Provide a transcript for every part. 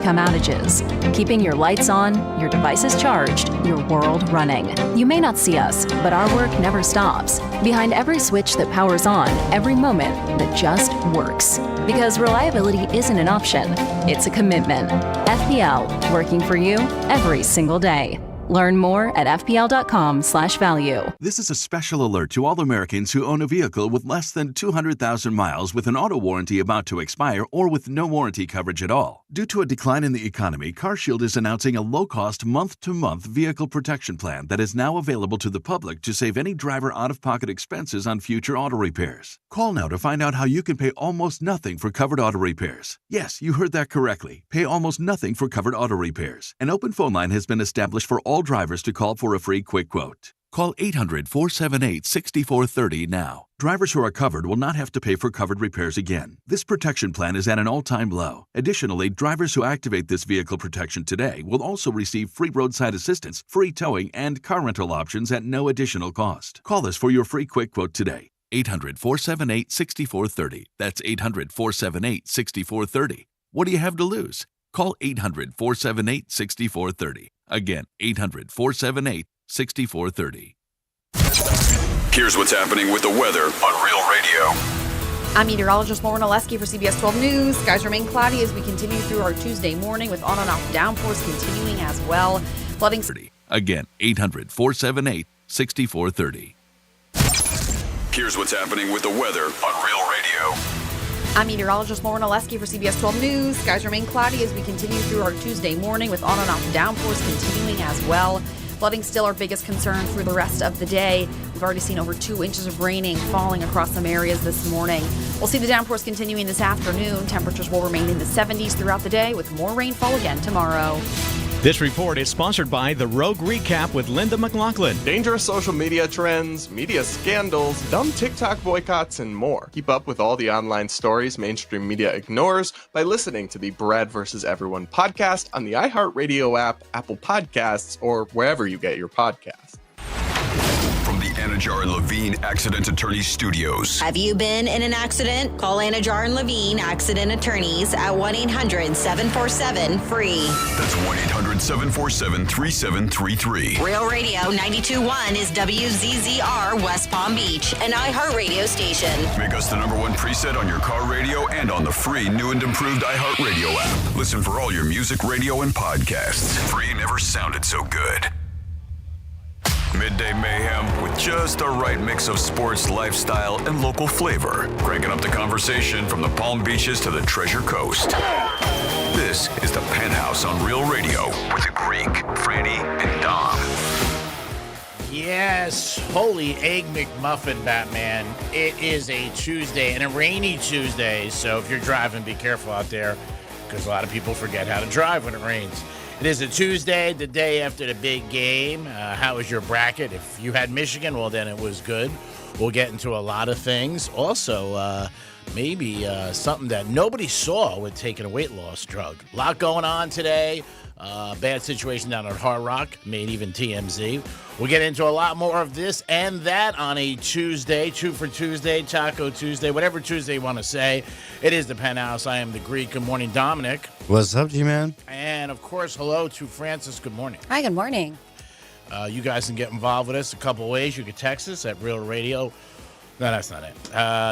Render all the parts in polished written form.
Come outages, keeping your lights on, your devices charged, your world running. You may not see us, but our work never stops. Behind every switch that powers on, every moment that just works. Because reliability isn't an option, it's a commitment. FPL, working for you every single day. Learn more at fpl.com/value. This is a special alert to all Americans who own a vehicle with less than 200,000 miles with an auto warranty about to expire or with no warranty coverage at all. Due to a decline in the economy, CarShield is announcing a low-cost month-to-month vehicle protection plan that is now available to the public to save any driver out-of-pocket expenses on future auto repairs. Call now to find out how you can pay almost nothing for covered auto repairs. Yes, you heard that correctly. Pay almost nothing for covered auto repairs. An open phone line has been established for all drivers to call for a free quick quote. Call 800-478-6430 now. Drivers who are covered will not have to pay for covered repairs again. This protection plan is at an all-time low. Additionally, drivers who activate this vehicle protection today will also receive free roadside assistance, free towing, and car rental options at no additional cost. Call us for your free quick quote today. 800-478-6430. That's 800-478-6430. What do you have to lose? Call 800-478-6430. Again, 800-478-6430. Here's what's happening with the weather on Real Radio. I'm meteorologist Lauren Oleski for CBS 12 News. Skies remain cloudy as we continue through our Tuesday morning with on and off downpours continuing as well. Flooding. Again, 800-478-6430. Here's what's happening with the weather on Real Radio. I'm meteorologist Lauren Oleski for CBS 12 News. Skies remain cloudy as we continue through our Tuesday morning with on and off downpours continuing as well. Flooding still our biggest concern through the rest of the day. We've already seen over 2 inches of raining falling across some areas this morning. We'll see the downpours continuing this afternoon. Temperatures will remain in the 70s throughout the day with more rainfall again tomorrow. This report is sponsored by The Rogue Recap with Linda McLaughlin. Dangerous social media trends, media scandals, dumb TikTok boycotts, and more. Keep up with all the online stories mainstream media ignores by listening to the Brad vs. Everyone podcast on the iHeartRadio app, Apple Podcasts, or wherever you get your podcasts. From the Anajar and Levine Accident Attorneys Studios. Have you been in an accident? Call Anajar and Levine Accident Attorneys at 1-800-747-FREE. That's 1-800-747-3733. Real Radio 92.1 is WZZR West Palm Beach, an iHeartRadio station. Make us the #1 preset on your car radio and on the free new and improved iHeartRadio app. Listen for all your music, radio, and podcasts. Free never sounded so good. Midday Mayhem with just the right mix of sports, lifestyle, and local flavor. Cranking up the conversation from the Palm Beaches to the Treasure Coast. This is the Penthouse on Real Radio with the Greek, Franny, and Dom. Yes, holy egg McMuffin, Batman. It is a Tuesday and a rainy Tuesday, so if you're driving, be careful out there because a lot of people forget how to drive when it rains. It is a Tuesday, the day after the big game. How was your bracket? If you had Michigan, well, then it was good. We'll get into a lot of things. Also, maybe something that nobody saw with taking a weight loss drug. A lot going on today. Bad situation down at Hard Rock, made even TMZ. We'll get into a lot more of this and that on a Tuesday, Two for Tuesday, Taco Tuesday, whatever Tuesday you want to say. It is the Penthouse. I am the Greek. Good morning, Dominic. What's up, G-Man? And, of course, hello to Francis. Good morning. Hi, good morning. You guys can get involved with us a couple ways. You can text us at Real Radio. No, that's not it.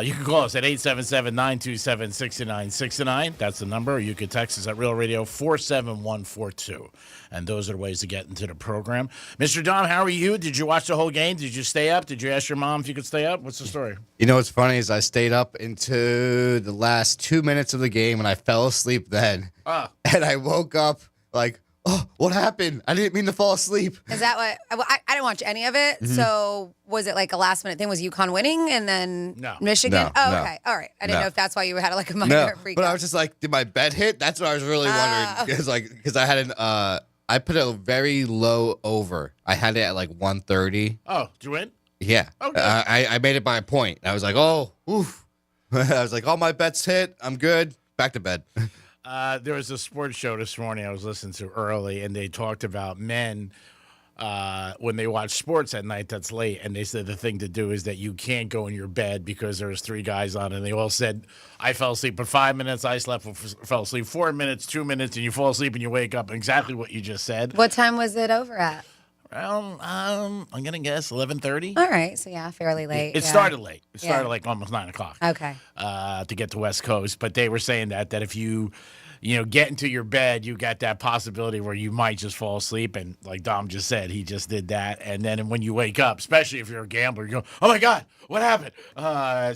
You can call us at 877-927-6969. That's the number. Or you can text us at Real Radio 47142. And those are the ways to get into the program. Mr. Dom, how are you? Did you watch the whole game? Did you stay up? Did you ask your mom if you could stay up? What's the story? You know what's funny is I stayed up into the last 2 minutes of the game, and I fell asleep then. And I woke up like, oh, what happened? I didn't mean to fall asleep. Is that what? I didn't watch any of it. Mm-hmm. So was it like a last minute thing? Was UConn winning and then Michigan? No, okay. All right. I didn't know if that's why you had like a minor freak but out. I was just like, did my bet hit? That's what I was really wondering. Because I had I put a very low over. I had it at like 130. Oh, did you win? Yeah. Okay. I made it my point. I was like, oh, oof. I was like, all my bets hit. I'm good. Back to bed. There was a sports show this morning I was listening to early, and they talked about men when they watch sports at night that's late, and they said the thing to do is that you can't go in your bed because there's 3 guys on, and they all said, I fell asleep for 5 minutes, I fell asleep 4 minutes, 2 minutes, and you fall asleep and you wake up. Exactly what you just said. What time was it over at? Well, I'm going to guess 11:30. All right. So, yeah, fairly late. It started late. It started like almost 9 o'clock. Okay. To get to West Coast. But they were saying that if you get into your bed, you got that possibility where you might just fall asleep. And like Dom just said, he just did that. And then when you wake up, especially if you're a gambler, you go, oh, my God, what happened?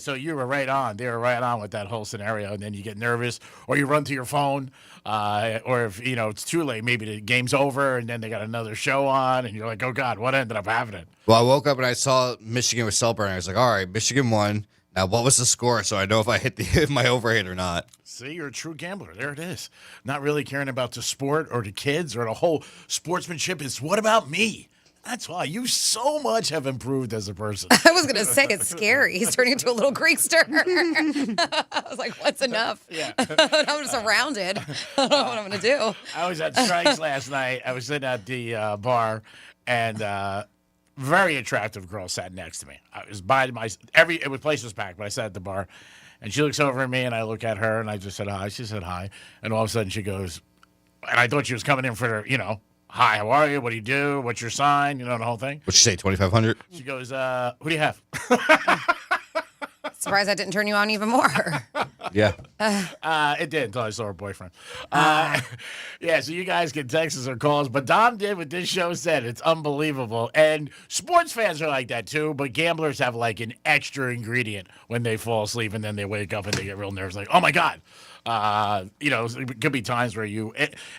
So you were right on. They were right on with that whole scenario. And then you get nervous or you run to your phone. Or if, it's too late, maybe the game's over and then they got another show on. And you're like, oh, God, what ended up happening? Well, I woke up and I saw Michigan was celebrating. I was like, all right, Michigan won. Now, what was the score so I know if I hit my overhit or not? See, you're a true gambler. There it is. Not really caring about the sport or the kids or the whole sportsmanship. It's what about me? That's why you so much have improved as a person. I was going to say it's scary. He's turning into a little Greekster. I was like, what's enough? Yeah. I'm surrounded. I don't know what I'm going to do. I was at Strikes last night. I was sitting at the bar, and very attractive girl sat next to me. I was by the place was packed, but I sat at the bar, and she looks over at me, and I look at her, and I just said hi. She said hi, and all of a sudden she goes, and I thought she was coming in for her, hi, how are you? What do you do? What's your sign? The whole thing. What'd she say, 2,500? She goes, who do you have? Surprised I didn't turn you on even more. Yeah. It did until I saw her boyfriend. Yeah, so you guys can text us or call us. But Dom did what this show said. It's unbelievable. And sports fans are like that too, but gamblers have like an extra ingredient when they fall asleep and then they wake up and they get real nervous. Like, oh my God. It could be times where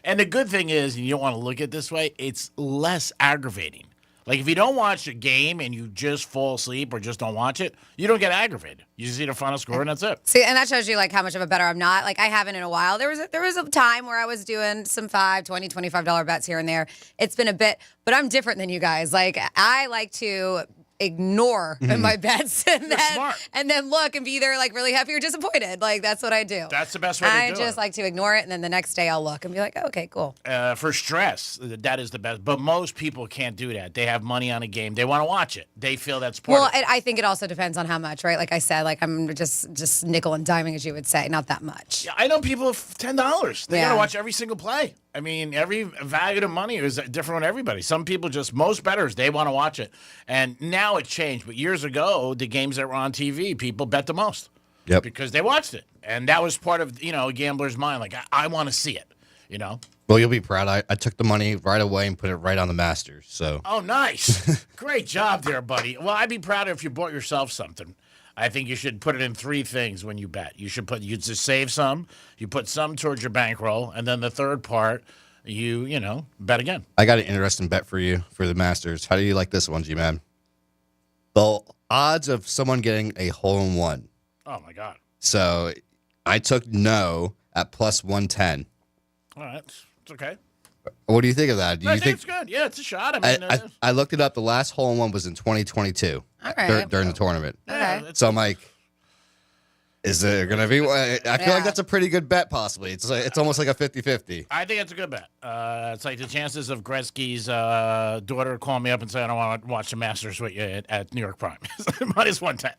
and the good thing is, and you don't want to look at it this way, it's less aggravating. Like, if you don't watch a game and you just fall asleep or just don't watch it, you don't get aggravated. You just see the final score and that's it. See, and that shows you, like, how much of a better I'm not. Like, I haven't in a while. There was a time where I was doing some $5, $20, $25 bets here and there. It's been a bit, but I'm different than you guys. Like, I like to ignore my bets and then look and be either like really happy or disappointed. Like, that's what I do. That's the best way to do it. I just like to ignore it, and then the next day I'll look and be like, oh, okay, cool. For stress, that is the best. But most people can't do that. They have money on a game. They want to watch it. They feel that's part of it. I think it also depends on how much, right? Like I said, like I'm just nickel and diming, as you would say, not that much. Yeah, I know people with $10. They got to watch every single play. I mean, every value to money is different on everybody. Some people most bettors, they want to watch it. And now it's changed. But years ago, the games that were on TV, people bet the most. Yep. Because they watched it. And that was part of, a gambler's mind. Like, I want to see it, Well, you'll be proud. I took the money right away and put it right on the Masters. So. Oh, nice. Great job there, buddy. Well, I'd be prouder if you bought yourself something. I think you should put it in 3 things when you bet. You just save some, you put some towards your bankroll, and then the third part, you bet again. I got an interesting bet for you for the Masters. How do you like this one, G-Man? The odds of someone getting a hole-in-one. Oh, my God. So I took no at plus 110. All right. It's okay. What do you think of that? I think it's good. Yeah, it's a shot. I mean, I looked it up. The last hole-in-one was in 2022 during the tournament. Okay. So I'm like, is there going to be? I feel like that's a pretty good bet, possibly. It's almost like a 50-50. I think it's a good bet. It's like the chances of Gretzky's daughter calling me up and saying, I want to watch the Masters with you at New York Prime. Minus 110.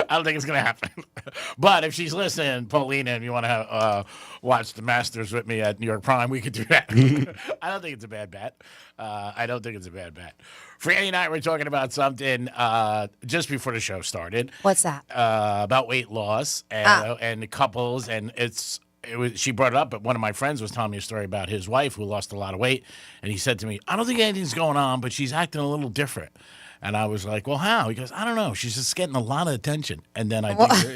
I don't think it's going to happen. But if she's listening, Paulina, and you want to watch the Masters with me at New York Prime, we could do that. I don't think it's a bad bet. Franny and I were talking about something just before the show started. What's that? About weight loss and the couples, and she brought it up, but one of my friends was telling me a story about his wife who lost a lot of weight, and he said to me, I don't think anything's going on, but she's acting a little different. And I was like, well, how? He goes, I don't know. She's just getting a lot of attention. And then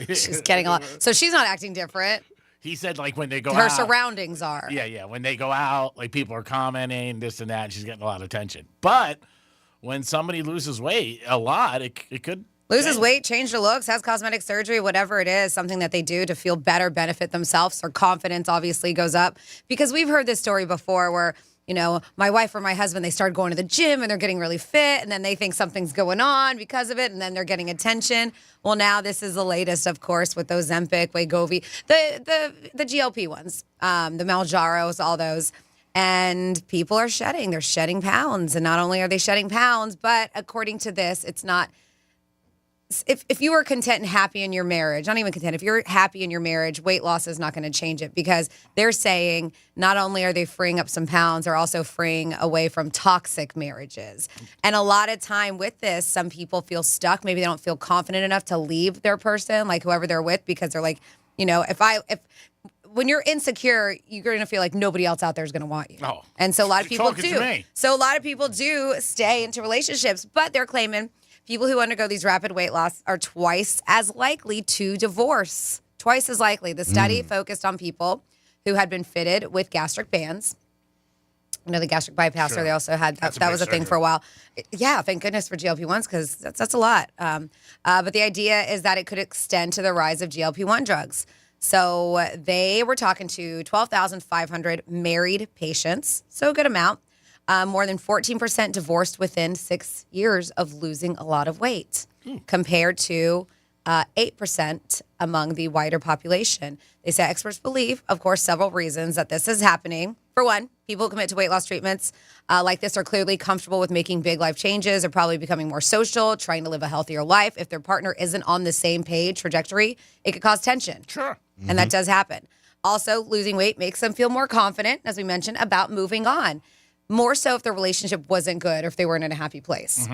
she's getting a lot. So she's not acting different. He said, like, when they go her out. Her surroundings are. Yeah. When they go out, like, people are commenting, this and that, and she's getting a lot of attention. But when somebody loses weight a lot, it could. Loses weight, change their looks, has cosmetic surgery, whatever it is, something that they do to feel better, benefit themselves. Their confidence obviously goes up. Because we've heard this story before where, my wife or my husband, they started going to the gym and they're getting really fit, and then they think something's going on because of it, and then they're getting attention. Well, now this is the latest, of course, with Ozempic, Wegovy, the GLP ones, the Maljaros, all those. And people are shedding. They're shedding pounds. And not only are they shedding pounds, but according to this, it's not. If you are content and happy in your marriage, not even content, if you're happy in your marriage, weight loss is not going to change it, because they're saying not only are they freeing up some pounds, they're also freeing away from toxic marriages. And a lot of time with this, some people feel stuck. Maybe they don't feel confident enough to leave their person, like whoever they're with, because they're like, when you're insecure, you're going to feel like nobody else out there is going to want you. Oh, and so a lot of people talking to do. me. So a lot of people do stay into relationships, but they're claiming people who undergo these rapid weight loss are twice as likely to divorce. Twice as likely. The study focused on people who had been fitted with gastric bands. You know, the gastric bypass, or they also had, that was a thing for a while. Yeah, thank goodness for GLP-1s, because that's a lot. But the idea is that it could extend to the rise of GLP-1 drugs. So they were talking to 12,500 married patients, so a good amount. More than 14% divorced within 6 years of losing a lot of weight, compared to 8% among the wider population. They say experts believe, of course, several reasons that this is happening. For one, people who commit to weight loss treatments like this are clearly comfortable with making big life changes, are probably becoming more social, trying to live a healthier life. If their partner isn't on the same page trajectory, it could cause tension. Sure. And that does happen. Also, losing weight makes them feel more confident, as we mentioned, about moving on. More so if the relationship wasn't good or if they weren't in a happy place.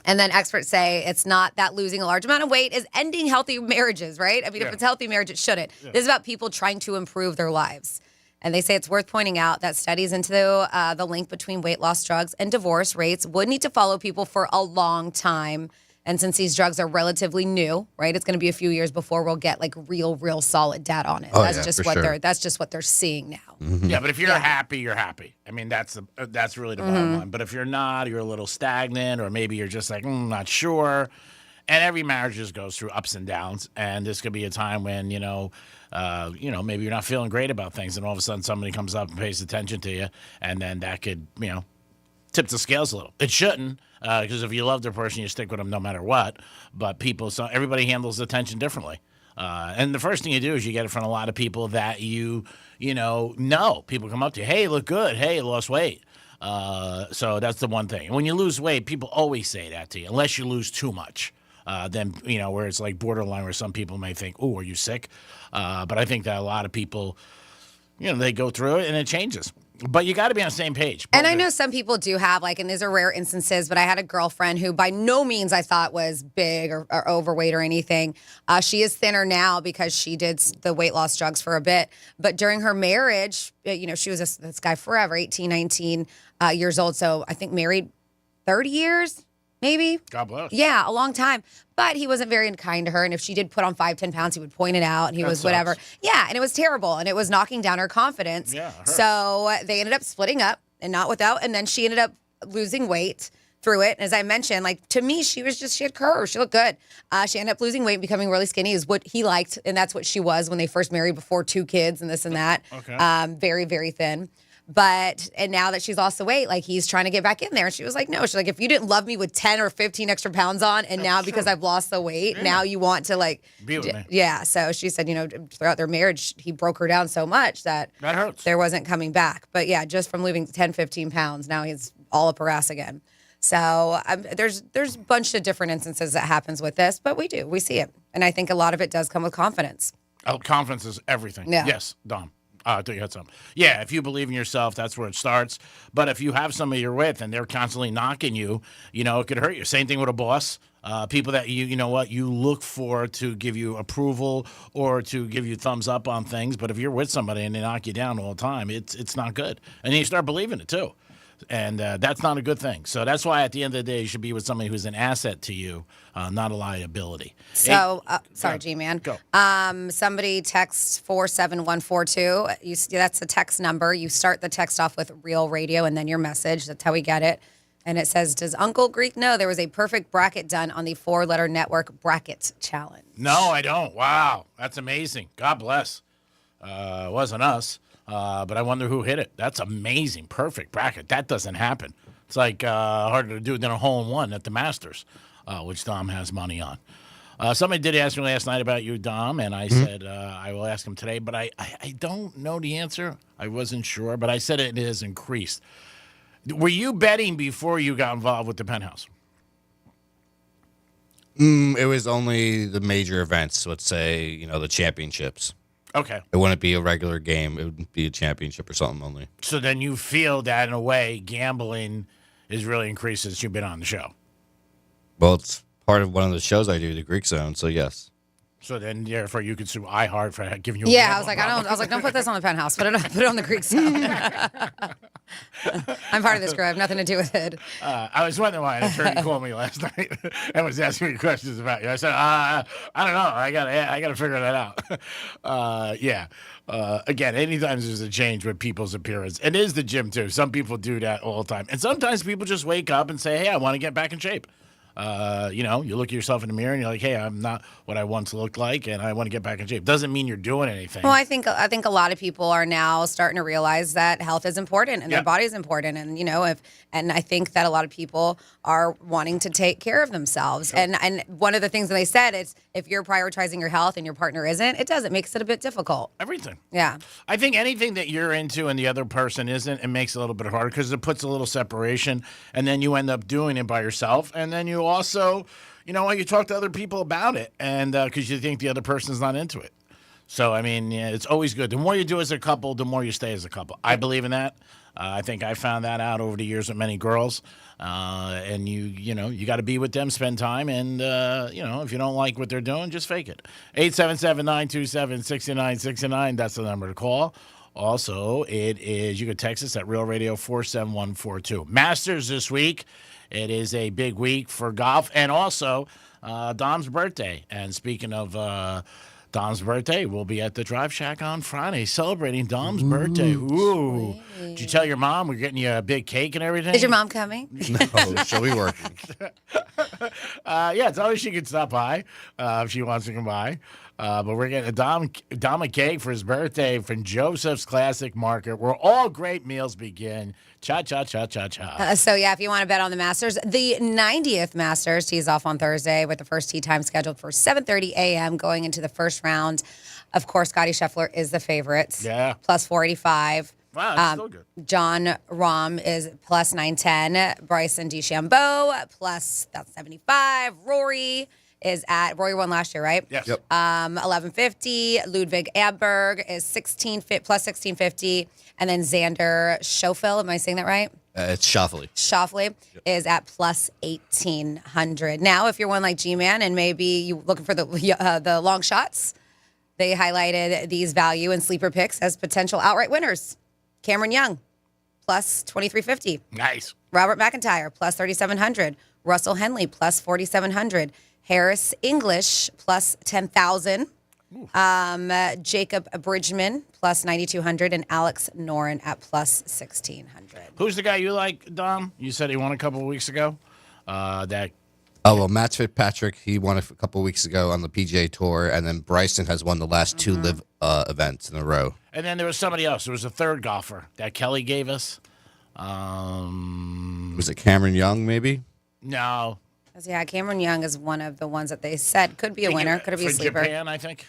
And then experts say it's not that losing a large amount of weight is ending healthy marriages, right? I mean, if it's a healthy marriage, it shouldn't. This is about people trying to improve their lives. And they say it's worth pointing out that studies into the link between weight loss drugs and divorce rates would need to follow people for a long time. And since these drugs are relatively new, right, it's going to be a few years before we'll get like real solid data on it. That's just what they're seeing now. Yeah, but if you're happy, you're happy. I mean, that's really the bottom line. But if you're not, you're a little stagnant, or maybe you're just like, not sure. And every marriage just goes through ups and downs. And this could be a time when, maybe you're not feeling great about things, and all of a sudden somebody comes up and pays attention to you, and then that could, tip the scales a little. It shouldn't, because if you love the person, you stick with them no matter what. But everybody handles attention differently. And the first thing you do is you get it from a lot of people that you know. People come up to you, hey, you look good. Hey, you lost weight. So that's the one thing. And when you lose weight, people always say that to you, unless you lose too much. Then, where it's like borderline, where some people may think, oh, are you sick? But I think that a lot of people, they go through it and it changes. But you got to be on the same page. And I know some people do have, and these are rare instances, but I had a girlfriend who by no means I thought was big or overweight or anything. She is thinner now because she did the weight loss drugs for a bit. But during her marriage, she was this guy forever, 18, 19 years old. So I think married 30 years. Maybe. God bless. Yeah, a long time. But he wasn't very kind to her. And if she did put on 5-10 pounds, he would point it out. And he was whatever. Yeah, and it was terrible. And it was knocking down her confidence. Yeah, so they ended up splitting up, and not without. And then she ended up losing weight through it. And as I mentioned, to me, she had curves. She looked good. She ended up losing weight and becoming really skinny, is what he liked. And that's what she was when they first married, before 2 kids and this and that. Okay. Very, very thin. And now that she's lost the weight, he's trying to get back in there. And she was like, no. She's like, if you didn't love me with 10 or 15 extra pounds on, and now because I've lost the weight, now you want to be with me. Yeah. So she said, throughout their marriage, he broke her down so much that hurts. There wasn't coming back. But yeah, just from losing 10, 15 pounds, now he's all up her ass again. So there's a bunch of different instances that happens with this, but we see it. And I think a lot of it does come with confidence. Oh, confidence is everything. Yeah. Yes, Dom. I thought you had something. Yeah, if you believe in yourself, that's where it starts. But if you have somebody you're with and they're constantly knocking you, it could hurt you. Same thing with a boss. People that you look for to give you approval or to give you thumbs up on things. But if you're with somebody and they knock you down all the time, it's not good. And then you start believing it too. And that's not a good thing. So that's why at the end of the day, you should be with somebody who's an asset to you, not a liability. So, sorry, G-Man. Go. Somebody texts 47142. That's the text number. You start the text off with Real Radio and then your message. That's how we get it. And it says, does Uncle Greek know there was a perfect bracket done on the 4-letter network brackets challenge? No, I don't. Wow. That's amazing. God bless. It wasn't us. But I wonder who hit it. That's amazing. Perfect bracket. That doesn't happen. It's harder to do than a hole-in-one at the Masters, which Dom has money on. Somebody did ask me last night about you, Dom, and I said I will ask him today, but I don't know the answer. I wasn't sure, but I said it has increased. Were you betting before you got involved with the Penthouse? It was only the major events, let's say, the championships. Okay. It wouldn't be a regular game. It would be a championship or something only. So then you feel that, in a way, gambling is really increased since you've been on the show. Well, it's part of one of the shows I do, the Greek Zone, so yes. So then, therefore, you could sue iHeart for giving you. Yeah, I was like, don't put this on the Penthouse. Put it on the Greek side. I'm part of this crew. I have nothing to do with it. I was wondering why an attorney called me last night and was asking me questions about you. I said, I don't know. I gotta figure that out. Yeah. Again, anytime there's a change with people's appearance, and it is the gym too. Some people do that all the time, and sometimes people just wake up and say, "Hey, I want to get back in shape." You look at yourself in the mirror and you're like, hey, I'm not what I once looked like, and I want to get back in shape. Doesn't mean you're doing anything. Well, I think a lot of people are now starting to realize that health is important and their body is important, and and I think that a lot of people are wanting to take care of themselves. Sure. And one of the things that they said is if you're prioritizing your health and your partner isn't, it makes it a bit difficult. Everything. Yeah. I think anything that you're into and the other person isn't, it makes it a little bit harder because it puts a little separation, and then you end up doing it by yourself, and then you also, you talk to other people about it, and because you think the other person's not into it. So, I mean, it's always good. The more you do as a couple, the more you stay as a couple. I believe in that. I think I found that out over the years with many girls. And you got to be with them, spend time, and if you don't like what they're doing, just fake it. 877-927-6969. That's the number to call. Also, you can text us at Real Radio 47142. Masters this week. It is a big week for golf, and also Dom's birthday. And speaking of Dom's birthday, we'll be at the Drive Shack on Friday celebrating Dom's birthday. Ooh. Sweet. Did you tell your mom we're getting you a big cake and everything? Is your mom coming? No, she'll be working. Tell her she can stop by if she wants to come by. But we're getting Dom a cake for his birthday from Joseph's Classic Market, where all great meals begin. Cha-cha-cha-cha-cha. If you want to bet on the Masters, the 90th Masters tees off on Thursday with the first tee time scheduled for 7:30 a.m. going into the first round. Of course, Scotty Scheffler is the favorite. Yeah. Plus 485. Wow, that's still good. John Rahm is plus 910. Bryson DeChambeau plus that's 75. Rory won last year, right? Yes. Yep. 1150. Ludwig Amberg is plus 1650. And then Xander Schauffele, am I saying that right? It's Shoffley. Shoffley is at plus 1800. Now, if you're one like G-Man and maybe you looking for the long shots, they highlighted these value and sleeper picks as potential outright winners. Cameron Young, plus 2350. Nice. Robert McIntyre, plus 3700. Russell Henley, plus 4700. Harris English, plus 10,000. Jacob Bridgman, plus 9,200. And Alex Noren at plus 1,600. Who's the guy you like, Dom? You said he won a couple of weeks ago. Matt Fitzpatrick, he won a couple of weeks ago on the PGA Tour, and then Bryson has won the last two live events in a row. And then there was somebody else. There was a third golfer that Kelly gave us. Was it Cameron Young, maybe? No. Yeah, Cameron Young is one of the ones that they said could be a winner, could be a sleeper. Japan, I think.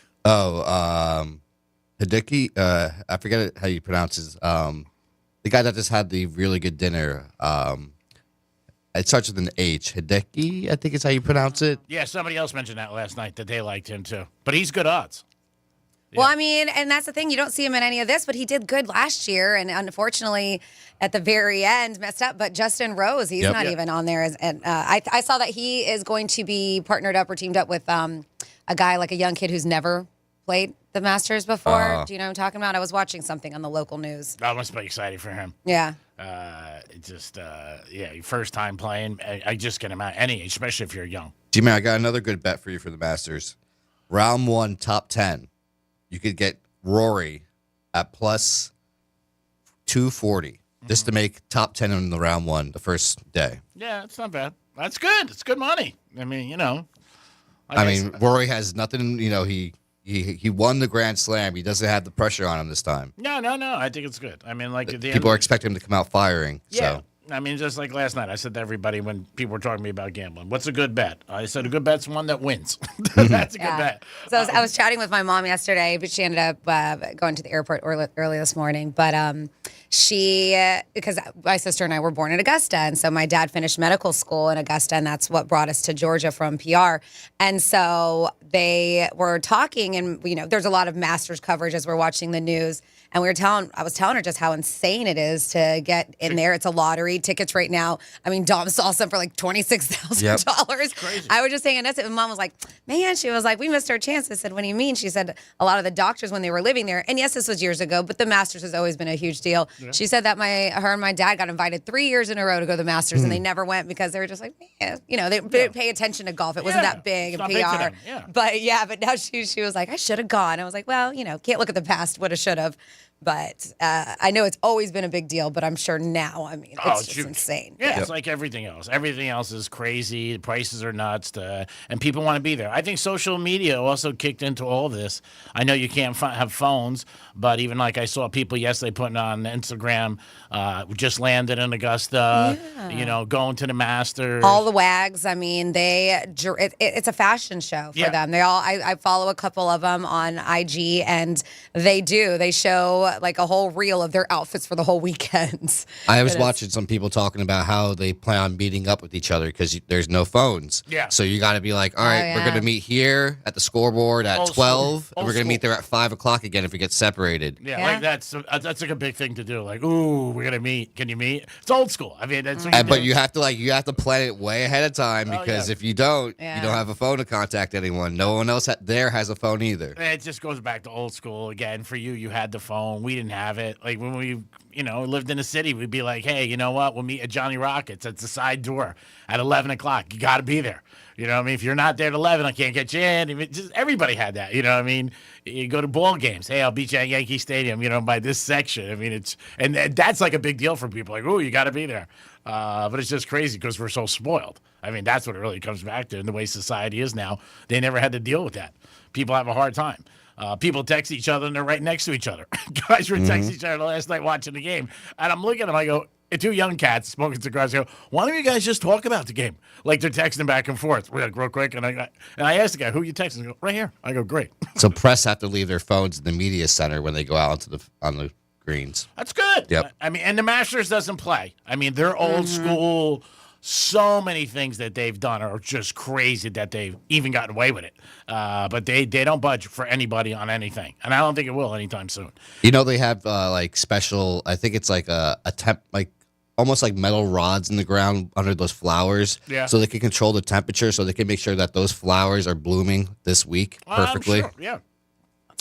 Hideki, I forget how you pronounce his, the guy that just had the really good dinner. It starts with an H. Hideki, I think is how you pronounce it. Yeah, somebody else mentioned that last night, that they liked him too. But he's good odds. Yeah. Well, I mean, and that's the thing. You don't see him in any of this, but he did good last year. And unfortunately, at the very end, messed up. But Justin Rose, he's not even on there. And I saw that he is going to be partnered up or teamed up with a guy, like a young kid who's never played the Masters before. Do you know what I'm talking about? I was watching something on the local news. That must be exciting for him. Yeah. First time playing. I just get him at any age, especially if you're young. G-Man, I got another good bet for you for the Masters. Round 1, top 10. You could get Rory at plus 240 just to make top 10 in the round 1 the first day. Yeah, it's not bad. That's good. It's good money. I mean, Rory has nothing, he won the Grand Slam. He doesn't have the pressure on him this time. No. I think it's good. I mean, people are expecting him to come out firing. Yeah. So. I mean, just like last night, I said to everybody when people were talking to me about gambling, what's a good bet? I said a good bet's one that wins. That's a good bet. So I was chatting with my mom yesterday, but she ended up going to the airport early this morning. But because my sister and I were born in Augusta, and so my dad finished medical school in Augusta, and that's what brought us to Georgia from PR. And so they were talking, and there's a lot of Masters coverage as we're watching the news. And I was telling her just how insane it is to get in there. It's a lottery. Tickets right now. I mean, Dom saw some for like $26,000. Crazy. I was just saying that's it. And Mom was like, man, she was like, we missed our chance. I said, what do you mean? She said a lot of the doctors when they were living there, and yes, this was years ago, but the Masters has always been a huge deal. Yeah. She said that her and my dad got invited 3 years in a row to go to the Masters, and they never went because they were just like, they didn't pay attention to golf. It wasn't that big in PR. But now she was like, I should have gone. I was like, well, can't look at the past, woulda, should have. But I know it's always been a big deal, but I'm sure now, it's just insane. Yeah, it's like everything else. Everything else is crazy. The prices are nuts, and people want to be there. I think social media also kicked into all this. I know you can't have phones, but even like I saw people yesterday putting on Instagram, just landed in Augusta, going to the Masters. All the wags. It's a fashion show for them. They all. I follow a couple of them on IG, and they show like a whole reel of their outfits for the whole weekend. I was watching some people talking about how they plan on meeting up with each other because there's no phones. Yeah. So you got to be like, all right, we're going to meet here at the scoreboard at 12, and we're going to meet there at 5 o'clock again if we get separated. Yeah. Like that's like a big thing to do. Like, ooh, we're going to meet. Can you meet? It's old school. I mean, that's but you have to plan it way ahead of time because if you don't, you don't have a phone to contact anyone. No one else there has a phone either. It just goes back to old school again. For you had the phone. We didn't have it. Like when we, lived in the city, we'd be like, hey, you know what? We'll meet at Johnny Rockets at the side door at 11 o'clock. You got to be there. You know what I mean? If you're not there at 11, I can't get you in. Everybody had that. You know what I mean? You go to ball games. Hey, I'll beat you at Yankee Stadium, by this section. I mean, and that's like a big deal for people. Like, oh, you got to be there. But it's just crazy because we're so spoiled. I mean, that's what it really comes back to. And the way society is now, they never had to deal with that. People have a hard time. People text each other and they're right next to each other. Guys were texting each other last night watching the game. And I'm looking at them, I go, two young cats smoking cigars, I go, why don't you guys just talk about the game? Like they're texting back and forth real quick. And I asked the guy, who you texting? I go, right here. I go, great. So press have to leave their phones in the media center when they go out on the greens. That's good. Yep. I mean, and the Masters doesn't play. I mean, they're old school. So many things that they've done are just crazy that they've even gotten away with it. But they don't budge for anybody on anything. And I don't think it will anytime soon. They have like special, I think it's like a temp, like almost like metal rods in the ground under those flowers. Yeah. So they can control the temperature so they can make sure that those flowers are blooming this week perfectly. I'm sure, yeah.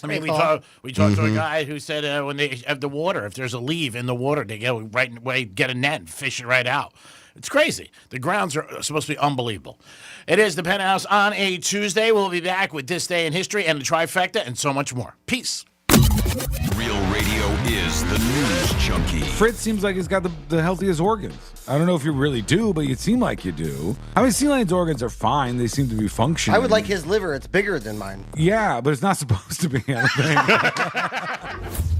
I mean, we talked to a guy who said when they have the water, if there's a leaf in the water, they go right away, get a net and fish it right out. It's crazy. The grounds are supposed to be unbelievable. It is the Penthouse on a Tuesday. We'll be back with This Day in History and the Trifecta and so much more. Peace. Real Radio is the news junkie. Fritz seems like he's got the healthiest organs. I don't know if you really do, but you seem like you do. I mean, Sea Lion's organs are fine. They seem to be functioning. I would like his liver. It's bigger than mine. Yeah, but it's not supposed to be.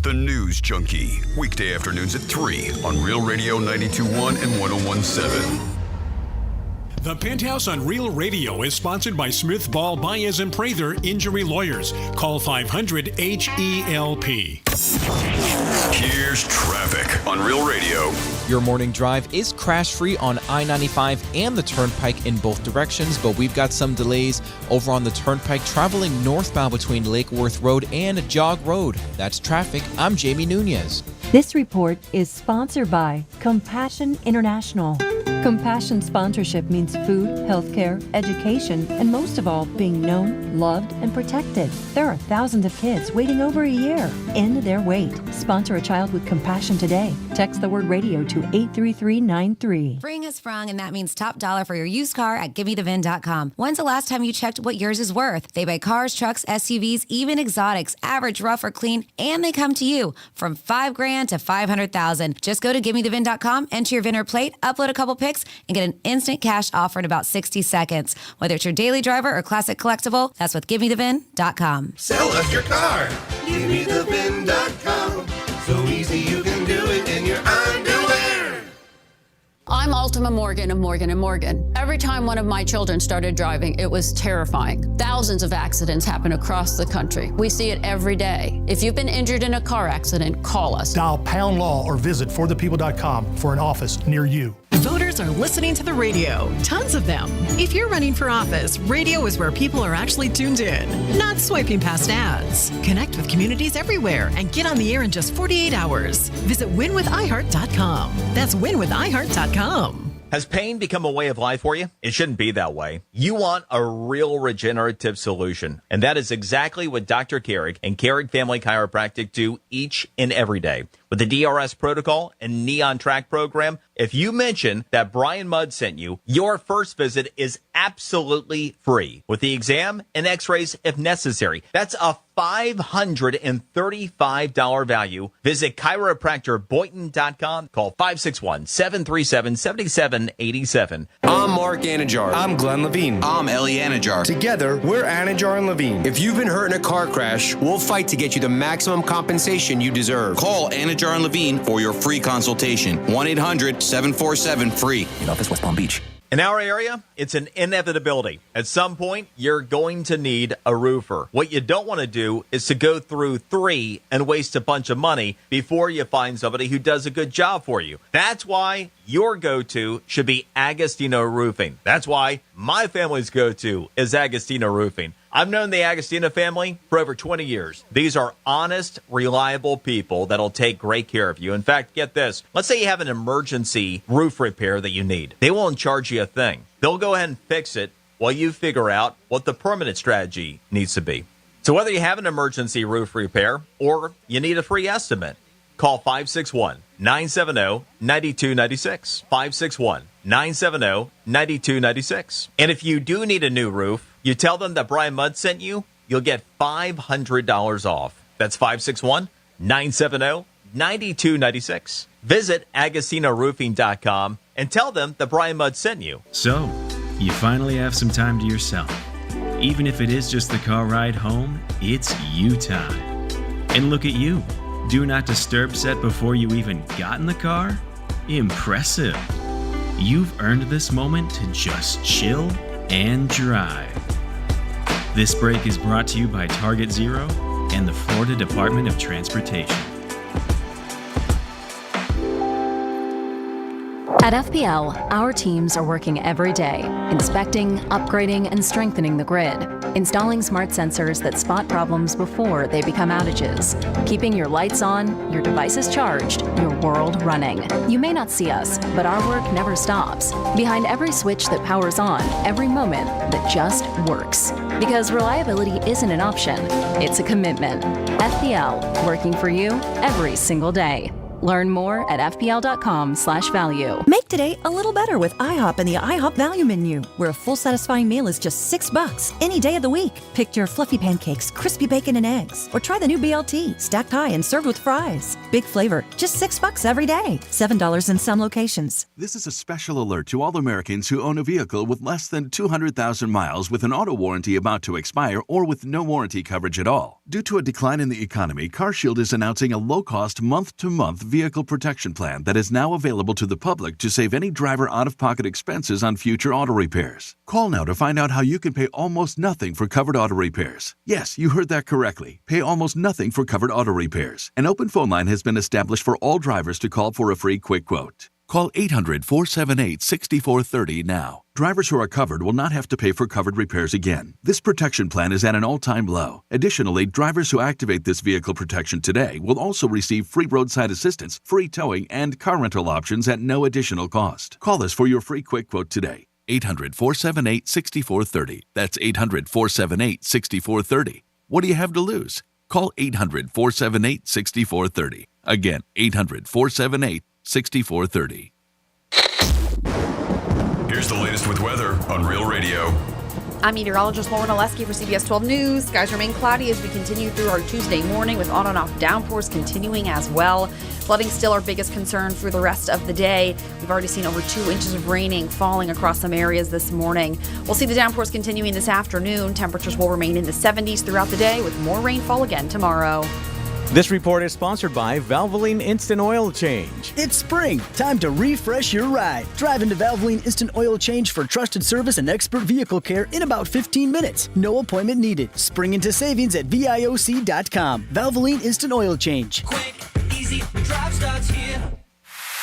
The News Junkie. Weekday afternoons at 3 on Real Radio 92.1 and 101.7. The Penthouse on Real Radio is sponsored by Smith Ball Baez and Prather Injury Lawyers. Call 500-HELP. Here's traffic on Real Radio. Your morning drive is crash-free on I-95 and the Turnpike in both directions, but we've got some delays over on the Turnpike traveling northbound between Lake Worth Road and Jog Road. That's traffic. I'm Jamie Nunez. This report is sponsored by Compassion International. Compassion sponsorship means food, healthcare, education, and most of all, being known, loved, and protected. There are thousands of kids waiting over a year. End their wait. Sponsor a child with compassion today. Text the word radio to 83393. Spring has sprung, and that means top dollar for your used car at GiveMeTheVin.com. When's the last time you checked what yours is worth? They buy cars, trucks, SUVs, even exotics, average, rough, or clean, and they come to you from $5,000 to $500,000. Just go to GiveMeTheVin.com, enter your VIN or plate, upload a couple pics, and get an instant cash offer in about 60 seconds. Whether it's your daily driver or classic collectible, that's with GiveMeTheVin.com. Sell us your car. GiveMeTheVin.com. So easy you can do it in your underwear. Ultima Morgan of Morgan & Morgan. Every time one of my children started driving, it was terrifying. Thousands of accidents happen across the country. We see it every day. If you've been injured in a car accident, call us. Dial pound law or visit forthepeople.com for an office near you. Voters are listening to the radio, tons of them. If you're running for office, radio is where people are actually tuned in, not swiping past ads. Connect with communities everywhere and get on the air in just 48 hours. Visit winwithiheart.com. That's winwithiheart.com. Has pain become a way of life for you? It shouldn't be that way. You want a real regenerative solution. And that is exactly what Dr. Carrick and Carrick Family Chiropractic do each and every day. With the DRS protocol and Knee on Track program, if you mention that Brian Mudd sent you, your first visit is absolutely free, with the exam and x-rays if necessary. That's a $535 value. Visit chiropractorboynton.com. Call 561-737-7787. I'm Mark Anajar. I'm Glenn Levine. I'm Ellie Anajar. Together, we're Anajar and Levine. If you've been hurt in a car crash, we'll fight to get you the maximum compensation you deserve. Call Anajar and Levine for your free consultation. 1-800-747-FREE. In office, West Palm Beach. In our area, it's an inevitability. At some point, you're going to need a roofer. What you don't want to do is to go through 3 and waste a bunch of money before you find somebody who does a good job for you. That's why your go-to should be Agostino Roofing. That's why my family's go-to is Agostino Roofing. I've known the Agostino family for over 20 years. These are honest, reliable people that'll take great care of you. In fact, get this. Let's say you have an emergency roof repair that you need. They won't charge you a thing. They'll go ahead and fix it while you figure out what the permanent strategy needs to be. So whether you have an emergency roof repair or you need a free estimate, call 561-970-9296. 561-970-9296. And if you do need a new roof, you tell them that Brian Mudd sent you, you'll get $500 off. That's 561-970-9296. Visit AgostinoRoofing.com and tell them that Brian Mudd sent you. So, you finally have some time to yourself. Even if it is just the car ride home, it's you time. And look at you. Do not disturb set before you even got in the car? Impressive. You've earned this moment to just chill and drive. This break is brought to you by Target Zero and the Florida Department of Transportation. At FPL, our teams are working every day, inspecting, upgrading, and strengthening the grid, installing smart sensors that spot problems before they become outages, keeping your lights on, your devices charged, your world running. You may not see us, but our work never stops. Behind every switch that powers on, every moment that just works. Because reliability isn't an option, it's a commitment. FPL, working for you every single day. Learn more at fpl.com/value. Make today a little better with IHOP and the IHOP Value Menu, where a full satisfying meal is just $6 any day of the week. Pick your fluffy pancakes, crispy bacon and eggs, or try the new BLT, stacked high and served with fries. Big flavor, just $6 every day. $7 in some locations. This is a special alert to all Americans who own a vehicle with less than 200,000 miles with an auto warranty about to expire or with no warranty coverage at all. Due to a decline in the economy, CarShield is announcing a low-cost month-to-month vehicle protection plan that is now available to the public to save any driver out-of-pocket expenses on future auto repairs. Call now to find out how you can pay almost nothing for covered auto repairs. Yes, you heard that correctly. Pay almost nothing for covered auto repairs. An open phone line has been established for all drivers to call for a free quick quote. Call 800-478-6430 now. Drivers who are covered will not have to pay for covered repairs again. This protection plan is at an all-time low. Additionally, drivers who activate this vehicle protection today will also receive free roadside assistance, free towing, and car rental options at no additional cost. Call us for your free quick quote today. 800-478-6430. That's 800-478-6430. What do you have to lose? Call 800-478-6430. Again, 800-478-6430. Here's the latest with weather on Real Radio. I'm meteorologist Lauren Oleski for CBS 12 News. Skies remain cloudy as we continue through our Tuesday morning with on and off downpours continuing as well. Flooding still our biggest concern through the rest of the day. We've already seen over 2 inches of raining falling across some areas this morning. We'll see the downpours continuing this afternoon. Temperatures will remain in the 70s throughout the day with more rainfall again tomorrow. This report is sponsored by Valvoline Instant Oil Change. It's spring. Time to refresh your ride. Drive into Valvoline Instant Oil Change for trusted service and expert vehicle care in about 15 minutes. No appointment needed. Spring into savings at VIOC.com. Valvoline Instant Oil Change. Quick, easy, drive starts here.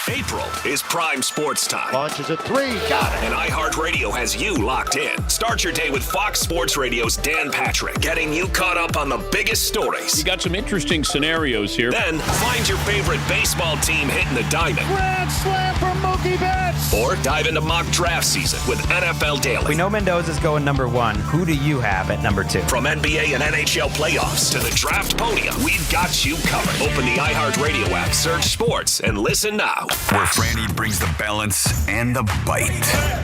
April is prime sports time. Launches at 3, got it. And iHeartRadio has you locked in. Start your day with Fox Sports Radio's Dan Patrick, getting you caught up on the biggest stories. You got some interesting scenarios here. Then find your favorite baseball team hitting the diamond. Grand slam for Mookie Betts. Or dive into mock draft season with NFL Daily. We know Mendoza's going number 1. Who do you have at number 2? From NBA and NHL playoffs to the draft podium, we've got you covered. Open the iHeartRadio app, search sports, and listen now. Where Franny brings the balance and the bite.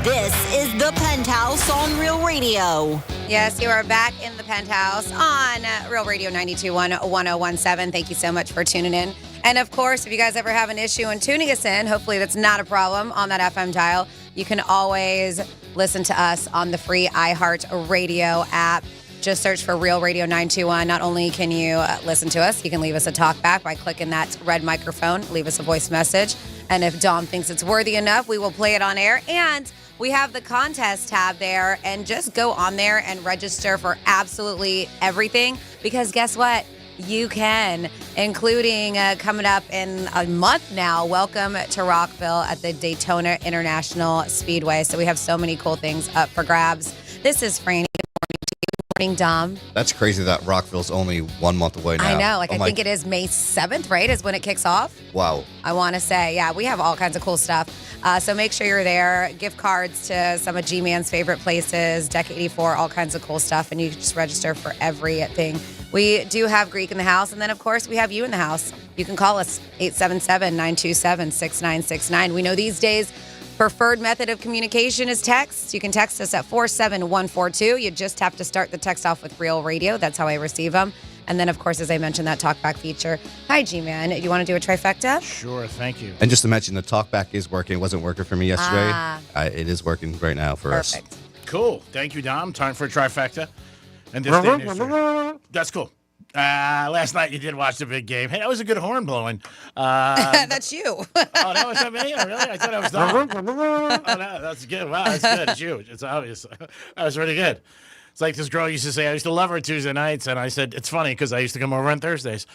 This is the Penthouse on Real Radio. Yes, you are back in the Penthouse on Real Radio 92.1 1017. Thank you so much for tuning in. And of course, if you guys ever have an issue in tuning us in, hopefully that's not a problem on that FM dial, you can always listen to us on the free iHeartRadio app. Just search for Real Radio 921. Not only can you listen to us, you can leave us a talk back by clicking that red microphone, leave us a voice message. And if Dom thinks it's worthy enough, we will play it on air. And we have the contest tab there. And just go on there and register for absolutely everything. Because guess what? You can, including coming up in a month now. Welcome to Rockville at the Daytona International Speedway. So we have so many cool things up for grabs. This is Franny. Good morning, Dom. That's crazy that Rockville's only 1 month away now. I know. I think it is May 7th, right, is when it kicks off. Wow. I want to say, yeah, we have all kinds of cool stuff. So make sure you're there. Gift cards to some of G-Man's favorite places, Deck 84, all kinds of cool stuff. And you can just register for everything. We do have Greek in the house. And then, of course, we have you in the house. You can call us 877-927-6969. We know these days preferred method of communication is text. You can text us at 47142. You just have to start the text off with Real Radio. That's how I receive them. And then, of course, as I mentioned, that talkback feature. Hi, G-Man. You want to do a trifecta? Sure, thank you. And just to mention, the talkback is working. It wasn't working for me yesterday. It is working right now for us. Cool. Thank you, Dom. Time for a trifecta. And this day in history. That's cool. Last night you did watch the big game. Hey, that was a good horn blowing. That's you. Oh, that was me? Oh, really? I thought I was Dom. Oh, no, that's good. Wow, that's good. It's you. It's obvious. That was really good. It's like this girl used to say, I used to love her Tuesday nights, and I said, it's funny because I used to come over on Thursdays.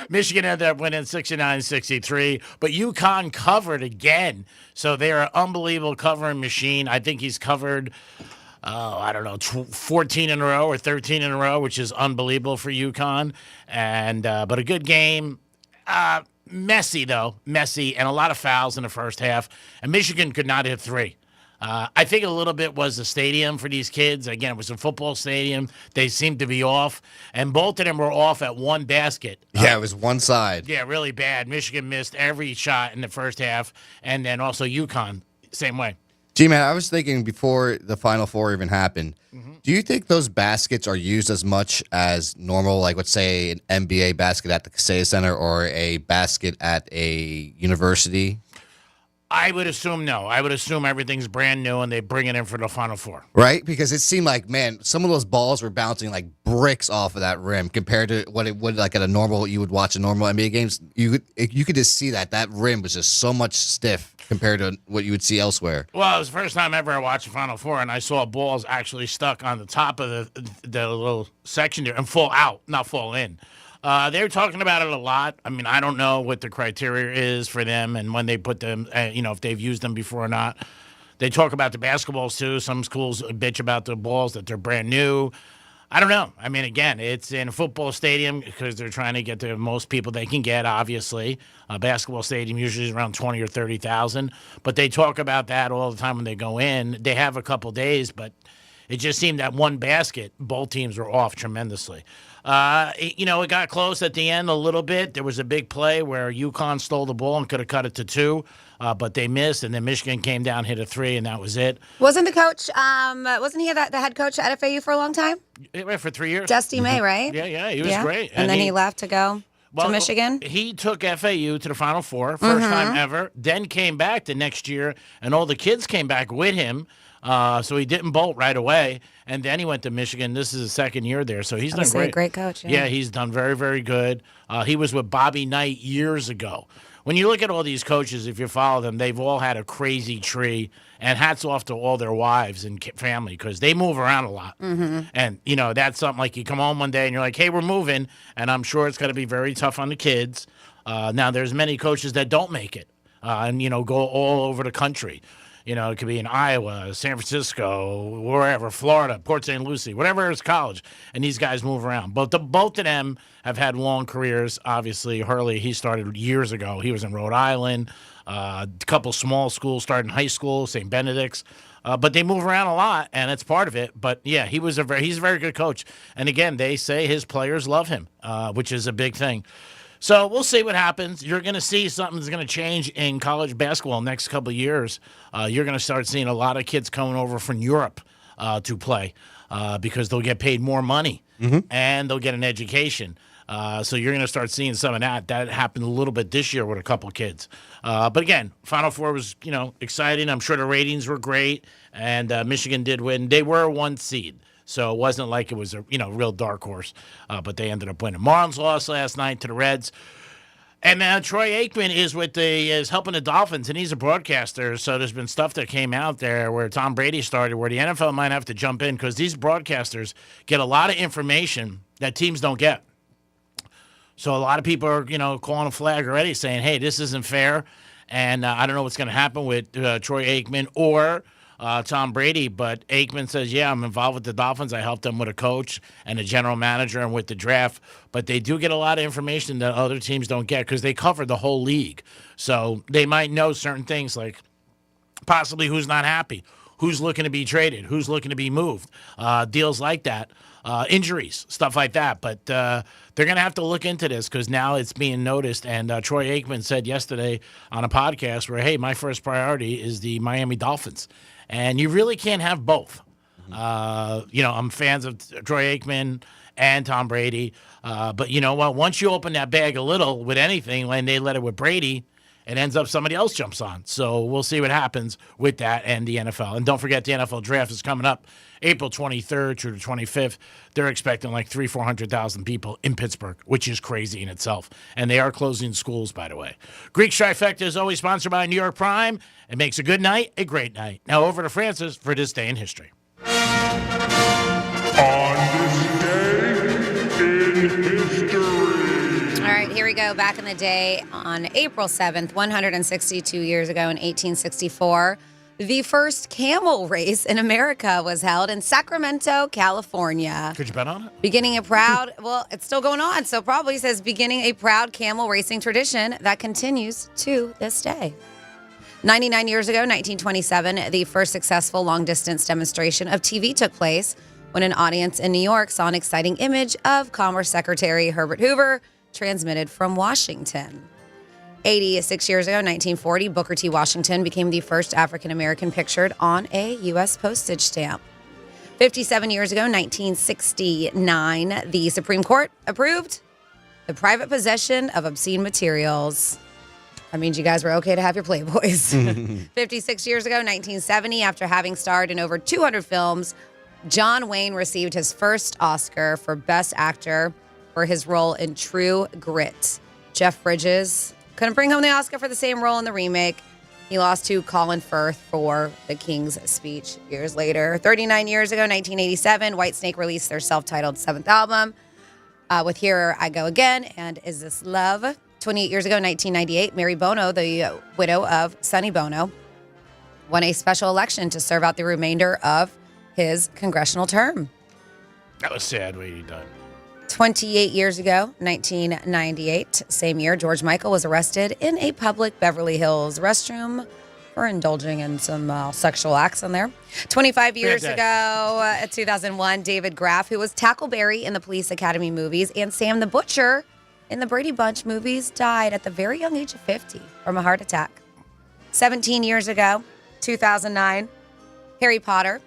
Michigan ended up winning 69-63, but UConn covered again. So they're an unbelievable covering machine. I think he's covered, 14 in a row or 13 in a row, which is unbelievable for UConn. And but a good game. Messy, though. Messy, and a lot of fouls in the first half. And Michigan could not hit 3. I think a little bit was the stadium for these kids. Again, it was a football stadium. They seemed to be off. And both of them were off at one basket. Yeah, it was one side. Yeah, really bad. Michigan missed every shot in the first half. And then also UConn, same way. G-Man, I was thinking before the Final Four even happened, do you think those baskets are used as much as normal, like let's say an NBA basket at the Kaseya Center or a basket at a university? I would assume no. I would assume everything's brand new and they bring it in for the Final Four. Right? Because it seemed like, man, some of those balls were bouncing like bricks off of that rim compared to what it would like at a normal, you would watch a normal NBA games. You could just see that rim was just so much stiff compared to what you would see elsewhere. Well, it was the first time ever I watched the Final Four, and I saw balls actually stuck on the top of the little section there and fall out, not fall in. They were talking about it a lot. I mean, I don't know what the criteria is for them and when they put them, if they've used them before or not. They talk about the basketballs, too. Some schools bitch about the balls, that they're brand new. I don't know. I mean, again, it's in a football stadium because they're trying to get the most people they can get, obviously. A basketball stadium usually is around 20 or 30,000. But they talk about that all the time when they go in. They have a couple days, but it just seemed that one basket, both teams were off tremendously. It got close at the end a little bit. There was a big play where UConn stole the ball and could have cut it to 2, but they missed, and then Michigan came down, hit a 3, and that was it. Wasn't the coach, wasn't he the head coach at FAU for a long time? Yeah, for 3 years. Dusty May, right? Yeah, he was great. And then he left to go to Michigan? He took FAU to the Final Four, first time ever, then came back the next year, and all the kids came back with him. So he didn't bolt right away, and then he went to Michigan. This is his second year there, so he's done Obviously great. a great coach. Yeah, he's done very, very good. He was with Bobby Knight years ago. When you look at all these coaches, if you follow them, they've all had a crazy tree, and hats off to all their wives and family because they move around a lot. And, that's something like you come home one day and you're like, hey, we're moving, and I'm sure it's going to be very tough on the kids. Now, there's many coaches that don't make it and, go all over the country. It could be in Iowa, San Francisco, wherever, Florida, Port St. Lucie, whatever is college. And these guys move around. Both of them have had long careers. Obviously, Hurley, he started years ago. He was in Rhode Island. A couple small schools, started in high school, St. Benedict's. But they move around a lot, and it's part of it. But, yeah, he's a very good coach. And, again, they say his players love him, which is a big thing. So we'll see what happens. You're going to see something's going to change in college basketball next couple of years. You're going to start seeing a lot of kids coming over from Europe to play because they'll get paid more money and they'll get an education. So you're going to start seeing some of that. That happened a little bit this year with a couple of kids. But again, Final Four was exciting. I'm sure the ratings were great, and Michigan did win. They were a 1 seed. So it wasn't like it was a real dark horse, but they ended up winning. Marlins lost last night to the Reds, and now Troy Aikman is helping the Dolphins, and he's a broadcaster. So there's been stuff that came out there where Tom Brady started, where the NFL might have to jump in because these broadcasters get a lot of information that teams don't get. So a lot of people are calling a flag already, saying, "Hey, this isn't fair," and I don't know what's going to happen with Troy Aikman or Tom Brady, but Aikman says, yeah, I'm involved with the Dolphins. I helped them with a coach and a general manager and with the draft. But they do get a lot of information that other teams don't get because they cover the whole league. So they might know certain things like possibly who's not happy, who's looking to be traded, who's looking to be moved, deals like that, injuries, stuff like that. But they're going to have to look into this because now it's being noticed. And Troy Aikman said yesterday on a podcast where, hey, my first priority is the Miami Dolphins. And you really can't have both. I'm fans of Troy Aikman and Tom Brady. But you know what? Once you open that bag a little with anything, when they let it with Brady, it ends up somebody else jumps on. So we'll see what happens with that and the NFL. And don't forget, the NFL draft is coming up April 23rd through the 25th. They're expecting like 400,000 people in Pittsburgh, which is crazy in itself. And they are closing schools, by the way. Greek Trifecta is always sponsored by New York Prime. It makes a good night a great night. Now over to Francis for this day in history. On this day in history. All right, here we go. Back in the day on April 7th, 162 years ago in 1864, the first camel race in America was held in Sacramento, California. Could you bet on it? Beginning a proud, well, it's still going on, so probably says beginning a proud camel racing tradition that continues to this day. 99 years ago, 1927, the first successful long-distance demonstration of TV took place when an audience in New York saw an exciting image of Commerce Secretary Herbert Hoover transmitted from Washington. 86 years ago, 1940, Booker T. Washington became the first African-American pictured on a U.S. postage stamp. 57 years ago, 1969, the Supreme Court approved the private possession of obscene materials. That means you guys were okay to have your Playboys. 56 years ago, 1970, after having starred in over 200 films, John Wayne received his first Oscar for Best Actor for his role in True Grit. Jeff Bridges couldn't bring home the Oscar for the same role in the remake. He lost to Colin Firth for The King's Speech years later. 39 years ago, 1987, Whitesnake released their self-titled 7th album with Here I Go Again and Is This Love? 28 years ago, 1998, Mary Bono, the widow of Sonny Bono, won a special election to serve out the remainder of his congressional term. That was sad what he done. 28 years ago, 1998, same year, George Michael was arrested in a public Beverly Hills restroom for indulging in some sexual acts in there. 25 years ago, 2001, David Graff, who was Tackleberry in the Police Academy movies and Sam the Butcher in the Brady Bunch movies, died at the very young age of 50 from a heart attack. 17 years ago, 2009, Harry Potter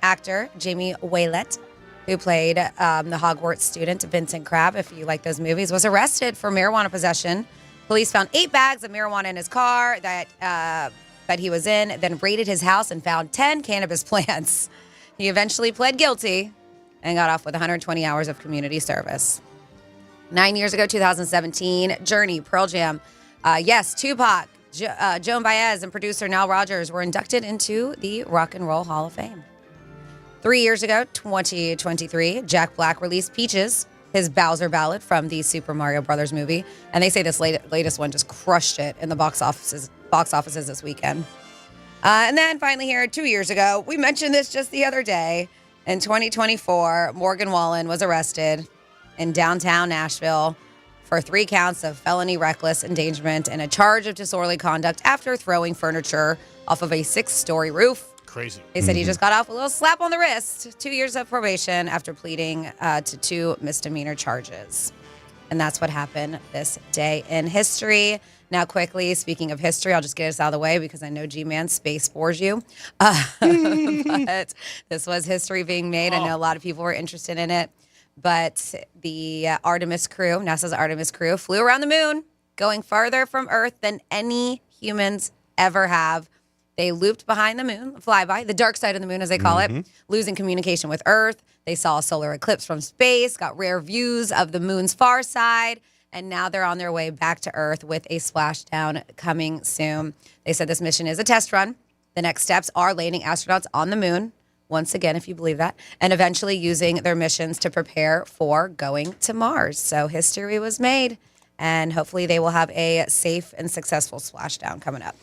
actor Jamie Waylett, who played the Hogwarts student Vincent Crabbe, if you like those movies, was arrested for marijuana possession. Police found 8 bags of marijuana in his car that that he was in, then raided his house and found 10 cannabis plants. He eventually pled guilty and got off with 120 hours of community service. 9 years ago, 2017, Journey, Pearl Jam, yes, Tupac, Joan Baez, and producer Nile Rodgers were inducted into the Rock and Roll Hall of Fame. 3 years ago, 2023, Jack Black released Peaches, his Bowser ballad from the Super Mario Brothers movie. And they say this latest one just crushed it in the box offices this weekend. And then finally here, 2 years ago, we mentioned this just the other day. In 2024, Morgan Wallen was arrested in downtown Nashville for 3 counts of felony reckless endangerment and a charge of disorderly conduct after throwing furniture off of a 6-story roof. Crazy. They said he just got off a little slap on the wrist, 2 years of probation after pleading to 2 misdemeanor charges. And that's what happened this day in history. Now, quickly, speaking of history, I'll just get us out of the way because I know G-Man space bores you. But this was history being made. I know a lot of people were interested in it. But the Artemis crew, NASA's Artemis crew, flew around the moon, going farther from Earth than any humans ever have. They looped behind the moon, flyby, the dark side of the moon, as they call it, losing communication with Earth. They saw a solar eclipse from space, got rare views of the moon's far side, and now they're on their way back to Earth with a splashdown coming soon. They said this mission is a test run. The next steps are landing astronauts on the moon, once again, if you believe that, and eventually using their missions to prepare for going to Mars. So history was made, and hopefully they will have a safe and successful splashdown coming up.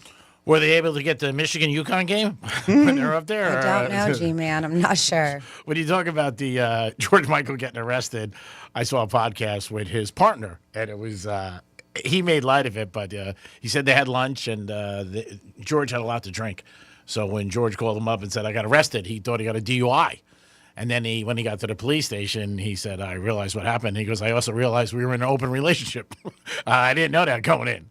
Were they able to get the Michigan-UConn game when they're up there? I don't know, G-Man. I'm not sure. When you talk about the George Michael getting arrested, I saw a podcast with his partner, and it was he made light of it, but he said they had lunch, and George had a lot to drink. So when George called him up and said, I got arrested, he thought he got a DUI. And then when he got to the police station, he said, I realized what happened. He goes, I also realized we were in an open relationship. I didn't know that going in.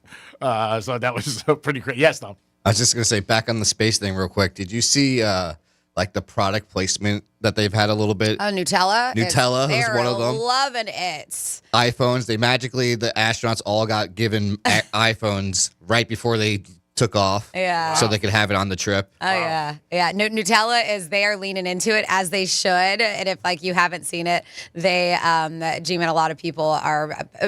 So that was pretty crazy. Yes, Tom. I was just going to say, back on the space thing real quick, did you see like the product placement that they've had a little bit? Nutella? Nutella was one of them. Loving it. iPhones, the astronauts all got given iPhones right before they took off. Yeah. So they could have it on the trip. Oh, yeah. Yeah. Nutella is there leaning into it as they should. And if you haven't seen it, they, G-Man, a lot of people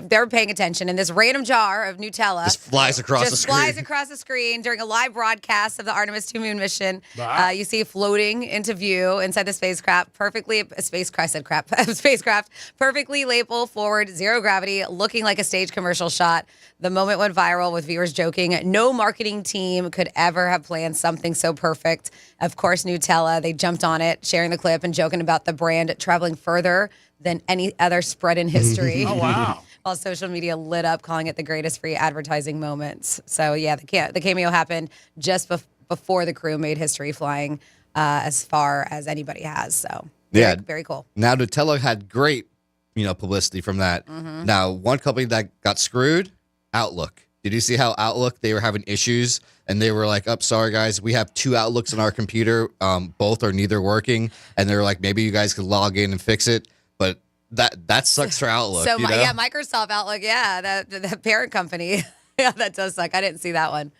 they're paying attention. And this random jar of Nutella just flies across the screen during a live broadcast of the Artemis 2 moon mission. Wow. You see floating into view inside the spacecraft, perfectly labeled forward, zero gravity, looking like a stage commercial shot. The moment went viral with viewers joking, no marketing team could ever have planned something so perfect. Of course, Nutella, they jumped on it, sharing the clip and joking about the brand traveling further than any other spread in history. Oh, wow. While social media lit up, calling it the greatest free advertising moments. So, yeah, the cameo happened just before the crew made history flying as far as anybody has. So, very cool. Now, Nutella had great, publicity from that. Mm-hmm. Now, one company that got screwed, Outlook. Did you see how Outlook, they were having issues and they were like, sorry guys, we have 2 Outlooks on our computer. Both are neither working. And they were like, maybe you guys could log in and fix it. But that sucks for Outlook. So, Microsoft Outlook, the parent company. Yeah, that does suck. I didn't see that one.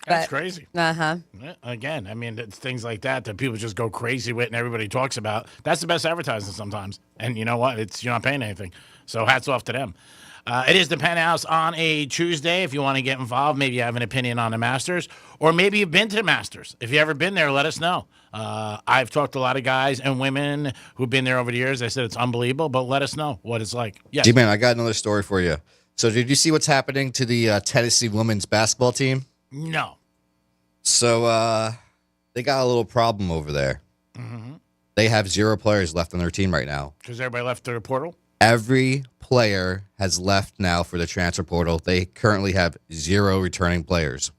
That's crazy. Uh-huh. Again, I mean, it's things like that people just go crazy with and everybody talks about. That's the best advertising sometimes. And you know what? You're not paying anything. So hats off to them. It is the Penthouse on a Tuesday. If you want to get involved, maybe you have an opinion on the Masters, or maybe you've been to the Masters. If you've ever been there, let us know. I've talked to a lot of guys and women who've been there over the years. I said it's unbelievable, but let us know what it's like. Yes. G-Man, I got another story for you. So did you see what's happening to the Tennessee women's basketball team? No. So they got a little problem over there. Mm-hmm. They have 0 players left on their team right now. Because everybody left their portal? Every player has left now for the transfer portal. They currently have 0 returning players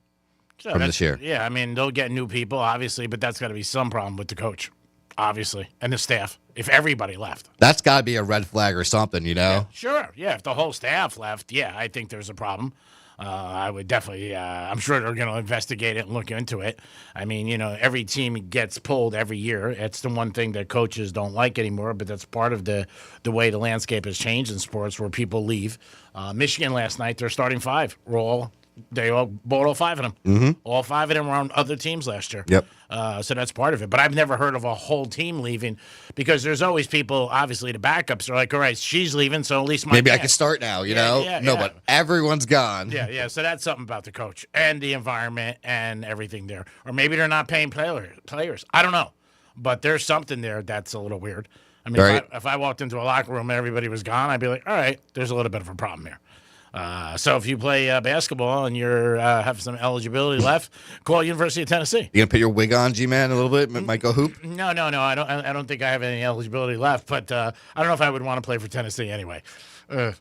from this year. Yeah, I mean, they'll get new people, obviously, but that's got to be some problem with the coach, obviously, and the staff, if everybody left. That's got to be a red flag or something, Yeah, sure. Yeah, if the whole staff left, I think there's a problem. I would definitely, I'm sure they're going to investigate it and look into it. I mean, every team gets pulled every year. It's the one thing that coaches don't like anymore, but that's part of the way the landscape has changed in sports where people leave. Michigan last night, their starting 5 were all They all bought all 5 of them. Mm-hmm. All 5 of them were on other teams last year. Yep. So that's part of it. But I've never heard of a whole team leaving because there's always people, obviously, the backups are like, all right, she's leaving, so at least maybe I can start now, you know? No, but everyone's gone. Yeah. So that's something about the coach and the environment and everything there. Or maybe they're not paying players. I don't know. But there's something there that's a little weird. I mean, if I walked into a locker room and everybody was gone, I'd be like, all right, there's a little bit of a problem here. So if you play basketball and you're have some eligibility left, call University of Tennessee. You gonna put your wig on, G-Man, a little bit? Might go hoop? No. I don't think I have any eligibility left. But I don't know if I would want to play for Tennessee anyway.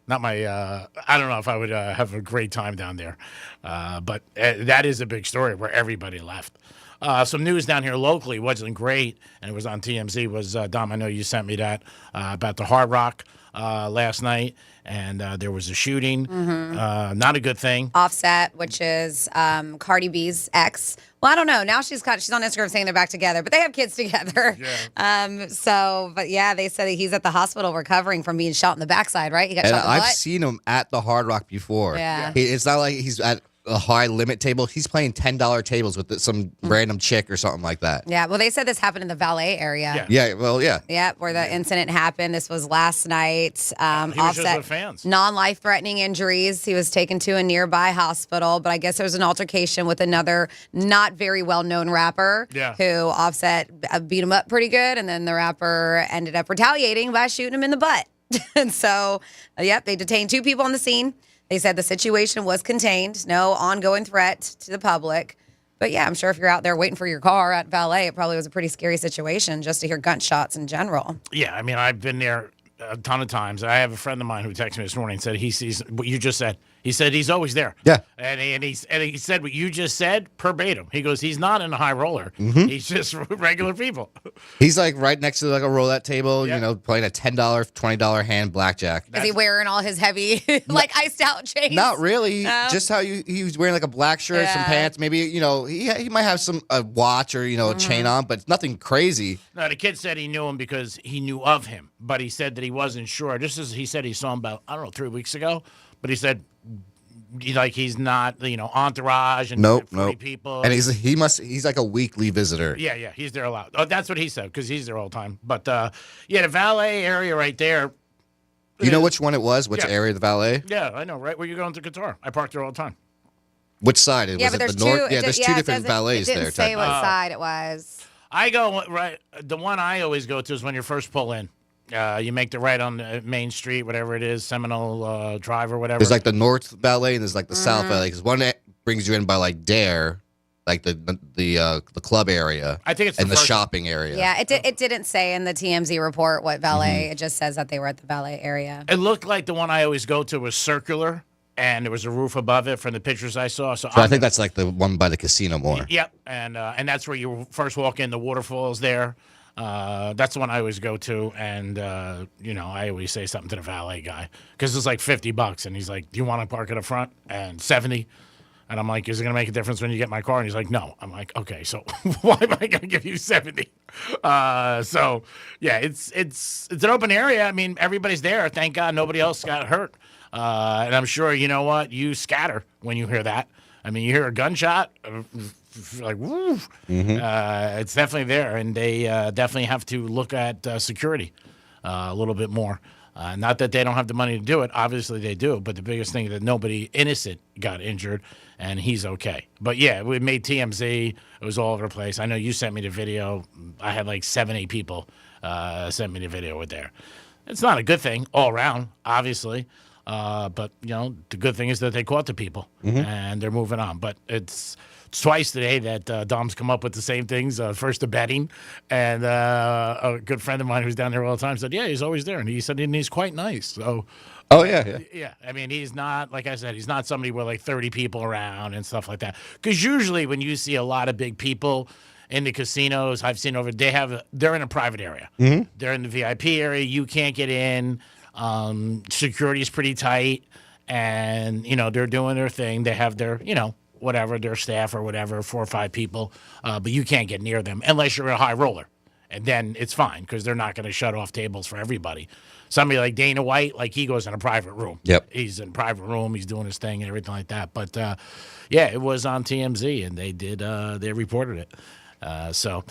Not my. I don't know if I would have a great time down there. But that is a big story where everybody left. Some news down here locally wasn't great, and it was on TMZ. Was Dom? I know you sent me that about the Hard Rock last night, and there was a shooting. Mm-hmm. Not a good thing. Offset, which is Cardi B's ex. Well, I don't know. Now she's on Instagram saying they're back together, but they have kids together. Yeah. But yeah, they said that he's at the hospital recovering from being shot in the backside. Right? He got shot in the I've butt. seen him at the Hard Rock before. Yeah. It's not like he's at a high limit table. He's playing $10 tables with some random chick or something like that. Yeah. Well, they said this happened in the valet area. Yeah. Well, yeah. Yeah, where the incident happened. This was last night. He was just Offset with fans. non-life-threatening injuries. He was taken to a nearby hospital, but I guess there was an altercation with another not very well-known rapper who Offset beat him up pretty good, and then the rapper ended up retaliating by shooting him in the butt. And so, they detained 2 people on the scene. They said the situation was contained, no ongoing threat to the public. But yeah, I'm sure if you're out there waiting for your car at valet, it probably was a pretty scary situation just to hear gunshots in general. Yeah, I mean, I've been there a ton of times. I have a friend of mine who texted me this morning and said he sees what you just said. He said he's always there. Yeah. And he said what you just said verbatim. He goes, he's not in a high roller. Mhm. He's just regular people. He's like right next to like a roulette table, you know, playing a $10, $20 hand blackjack. Is he wearing all his heavy, like iced out chains? Not really. No? Just how he was wearing like a black shirt, some Yeah. pants. Maybe, you know, he might have a watch or, you know, a chain on, but nothing crazy. No, the kid said he knew him because he knew of him, but he said that he wasn't sure. Just as he said he saw him about, 3 weeks ago, but he said he's not, entourage and 40 people. And he's like a weekly visitor. Yeah, he's there a lot. Oh, that's what he said because he's there all the time. But the valet area right there. You know which one it was? Which area of the valet? Yeah, I know, right where you're going to Qatar. I park there all the time. Which side? Yeah, Was but it there's the north? two. Yeah, there's 2 different valets It didn't there. say what technically. side it was. I go right. The one I always go to is when you first pull in. You make the right on the Main Street, whatever it is, Seminole Drive or whatever. There's like the north valet and there's like the south valet. Because one brings you in by like Dare, like the club area. I think it's and the first shopping area. Yeah, it didn't say in the TMZ report what valet. Mm-hmm. It just says that they were at the valet area. It looked like the one I always go to was circular, and there was a roof above it from the pictures I saw. So I think that's like the one by the casino more. Yep, and that's where you first walk in. The waterfalls there. That's the one I always go to, and I always say something to the valet guy because it's like $50, and he's like, "Do you want to park at the front?" And 70, and I'm like, "Is it gonna make a difference when you get my car?" And he's like, "No." I'm like, "Okay, so why am I gonna give you 70?" So yeah, it's an open area. I mean, everybody's there. Thank God nobody else got hurt, and I'm sure you know what you scatter when you hear that. I mean, you hear a gunshot. Like, woo. It's definitely there, and they definitely have to look at security a little bit more. Not that they don't have the money to do it. Obviously, they do. But the biggest thing is that nobody innocent got injured, and he's okay. But, yeah, we made TMZ. It was all over the place. I know you sent me the video. I had like 7, 8 people sent me the video with there. It's not a good thing all around, obviously. But, the good thing is that they caught the people, and they're moving on. But it's twice today that Dom's come up with the same things. First, the betting, and a good friend of mine who's down there all the time said, yeah, he's always there. And he said he's quite nice. So, yeah. I mean, he's not, like I said, he's not somebody with like 30 people around and stuff like that. Because usually when you see a lot of big people in the casinos, I've seen they're in a private area. They're in the VIP area. You can't get in. Security is pretty tight, and they're doing their thing. They have their whatever, their staff or whatever, 4 or 5 people, but you can't get near them unless you're a high roller, And then it's fine because they're not going to shut off tables for everybody. Somebody like Dana White, like he goes in a private room. Yep. He's in a private room. He's doing his thing and everything like that. But, yeah, it was on TMZ, and they reported it. So,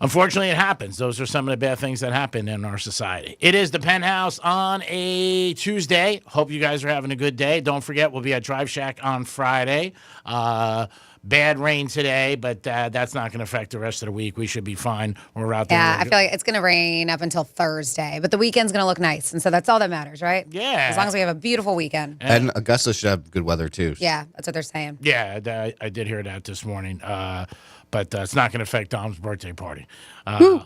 unfortunately, it happens. Those are some of the bad things that happen in our society. It is the Penthouse on a Tuesday. Hope you guys are having a good day. Don't forget, we'll be at Drive Shack on Friday. Bad rain today, but that's not going to affect the rest of the week. We should be fine. We're out there. Yeah, I feel like it's going to rain up until Thursday, but the weekend's going to look nice. And so that's all that matters, right? Yeah. As long as we have a beautiful weekend. And Augusta should have good weather, too. Yeah, that's what they're saying. Yeah, I did hear that this morning. But it's not going to affect Dom's birthday party.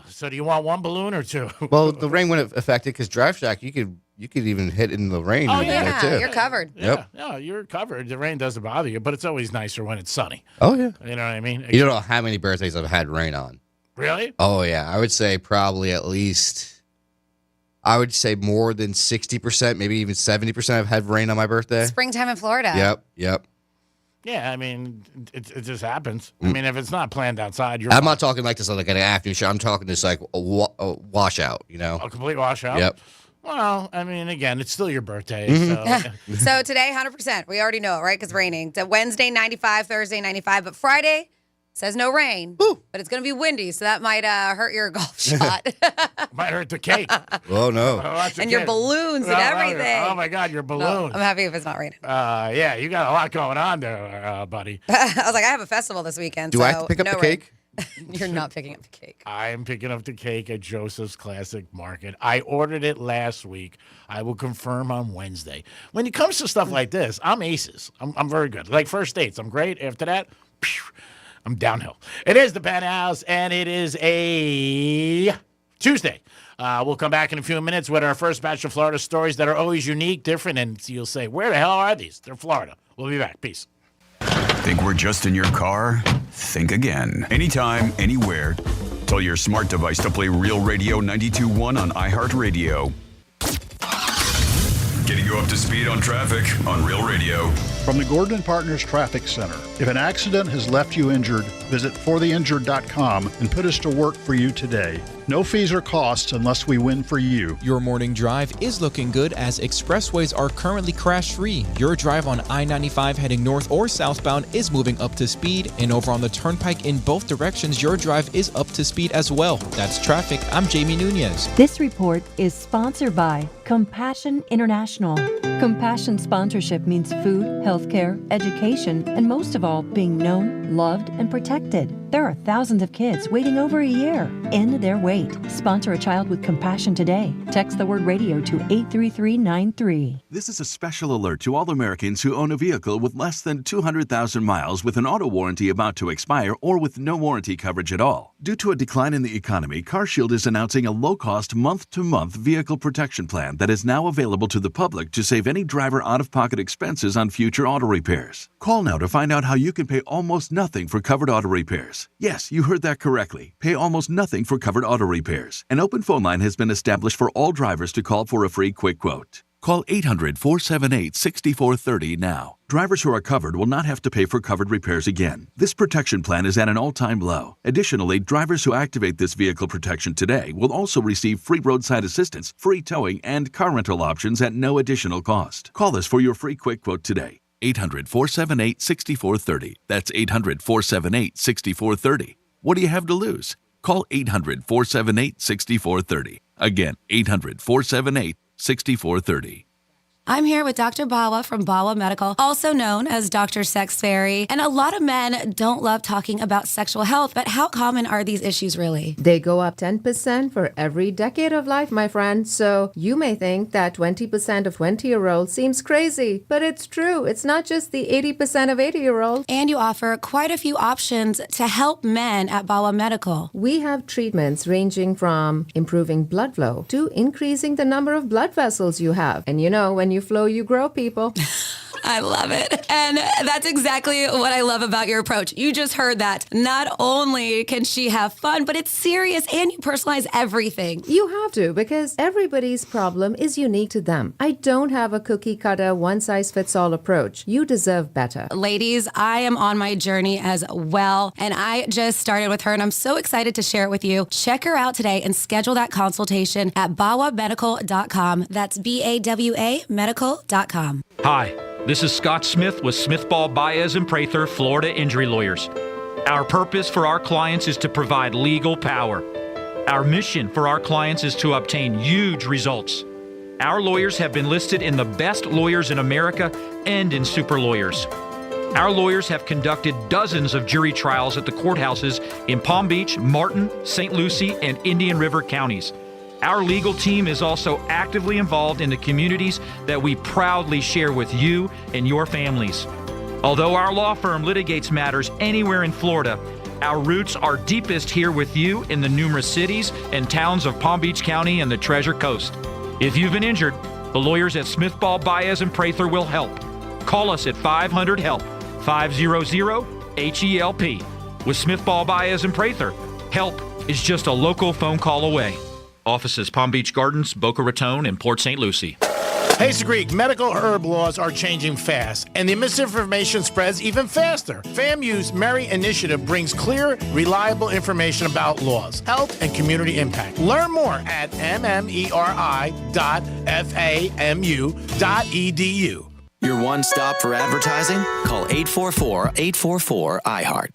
So do you want one balloon or two? Well, the rain wouldn't affect it because Drive Shack, you could even hit in the rain. Oh, there too. You're covered. Yep. Yeah, you're covered. The rain doesn't bother you, but it's always nicer when it's sunny. Oh, yeah. You know what I mean? You don't know how many birthdays I've had rain on. Really? Oh, yeah. I would say probably at least, I would say more than 60%, maybe even 70% I've had rain on my birthday. Springtime in Florida. Yep. Yeah, I mean, it just happens. I mean, if it's not planned outside, you're I'm not talking like this like an afternoon show. I'm talking just like a washout, you know? a complete washout. Yep. Well, I mean, again, it's still your birthday. So. So today, 100%. We already know, right? Because raining. So Wednesday, 95, Thursday, 95. But Friday says no rain. But it's going to be windy, so that might hurt your golf shot. Might hurt the cake. Oh, no. And your balloons and everything. Oh, my God, your balloon. No, I'm happy if it's not raining. Yeah, you got a lot going on there, buddy. I was like, I have a festival this weekend. Do I have to pick up no the rain. cake? You're not picking up the cake. I'm picking up the cake at Joseph's Classic Market. I ordered it last week. I will confirm on Wednesday. When it comes to stuff like this, I'm aces. I'm very good. Like first dates, I'm great. After that, I'm downhill. It is the Penthouse, and it is a Tuesday. We'll come back in a few minutes with our first batch of Florida stories that are always unique, different, and you'll say, where the hell are these? They're Florida. We'll be back. Peace. Think we're just in your car? Think again. Anytime, anywhere. Tell your smart device to play Real Radio 92.1 on iHeartRadio. Getting you up to speed on traffic on Real Radio. From the Gordon and Partners Traffic Center. If an accident has left you injured, visit fortheinjured.com and put us to work for you today. No fees or costs unless we win for you. Your morning drive is looking good as expressways are currently crash-free. Your drive on I-95 heading north or southbound is moving up to speed, and over on the turnpike in both directions, your drive is up to speed as well. That's traffic. I'm Jamie Nunez. This report is sponsored by Compassion International. Compassion sponsorship means food, healthcare, education, and most of all, being known, loved, and protected. There are thousands of kids waiting over a year. End their wait. Sponsor a child with compassion today. Text the word radio to 83393. This is a special alert to all Americans who own a vehicle with less than 200,000 miles with an auto warranty about to expire or with no warranty coverage at all. Due to a decline in the economy, CarShield is announcing a low-cost month-to-month vehicle protection plan that is now available to the public to save any driver out-of-pocket expenses on future auto repairs. Call now to find out how you can pay almost nothing for covered auto repairs. Yes, you heard that correctly. Pay almost nothing for covered auto repairs. An open phone line has been established for all drivers to call for a free quick quote. Call 800-478-6430 now. Drivers who are covered will not have to pay for covered repairs again. This protection plan is at an all-time low. Additionally, drivers who activate this vehicle protection today will also receive free roadside assistance, free towing, and car rental options at no additional cost. Call us for your free quick quote today. 800-478-6430. That's 800-478-6430. What do you have to lose? Call 800-478-6430. Again, 800-478-6430. I'm here with Dr. Bawa from Bawa Medical, also known as Dr. Sex Fairy. And a lot of men don't love talking about sexual health, but how common are these issues really? They go up 10% for every decade of life, my friend. So you may think that 20% of 20-year-olds seems crazy, but it's true. It's not just the 80% of 80-year-olds. And you offer quite a few options to help men at Bawa Medical. We have treatments ranging from improving blood flow to increasing the number of blood vessels you have. And you know, when you flow, you grow, people. I love it. And that's exactly what I love about your approach. You just heard that. Not only can she have fun, but it's serious and you personalize everything. You have to, because everybody's problem is unique to them. I don't have a cookie cutter, one-size-fits-all approach. You deserve better. Ladies, I am on my journey as well, and I just started with her, and I'm so excited to share it with you. Check her out today and schedule that consultation at bawamedical.com. That's BAWA medical.com. Hi, this is Scott Smith with Smithball, Baez, and Prather, Florida Injury Lawyers. Our purpose for our clients is to provide legal power. Our mission for our clients is to obtain huge results. Our lawyers have been listed in the best lawyers in America and in super lawyers. Our lawyers have conducted dozens of jury trials at the courthouses in Palm Beach, Martin, St. Lucie, and Indian River counties. Our legal team is also actively involved in the communities that we proudly share with you and your families. Although our law firm litigates matters anywhere in Florida, our roots are deepest here with you in the numerous cities and towns of Palm Beach County and the Treasure Coast. If you've been injured, the lawyers at Smithball, Baez, and Prather will help. Call us at 500-HELP, 500-HELP. With Smithball, Baez, and Prather, help is just a local phone call away. Offices Palm Beach Gardens, Boca Raton, and Port St. Lucie. Hey, it's Greek. Medical herb laws are changing fast, and the misinformation spreads even faster. FAMU's Merry Initiative brings clear, reliable information about laws, health, and community impact. Learn more at mmeri.famu.edu. Your one stop for advertising? Call 844-844-iHeart.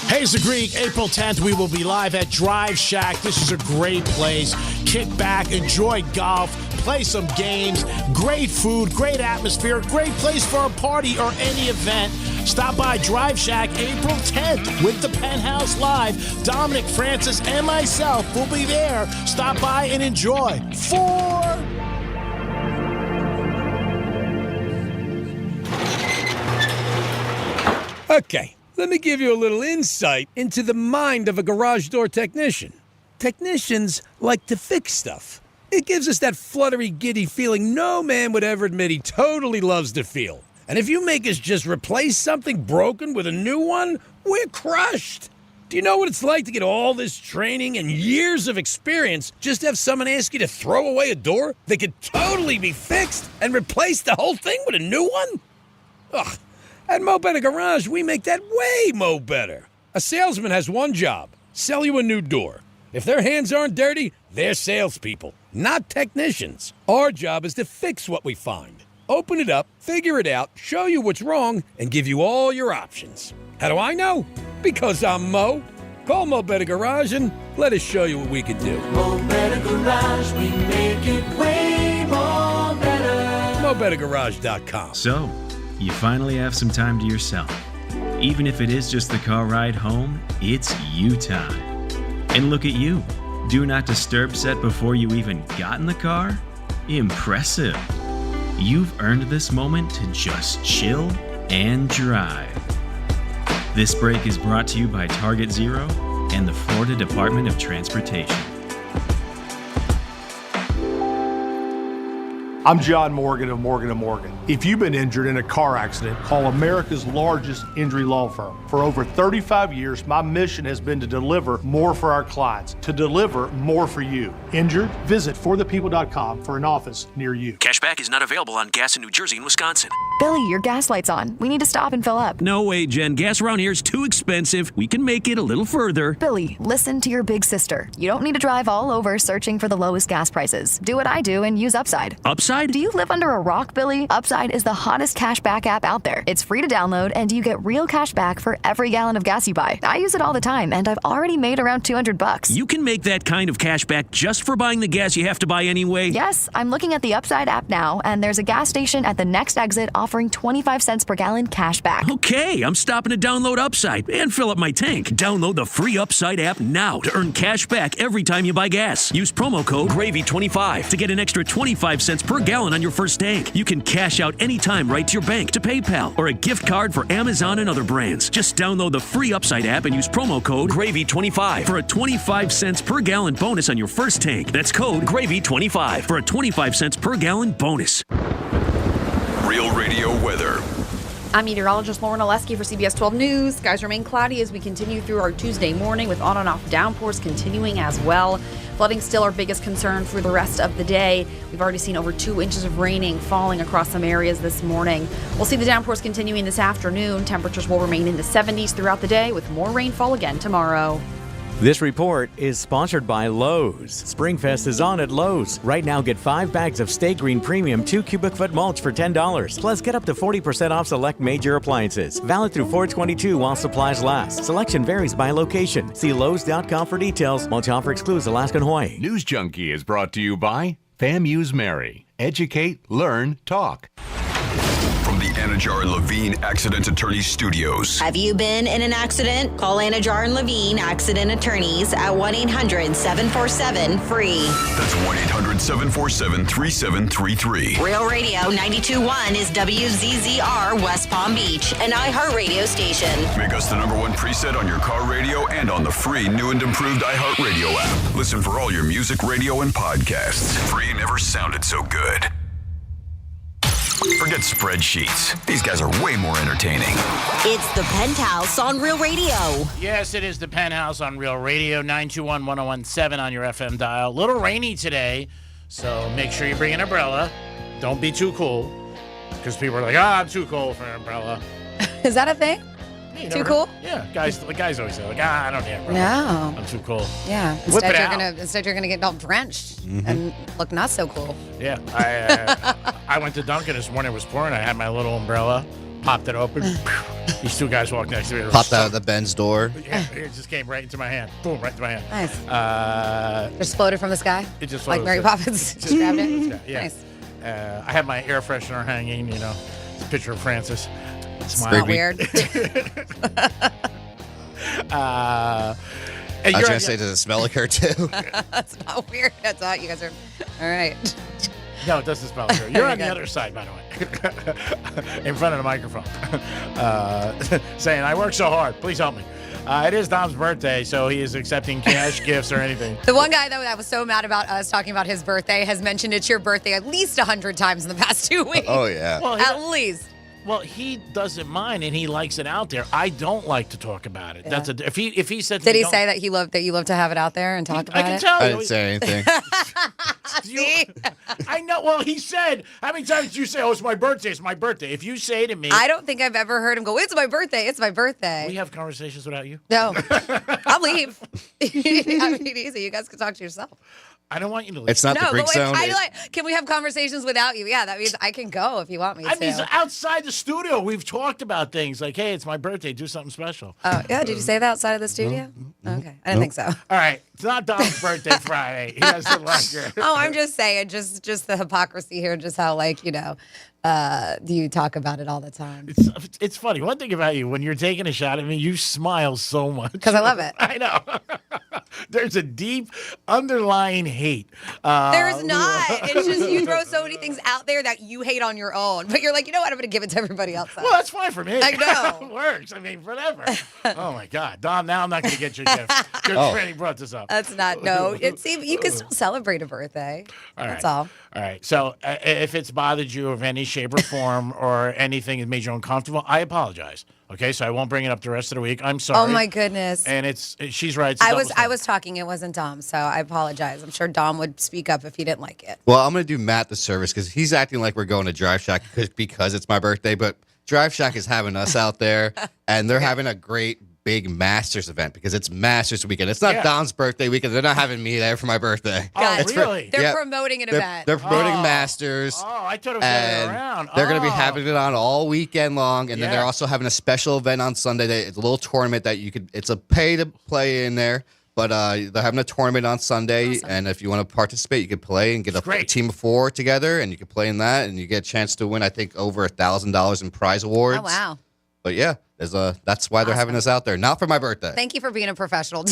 Hey, it's the Greek. April 10th, we will be live at Drive Shack. This is a great place. Kick back, enjoy golf, play some games, great food, great atmosphere, great place for a party or any event. Stop by Drive Shack April 10th with the Penthouse Live. Dominic, Francis, and myself will be there. Stop by and enjoy. Okay, let me give you a little insight into the mind of a garage door technician. Technicians like to fix stuff. It gives us that fluttery, giddy feeling no man would ever admit he totally loves to feel. And if you make us just replace something broken with a new one, we're crushed. Do you know what it's like to get all this training and years of experience just to have someone ask you to throw away a door that could totally be fixed and replace the whole thing with a new one? Ugh. At Mo Better Garage, we make that way mo better. A salesman has one job, sell you a new door. If their hands aren't dirty, they're salespeople, not technicians. Our job is to fix what we find. Open it up, figure it out, show you what's wrong, and give you all your options. How do I know? Because I'm Mo. Call Mo Better Garage and let us show you what we can do. Mo Better Garage, we make it way more better. MoBetterGarage.com. So, you finally have some time to yourself. Even if it is just the car ride home, it's you time. And look at you. Do not disturb set before you even got in the car? Impressive. You've earned this moment to just chill and drive. This break is brought to you by Target Zero and the Florida Department of Transportation. I'm John Morgan of Morgan & Morgan. If you've been injured in a car accident, call America's largest injury law firm. For over 35 years, my mission has been to deliver more for our clients, to deliver more for you. Injured? Visit forthepeople.com for an office near you. Cashback is not available on gas in New Jersey and Wisconsin. Billy, your gas light's on. We need to stop and fill up. No way, Jen. Gas around here is too expensive. We can make it a little further. Billy, listen to your big sister. You don't need to drive all over searching for the lowest gas prices. Do what I do and use Upside. Upside? Do you live under a rock, Billy? Upside is the hottest cashback app out there. It's free to download, and you get real cash back for every gallon of gas you buy. I use it all the time, and I've already made around $200. You can make that kind of cash back just for buying the gas you have to buy anyway? Yes, I'm looking at the Upside app now, and there's a gas station at the next exit offering 25 cents per gallon cash back. Okay, I'm stopping to download Upside and fill up my tank. Download the free Upside app now to earn cash back every time you buy gas. Use promo code GRAVY25 to get an extra 25 cents per gallon on your first tank. You can cash out anytime right to your bank, to PayPal, or a gift card for Amazon and other brands. Just download the free Upside app and use promo code GRAVY25 for a 25 cents per gallon bonus on your first tank. That's code GRAVY25 for a 25 cents per gallon bonus. Real Radio weather. I'm meteorologist Lauren Oleski for CBS 12 News. Skies remain cloudy as we continue through our Tuesday morning with on and off downpours continuing as well. Flooding still our biggest concern for the rest of the day. We've already seen over 2 inches of raining falling across some areas this morning. We'll see the downpours continuing this afternoon. Temperatures will remain in the 70s throughout the day with more rainfall again tomorrow. This report is sponsored by Lowe's. Springfest is on at Lowe's. Right now, get 5 bags of Stay Green Premium 2 cubic foot mulch for $10. Plus, get up to 40% off select major appliances. Valid through 4/22 while supplies last. Selection varies by location. See Lowe's.com for details. Mulch offer excludes Alaska and Hawaii. News Junkie is brought to you by FAMU's Mary. Educate, learn, talk. From the Anajar and Levine Accident Attorneys Studios. Have you been in an accident? Call Anajar and Levine Accident Attorneys at 1-800-747-FREE. That's 1-800-747-3733. Real Radio 92.1 is WZZR West Palm Beach, an iHeartRadio station. Make us the #1 preset on your car radio and on the free new and improved iHeartRadio app. Listen for all your music, radio, and podcasts. Free never sounded so good. Forget spreadsheets. These guys are way more entertaining. It's the Penthouse on Real Radio. Yes, it is the Penthouse on Real Radio, 921-1017 on your FM dial. A little rainy today, so make sure you bring an umbrella. Don't be too cool, because people are like, I'm too cold for an umbrella. Is that a thing? Too cool? Yeah, guys always say, I don't need an umbrella. No. I'm too cool. Yeah. Whip it out. Instead, you're gonna get all drenched and look not so cool. Yeah, I went to Dunkin' this morning. It was pouring. I had my little umbrella, popped it open. These 2 guys walked next to me. Popped out of the Ben's door. Yeah, it just came right into my hand. Boom, right into my hand. Nice. Just floated from the sky? It just like floated. Mary Poppins. Just grabbed it? Yeah. Nice. I had my air freshener hanging, it's a picture of Francis. Smile. Not weird. I was going to say, does it smell like her too? That's not weird. That's not. You guys are. All right. No, it doesn't smell like her. You're on the other side, by the way. In front of the microphone. Saying, I work so hard. Please help me. It is Dom's birthday, so he is accepting cash, gifts, or anything. The one guy that was so mad about us talking about his birthday has mentioned it's your birthday at least 100 times in the past 2 weeks. Oh, yeah. Well, at least. Well, he doesn't mind and he likes it out there. I don't like to talk about it. Yeah. That's if he said. Did he say that you love to have it out there and talk about it? I can tell you. I didn't say anything. See? I know. Well, he said. How many times did you say, "Oh, it's my birthday. It's my birthday"? If you say to me, I don't think I've ever heard him go, "It's my birthday. It's my birthday." We have conversations without you. No, I'll leave. I mean, easy. You guys can talk to yourself. I don't want you to leave. It's not the Greek zone. Can we have conversations without you? Yeah, that means I can go if you want me to. I mean, outside the studio, we've talked about things like, "Hey, it's my birthday. Do something special." Oh, yeah. Did you say that outside of the studio? Okay, I didn't think so. All right, it's not Dom's birthday Friday. He doesn't like it. Oh, I'm just saying, just the hypocrisy here, just how you talk about it all the time. It's funny. One thing about you, when you're taking a shot at me, you smile so much. Because I love it. I know. There's a deep underlying hate. There's not. It's just you throw so many things out there that you hate on your own. But you're like, you know what? I'm going to give it to everybody else. Well, that's fine for me. I know. It works. I mean, whatever. Oh, my God. Dom, now I'm not going to get your gift. Because Franny brought this up. That's not. No. You can still celebrate a birthday. That's all. All right. So if it's bothered you of any shape or form or anything that made you uncomfortable, I apologize. Okay, so I won't bring it up the rest of the week. I'm sorry. Oh my goodness. And she's right. I was talking. It wasn't Dom, so I apologize. I'm sure Dom would speak up if he didn't like it. Well, I'm going to do Matt the service because he's acting like we're going to Drive Shack because it's my birthday, but Drive Shack is having us out there, and they're having a great big Masters event because it's Masters weekend. It's not Dom's birthday weekend. They're not having me there for my birthday. Oh, really? They're promoting an event. They're promoting Masters. Oh, I thought it was the other way around. They're going to be having it on all weekend long, and then they're also having a special event on Sunday. It's a little tournament that it's a pay to play in there, but they're having a tournament on Sunday, and if you want to participate, you can play and get a team of 4 together, and you can play in that, and you get a chance to win, I think, over $1,000 in prize awards. Oh, wow. But yeah, that's why they're having us out there. Not for my birthday. Thank you for being a professional.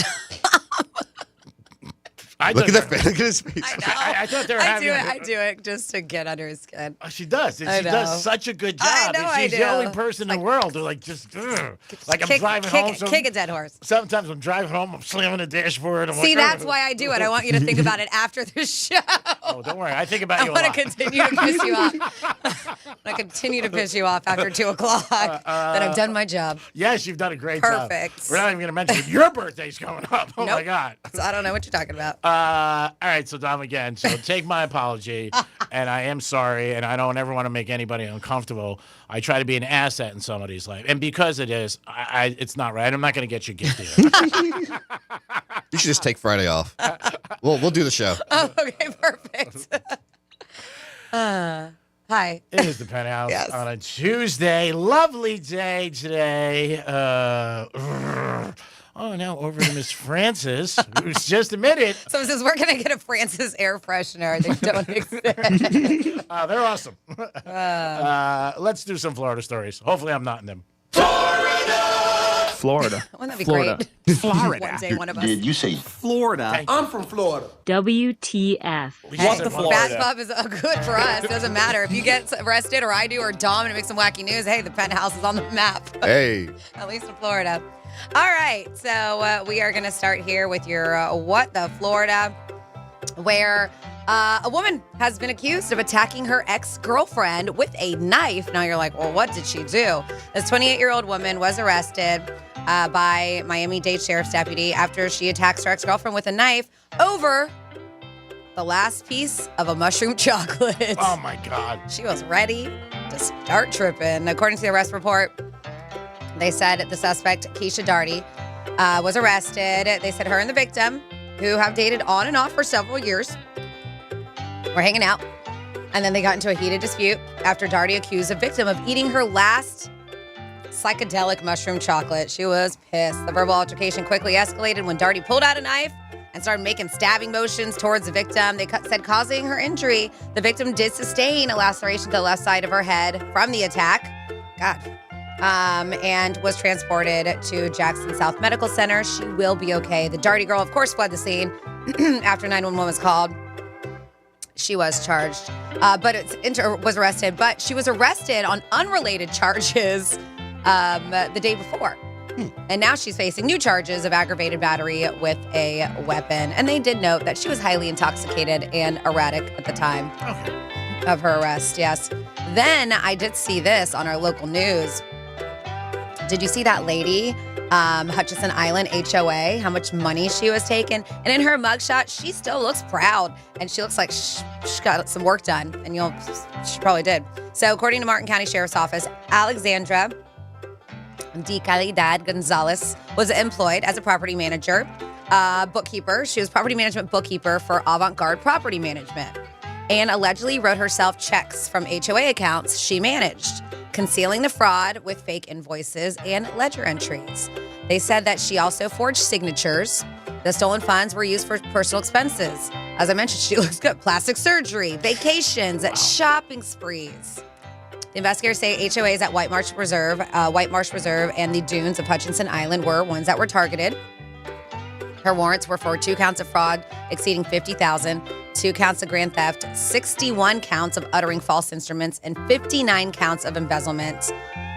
Look at his face. I thought they were having. I do it just to get under his skin. She does. And I she know. does such a good job. I know And I she's the do. only person in the world who like I'm driving home. Kick a dead horse. Sometimes I'm driving home. I'm slamming the dashboard. I'm See, like, that's why I do it. I want you to think about it after the show. Oh, don't worry. I think about you a I lot. want to continue to piss you off. I continue to piss you off after 2 o'clock. Then I've done my job. Yes, you've done a great job. Perfect. We're not even going to mention it. Your birthday's coming up. Oh, my Nope. God. So I don't know what you're talking about. All right, so Dom again. So take my apology, and I am sorry, and I don't ever want to make anybody uncomfortable. I try to be an asset in somebody's life, and because it is, it's not right. I'm not going to get you a gift either. You should just take Friday off. We'll do the show. Oh, okay, perfect. Hi. It is the Penthouse Yes. on a Tuesday. Lovely day today. Now over to Miss Francis, who's just admitted. So it says, where can I get a Francis air freshener? They don't exist. They're awesome. Let's do some Florida stories. Hopefully I'm not in them. Florida. Wouldn't that be Florida. great? Florida. One day, one of us. Did you say Florida? I'm from Florida. WTF. What the Florida? Fast Pub is good for us. Doesn't matter. If you get arrested or I do or Dom and it makes some wacky news, hey, the Penthouse is on the map. Hey. At least in Florida. All right. So we are going to start here with your What the Florida, where a woman has been accused of attacking her ex-girlfriend with a knife. Now you're like, well, what did she do? This 28-year-old woman was arrested by Miami-Dade Sheriff's deputy after she attacks her ex-girlfriend with a knife over the last piece of a mushroom chocolate. Oh, my God. She was ready to start tripping. According to the arrest report, they said the suspect, Keisha Darty, was arrested. They said her and the victim, who have dated on and off for several years, were hanging out. And then they got into a heated dispute after Darty accused the victim of eating her last psychedelic mushroom chocolate. She was pissed. The verbal altercation quickly escalated when Darty pulled out a knife and started making stabbing motions towards the victim. They said causing her injury. The victim did sustain a laceration to the left side of her head from the attack. God. And was transported to Jackson South Medical Center. She will be okay. The Darty girl, of course, fled the scene after 911 was called. She was charged, was arrested. But she was arrested on unrelated charges the day before. And now she's facing new charges of aggravated battery with a weapon. And they did note that she was highly intoxicated and erratic at the time of her arrest, yes. Then I did see this on our local news. Did you see that lady, Hutchinson Island HOA, how much money she was taking? And in her mugshot, she still looks proud. And she looks like she got some work done. And she probably did. So according to Martin County Sheriff's Office, Alexandra D. Calidad Gonzalez was employed as a property manager, bookkeeper. She was property management bookkeeper for Avant-Garde Property Management and allegedly wrote herself checks from HOA accounts she managed, concealing the fraud with fake invoices and ledger entries. They said that she also forged signatures. The stolen funds were used for personal expenses. As I mentioned, she looks good. Plastic surgery, vacations, shopping sprees. The investigators say HOAs at White Marsh Reserve, and the dunes of Hutchinson Island were ones that were targeted. Her warrants were for 2 counts of fraud exceeding $50,000, 2 counts of grand theft, 61 counts of uttering false instruments, and 59 counts of embezzlement.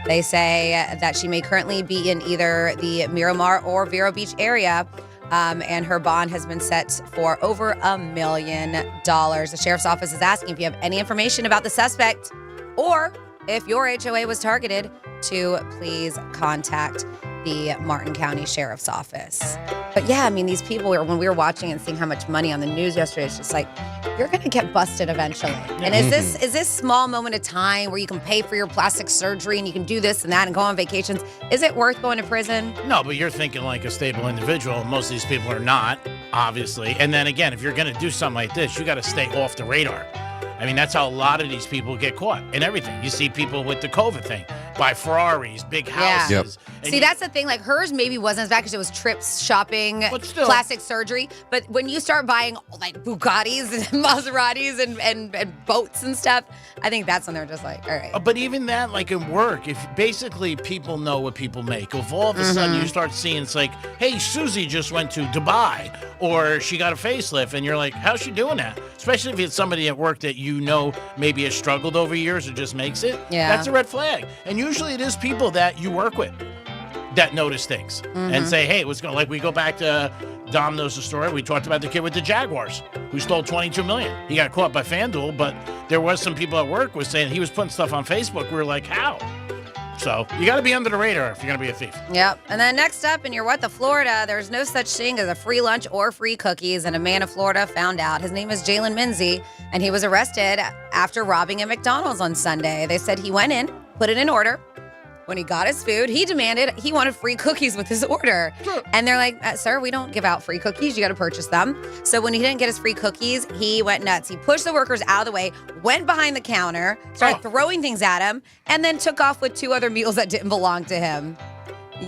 They say that she may currently be in either the Miramar or Vero Beach area, and her bond has been set for over $1 million. The sheriff's office is asking if you have any information about the suspect or if your HOA was targeted, to please contact the Martin County Sheriff's Office. But yeah, I mean, these people, when we were watching and seeing how much money on the news yesterday, it's just like, you're going to get busted eventually. And is this small moment of time where you can pay for your plastic surgery and you can do this and that and go on vacations, is it worth going to prison? No, but you're thinking like a stable individual. Most of these people are not, obviously. And then again, if you're going to do something like this, you got to stay off the radar. I mean, that's how a lot of these people get caught and everything. You see people with the COVID thing. buy Ferraris, big houses. Yeah. Yep. And See, that's the thing. Like hers maybe wasn't as bad because it was trips, shopping, still. plastic surgery. But when you start buying like Bugattis and Maseratis and boats and stuff, I think that's when they're just like, all right. But even that, like in work, if basically people know what people make, if all of a sudden you start seeing it's like, hey, Susie just went to Dubai or she got a facelift, and you're like, how's she doing that? Especially if it's somebody at work that you know maybe has struggled over years or just makes it. Yeah. That's a red flag. And usually it is people that you work with that notice things and say, hey, what's going, like we go back to Dom knows the story. We talked about the kid with the Jaguars who stole $22 million. He got caught by FanDuel, but there was some people at work was saying he was putting stuff on Facebook. We were like, how? So you got to be under the radar if you're going to be a thief. Yep. And then next up in your What the Florida, there's no such thing as a free lunch or free cookies. And a man of Florida found out. His name is Jalen Minzy, and he was arrested after robbing a McDonald's on Sunday. They said he went in, put it in order. When he got his food, he wanted free cookies with his order. And they're like, sir, we don't give out free cookies. You got to purchase them. So when he didn't get his free cookies, he went nuts. He pushed the workers out of the way, went behind the counter, started throwing things at him, and then took off with 2 other meals that didn't belong to him.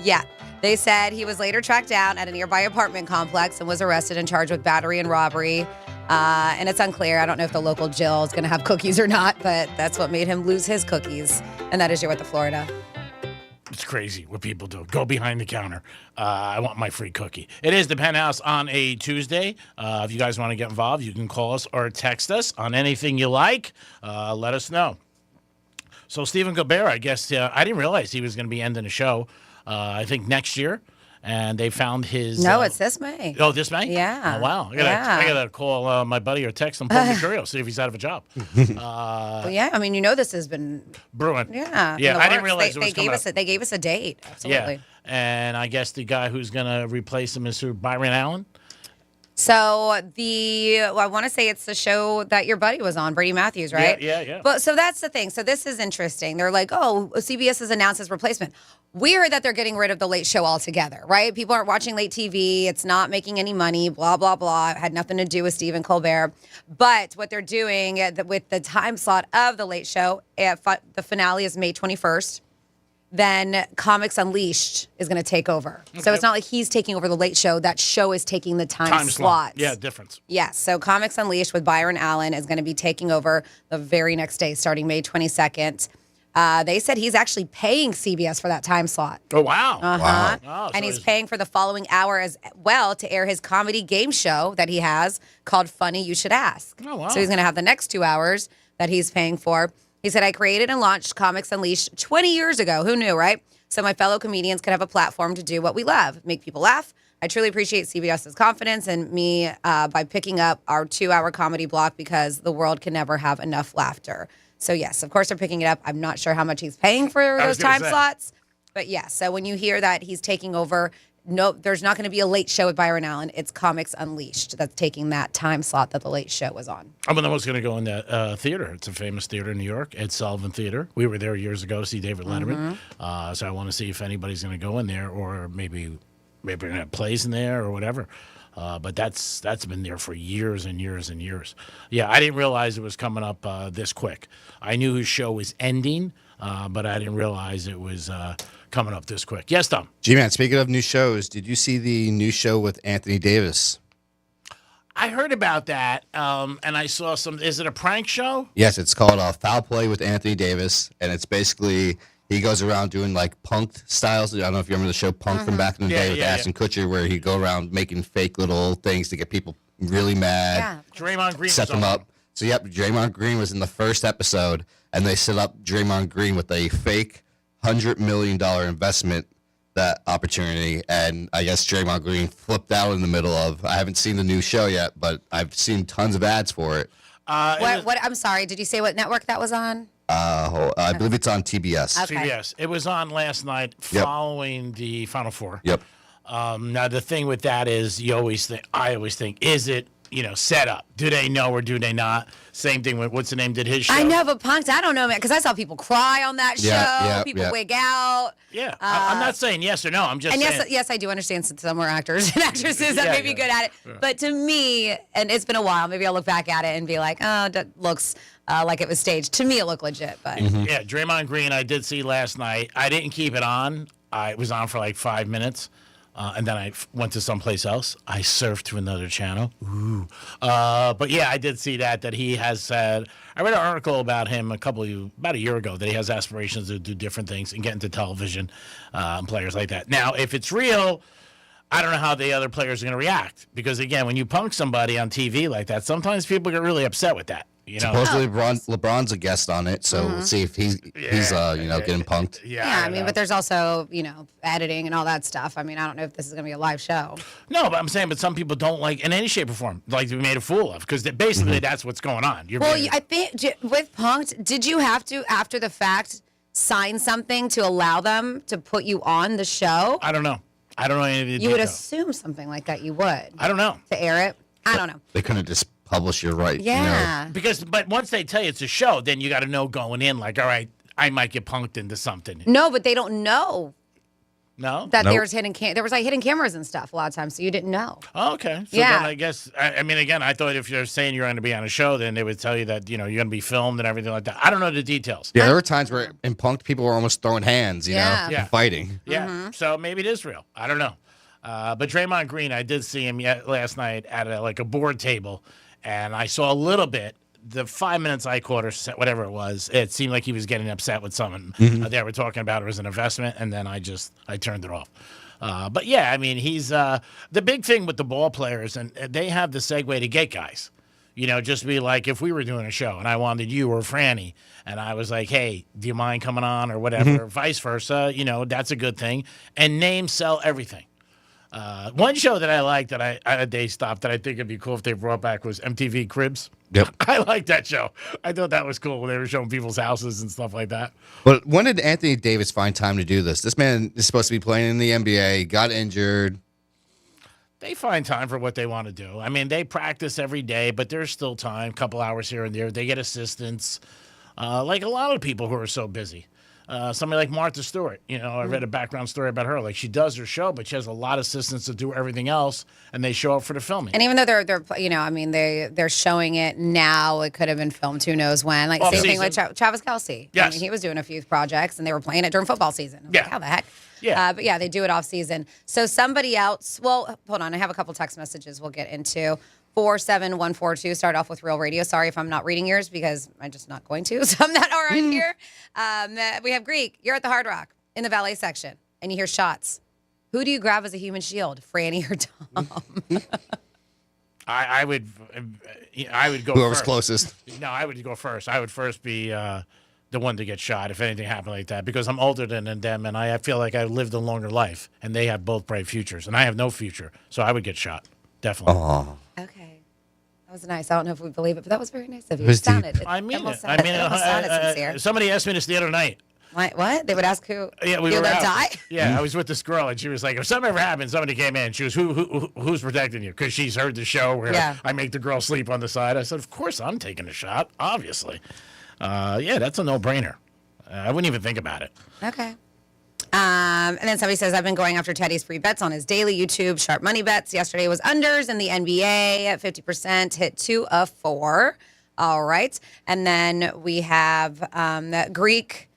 Yeah. They said he was later tracked down at a nearby apartment complex and was arrested and charged with battery and robbery. And it's unclear. I don't know if the local jail is going to have cookies or not, but that's what made him lose his cookies. And that is your What the Florida. It's crazy what people do. Go behind the counter. I want my free cookie. It is the Penthouse on a Tuesday. If you guys want to get involved, you can call us or text us on anything you like. Let us know. So Stephen Colbert, I guess, I didn't realize he was going to be ending the show, I think, next year. And they found his... No, it's this May. Oh, this May? Yeah. Oh, wow. I gotta call my buddy or text him, Paul Mercurio, see if he's out of a job. Well, yeah, I mean, you know this has been... Brewing. Yeah. Yeah, I didn't realize it was coming up. They gave us a date. Absolutely. Yeah. And I guess the guy who's going to replace him is Byron Allen? So I want to say it's the show that your buddy was on, Brady Matthews, right? Yeah. But so that's the thing. So this is interesting. They're like, oh, CBS has announced his replacement. We heard that they're getting rid of the Late Show altogether, right? People aren't watching late TV. It's not making any money, blah, blah, blah. It had nothing to do with Stephen Colbert. But what they're doing with the time slot of the Late Show, the finale is May 21st. Then Comics Unleashed is going to take over. Okay. So it's not like he's taking over the Late Show. That show is taking the time slots. Yeah, difference. Yes. So Comics Unleashed with Byron Allen is going to be taking over the very next day, starting May 22nd. They said he's actually paying CBS for that time slot. Oh, wow. Uh-huh. Wow. And he's paying for the following hour as well to air his comedy game show that he has called Funny You Should Ask. Oh, wow. So he's going to have the next 2 hours that he's paying for. He said, I created and launched Comics Unleashed 20 years ago. Who knew, right? So my fellow comedians could have a platform to do what we love, make people laugh. I truly appreciate CBS's confidence in me by picking up our 2-hour comedy block because the world can never have enough laughter. So, yes, of course, they're picking it up. I'm not sure how much he's paying for those time slots. But, yes, so when you hear that he's taking over, no, there's not going to be a Late Show with Byron Allen. It's Comics Unleashed that's taking that time slot that the Late Show was on. I'm the most going to go in that theater. It's a famous theater in New York, Ed Sullivan Theater. We were there years ago to see David Letterman. So I want to see if anybody's going to go in there, or maybe we're going to have plays in there or whatever. But that's been there for years and years and years. Yeah, I didn't realize it was coming up this quick. I knew his show was ending, but I didn't realize it was coming up this quick. Yes, Tom. G-Man, speaking of new shows, did you see the new show with Anthony Davis? I heard about that, and I saw some. Is it a prank show? Yes, it's called Foul Play with Anthony Davis, and it's basically he goes around doing like Punk'd styles. I don't know if you remember the show Punk from back in the day with Ashton Kutcher, where he'd go around making fake little things to get people really mad. Yeah. Draymond Green set them up. So, yep, Draymond Green was in the first episode, and they set up Draymond Green with a fake $100 million investment that opportunity, and I guess Draymond Green flipped out in the middle of. I haven't seen the new show yet, but I've seen tons of ads for it. What? I'm sorry. Did you say what network that was on? I believe it's on TBS. Okay. CBS. It was on last night following the Final Four. Yep. Now the thing with that is, I always think, is it set up. Do they know or do they not? Same thing with what's the name did his show. I know, but Punk'd, I don't know, man, because I saw people cry on that show. People wig out. Yeah, I'm not saying yes or no. I'm just saying. Yes, I do understand some are actors and actresses that may be good at it. Yeah. But to me, and it's been a while, maybe I'll look back at it and be like, oh, that looks like it was staged. To me, it looked legit. But Yeah, Draymond Green, I did see last night. I didn't keep it on. I was on for like 5 minutes. And then I went to someplace else. I surfed to another channel. Ooh. But yeah, I did see that he has said. I read an article about him about a year ago that he has aspirations to do different things and get into television and players like that. Now, if it's real, I don't know how the other players are going to react because again, when you punk somebody on TV like that, sometimes people get really upset with that. Supposedly LeBron's a guest on it, so we'll see if he's getting punked. yeah, I mean, but there's also editing and all that stuff. I mean, I don't know if this is going to be a live show. No, but I'm saying, some people don't like in any shape or form like to be made a fool of because basically that's what's going on. I think with Punk'd, did you have to after the fact sign something to allow them to put you on the show? I don't know. I don't know any of the You details. would assume something like that. You would. I don't know. To air it. I don't know. They couldn't just publish your right. Yeah. But once they tell you it's a show, then you got to know going in, like, all right, I might get punked into something. No, but they don't know No? that there was hidden hidden cameras and stuff a lot of times, so you didn't know. Oh, okay. So Yeah. then I guess, I mean, again, I thought if you're saying you're going to be on a show, then they would tell you that, you're going to be filmed and everything like that. I don't know the details. Yeah, there were times where in punked people were almost throwing hands, Yeah. and fighting. Yeah. So maybe it is real. I don't know. But Draymond Green, I did see him last night at a board table, and I saw a little bit. The 5 minutes I caught, or whatever it was, it seemed like he was getting upset with someone. They were talking about it was an investment, and then I turned it off. But yeah, I mean, he's the big thing with the ball players, and they have the segue to get guys. Just be like, if we were doing a show and I wanted you or Franny, and I was like, hey, do you mind coming on or whatever, vice versa, that's a good thing. And name, sell, everything. One show that I liked that they stopped that I think it'd be cool if they brought back was MTV Cribs. Yep. I like that show. I thought that was cool when they were showing people's houses and stuff like that. But when did Anthony Davis find time to do this? This man is supposed to be playing in the NBA, got injured. They find time for what they want to do. I mean, they practice every day, but there's still time, a couple hours here and there. They get assistants, like a lot of people who are so busy. Somebody like Martha Stewart, I read a background story about her. Like she does her show, but she has a lot of assistants to do everything else, and they show up for the filming. And even though they're showing it now, it could have been filmed who knows when. Like same thing with Travis Kelce. Yes. I mean, he was doing a few projects, and they were playing it during football season. I was like, how the heck? Yeah. But yeah, they do it off season. So somebody else. Well, hold on. I have a couple text messages we'll get into. 47142. Start off with Real Radio. Sorry if I'm not reading yours because I'm just not going to. Some that are on here. We have Greek. You're at the Hard Rock in the valet section, and you hear shots. Who do you grab as a human shield, Franny or Tom? I would go. Whoever's first. closest. No, I would go first. I would first be the one to get shot if anything happened like that because I'm older than them, and I feel like I've lived a longer life, and they have both bright futures, and I have no future, so I would get shot. Definitely. Oh. Okay. That was nice. I don't know if we believe it, but that was very nice of you. Was It sounded, I mean, almost sounded sincere. somebody asked me this the other night. What? They would ask who? Yeah, we you're were gonna out. die? Yeah, I was with this girl, and she was like, if something ever happened, somebody came in. She was, who's protecting you? Because she's heard the show where I make the girl sleep on the side. I said, of course I'm taking a shot, obviously. Yeah, that's a no-brainer. I wouldn't even think about it. Okay. And then somebody says, I've been going after Teddy's free bets on his daily YouTube Sharp Money Bets. Yesterday was unders in the NBA at 50%, hit 2 of 4. All right. And then we have that Greek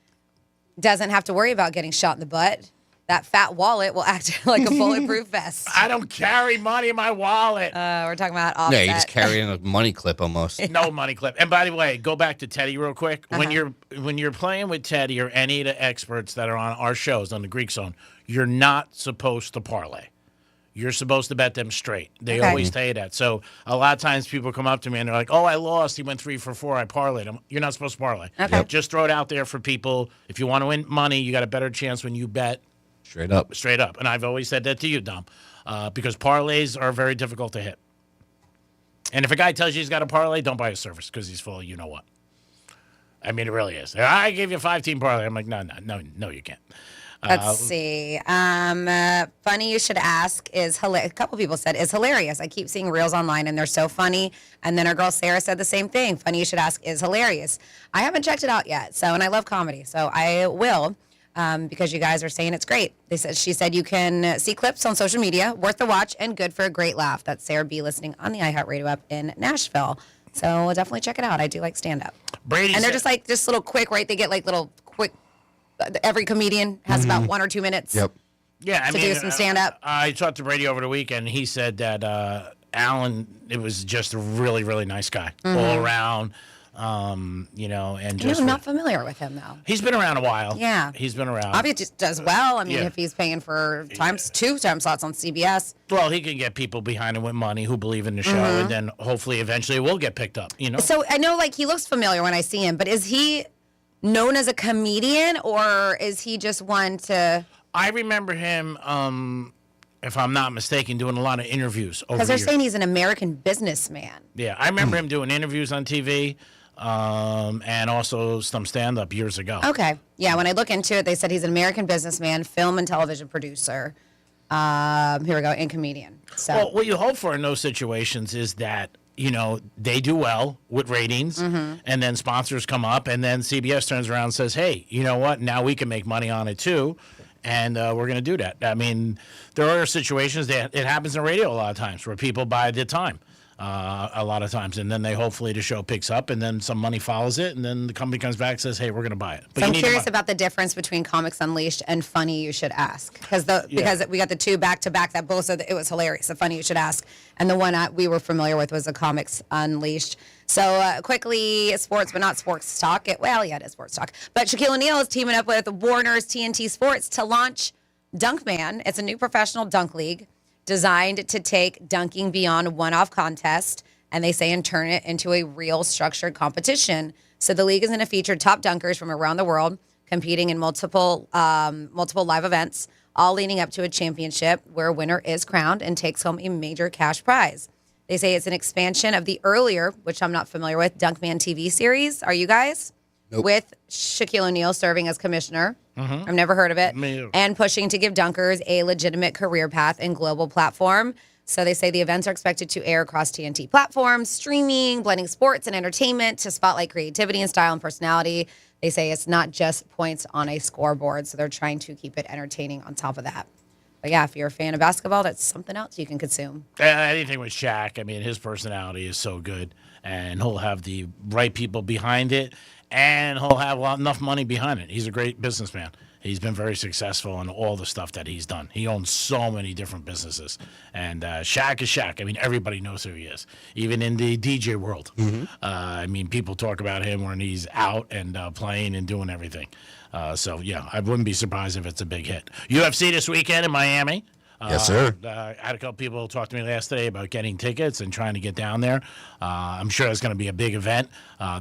doesn't have to worry about getting shot in the butt. That fat wallet will act like a bulletproof vest. I don't carry money in my wallet. We're talking about Offset. Yeah, you just carry in a money clip almost. No money clip. And by the way, go back to Teddy real quick. When you're playing with Teddy or any of the experts that are on our shows on the Greek Zone, you're not supposed to parlay. You're supposed to bet them straight. They always tell you that. So a lot of times people come up to me and they're like, oh, I lost. He went 3 for 4. I parlayed him. You're not supposed to parlay. Okay. Just throw it out there for people. If you want to win money, you got a better chance when you bet. Straight up. Straight up. And I've always said that to you, Dom, because parlays are very difficult to hit. And if a guy tells you he's got a parlay, don't buy his service because he's full of you-know-what. I mean, it really is. I gave you a 5-team parlay. I'm like, no, you can't. Let's see. Funny you should ask is hilarious. A couple people said is hilarious. I keep seeing reels online and they're so funny. And then our girl Sarah said the same thing. Funny you should ask is hilarious. I haven't checked it out yet. So, and I love comedy, so I will. Because you guys are saying it's great. She said you can see clips on social media, worth the watch, and good for a great laugh. That's Sarah B listening on the iHeartRadio app in Nashville. So we'll definitely check it out. I do like stand up. Brady and they're just little quick, right? They get like little quick. Every comedian has about 1 or 2 minutes. Yep. Yeah, I to mean, do some stand up. I talked to Brady over the weekend. He said that Alan, it was just a really, really nice guy all around. And just I'm not familiar with him though. He's been around a while. Yeah, he's been around. Obviously, just does well. I mean, if he's paying for 2 time slots on CBS. Well, he can get people behind him with money who believe in the show, and then hopefully, eventually, it will get picked up. So I know, like, he looks familiar when I see him, but is he known as a comedian or is he just one to? I remember him. If I'm not mistaken, doing a lot of interviews over because they're saying he's an American businessman. Yeah, I remember him doing interviews on TV. And also some stand-up years ago. Okay. Yeah, when I look into it, they said he's an American businessman, film and television producer. Here we go, and comedian. So. Well, what you hope for in those situations is that, they do well with ratings, and then sponsors come up, and then CBS turns around and says, hey, you know what? Now we can make money on it, too, and we're going to do that. I mean, there are situations that it happens in radio a lot of times where people buy the time. A lot of times, and then hopefully the show picks up, and then some money follows it, and then the company comes back and says, "Hey, we're going to buy it." But so I'm curious about the difference between Comics Unleashed and Funny You Should Ask, because we got the two back to back that both said that it was hilarious. The Funny You Should Ask, and the one we were familiar with was the Comics Unleashed. So quickly, sports, but not sports talk. It is sports talk. But Shaquille O'Neal is teaming up with Warner's TNT Sports to launch Dunkman. It's a new professional dunk league designed to take dunking beyond one-off contest, and they say, and turn it into a real structured competition. So the league is going to feature top dunkers from around the world competing in multiple live events, all leading up to a championship where a winner is crowned and takes home a major cash prize. They say it's an expansion of the earlier, which I'm not familiar with, Dunkman TV series. Are you guys? Nope. With Shaquille O'Neal serving as commissioner. I've never heard of it. And pushing to give dunkers a legitimate career path and global platform. So they say the events are expected to air across TNT platforms, streaming, blending sports and entertainment to spotlight creativity and style and personality. They say it's not just points on a scoreboard, so they're trying to keep it entertaining on top of that. But yeah, if you're a fan of basketball, that's something else you can consume. Anything with Shaq, I mean, his personality is so good, and he'll have the right people behind it. And he'll have enough money behind it. He's a great businessman. He's been very successful in all the stuff that he's done. He owns so many different businesses. And Shaq is Shaq. I mean, everybody knows who he is, even in the DJ world. I mean, people talk about him when he's out and playing and doing everything. So, yeah, I wouldn't be surprised if it's a big hit. UFC this weekend in Miami. Yes, sir. I had a couple people talk to me last day about getting tickets and trying to get down there. I'm sure it's going to be a big event.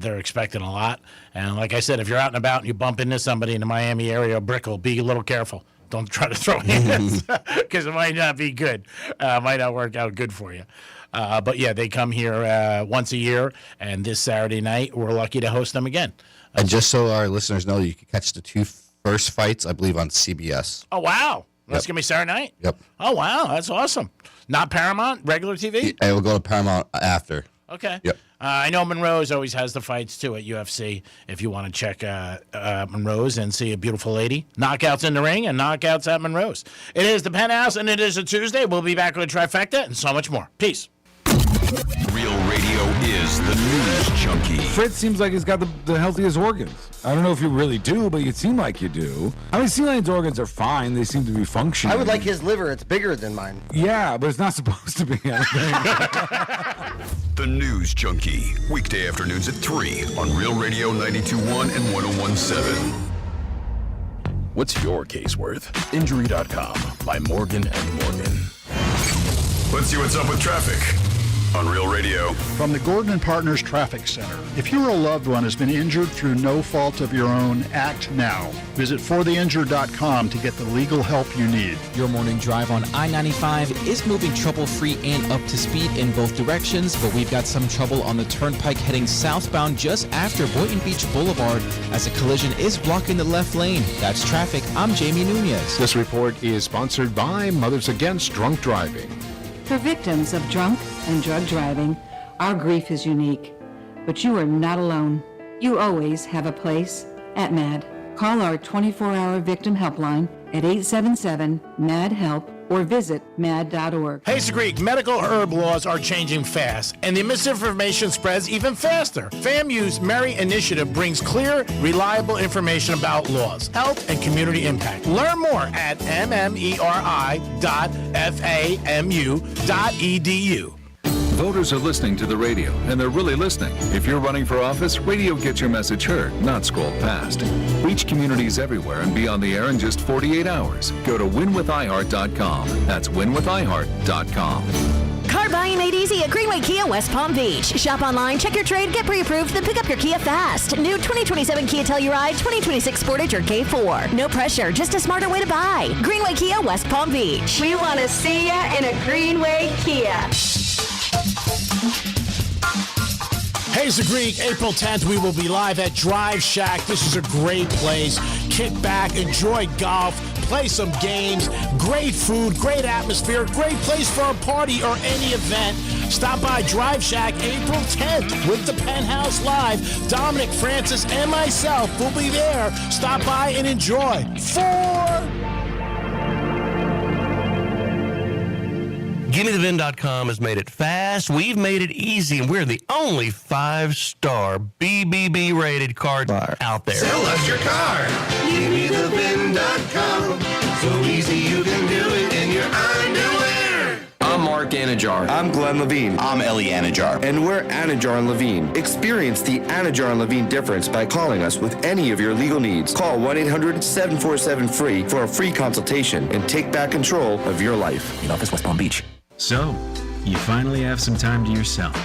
They're expecting a lot. And like I said, if you're out and about and you bump into somebody in the Miami area, Brickell, be a little careful. Don't try to throw hands because it might not be good. Might not work out good for you. But, yeah, they come here once a year, and this Saturday night, we're lucky to host them again. And just so our listeners know, you can catch the two first fights, I believe, on CBS. Oh, wow. That's going to be Saturday night? Yep. Oh, wow. That's awesome. Not Paramount, regular TV? It will go to Paramount after. Okay. Yep. I know Monroe's always has the fights, too, at UFC, if you want to check Monroe's and see a beautiful lady. Knockouts in the ring and knockouts at Monroe's. It is the Penthouse, and it is a Tuesday. We'll be back with a trifecta and so much more. Peace. Real Radio is the news junkie. Fritz seems like he's got the healthiest organs. I don't know if you really do, but you seem like you do. I mean, Sea Lion's organs are fine. They seem to be functioning. I would like his liver. It's bigger than mine. Yeah, but it's not supposed to be. The News Junkie. Weekday afternoons at 3 on Real Radio 92.1 and 101.7. What's your case worth? Injury.com by Morgan & Morgan. Let's see what's up with traffic. on Real Radio. From the Gordon and Partners Traffic Center. If your loved one has been injured through no fault of your own, act now. Visit fortheinjured.com to get the legal help you need. Your morning drive on I-95 is moving trouble-free and up to speed in both directions, but we've got some trouble on the turnpike heading southbound just after Boynton Beach Boulevard as a collision is blocking the left lane. That's traffic. I'm Jamie Nunez. This report is sponsored by Mothers Against Drunk Driving. For victims of drunk and drug driving, our grief is unique, but you are not alone. You always have a place at MAD. Call our 24-hour victim helpline at 877-MAD-HELP or visit mad.org. Hey, it's Greek. Medical herb laws are changing fast, and the misinformation spreads even faster. FAMU's Mary Initiative brings clear, reliable information about laws, health, and community impact. Learn more at mmeri.famu.edu. Voters are listening to the radio, and they're really listening. If you're running for office, radio gets your message heard, not scrolled past. Reach communities everywhere and be on the air in just 48 hours. Go to winwithiheart.com. That's winwithiheart.com. Car buying made easy at Greenway Kia West Palm Beach. Shop online, check your trade, get pre-approved, then pick up your Kia fast. New 2027 Kia Telluride, 2026 Sportage, or K4. No pressure, just a smarter way to buy. Greenway Kia West Palm Beach. We want to see ya in a Greenway Kia. Hey, it's the Greek. April 10th, we will be live at Drive Shack. This is a great place. Kick back, enjoy golf, play some games, great food, great atmosphere, great place for a party or any event. Stop by Drive Shack April 10th with the Penthouse Live. Dominic, Francis, and myself will be there. Stop by and enjoy. GimmeTheVin.com has made it fast. We've made it easy, and we're the only 5-star BBB rated car buyer out there. Sell us your car. GimmeTheVin.com. So easy you can do it in your underwear. I'm Mark Anajar. I'm Glenn Levine. I'm Ellie Anajar. And we're Anajar and Levine. Experience the Anajar and Levine difference by calling us with any of your legal needs. Call 1-800-747-FREE for a free consultation and take back control of your life. In office, West Palm Beach. So, you finally have some time to yourself.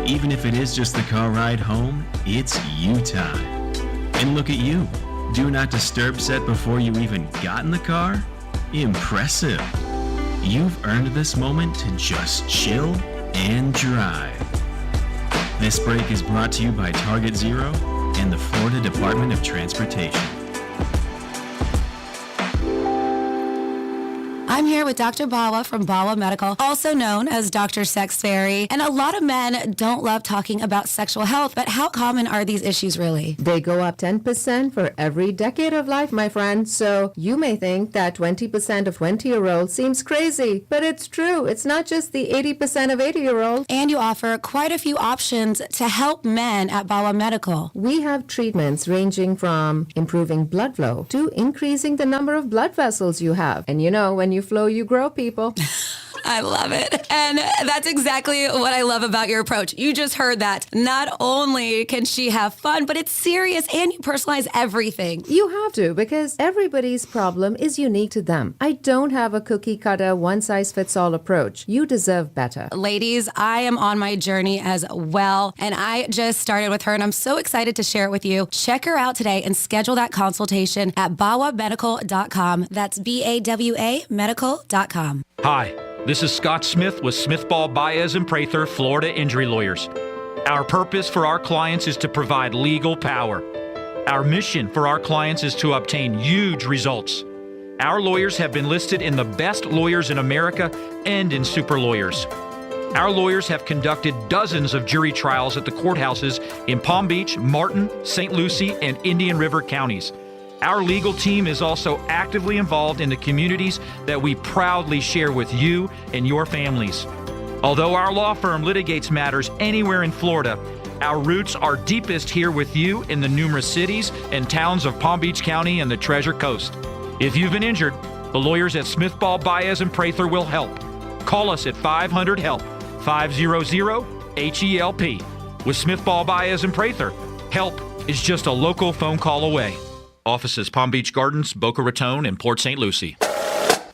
Even if it is just the car ride home, it's you time. And look at you. Do not disturb set before you even got in the car? Impressive. You've earned this moment to just chill and drive. This break is brought to you by Target Zero and the Florida Department of Transportation. I'm here with Dr. Bawa from Bawa Medical, also known as Dr. Sex Fairy. And a lot of men don't love talking about sexual health, but how common are these issues really? They go up 10% for every decade of life, my friend. So you may think that 20% of 20-year-olds seems crazy, but it's true. It's not just the 80% of 80-year-olds. And you offer quite a few options to help men at Bawa Medical. We have treatments ranging from improving blood flow to increasing the number of blood vessels you have. And you know, when you flow, you grow, people. I love it. And that's exactly what I love about your approach. You just heard that. Not only can she have fun, but it's serious and you personalize everything. You have to, because everybody's problem is unique to them. I don't have a cookie cutter, one-size-fits-all approach. You deserve better. Ladies, I am on my journey as well, and I just started with her, and I'm so excited to share it with you. Check her out today and schedule that consultation at bawamedical.com. That's BAWA medical.com. Hi. This is Scott Smith with Smith Ball Baez and Prather, Florida Injury Lawyers. Our purpose for our clients is to provide legal power. Our mission for our clients is to obtain huge results. Our lawyers have been listed in the best lawyers in America and in super lawyers. Our lawyers have conducted dozens of jury trials at the courthouses in Palm Beach, Martin, St. Lucie, and Indian River counties. Our legal team is also actively involved in the communities that we proudly share with you and your families. Although our law firm litigates matters anywhere in Florida, our roots are deepest here with you in the numerous cities and towns of Palm Beach County and the Treasure Coast. If you've been injured, the lawyers at Smith Ball Baez and Prather will help. Call us at 500-HELP, 500-HELP. With Smith Ball Baez and Prather, help is just a local phone call away. Offices Palm Beach Gardens, Boca Raton, and Port St. Lucie.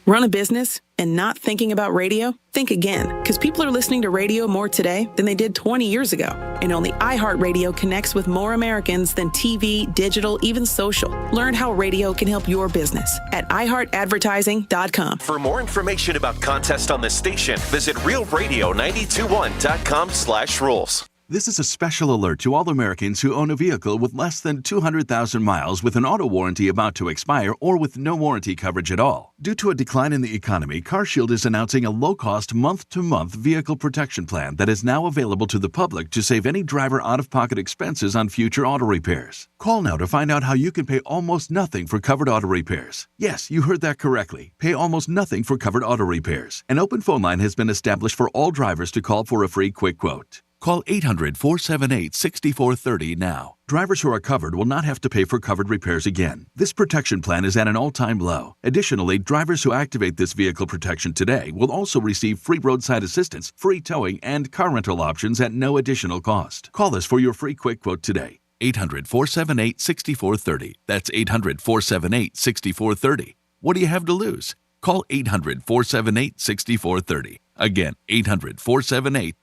Run a business and not thinking about radio? Think again, because people are listening to radio more today than they did 20 years ago. And only iHeartRadio connects with more Americans than TV, digital, even social. Learn how radio can help your business at iHeartAdvertising.com. For more information about contests on this station, visit realradio921.com/rules. This is a special alert to all Americans who own a vehicle with less than 200,000 miles with an auto warranty about to expire or with no warranty coverage at all. Due to a decline in the economy, CarShield is announcing a low-cost month-to-month vehicle protection plan that is now available to the public to save any driver out-of-pocket expenses on future auto repairs. Call now to find out how you can pay almost nothing for covered auto repairs. Yes, you heard that correctly. Pay almost nothing for covered auto repairs. An open phone line has been established for all drivers to call for a free quick quote. Call 800-478-6430 now. Drivers who are covered will not have to pay for covered repairs again. This protection plan is at an all-time low. Additionally, drivers who activate this vehicle protection today will also receive free roadside assistance, free towing, and car rental options at no additional cost. Call us for your free quick quote today. 800-478-6430. That's 800-478-6430. What do you have to lose? Call 800-478-6430. Again, 800-478-6430.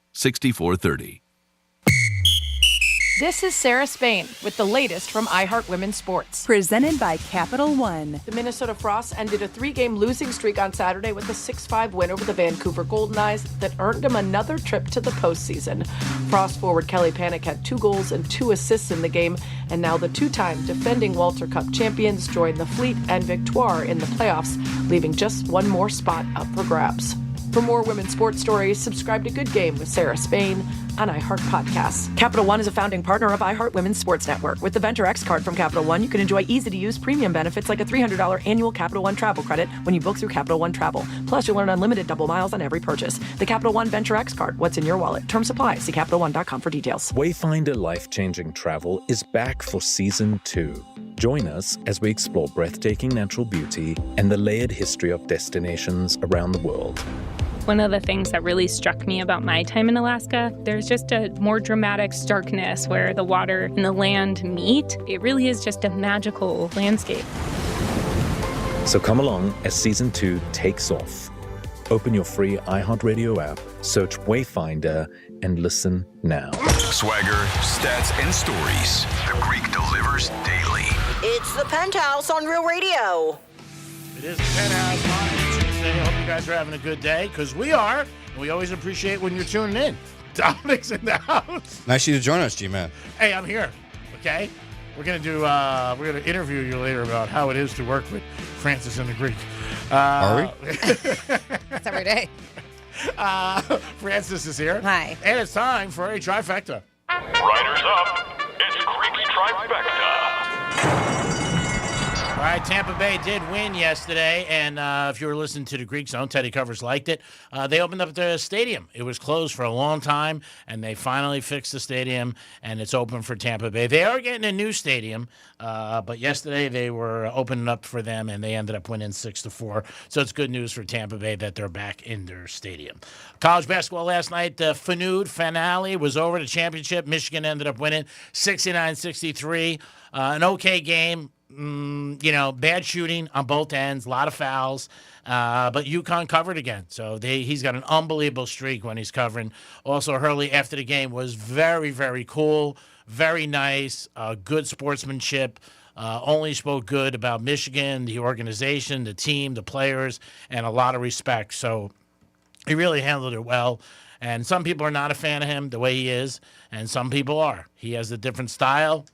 This is Sarah Spain with the latest from iHeart Women's Sports. Presented by Capital One. The Minnesota Frost ended a 3-game losing streak on Saturday with a 6-5 win over the Vancouver Golden Eyes that earned them another trip to the postseason. Frost forward Kelly Panic had 2 goals and 2 assists in the game, and now the 2-time defending Walter Cup champions join the Fleet and Victoire in the playoffs, leaving just one more spot up for grabs. For more women's sports stories, subscribe to Good Game with Sarah Spain on iHeart Podcasts. Capital One is a founding partner of iHeart Women's Sports Network. With the Venture X card from Capital One, you can enjoy easy-to-use premium benefits like a $300 annual Capital One travel credit when you book through Capital One Travel. Plus, you'll earn unlimited double miles on every purchase. The Capital One Venture X card. What's in your wallet? Terms apply. See CapitalOne.com for details. Wayfinder Life-Changing Travel is back for Season 2. Join us as we explore breathtaking natural beauty and the layered history of destinations around the world. One of the things that really struck me about my time in Alaska, there's just a more dramatic starkness where the water and the land meet. It really is just a magical landscape. So come along as Season 2 takes off. Open your free iHeartRadio app, search Wayfinder, and listen now. Swagger, stats, and stories. The Greek delivers daily. It's the Penthouse on Real Radio. It is the Penthouse on Tuesday. I hope you guys are having a good day, because we are. And we always appreciate when you're tuning in. Dominic's in the house. Nice of you to join us, G-Man. Hey, I'm here. Okay? We're gonna interview you later about how it is to work with Francis and the Greek. Are we? That's every day. Francis is here. Hi. And it's time for a trifecta. Riders up. It's Greek's trifecta. All right, Tampa Bay did win yesterday, and if you were listening to the Greek Zone, Teddy Covers liked it. They opened up the stadium. It was closed for a long time, and they finally fixed the stadium, and it's open for Tampa Bay. They are getting a new stadium, but yesterday they were opening up for them, and they ended up winning 6-4. So it's good news for Tampa Bay that they're back in their stadium. College basketball last night, the finale was over. The championship, Michigan ended up winning 69-63. An okay game. Bad shooting on both ends, a lot of fouls, but UConn covered again. So he's got an unbelievable streak when he's covering. Also, Hurley, after the game, was very, very cool, very nice, good sportsmanship, only spoke good about Michigan, the organization, the team, the players, and a lot of respect. So he really handled it well. And some people are not a fan of him the way he is, and some people are. He has a different style.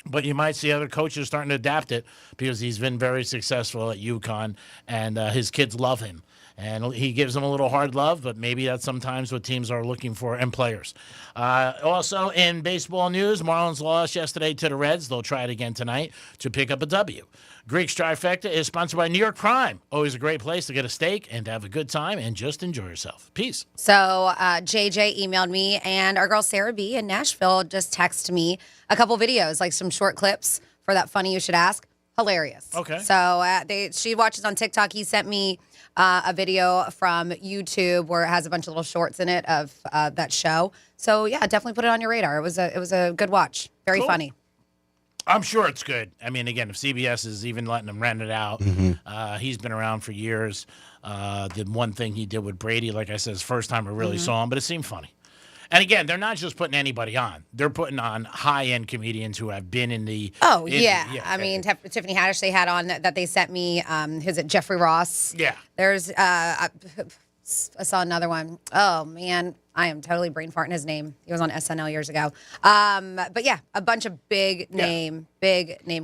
But you might see other coaches starting to adapt it because he's been very successful at UConn, and his kids love him. And he gives them a little hard love, but maybe that's sometimes what teams are looking for and players. Also, in baseball news, Marlins lost yesterday to the Reds. They'll try it again tonight to pick up a W. Greek's Trifecta is sponsored by New York Prime. Always a great place to get a steak and to have a good time and just enjoy yourself. Peace. So JJ emailed me, and our girl Sarah B in Nashville just texted me a couple videos, like some short clips for that Funny You Should Ask. Hilarious. Okay. So she watches on TikTok. He sent me a video from YouTube where it has a bunch of little shorts in it of that show. So yeah, definitely put it on your radar. It was a good watch. Very Cool. funny. I'm sure it's good. I mean, again, if CBS is even letting him rent it out, he's been around for years. The one thing he did with Brady, like I said, is the first time I really saw him, but it seemed funny. And again, they're not just putting anybody on. They're putting on high-end comedians who have been in the... Oh, yeah. I mean, Tiffany Haddish they had on that they sent me. Who's it? Jeffrey Ross. Yeah. There's... I saw another one. Oh, man. I am totally brain farting his name. He was on SNL years ago. But yeah, a bunch of big name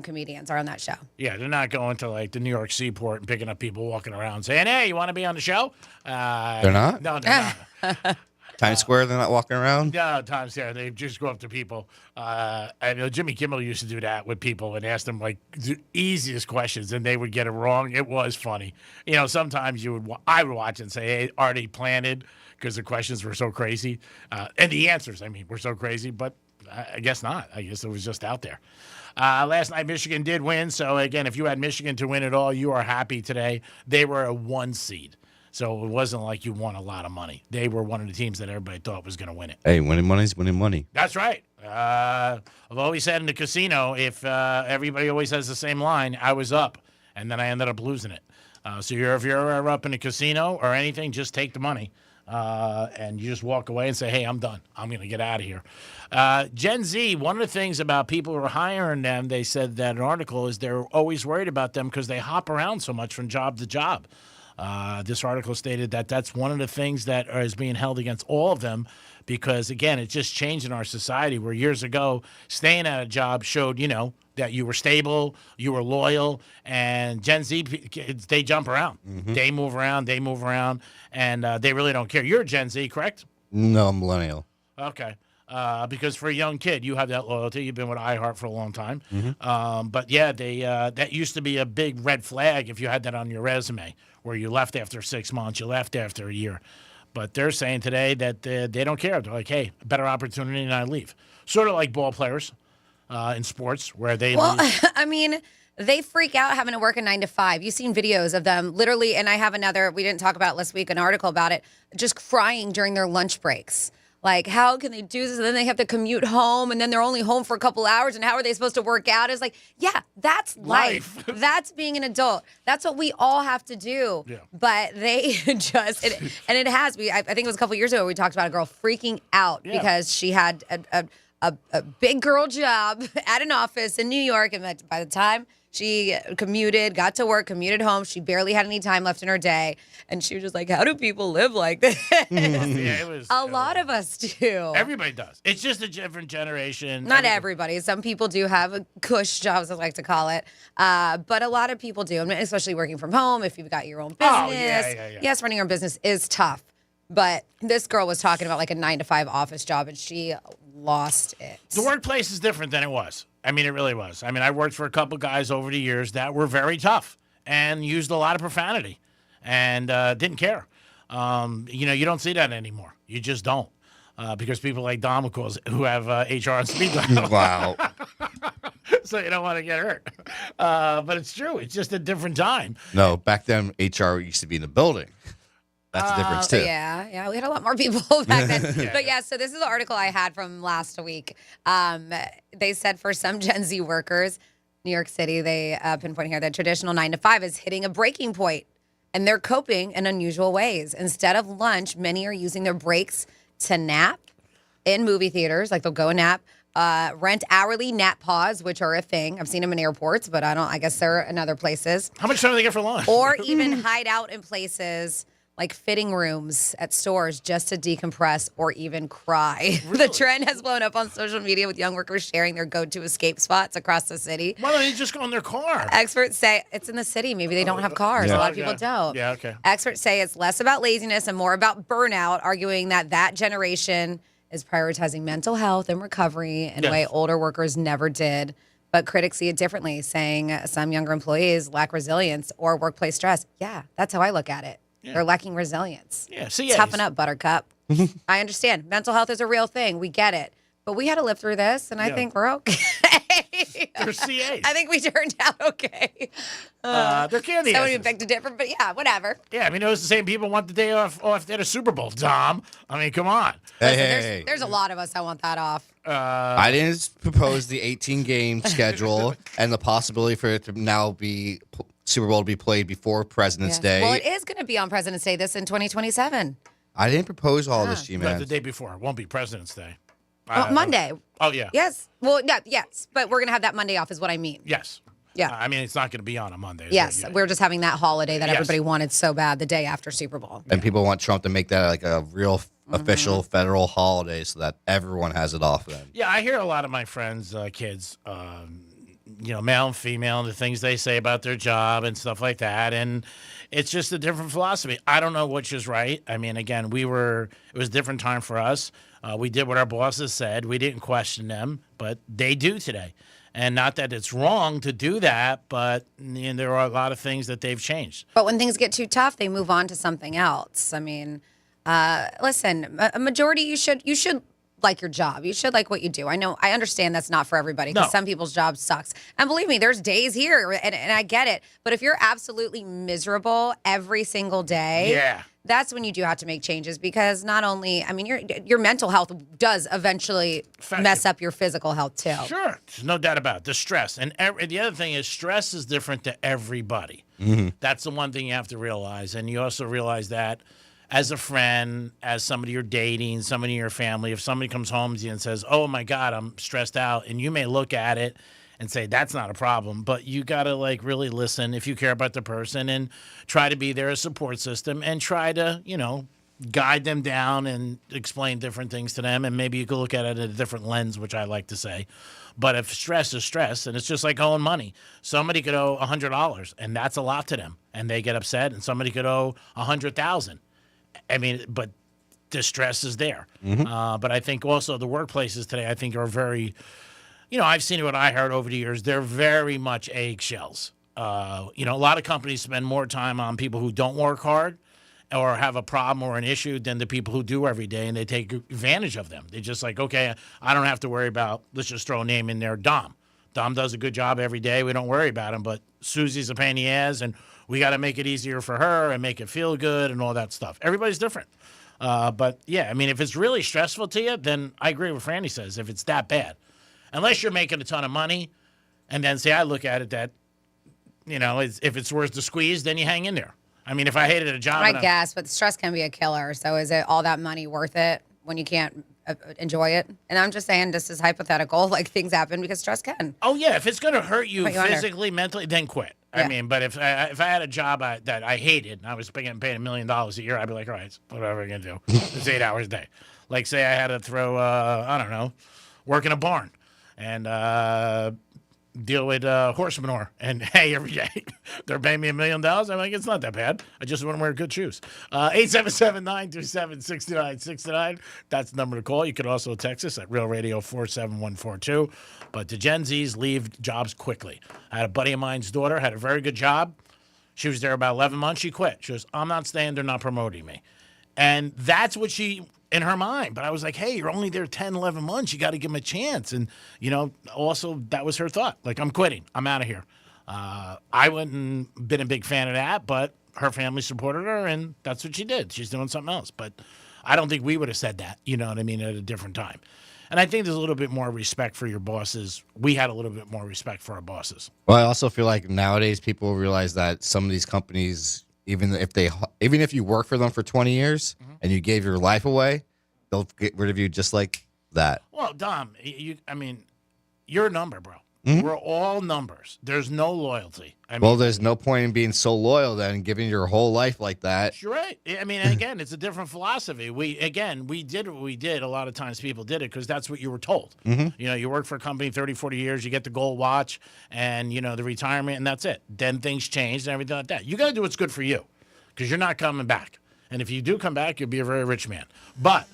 comedians are on that show. Yeah, they're not going to like the New York Seaport and picking up people walking around saying, "Hey, you want to be on the show?" They're not? No, they're not. Times Square, they're not walking around? No, Times Square. They just go up to people. I know Jimmy Kimmel used to do that with people and ask them like the easiest questions, and they would get it wrong. It was funny. You know, sometimes I would watch and say, "Hey, are they planted?" Because the questions were so crazy, and the answers, I mean, were so crazy. But I guess not. I guess it was just out there. Last night, Michigan did win. So again, if you had Michigan to win it all, you are happy today. They were a 1 seed. So it wasn't like you won a lot of money. They were one of the teams that everybody thought was going to win it. Hey, winning money's winning money. That's right. I've always said in the casino, if everybody always has the same line, I was up, and then I ended up losing it. So if you're ever up in a casino or anything, just take the money, and you just walk away and say, hey, I'm done. I'm going to get out of here. Gen Z, one of the things about people who are hiring them, they said that an article is they're always worried about them because they hop around so much from job to job. This article stated that that's one of the things that is being held against all of them because, again, it's just changed in our society where years ago staying at a job showed, that you were stable, you were loyal, and Gen Z kids, they jump around. Mm-hmm. They move around, and they really don't care. You're a Gen Z, correct? No, I'm millennial. Okay. Because for a young kid, you have that loyalty. You've been with iHeart for a long time. Mm-hmm. But, yeah, that used to be a big red flag if you had that on your resume, where you left after 6 months, you left after a year. But they're saying today that they don't care. They're like, hey, better opportunity and I leave. Sort of like ball players in sports where they leave. I mean, they freak out having to work a 9 to 5. You've seen videos of them literally, and I have another, we didn't talk about last week, an article about it, just crying during their lunch breaks. Like, how can they do this? And then they have to commute home, and then they're only home for a couple hours, and how are they supposed to work out? It's like, yeah, that's life. That's being an adult. That's what we all have to do. Yeah. But they just, and it has, I think it was a couple years ago we talked about a girl freaking out because she had a big girl job at an office in New York, and by the time she commuted, got to work, commuted home, she barely had any time left in her day. And she was just like, how do people live like this? A lot of us do. Everybody does. It's just a different generation. Not everybody. Some people do have cush jobs, I like to call it. But a lot of people do, especially working from home, if you've got your own business. Oh, yeah. Yes, running your own business is tough. But this girl was talking about like a 9 to 5 office job, and she lost it. The workplace is different than it was. I mean, it really was. I mean, I worked for a couple guys over the years that were very tough and used a lot of profanity and didn't care. You don't see that anymore. You just don't. Because people like Dom, of course, who have HR on speed dial. Wow. So you don't want to get hurt. But it's true. It's just a different time. No, back then, HR used to be in the building. That's the difference, too. Yeah, we had a lot more people back then. But yeah, so this is an article I had from last week. They said for some Gen Z workers, New York City, they pinpoint here that traditional 9 to 5 is hitting a breaking point, and they're coping in unusual ways. Instead of lunch, many are using their breaks to nap in movie theaters, like they'll go and nap, rent hourly nap pods, which are a thing. I've seen them in airports, but I guess they're in other places. How much time do they get for lunch? Or even hide out in places like fitting rooms at stores just to decompress or even cry. Really? The trend has blown up on social media with young workers sharing their go-to escape spots across the city. Why don't they just go in their car? Experts say it's in the city. Maybe they don't have cars. Yeah. A lot of people don't. Yeah, okay. Experts say it's less about laziness and more about burnout, arguing that generation is prioritizing mental health and recovery in a way older workers never did. But critics see it differently, saying some younger employees lack resilience or workplace stress. Yeah, that's how I look at it. Yeah. They're lacking resilience. Yeah, see, Toughen up, Buttercup. I understand. Mental health is a real thing. We get it. But we had to live through this, and I think we're okay. They're CAs. I think we turned out okay. They're candy Somebody asses. picked a different, but yeah, whatever. Yeah, I mean, those the same people want the day off at a Super Bowl, Dom. I mean, come on. Hey, There's a lot of us that want that off. I didn't propose the 18-game schedule and the possibility for it to now be Super Bowl to be played before President's Day. Well, it is going to be on President's Day this in 2027. I didn't propose all this, G-Man. Not the day before. It won't be President's Day. Monday. Oh, yeah. Yes. Well, yeah, yes. But we're going to have that Monday off is what I mean. Yes. Yeah. I mean, it's not going to be on a Monday. Yes. We're just having that holiday that Yes. everybody wanted so bad the day after Super Bowl. And people want Trump to make that like a real official federal holiday so that everyone has it off then. Yeah, I hear a lot of my friends' kids, male and female, and the things they say about their job and stuff like that. And it's just a different philosophy. I don't know which is right. I mean, again, it was a different time for us. We did what our bosses said. We didn't question them, but they do today. And not that it's wrong to do that, but there are a lot of things that they've changed. But when things get too tough, they move on to something else. I mean, listen, a majority, you should like your job. You should like what you do. I understand that's not for everybody because some people's job sucks. And believe me, there's days here, and I get it. But if you're absolutely miserable every single day, that's when you do have to make changes because not only, I mean, your mental health does eventually mess up your physical health too. Sure, there's no doubt about it. The stress. And the other thing is stress is different to everybody. That's the one thing you have to realize. And you also realize that as a friend, as somebody you're dating, somebody in your family, if somebody comes home to you and says, oh my God, I'm stressed out, and you may look at it and say, that's not a problem, but you got to like really listen if you care about the person and try to be their support system and try to, guide them down and explain different things to them. And maybe you could look at it in a different lens, which I like to say. But if stress is stress, and it's just like owing money, somebody could owe $100 and that's a lot to them and they get upset, and somebody could owe $100,000. I mean, but the stress is there. But I think also the workplaces today, I think are very, I've seen it what I heard over the years. They're very much eggshells. A lot of companies spend more time on people who don't work hard or have a problem or an issue than the people who do every day, and they take advantage of them. They're just like, okay, I don't have to worry about, let's just throw a name in there, Dom. Dom does a good job every day. We don't worry about him, but Susie's a pain in the ass, and we got to make it easier for her and make it feel good and all that stuff. Everybody's different. But, yeah, I mean, if it's really stressful to you, then I agree with Franny says, if it's that bad. Unless you're making a ton of money, and then, I look at it that, if it's worth the squeeze, then you hang in there. I mean, if I hated a job. I guess, but stress can be a killer. So is it all that money worth it when you can't enjoy it? And I'm just saying, this is hypothetical. Like, things happen because stress can. Oh, yeah. If it's going to hurt you Put you under. physically, mentally, then quit. I mean, but if I had a job that I hated and I was getting paid $1 million a year, I'd be like, all right, whatever I'm going to do. It's 8 hours a day. Like, say I had to throw, work in a barn and deal with horse manure and hay every day. They're paying me $1 million. I'm like, it's not that bad. I just want to wear good shoes. 877-927-6969. That's the number to call. You could also text us at Real Radio 47142. But the Gen Zs leave jobs quickly. I had a buddy of mine's daughter, had a very good job. She was there about 11 months. She quit. She goes, I'm not staying. They're not promoting me. And that's what she, in her mind. But I was like, hey, you're only there 10, 11 months. You got to give them a chance. And, also that was her thought. Like, I'm quitting. I'm out of here. I wouldn't been a big fan of that, but her family supported her, and that's what she did. She's doing something else. But I don't think we would have said that, you know what I mean, at a different time. And I think there's a little bit more respect for your bosses. We had a little bit more respect for our bosses. Well, I also feel like nowadays people realize that some of these companies, even if you work for them for 20 years and you gave your life away, they'll get rid of you just like that. Well, Dom, you're a number, bro. We're all numbers. There's no loyalty. There's no point in being so loyal then, giving your whole life like that. You're right. I mean, again, it's a different philosophy. We did what we did. A lot of times people did it because that's what you were told. You work for a company 30, 40 years, you get the gold watch and, the retirement, and that's it. Then things changed and everything like that. You got to do what's good for you because you're not coming back. And if you do come back, you'll be a very rich man. But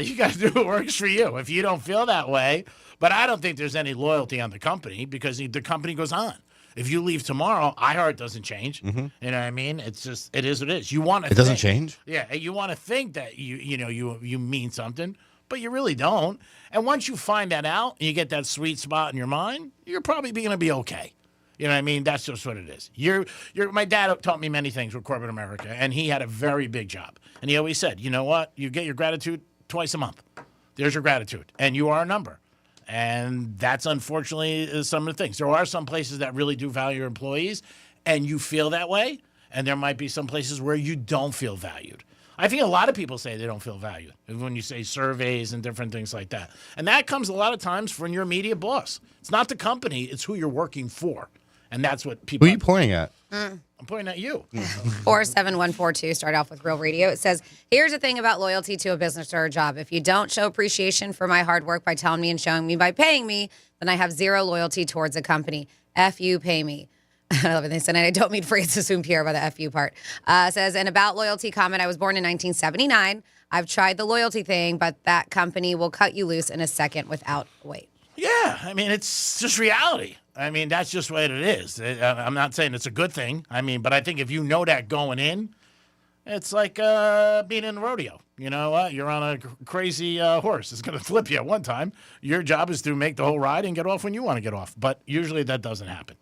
you got to do what works for you. If you don't feel that way, but I don't think there's any loyalty on the company because the company goes on. If you leave tomorrow, iHeart doesn't change. You know what I mean? It's just, it is what it is. You want to. It doesn't change? Yeah, you want to think that you mean something, but you really don't. And once you find that out and you get that sweet spot in your mind, you're probably going to be okay. You know what I mean? That's just what it is. My dad taught me many things with corporate America, and he had a very big job. And he always said, you know what? You get your gratitude twice a month. There's your gratitude, and you are a number. And that's unfortunately some of the things. There are some places that really do value your employees, and you feel that way. And there might be some places where you don't feel valued. I think a lot of people say they don't feel valued when you say surveys and different things like that. And that comes a lot of times from your immediate boss. It's not the company, it's who you're working for. And that's what people... Who are you pointing at? I'm pointing at you. 47142, start off with Real Radio. It says, here's the thing about loyalty to a business or a job. If you don't show appreciation for my hard work by telling me and showing me by paying me, then I have zero loyalty towards a company. F you, pay me. I love it. They said, and I don't mean Francis Pierre by the FU part. Says, and about loyalty comment, I was born in 1979. I've tried the loyalty thing, but that company will cut you loose in a second without wait. Yeah, I mean, it's just reality. I mean, that's just what it is. I'm not saying it's a good thing. I mean, but I think if you know that going in, it's like being in a rodeo. You know what? You're on a crazy horse. It's going to flip you at one time. Your job is to make the whole ride and get off when you want to get off. But usually that doesn't happen.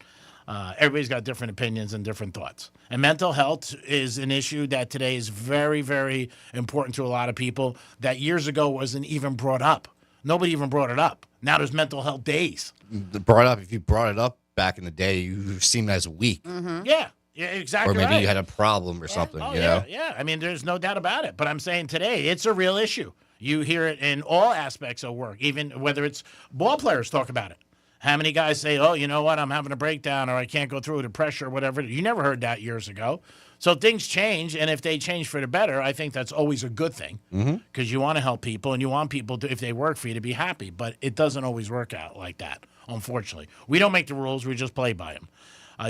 Everybody's got different opinions and different thoughts. And mental health is an issue that today is very, very important to a lot of people that years ago wasn't even brought up. Nobody even brought it up. Now there's mental health days. If you brought it up back in the day, you seemed as weak. Mm-hmm. Yeah, exactly. Or maybe right. you had a problem or something. Oh, you know? yeah. I mean, there's no doubt about it. But I'm saying today, it's a real issue. You hear it in all aspects of work, even whether it's ball players talk about it. How many guys say, oh, you know what, I'm having a breakdown or I can't go through the pressure or whatever. You never heard that years ago. So things change, and if they change for the better, I think that's always a good thing because you want to help people and you want people to, if they work for you, to be happy. But it doesn't always work out like that, unfortunately. We don't make the rules. We just play by them.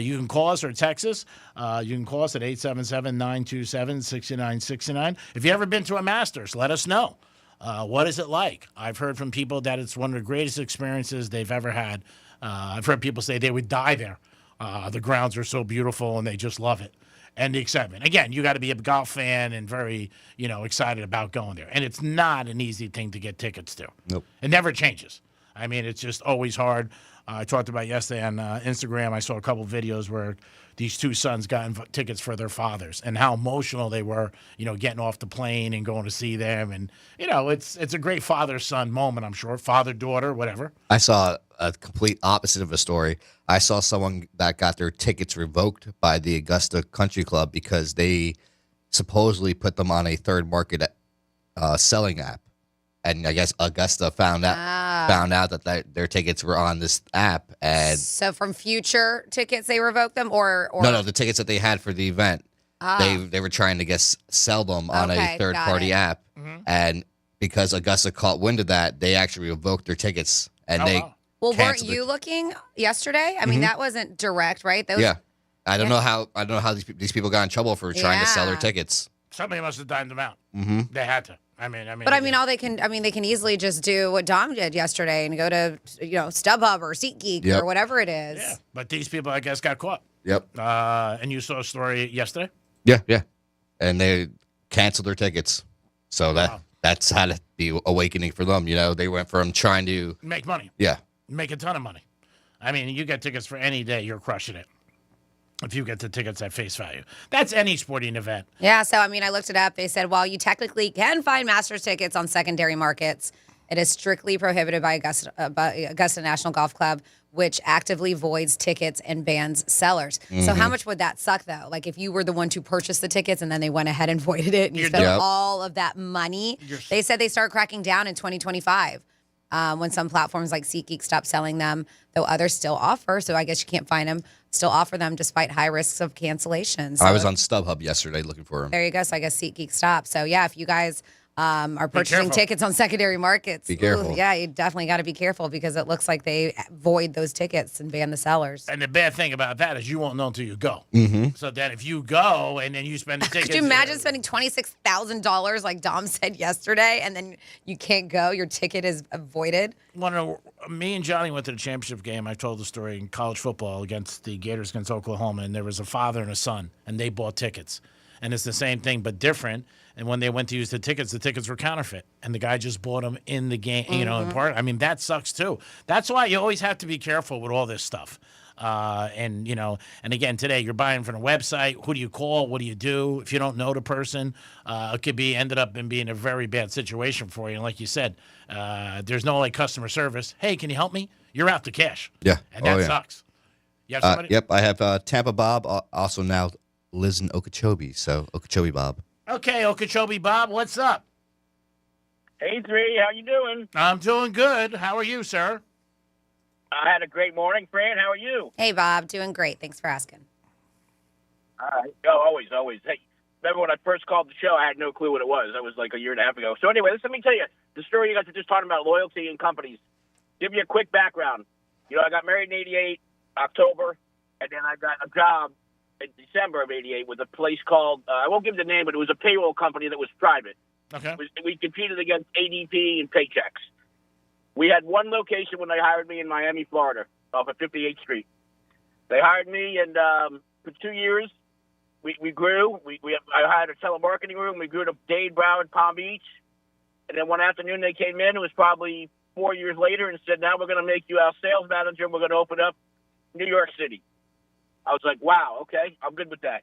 You can call us or text us. You can call us at 877-927-6969. If you've ever been to a Masters, let us know. What is it like? I've heard from people that it's one of the greatest experiences they've ever had. I've heard people say they would die there. The grounds are so beautiful and they just love it. And the excitement. Again, you got to be a golf fan and very, excited about going there. And it's not an easy thing to get tickets to. Nope. It never changes. I mean, it's just always hard. I talked about yesterday on Instagram. I saw a couple videos where these two sons got tickets for their fathers and how emotional they were, getting off the plane and going to see them. And, it's a great father-son moment, I'm sure. Father-daughter, whatever. I saw a complete opposite of a story. I saw someone that got their tickets revoked by the Augusta Country Club because they supposedly put them on a third market selling app. And I guess Augusta found out that their tickets were on this app, and so from future tickets they revoked them, or no, the tickets that they had for the event, they were trying to sell them on a third party app, and because Augusta caught wind of that, they actually revoked their tickets, and Well, weren't you looking yesterday? I mean, that wasn't direct, right? I don't know how these people got in trouble for trying to sell their tickets. Somebody must have dined them out. Mm-hmm. They had to. But they can easily just do what Dom did yesterday and go to StubHub or SeatGeek or whatever it is. Yeah, but these people, I guess, got caught. Yep. And you saw a story yesterday. Yeah, and they canceled their tickets, so that's had to be awakening for them. They went from trying to make money. Yeah, make a ton of money. I mean, you get tickets for any day, you're crushing it. If you get the tickets at face value. That's any sporting event. Yeah, so, I looked it up. They said, while you technically can find Masters tickets on secondary markets, it is strictly prohibited by Augusta National Golf Club, which actively voids tickets and bans sellers. Mm-hmm. So how much would that suck, though? Like, if you were the one to purchase the tickets and then they went ahead and voided it and you spent all of that money. They said they start cracking down in 2025. When some platforms like SeatGeek stop selling them, though others still offer. So I guess you can't find them, still offer them despite high risks of cancellation. So I was on StubHub yesterday looking for them. There you go. So I guess SeatGeek stopped. So yeah, if you guys are purchasing tickets on secondary markets, be careful. Yeah, you definitely got to be careful because it looks like they void those tickets and ban the sellers. And the bad thing about that is you won't know until you go. Mm-hmm. So then if you go and then you spend the tickets. Could you imagine spending $26,000 like Dom said yesterday and then you can't go? Your ticket is voided? Me and Johnny went to the championship game. I told the story in college football against the Gators against Oklahoma, and there was a father and a son, and they bought tickets. And it's the same thing but different. And when they went to use the tickets were counterfeit. And the guy just bought them in the game, in part. I mean, that sucks too. That's why you always have to be careful with all this stuff. And again, today you're buying from a website. Who do you call? What do you do? If you don't know the person, it could be ended up in being a very bad situation for you. And like you said, there's no like customer service. Hey, can you help me? You're out to cash. Yeah. And that sucks. You have somebody? Yep. I have Tampa Bob, also now lives in Okeechobee. So Okeechobee Bob. Okay, Okeechobee Bob, what's up? Hey, Three, how you doing? I'm doing good. How are you, sir? I had a great morning, Fran. How are you? Hey, Bob. Doing great. Thanks for asking. All right. Oh, always. Hey, remember when I first called the show, I had no clue what it was. That was like a year and a half ago. So anyway, let me tell you the story you guys were just talking about, loyalty and companies. Give you a quick background. I got married in 88, October, and then I got a job in December of 88 with a place called, I won't give the name, but it was a payroll company that was private. Okay. We competed against ADP and Paychex. We had one location when they hired me in Miami, Florida, off of 58th Street. They hired me, and for 2 years, we grew. I hired a telemarketing room. We grew to Dade, Broward, Palm Beach. And then one afternoon they came in. It was probably 4 years later and said, now we're going to make you our sales manager, and we're going to open up New York City. I was like, wow, okay, I'm good with that.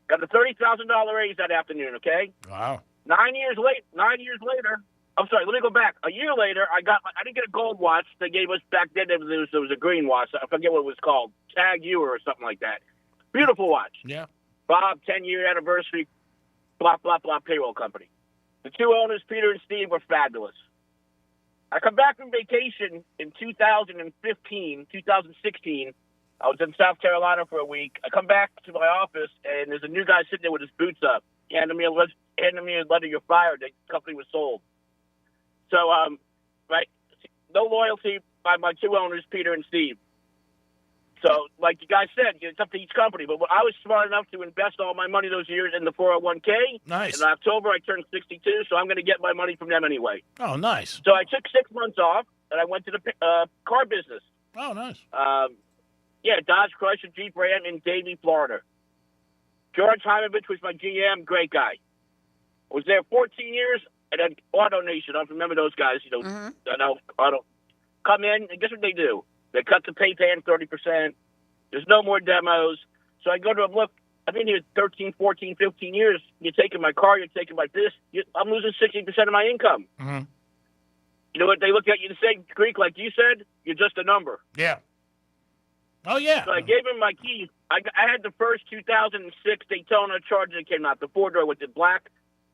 Got a $30,000 raise that afternoon, okay? Wow. 9 years later, I'm sorry, let me go back. A year later, I didn't get a gold watch. They gave us back then, there was a green watch. I forget what it was called. Tag You or something like that. Beautiful watch. Yeah. Bob, 10-year anniversary, blah, blah, blah, payroll company. The two owners, Peter and Steve, were fabulous. I come back from vacation in 2016. I was in South Carolina for a week. I come back to my office, and there's a new guy sitting there with his boots up. He handed me a letter, you're fired. The company was sold. So, right, no loyalty by my two owners, Peter and Steve. So, like you guys said, it's up to each company. But I was smart enough to invest all my money those years in the 401k. Nice. In October, I turned 62, so I'm going to get my money from them anyway. Oh, nice. So I took 6 months off, and I went to the car business. Oh, nice. Yeah, Dodge, Chrysler, Jeep, Ram in Davie, Florida. George Heimovich was my GM, great guy. I was there 14 years, and then Auto Nation. I don't remember those guys. I know Auto come in, and guess what they do? They cut the pay plan 30%. There's no more demos. So I go to them, look, I've been here 13, 14, 15 years. You're taking my car. You're taking my this. I'm losing 60% of my income. Mm-hmm. You know what? They look at you and say, Greek, like you said, you're just a number. Yeah. Oh, yeah. So I gave him my keys. I had the first 2006 Daytona Charger that came out, the four-door with the black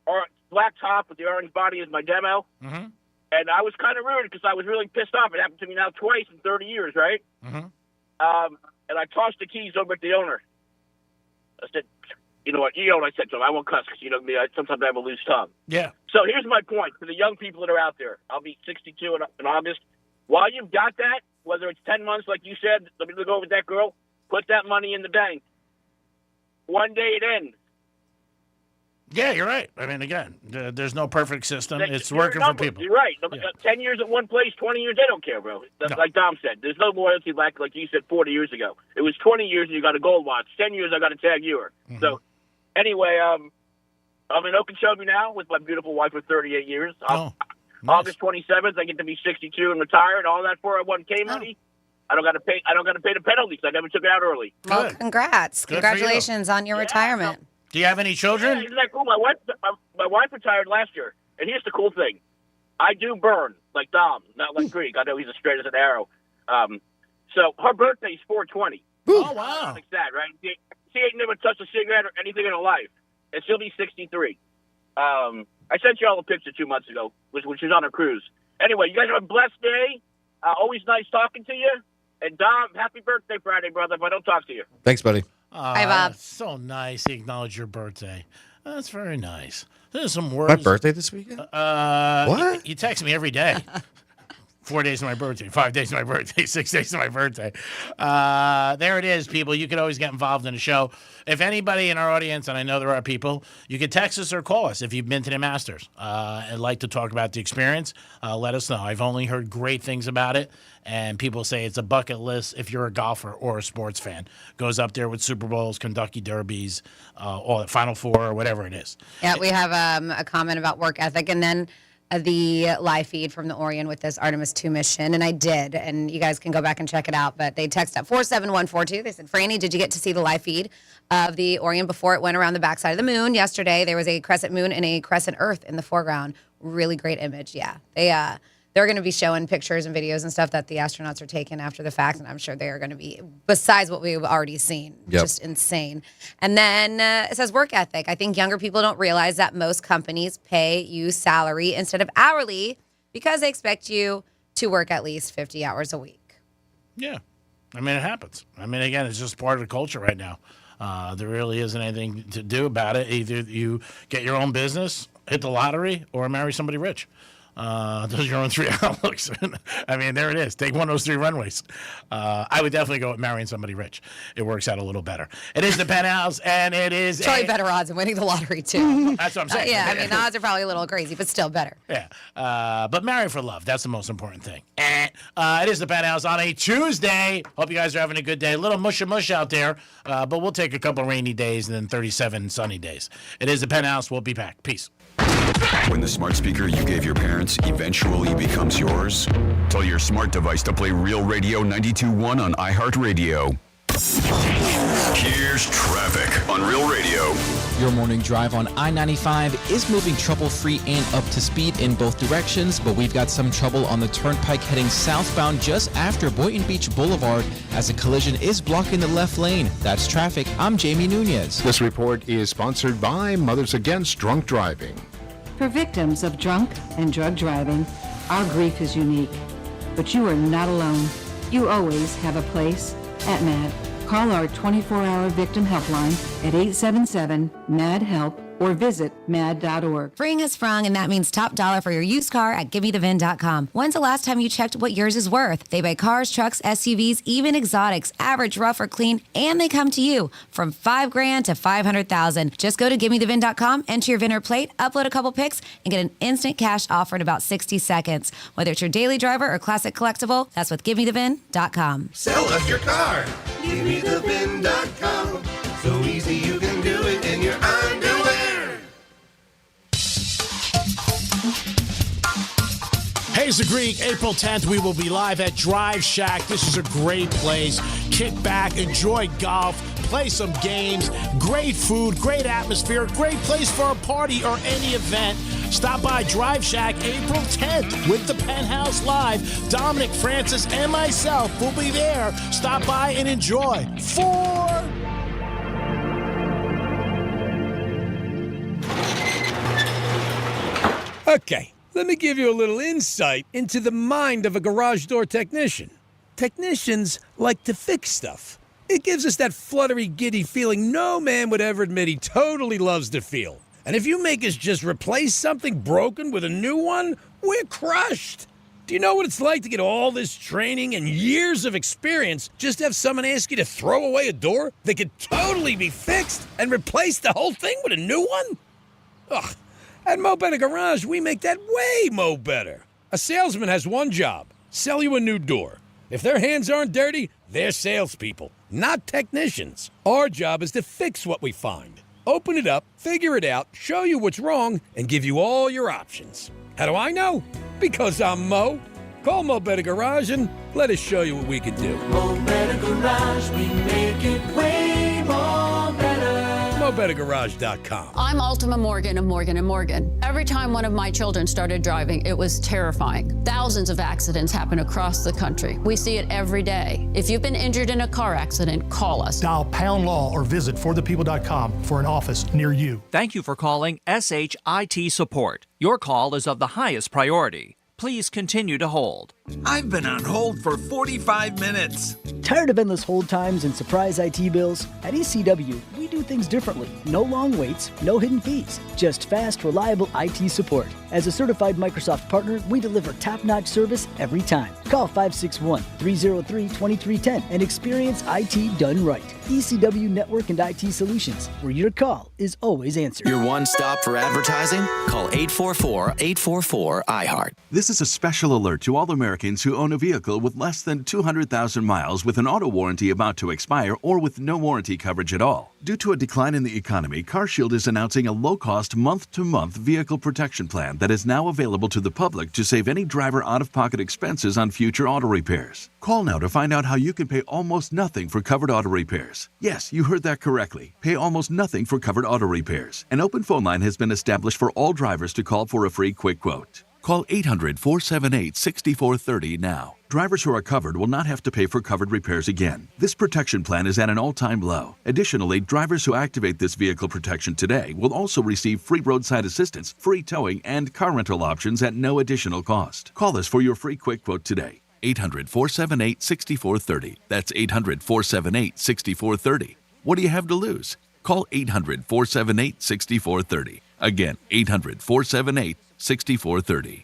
top with the orange body as my demo. Mm-hmm. And I was kind of rude because I was really pissed off. It happened to me now twice in 30 years, right? Mm-hmm. And I tossed the keys over at the owner. I said, you know what? I said to him, I won't cuss because you know me. Sometimes I have a loose tongue. Yeah. So here's my point for the young people that are out there. I'll be 62 in August. While you've got that, whether it's 10 months, like you said, let me go with that girl, put that money in the bank. One day it ends. Yeah, you're right. I mean, again, there's no perfect system. It's You're working a for number. people. You're right. Yeah. 10 years at one place, 20 years, they don't care, bro. Like Dom said, there's no loyalty like you said 40 years ago. It was 20 years and you got a gold watch. 10 years, I got a Tag Heuer. Mm-hmm. So, anyway, I'm in Okeechobee now with my beautiful wife of 38 years. Nice. August 27th, I get to be 62 and retired. All that 401k money, I don't got to pay the penalties. I never took it out early. Well, congrats. Good for you. Congratulations on your retirement. Do you have any children? Yeah, isn't that cool? My wife retired last year, and here's the cool thing: I do burn like Dom, not like Greek. I know he's as straight as an arrow. So her birthday's 4/20. Oh wow! Like that, right? She ain't never touched a cigarette or anything in her life, and she'll be 63. I sent you all a picture 2 months ago, which was on her cruise. Anyway, you guys have a blessed day. Always nice talking to you. And Dom, happy birthday Friday, brother. If I don't talk to you, Thanks, buddy. Hi, Bob. So nice. He acknowledged your birthday. That's very nice. There's some words. My birthday this weekend? What? You text me every day. 4 days of my birthday, 5 days of my birthday, 6 days of my birthday. There it is, people. You can always get involved in the show. If anybody in our audience, and I know there are people, you can text us or call us if you've been to the Masters and like to talk about the experience. Let us know. I've only heard great things about it, and people say it's a bucket list if you're a golfer or a sports fan. Goes up there with Super Bowls, Kentucky Derbies, or Final Four, or whatever it is. Yeah, we have a comment about work ethic, and then the live feed from the Orion with this Artemis 2 mission, and I did, and you guys can go back and check it out, but they text at 47142. They said, Franny, did you get to see the live feed of the Orion before it went around the backside of the moon yesterday? There was a crescent moon and a crescent Earth in the foreground. Really great image, yeah. They're going to be showing pictures and videos and stuff that the astronauts are taking after the fact, and I'm sure they are going to be, besides what we've already seen, just insane. And then it says work ethic. I think younger people don't realize that most companies pay you salary instead of hourly because they expect you to work at least 50 hours a week. Yeah. I mean, it happens. I mean, again, it's just part of the culture right now. There really isn't anything to do about it. Either you get your own business, hit the lottery, or marry somebody rich. Those are your own three outlooks. I mean, there it is. Take one of those three runways. I would definitely go with marrying somebody rich. It works out a little better. It is the Penthouse, and it is probably better odds than winning the lottery, too. That's what I'm saying. Yeah, I mean, the odds are probably a little crazy, but still better. Yeah. But marry for love. That's the most important thing. It is the Penthouse on a Tuesday. Hope you guys are having a good day. A little mush out there, but we'll take a couple rainy days and then 37 sunny days. It is the Penthouse. We'll be back. Peace. When the smart speaker you gave your parents eventually becomes yours, tell your smart device to play Real Radio 92.1 on iHeartRadio. Here's traffic on Real Radio. Your morning drive on I-95 is moving trouble-free and up to speed in both directions, but we've got some trouble on the turnpike heading southbound just after Boynton Beach Boulevard as a collision is blocking the left lane. That's traffic. I'm Jamie Nunez. This report is sponsored by Mothers Against Drunk Driving. For victims of drunk and drug driving, our grief is unique. But you are not alone. You always have a place at MAD. Call our 24-hour victim helpline at 877-MAD-HELP or visit mad.org. Spring has sprung, and that means top dollar for your used car at GiveMeTheVin.com. When's the last time you checked what yours is worth? They buy cars, trucks, SUVs, even exotics, average, rough, or clean, and they come to you from $5,000 to $500,000. Just go to GiveMeTheVin.com, enter your VIN or plate, upload a couple pics, and get an instant cash offer in about 60 seconds. Whether it's your daily driver or classic collectible, that's with GiveMeTheVin.com. Sell us your car. GiveMeTheVin.com. So easy you can do it in your underwear. Hazer Greek, April 10th, we will be live at Drive Shack. This is a great place. Kick back, enjoy golf, play some games, great food, great atmosphere, great place for a party or any event. Stop by Drive Shack April 10th with the Penthouse Live. Dominic, Francis, and myself will be there. Stop by and enjoy. Okay, let me give you a little insight into the mind of a garage door technician. Technicians like to fix stuff. It gives us that fluttery, giddy feeling no man would ever admit he totally loves to feel. And if you make us just replace something broken with a new one, we're crushed. Do you know what it's like to get all this training and years of experience just to have someone ask you to throw away a door that could totally be fixed and replace the whole thing with a new one? Ugh. At Mo Better Garage, we make that way mo better. A salesman has one job, sell you a new door. If their hands aren't dirty, they're salespeople, not technicians. Our job is to fix what we find. Open it up, figure it out, show you what's wrong, and give you all your options. How do I know? Because I'm Mo. Call Mo Better Garage and let us show you what we can do. Mo Better Garage, we make it way more better. MoBetterGarage.com. I'm Ultima Morgan of Morgan & Morgan. Every time one of my children started driving, it was terrifying. Thousands of accidents happen across the country. We see it every day. If you've been injured in a car accident, call us. Dial # law or visit forthepeople.com for an office near you. Thank you for calling SHIT Support. Your call is of the highest priority. Please continue to hold. I've been on hold for 45 minutes. Tired of endless hold times and surprise IT bills? At ECW, we do things differently. No long waits, no hidden fees, just fast, reliable IT support. As a certified Microsoft partner, we deliver top-notch service every time. Call 561-303-2310 and experience IT done right. ECW Network and IT Solutions, where your call is always answered. Your one stop for advertising? Call 844-844-iHeart. This is a special alert to all Americans who own a vehicle with less than 200,000 miles with an auto warranty about to expire or with no warranty coverage at all. Due to a decline in the economy, CarShield is announcing a low-cost month-to-month vehicle protection plan that is now available to the public to save any driver out-of-pocket expenses on future auto repairs. Call now to find out how you can pay almost nothing for covered auto repairs. Yes, you heard that correctly. Pay almost nothing for covered auto repairs. An open phone line has been established for all drivers to call for a free quick quote. Call 800-478-6430 now. Drivers who are covered will not have to pay for covered repairs again. This protection plan is at an all-time low. Additionally, drivers who activate this vehicle protection today will also receive free roadside assistance, free towing, and car rental options at no additional cost. Call us for your free quick quote today. 800-478-6430. That's 800-478-6430. What do you have to lose? Call 800-478-6430. Again, 800-478-6430.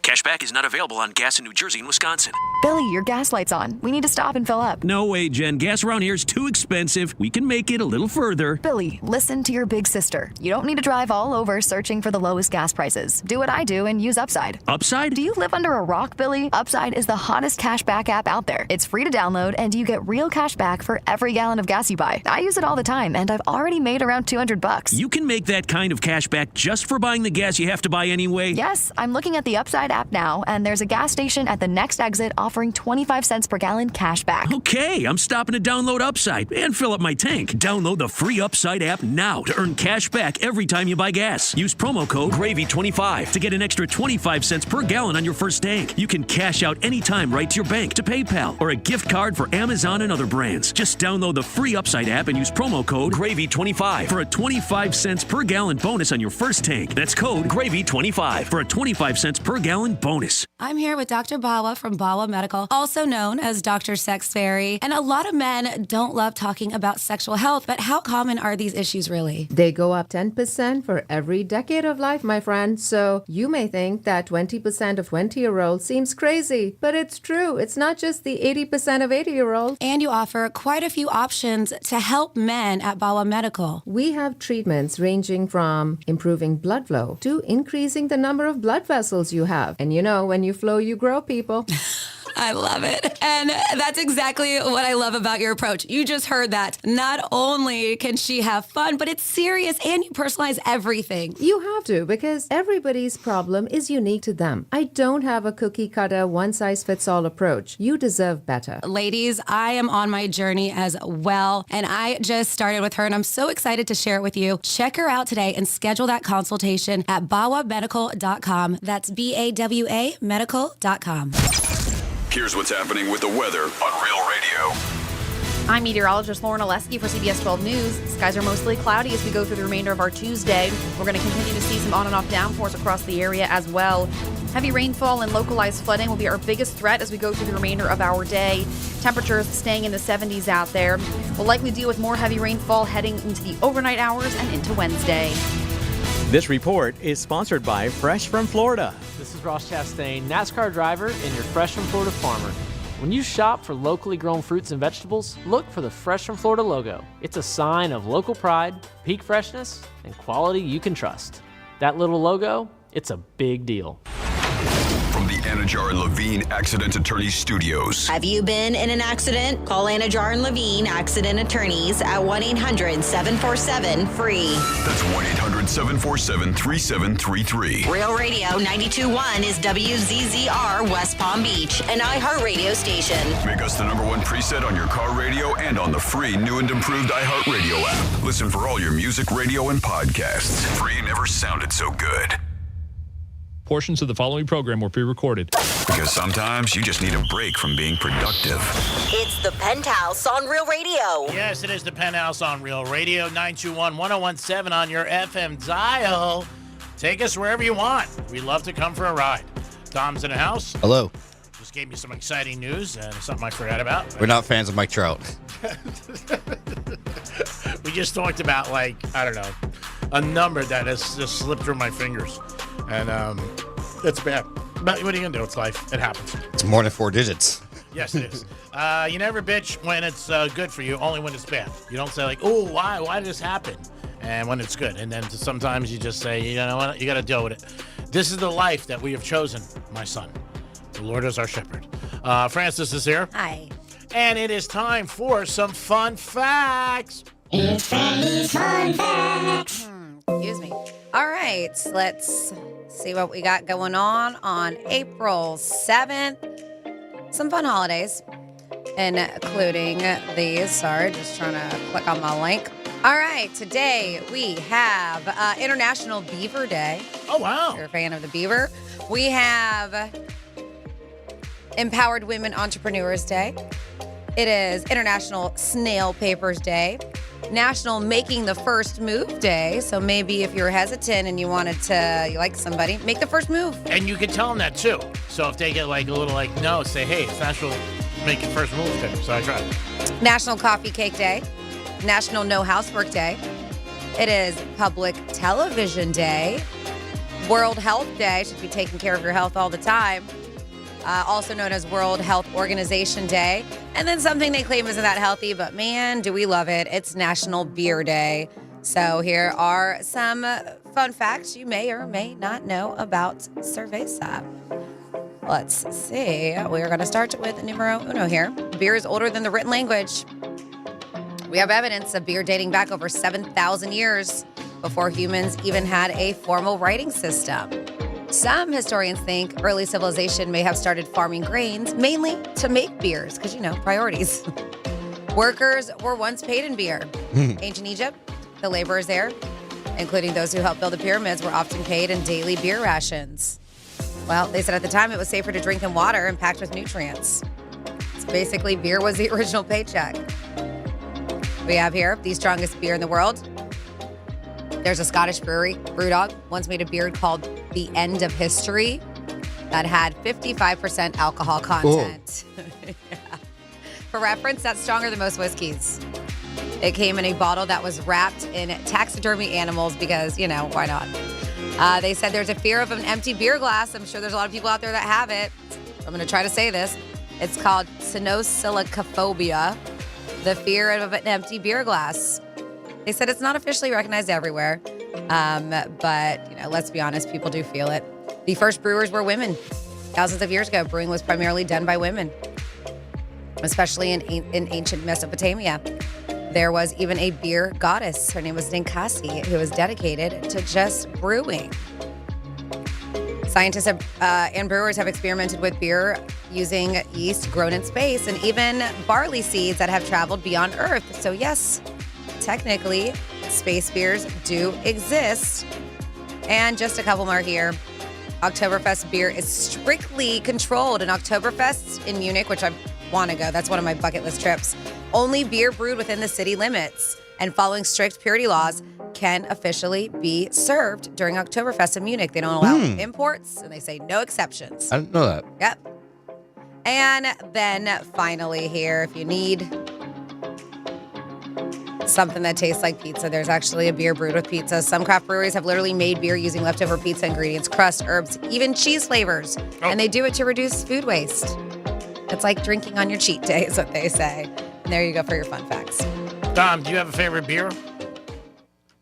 Cashback is not available on gas in New Jersey and Wisconsin. Billy, your gas light's on. We need to stop and fill up. No way, Jen. Gas around here is too expensive. We can make it a little further. Billy, listen to your big sister. You don't need to drive all over searching for the lowest gas prices. Do what I do and use Upside. Upside? Do you live under a rock, Billy? Upside is the hottest cashback app out there. It's free to download, and you get real cash back for every gallon of gas you buy. I use it all the time, and I've already made around $200. You can make that kind of cash back just for buying the gas you have to buy anyway? Yes, I'm looking at the Upside app now, and there's a gas station at the next exit offering 25 cents per gallon cash back. Okay, I'm stopping to download Upside and fill up my tank. Download the free Upside app now to earn cash back every time you buy gas. Use promo code GRAVY25 to get an extra 25 cents per gallon on your first tank. You can cash out anytime right to your bank, to PayPal, or a gift card for Amazon and other brands. Just download the free Upside app and use promo code GRAVY25 for a 25 cents per gallon bonus on your first tank. That's code GRAVY25 for a 25 cents per gallon bonus. I'm here with Dr. Bawa from Bawa Medical, also known as Dr. Sex Fairy. And a lot of men don't love talking about sexual health, but how common are these issues really? They go up 10% for every decade of life, my friend. So you may think that 20% of 20-year-olds seems crazy, but it's true. It's not just the 80% of 80-year-olds. And you offer quite a few options to help men at Bawa Medical. We have treatments ranging from improving blood flow to increasing the number of blood vessels you have. And you know, when you flow, you grow, people. I love it. And that's exactly what I love about your approach. You just heard that. Not only can she have fun, but it's serious and you personalize everything. You have to, because everybody's problem is unique to them. I don't have a cookie cutter, one-size-fits-all approach. You deserve better. Ladies, I am on my journey as well, and I just started with her, and I'm so excited to share it with you. Check her out today and schedule that consultation at bawamedical.com. That's BAWA medical.com. Here's what's happening with the weather on Real Radio. I'm meteorologist Lauren Oleski for CBS 12 News. Skies are mostly cloudy as we go through the remainder of our Tuesday. We're going to continue to see some on and off downpours across the area as well. Heavy rainfall and localized flooding will be our biggest threat as we go through the remainder of our day. Temperatures staying in the 70s out there. We'll likely deal with more heavy rainfall heading into the overnight hours and into Wednesday. This report is sponsored by Fresh from Florida. This is Ross Chastain, NASCAR driver and your Fresh from Florida farmer. When you shop for locally grown fruits and vegetables, look for the Fresh from Florida logo. It's a sign of local pride, peak freshness, and quality you can trust. That little logo, it's a big deal. From the Anajar and Levine Accident Attorneys Studios. Have you been in an accident? Call Anajar and Levine Accident Attorneys at 1-800-747-FREE. That's 1-800-747-3733. Real Radio 92.1 is WZZR West Palm Beach, an iHeartRadio station. Make us the #1 preset on your car radio and on the free new and improved iHeartRadio app. Listen for all your music, radio, and podcasts. Free never sounded so good. Portions of the following program were pre-recorded. Because sometimes you just need a break from being productive. It's the Penthouse on Real Radio. Yes, it is the Penthouse on Real Radio, 921-1017 on your FM dial. Take us wherever you want. We'd love to come for a ride. Dom's in the house. Hello. Just gave me some exciting news and something I forgot about. We're not fans of Mike Trout. We just talked about, like, I don't know, a number that has just slipped through my fingers. And it's bad. But what are you going to do? It's life. It happens. It's more than 4 digits. Yes, it is. You never bitch when it's good for you, only when it's bad. You don't say, like, oh, why did this happen? And when it's good. And then sometimes you just say, you know what, you got to deal with it. This is the life that we have chosen, my son. The Lord is our shepherd. Francis is here. Hi. And it is time for some fun facts. It's Fanny's Fun Facts. Excuse me. All right, let's see what we got going on April 7th. Some fun holidays, including these. Sorry, just trying to click on my link. All right, today we have International Beaver Day. Oh, wow. If you're a fan of the beaver. We have Empowered Women Entrepreneurs Day. It is International Snail Papers Day. National Making the First Move Day. So maybe if you're hesitant and you like somebody, make the first move. And you can tell them that too. So if they get like a little like no, say, hey, it's National Making First Move Day. So I tried. National Coffee Cake Day. National No Housework Day. It is Public Television Day. World Health Day. Should be taking care of your health all the time. Also known as World Health Organization Day. And then something they claim isn't that healthy, but man, do we love it. It's National Beer Day. So here are some fun facts you may or may not know about cerveza. Let's see. We're going to start with numero uno here. Beer is older than the written language. We have evidence of beer dating back over 7,000 years before humans even had a formal writing system. Some historians think early civilization may have started farming grains, mainly to make beers, because, priorities. Workers were once paid in beer. Ancient Egypt, the laborers there, including those who helped build the pyramids, were often paid in daily beer rations. Well, they said at the time it was safer to drink than water and packed with nutrients. So basically, beer was the original paycheck. We have here the strongest beer in the world. There's a Scottish brewery, Brewdog, once made a beer called The End of History that had 55% alcohol content. Yeah. For reference, that's stronger than most whiskeys. It came in a bottle that was wrapped in taxidermy animals because, why not? They said there's a fear of an empty beer glass. I'm sure there's a lot of people out there that have it. I'm going to try to say this. It's called cynosilicophobia, the fear of an empty beer glass. They said it's not officially recognized everywhere, but let's be honest, people do feel it. The first brewers were women. Thousands of years ago, brewing was primarily done by women, especially in ancient Mesopotamia. There was even a beer goddess. Her name was Ninkasi, who was dedicated to just brewing. Scientists and brewers have experimented with beer using yeast grown in space and even barley seeds that have traveled beyond Earth. So yes, technically, space beers do exist. And just a couple more here. Oktoberfest beer is strictly controlled. And Oktoberfest in Munich, which I want to go, that's one of my bucket list trips. Only beer brewed within the city limits and following strict purity laws can officially be served during Oktoberfest in Munich. They don't allow imports, and they say no exceptions. I didn't know that. Yep. And then finally here, if you need something that tastes like pizza, there's actually a beer brewed with pizza. Some craft breweries have literally made beer using leftover pizza ingredients, crust, herbs, even cheese flavors. And they do it to reduce food waste. It's like drinking on your cheat day is what they say. And there you go for your fun facts. Dom, do you have a favorite beer?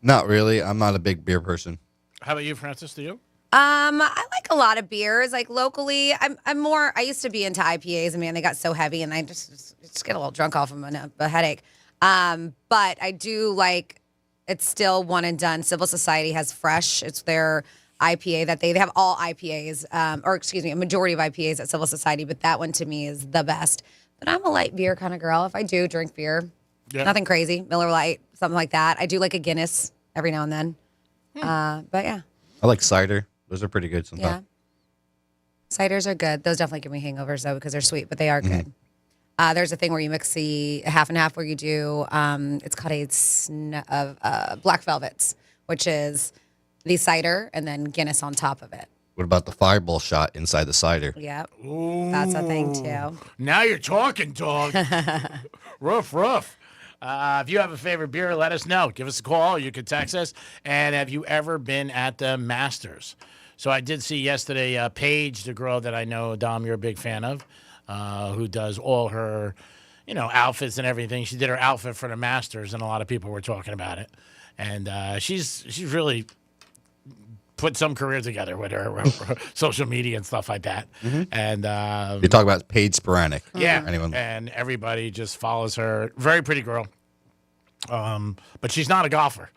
Not really. I'm not a big beer person. How about you, Francis? Do you? I like a lot of beers. Like locally, I used to be into IPAs, and man, they got so heavy, and I just get a little drunk off them and a headache. But I do like, it's still one and done. Civil Society has Fresh. It's their IPA that they have all IPAs, a majority of IPAs at Civil Society, but that one to me is the best. But I'm a light beer kind of girl. If I do drink beer, nothing crazy, Miller Lite, something like that. I do like a Guinness every now and then. But yeah. I like cider. Those are pretty good sometimes. Yeah. Ciders are good. Those definitely give me hangovers though because they're sweet, but they are good. There's a thing where you mix the half and half where you do, it's called a Black Velvets, which is the cider and then Guinness on top of it. What about the fireball shot inside the cider? Yep. That's a thing, too. Now you're talking, dog. Rough. If you have a favorite beer, let us know. Give us a call. You can text us. And have you ever been at the Masters? So I did see yesterday Paige, the girl that I know, Dom, you're a big fan of, who does all her, outfits and everything. She did her outfit for the Masters, and a lot of people were talking about it. And she's really put some career together with her social media and stuff like that. Mm-hmm. And you talk about Paige Sporanic. yeah, Anyone? and everybody just follows her. Very pretty girl, but she's not a golfer.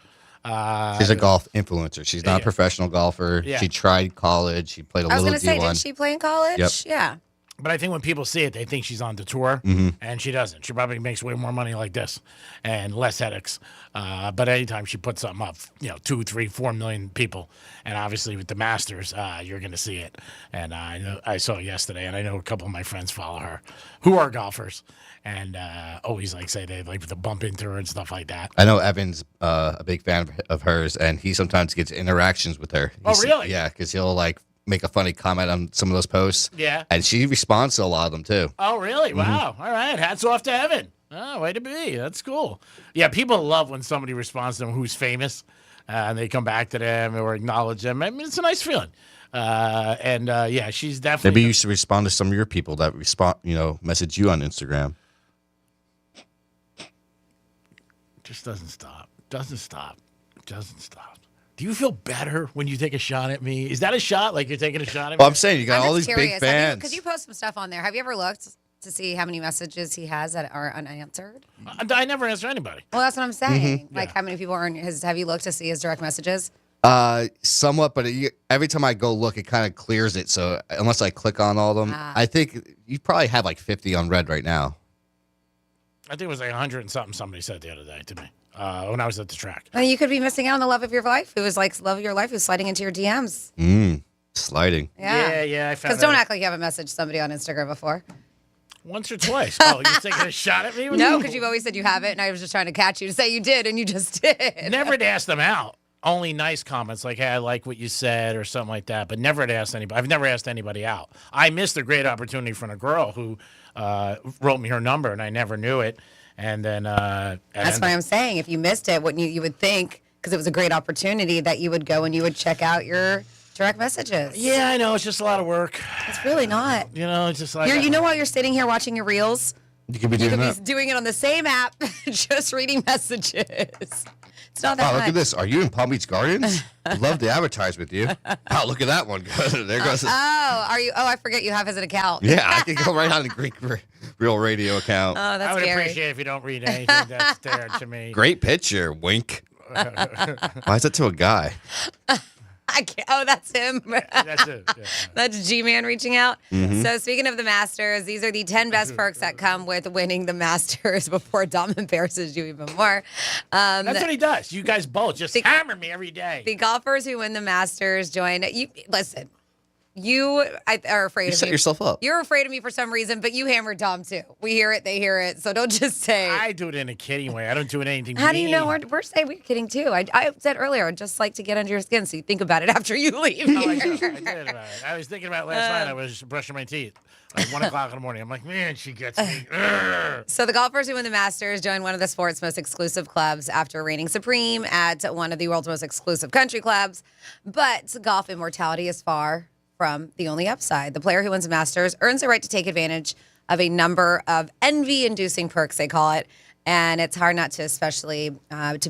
She's a golf influencer. She's not a professional golfer. Yeah. She tried college. She played a I was little going to say, D1. did she play in college? Yep. Yeah. But I think when people see it, they think she's on the tour, and she doesn't. She probably makes way more money like this and less headaches. But anytime she puts something up, 2, 3, 4 million people, and obviously with the Masters, you're going to see it. And I saw it yesterday, and I know a couple of my friends follow her who are golfers, and always say they like to bump into her and stuff like that. I know Evan's a big fan of hers, and he sometimes gets interactions with her. Oh, really? Yeah, because he'll make a funny comment on some of those posts. Yeah. And she responds to a lot of them, too. Oh, really? Wow. All right. Hats off to Evan. Oh, way to be. That's cool. Yeah, people love when somebody responds to them who's famous, and they come back to them or acknowledge them. I mean, it's a nice feeling. Yeah, she's definitely. Maybe you should respond to some of your people that message you on Instagram. Just doesn't stop. Do you feel better when you take a shot at me? Is that a shot? Like you're taking a shot at me? Well, I'm saying you got all these Curious. big fans. Because you post some stuff on there. Have you ever looked to see how many messages he has that are unanswered? I never answer anybody. Well, that's what I'm saying. Mm-hmm. Like, how many people are in his? Have you looked to see his direct messages? Somewhat, but every time I go look, it kind of clears it. So unless I click on all of them, I think you probably have 50 on red right now. I think it was 100 and something somebody said the other day to me when I was at the track. Well, you could be missing out on the love of your life. Who was love of your life who's sliding into your DMs. Sliding. Yeah. I found Because don't act like you haven't messaged somebody on Instagram before. Once or twice. Oh, you're taking a shot at me? No, because you've always said you haven't, and I was just trying to catch you to say you did, and you just did. Never to ask them out. Only nice comments like, hey, I like what you said or something like that, but never to ask anybody. I've never asked anybody out. I missed a great opportunity from a girl who wrote me her number, and I never knew it. And then that's why I'm saying if you missed it, wouldn't you would think, because it was a great opportunity, that you would go and you would check out your direct messages. Yeah, I know. It's just a lot of work. It's really not. It's just like... while you're sitting here watching your reels, you could be doing doing it on the same app, just reading messages. It's not that Wow, much. look at this. Are you in Palm Beach Gardens? I'd love to advertise with you. Oh, look at that one. There goes. Are you? Oh, I forget you have his account. Yeah, I can go right on the Greek Real Radio account. Oh, that's I would scary. appreciate it if you don't read anything that's there to me. Great picture. Wink. Why is that to a guy? I can't. Oh, that's him. That's it. Yeah. That's G-Man reaching out. Mm-hmm. So speaking of the Masters, these are the 10 best perks that come with winning the Masters before Dom embarrasses you even more. That's what he does. You guys both just hammer me every day. The golfers who win the Masters join. Listen, you are afraid of me. You set yourself up. You're afraid of me for some reason, but you hammered Dom too. We hear it, they hear it. So don't just say. I do it in a kidding way. I don't do it anything How do you know mean. we're saying we're kidding too? I said earlier, I'd just like to get under your skin so you think about it after you leave. Oh, I did about it. I was thinking about it last night. I was brushing my teeth. Like 1 o'clock in the morning. I'm like, man, she gets me. So the golfers who win the Masters join one of the sport's most exclusive clubs after reigning supreme at one of the world's most exclusive country clubs. But golf immortality is far from the only upside. The player who wins the Masters earns the right to take advantage of a number of envy-inducing perks, they call it, and it's hard not to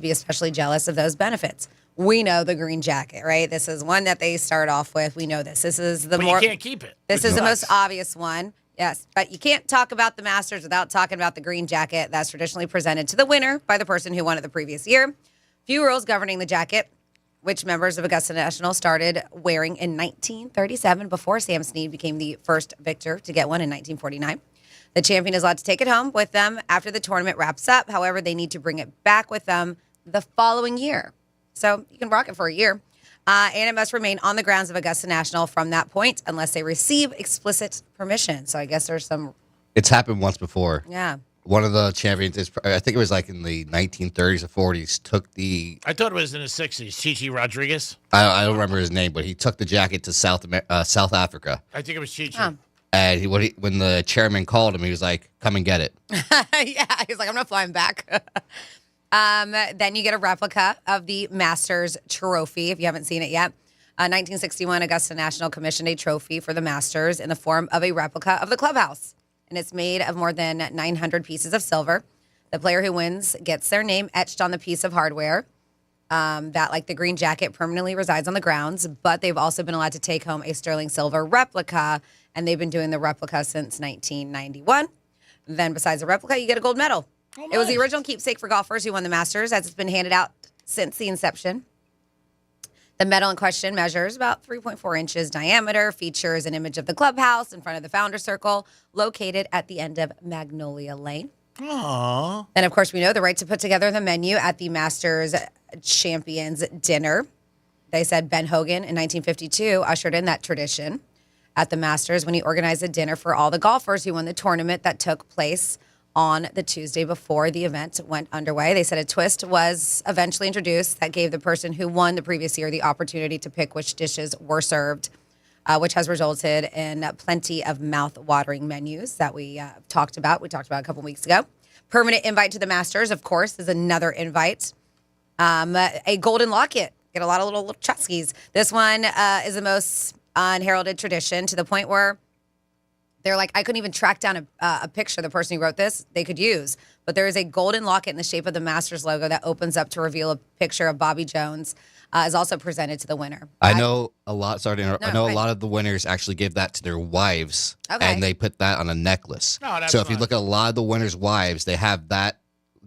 be especially jealous of those benefits. We know the green jacket, right? This is one that they start off with. We know this. This is the But more. you can't keep it. This is the most obvious one. Yes, but you can't talk about the Masters without talking about the green jacket that's traditionally presented to the winner by the person who won it the previous year. Few rules governing the jacket, which members of Augusta National started wearing in 1937 before Sam Snead became the first victor to get one in 1949. The champion is allowed to take it home with them after the tournament wraps up. However, they need to bring it back with them the following year. So you can rock it for a year. And it must remain on the grounds of Augusta National from that point unless they receive explicit permission. So I guess there's some... It's happened once before. Yeah. one of the champions, I think it was like in the 1930s or 40s, took the... I thought it was in the 60s. Chichi Rodriguez. I don't remember his name, but he took the jacket to South Africa. I think it was Chichi. And when the chairman called him, he was like, come and get it. Yeah, he's like, I'm not flying back. Then you get a replica of the Masters trophy, if you haven't seen it yet. 1961, Augusta National commissioned a trophy for the Masters in the form of a replica of the clubhouse. And it's made of more than 900 pieces of silver. The player who wins gets their name etched on the piece of hardware. That, like the green jacket, permanently resides on the grounds. But they've also been allowed to take home a sterling silver replica. And they've been doing the replica since 1991. Then besides the replica, you get a gold medal. Oh, nice. It was the original keepsake for golfers who won the Masters, as it's been handed out since the inception. The medal in question measures about 3.4 inches diameter, features an image of the clubhouse in front of the Founder Circle, located at the end of Magnolia Lane. Aww. Then, of course, we know the right to put together the menu at the Masters Champions Dinner. They said Ben Hogan in 1952 ushered in that tradition at the Masters when he organized a dinner for all the golfers who won the tournament that took place on the Tuesday before the event went underway. They said a twist was eventually introduced that gave the person who won the previous year the opportunity to pick which dishes were served, which has resulted in plenty of mouth-watering menus that we talked about. We talked about a couple weeks ago. Permanent invite to the Masters, of course, is another invite. A golden locket. Get a lot of little Chutskis. This one is the most unheralded tradition, to the point where they're like, I couldn't even track down a picture of the person who wrote this they could use. But there is a golden locket in the shape of the Masters logo that opens up to reveal a picture of Bobby Jones, is also presented to the winner. I know a lot. Sorry to interrupt. I know a lot of the winners actually give that to their wives, and they put that on a necklace. Oh, that's so if fun. you look at a lot of the winners' wives, they have that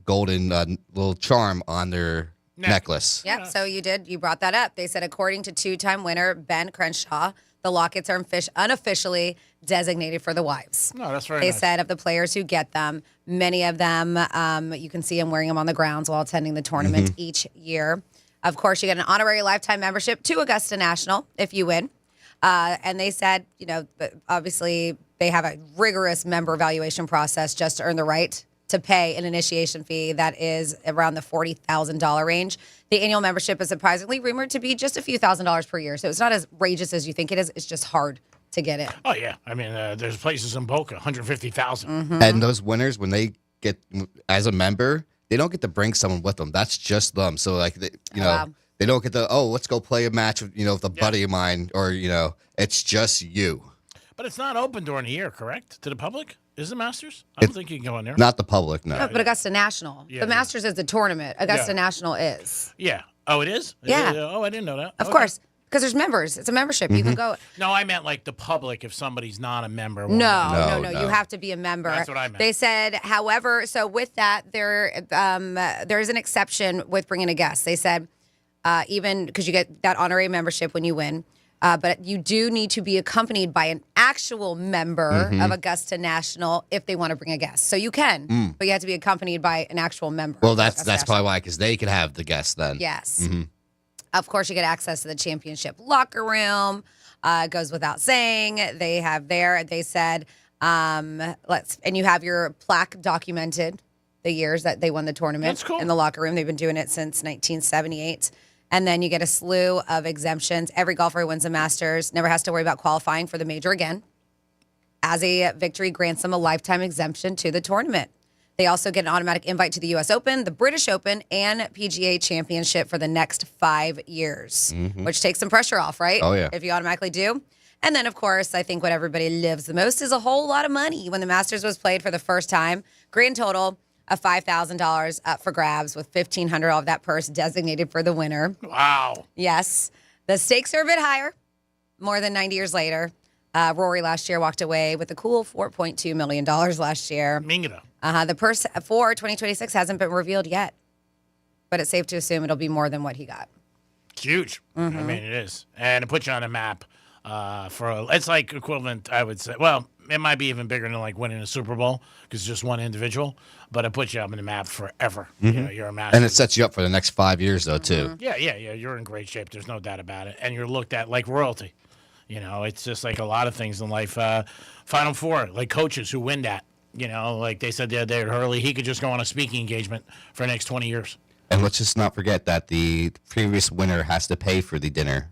golden little charm on their necklace. Yep, so you brought that up. They said, according to two-time winner Ben Crenshaw, the lockets are unofficially designated for the wives. No, that's very They nice. said of the players who get them, many of them, you can see them wearing them on the grounds while attending the tournament each year. Of course, you get an honorary lifetime membership to Augusta National if you win. And they said, obviously they have a rigorous member evaluation process just to earn the right to pay an initiation fee that is around the $40,000 range. The annual membership is surprisingly rumored to be just a few $1,000s per year. So it's not as outrageous as you think it is. It's just hard to get in. Oh, yeah. I mean, there's places in Boca, 150,000. And those winners, when they get as a member, they don't get to bring someone with them. That's just them. So like, they don't get the, let's go play a match with, with a buddy of mine, or, it's just you. But it's not open during the year, correct? To the public? Is the Masters? I don't think you can go in there. Not the public, no. No, but Augusta National. Yeah, the Masters is the tournament. Augusta National is. Yeah. Oh, it is? Yeah. Oh, I didn't know that. Of course. Because there's members. It's a membership. You can go. No, I meant like the public if somebody's not a member. No. You have to be a member. That's what I meant. They said, however, so with that, there is an exception with bringing a guest. They said, even because you get that honorary membership when you win, but you do need to be accompanied by an actual member of Augusta National if they want to bring a guest. So you can, but you have to be accompanied by an actual member. Well, that's probably why, because they could have the guest then. Yes. Of course, you get access to the championship locker room. It goes without saying. They have they said, and you have your plaque documented the years that they won the tournament. That's cool. In the locker room. They've been doing it since 1978. And then you get a slew of exemptions. Every golfer who wins the Masters never has to worry about qualifying for the major again. As a victory grants them a lifetime exemption to the tournament. They also get an automatic invite to the U.S. Open, the British Open, and PGA Championship for the next 5 years, which takes some pressure off, right? Oh, yeah. If you automatically do. And then, of course, I think what everybody lives the most is a whole lot of money. When the Masters was played for the first time, grand total of $5,000 up for grabs, with $1,500 of that purse designated for the winner. Wow. Yes. The stakes are a bit higher. More than 90 years later, Rory last year walked away with a cool $4.2 million last year. Mingo. The purse for 2026 hasn't been revealed yet, but it's safe to assume it'll be more than what he got. It's huge. I mean, it is. And it puts you on a map it's like equivalent, I would say. Well, it might be even bigger than like winning a Super Bowl because it's just one individual, but it puts you up on the map forever. You're a master. And it sets you up for the next 5 years, though, too. Yeah. You're in great shape. There's no doubt about it. And you're looked at like royalty. It's just like a lot of things in life. Final Four, like coaches who win that. Like they said the other day at Hurley, he could just go on a speaking engagement for the next 20 years. And let's just not forget that the previous winner has to pay for the dinner.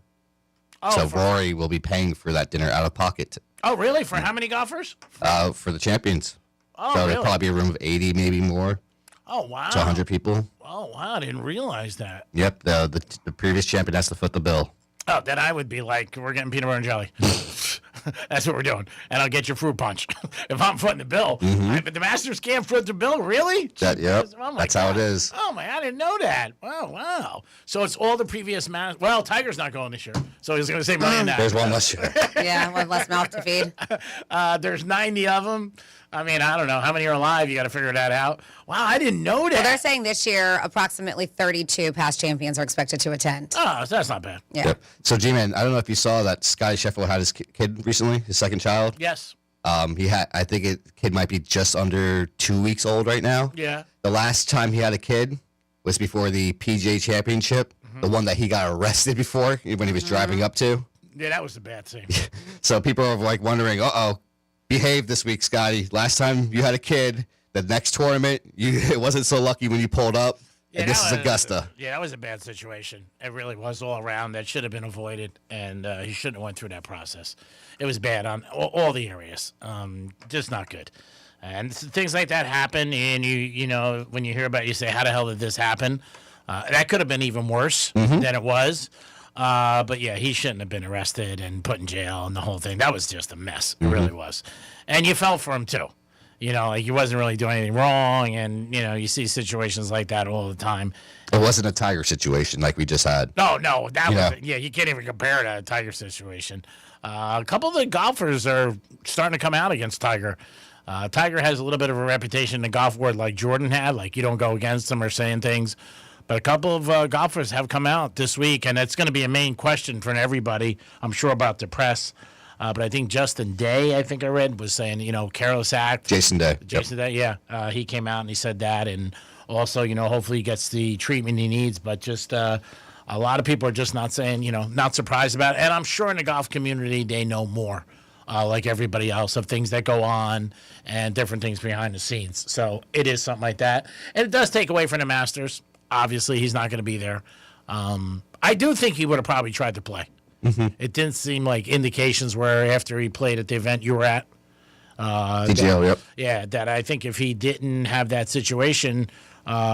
So Rory will be paying for that dinner out of pocket. Oh, really? For how many golfers? For the champions. Oh, so really? there'll probably be a room of 80, maybe more. Oh, wow. To 100 people. Oh, wow. I didn't realize that. Yep. The previous champion has to foot the bill. Oh, then I would be like, we're getting peanut butter and jelly. That's what we're doing. And I'll get your fruit punch. If I'm footing the bill. But the Masters can't foot the bill? Really? Yep. That's how it is. Oh, my, I didn't know that. Wow. So it's all the previous Masters. Well, Tiger's not going this year. So he's going to save money on that. There's one less year. Yeah, one less mouth to feed. There's 90 of them. I mean, I don't know. How many are alive? You got to figure that out. Wow, I didn't know that. Well, they're saying this year approximately 32 past champions are expected to attend. Oh, so that's not bad. Yeah. Yep. So, G-Man, I don't know if you saw that Scotty Sheffield had his kid recently, his second child. Yes. I think kid might be just under 2 weeks old right now. Yeah. The last time he had a kid was before the PGA Championship, the one that he got arrested before when he was driving up to. Yeah, that was a bad scene. So people are like wondering, behave this week, Scotty. Last time you had a kid, the next tournament, it wasn't so lucky when you pulled up. Yeah, and this is Augusta. Yeah, that was a bad situation. It really was all around. That should have been avoided, and he shouldn't have went through that process. It was bad on all the areas. Just not good. And things like that happen, and you know, when you hear about it, you say, how the hell did this happen? That could have been even worse than it was. But yeah, he shouldn't have been arrested and put in jail and the whole thing. That was just a mess. It really was. And you felt for him too. Like he wasn't really doing anything wrong. And, you see situations like that all the time. It wasn't a Tiger situation like we just had. No, that wasn't. Yeah, you can't even compare it to a Tiger situation. A couple of the golfers are starting to come out against Tiger. Tiger has a little bit of a reputation in the golf world like Jordan had. Like you don't go against him or saying things. But a couple of golfers have come out this week, and it's going to be a main question for everybody, I'm sure, about the press. But I think Justin Day, I read, was saying, careless act. Jason Day. Day, yeah. He came out and he said that. And also, hopefully he gets the treatment he needs. But just a lot of people are just not saying, not surprised about it. And I'm sure in the golf community, they know more, like everybody else, of things that go on and different things behind the scenes. So it is something like that. And it does take away from the Masters. Obviously, he's not going to be there. I do think he would have probably tried to play. It didn't seem like indications were after he played at the event you were at. DGL, yep. Yeah, that I think if he didn't have that situation,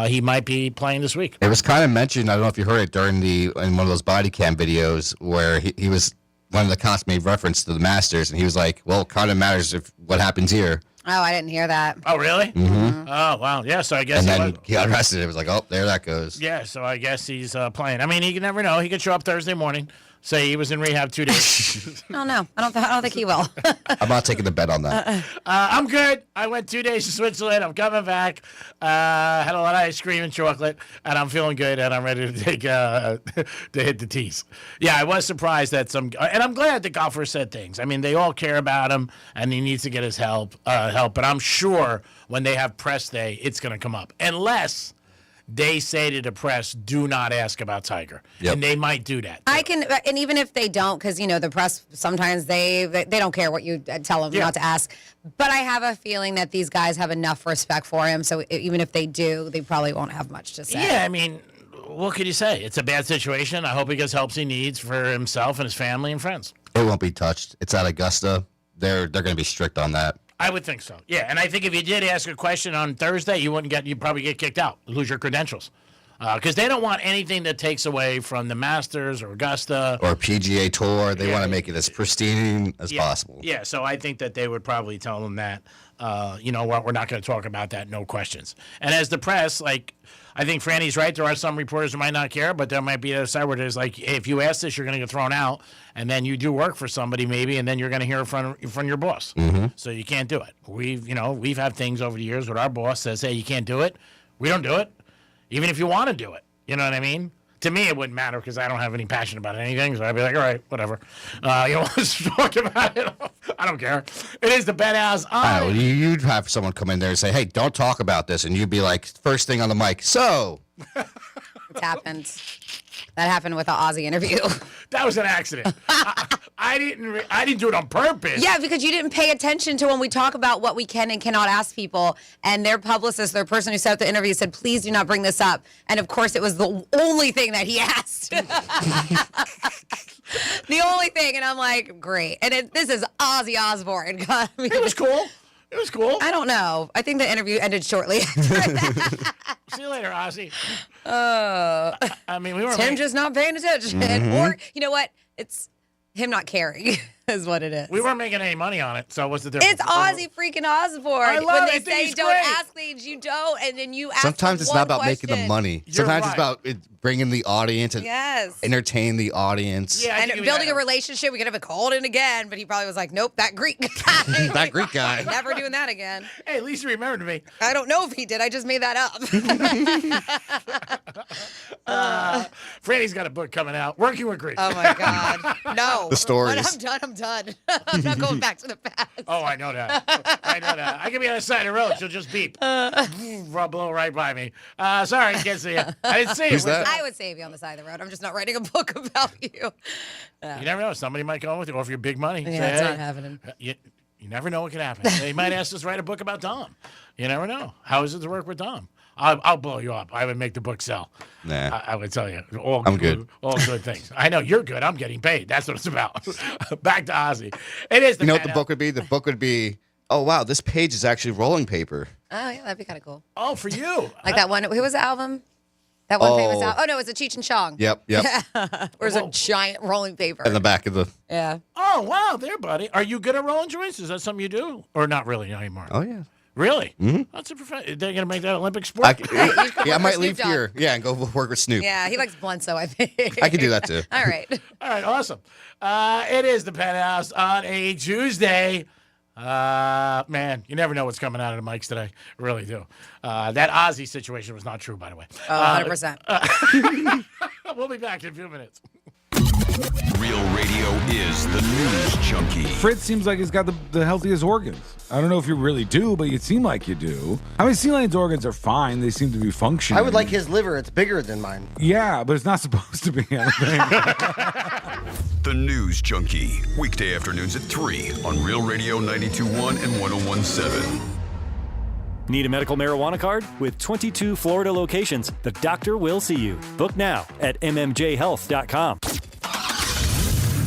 he might be playing this week. It was kind of mentioned, I don't know if you heard it in one of those body cam videos where he was, one of the cops made reference to the Masters, and he was like, well, it kind of matters if what happens here. Oh, I didn't hear that. Oh, really? Oh, wow. Yeah, so I guess and then he got arrested. It was like, oh, there that goes. Yeah, so I guess he's playing. I mean, you can never know. He could show up Thursday morning, say he was in rehab 2 days. Oh, no. I don't think he will. I'm not taking the bet on that. I'm good. I went 2 days to Switzerland. I'm coming back. Had a lot of ice cream and chocolate, and I'm feeling good, and I'm ready to take to hit the tees. Yeah, I was surprised that and I'm glad the golfer said things. I mean, they all care about him, and he needs to get his help. But I'm sure when they have press day, it's going to come up, unless they say to the press, do not ask about Tiger. Yep. And they might do that. And even if they don't, because, the press, sometimes they don't care what you tell them not to ask. But I have a feeling that these guys have enough respect for him. So even if they do, they probably won't have much to say. Yeah, I mean, what could you say? It's a bad situation. I hope he gets help he needs for himself and his family and friends. It won't be touched. It's at Augusta. They're going to be strict on that. I would think so. Yeah, and I think if you did ask a question on Thursday, you'd probably get kicked out, lose your credentials, because they don't want anything that takes away from the Masters or Augusta or PGA Tour. They want to make it as pristine as possible. Yeah, so I think that they would probably tell them that, we're not going to talk about that, no questions. And as the press, I think Franny's right. There are some reporters who might not care, but there might be a side where there's hey, if you ask this, you're going to get thrown out, and then you do work for somebody maybe, and then you're going to hear it from your boss. So you can't do it. We've had things over the years where our boss says, hey, you can't do it. We don't do it, even if you want to do it. You know what I mean? To me, it wouldn't matter because I don't have any passion about anything, so I'd be like, all right, whatever. Let's talk about it. I don't care. It is the Penthouse. You'd have someone come in there and say, hey, don't talk about this, and you'd be like, first thing on the mic, so. It's happened. That happened with the Aussie interview. That was an accident. I I didn't do it on purpose. Yeah, because you didn't pay attention to when we talk about what we can and cannot ask people. And their publicist, their person who set up the interview, said, please do not bring this up. And of course, it was the only thing that he asked. The only thing. And I'm like, great. And this is Ozzy Osbourne. God, I mean, it was cool. It was cool. I don't know. I think the interview ended shortly after that. See you later, Ozzy. I mean, we were Tim just not paying attention. Mm-hmm. Or, you know what? It's him not caring is what it is. We weren't making any money on it, so what's the difference? It's Ozzy freaking Osbourne. I love when it. they I think say he's don't great. ask things, you don't, and then you ask. Sometimes it's one not about question. making the money. You're Sometimes right. it's about bringing the audience and Yes. entertain the audience. Yeah, I And think building a relationship, we could have called in again, but he probably was like, nope, that Greek guy. That Greek guy. Never doing that again. Hey, at least he remembered me. I don't know if he did. I just made that up. Franny's got a book coming out, Working with Greek. Oh, my God. No. The stories. When I'm done, I'm done. I'm not going back to the past. Oh, I know that. I can be on the side of the road. She'll just beep. Blow right by me. Sorry, can't see you. I didn't see you. Who's that? I would save you on the side of the road. I'm just not writing a book about you. You never know. Somebody might come with you, offer you big money. Yeah, Say, it's hey, not happening. You never know what could happen. They might ask us to write a book about Dom. You never know. How is it to work with Dom? I'll blow you up. I would make the book sell. Nah. I would tell you. I'm good. All good things. I know you're good. I'm getting paid. That's what it's about. Back to Ozzy. It is the You know what the Penthouse. book would be? The book would be, oh, wow, this page is actually rolling paper. Oh, yeah, that'd be kind of cool. Oh, for you. Like that one. Who was the album? That one famous Oh. album. Oh, no, it was a Cheech and Chong. Yep. Where's a giant rolling paper? In the back of the, Yeah. Oh, wow. There, buddy. Are you good at rolling joints? Is that something you do? Or not really anymore? oh, yeah. Really? Mhm. That's a profession. They're going to make that Olympic sport? Yeah, I might Snoop leave Dogg. here. Yeah, and go work with Snoop. Yeah, he likes Bledsoe, I think. I can do that too. All right. All right, awesome. It is the Penthouse on a Tuesday. Man, you never know what's coming out of the mics today. Really do. That Ozzy situation was not true, by the way. 100%. We'll be back in a few minutes. Real radio is the news junkie. Fritz seems like he's got the healthiest organs. I don't know if you really do, but you seem like you do. I mean, Sea-Line's organs are fine. They seem to be functioning. I would like his liver. It's bigger than mine. Yeah, but it's not supposed to be, I don't think. The News Junkie. Weekday afternoons at 3 on Real Radio 92.1 and 101.7. Need a medical marijuana card? With 22 Florida locations, the doctor will see you. Book now at mmjhealth.com.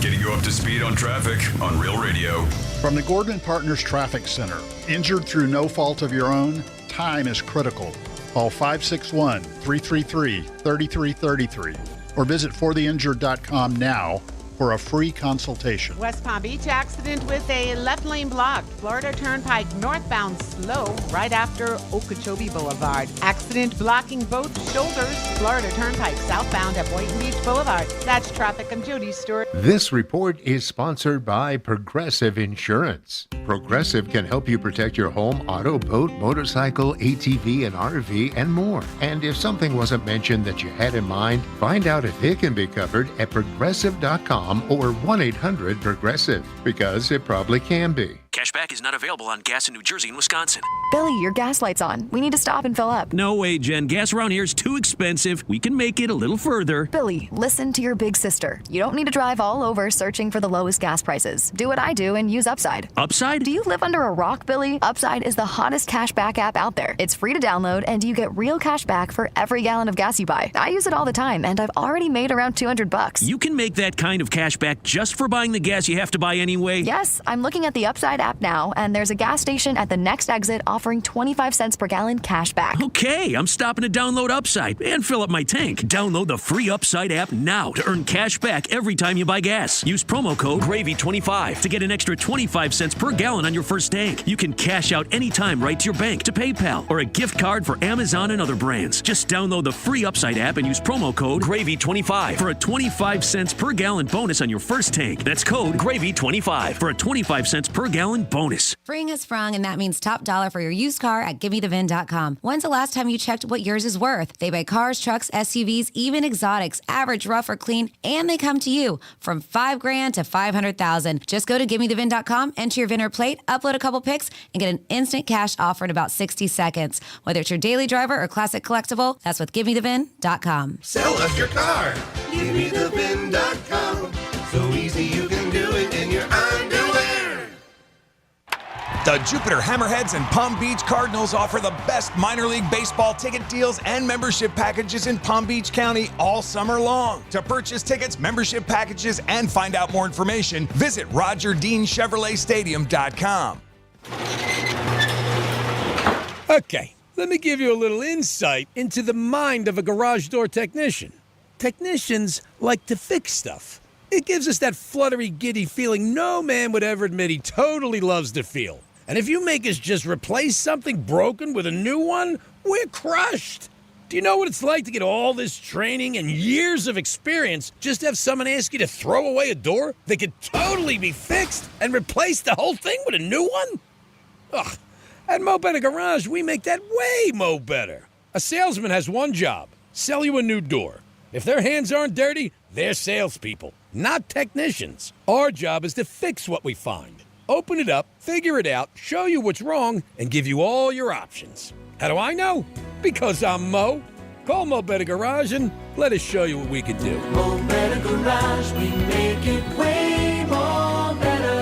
Getting you up to speed on traffic on Real Radio. From the Gordon Partners Traffic Center. Injured through no fault of your own? Time is critical. Call 561-333-3333 or visit fortheinjured.com now for a free consultation. West Palm Beach accident with a left lane blocked. Florida Turnpike northbound slow right after Okeechobee Boulevard. Accident blocking both shoulders. Florida Turnpike southbound at Boynton Beach Boulevard. That's traffic. I'm Jody Stewart. This report is sponsored by Progressive Insurance. Progressive can help you protect your home, auto, boat, motorcycle, ATV, and RV, and more. And if something wasn't mentioned that you had in mind, find out if it can be covered at progressive.com or 1-800-PROGRESSIVE, because it probably can be. Cashback is not available on gas in New Jersey and Wisconsin. Billy, your gas light's on. We need to stop and fill up. No way, Jen. Gas around here is too expensive. We can make it a little further. Billy, listen to your big sister. You don't need to drive all over searching for the lowest gas prices. Do what I do and use Upside. Upside? Do you live under a rock, Billy? Upside is the hottest cashback app out there. It's free to download, and you get real cash back for every gallon of gas you buy. I use it all the time, and I've already made around $200. You can make that kind of cash back just for buying the gas you have to buy anyway? Yes, I'm looking at the Upside app now, and there's a gas station at the next exit offering 25 cents per gallon cash back. Okay, I'm stopping to download Upside and fill up my tank. Download the free Upside app now to earn cash back every time you buy gas. Use promo code GRAVY25 to get an extra 25 cents per gallon on your first tank. You can cash out anytime right to your bank, to PayPal, or a gift card for Amazon and other brands. Just download the free Upside app and use promo code GRAVY25 for a 25 cents per gallon bonus on your first tank. That's code GRAVY25 for a 25 cents per gallon bonus. Spring has sprung, and that means top dollar for your used car at GiveMeTheVin.com. When's the last time you checked what yours is worth? They buy cars, trucks, SUVs, even exotics, average, rough, or clean, and they come to you from $5,000 to $500,000. Just go to GiveMeTheVin.com, enter your VIN or plate, upload a couple pics, and get an instant cash offer in about 60 seconds. Whether it's your daily driver or classic collectible, that's with GiveMeTheVin.com. Sell us your car. GiveMeTheVin.com. So easy you can do it. The Jupiter Hammerheads and Palm Beach Cardinals offer the best minor league baseball ticket deals and membership packages in Palm Beach County all summer long. To purchase tickets, membership packages, and find out more information, visit RogerDeanChevroletStadium.com. Okay, let me give you a little insight into the mind of a garage door technician. Technicians like to fix stuff. It gives us that fluttery, giddy feeling no man would ever admit he totally loves to feel. And if you make us just replace something broken with a new one, we're crushed. Do you know what it's like to get all this training and years of experience just to have someone ask you to throw away a door that could totally be fixed and replace the whole thing with a new one? Ugh. At Mo Better Garage, we make that way mo better. A salesman has one job, sell you a new door. If their hands aren't dirty, they're salespeople, not technicians. Our job is to fix what we find. Open it up, figure it out, show you what's wrong, and give you all your options. How do I know? Because I'm Mo. Call Mo Better Garage and let us show you what we can do. Mo Better Garage, we make it way more better.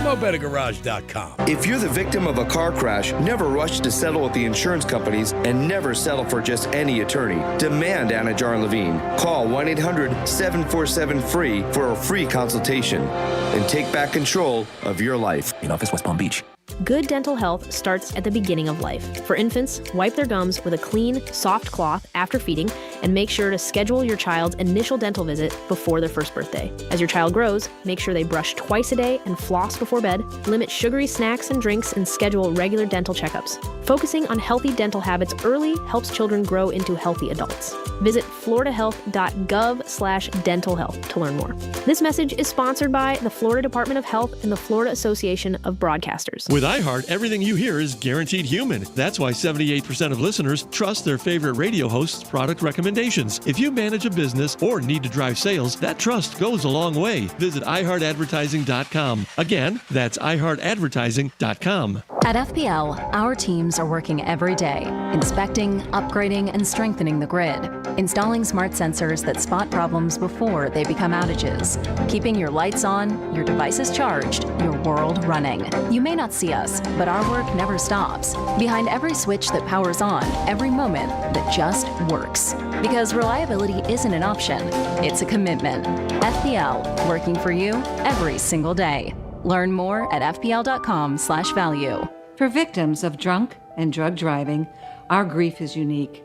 MoBetterGarage.com. If you're the victim of a car crash, never rush to settle with the insurance companies and never settle for just any attorney. Demand Anajar Levine. Call 1-800-747-FREE for a free consultation and take back control of your life. In office, West Palm Beach. Good dental health starts at the beginning of life. For infants, wipe their gums with a clean, soft cloth after feeding, and make sure to schedule your child's initial dental visit before their first birthday. As your child grows, make sure they brush twice a day and floss before bed, limit sugary snacks and drinks, and schedule regular dental checkups. Focusing on healthy dental habits early helps children grow into healthy adults. Visit floridahealth.gov/dental health to learn more. This message is sponsored by the Florida Department of Health and the Florida Association of Broadcasters. With iHeart, everything you hear is guaranteed human. That's why 78% of listeners trust their favorite radio host's product recommendations. If you manage a business or need to drive sales, that trust goes a long way. Visit iHeartAdvertising.com. Again, that's iHeartAdvertising.com. At FPL, our teams are working every day, inspecting, upgrading, and strengthening the grid, installing smart sensors that spot problems before they become outages, keeping your lights on, your devices charged, your world running. You may not see us, but our work never stops. Behind every switch that powers on, every moment that just works. Because reliability isn't an option, it's a commitment. FPL, working for you every single day. Learn more at fpl.com/value. For victims of drunk and drug driving, our grief is unique.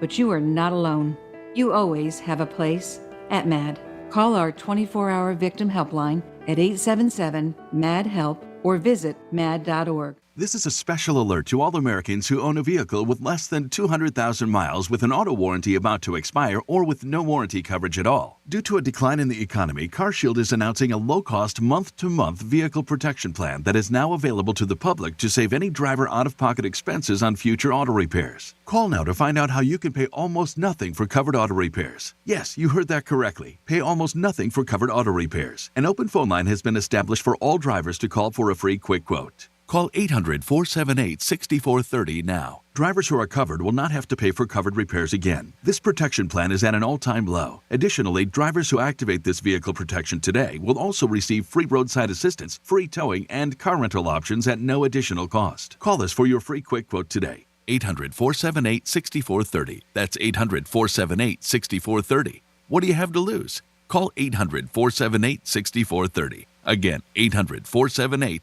But you are not alone. You always have a place at MAD. Call our 24-hour victim helpline at 877-MAD-HELP or visit mad.org. This is a special alert to all Americans who own a vehicle with less than 200,000 miles with an auto warranty about to expire or with no warranty coverage at all. Due to a decline in the economy, CarShield is announcing a low-cost month-to-month vehicle protection plan that is now available to the public to save any driver out-of-pocket expenses on future auto repairs. Call now to find out how you can pay almost nothing for covered auto repairs. Yes, you heard that correctly. Pay almost nothing for covered auto repairs. An open phone line has been established for all drivers to call for a free quick quote. Call 800-478-6430 now. Drivers who are covered will not have to pay for covered repairs again. This protection plan is at an all-time low. Additionally, drivers who activate this vehicle protection today will also receive free roadside assistance, free towing, and car rental options at no additional cost. Call us for your free quick quote today. 800-478-6430. That's 800-478-6430. What do you have to lose? Call 800-478-6430. Again, 800-478-6430.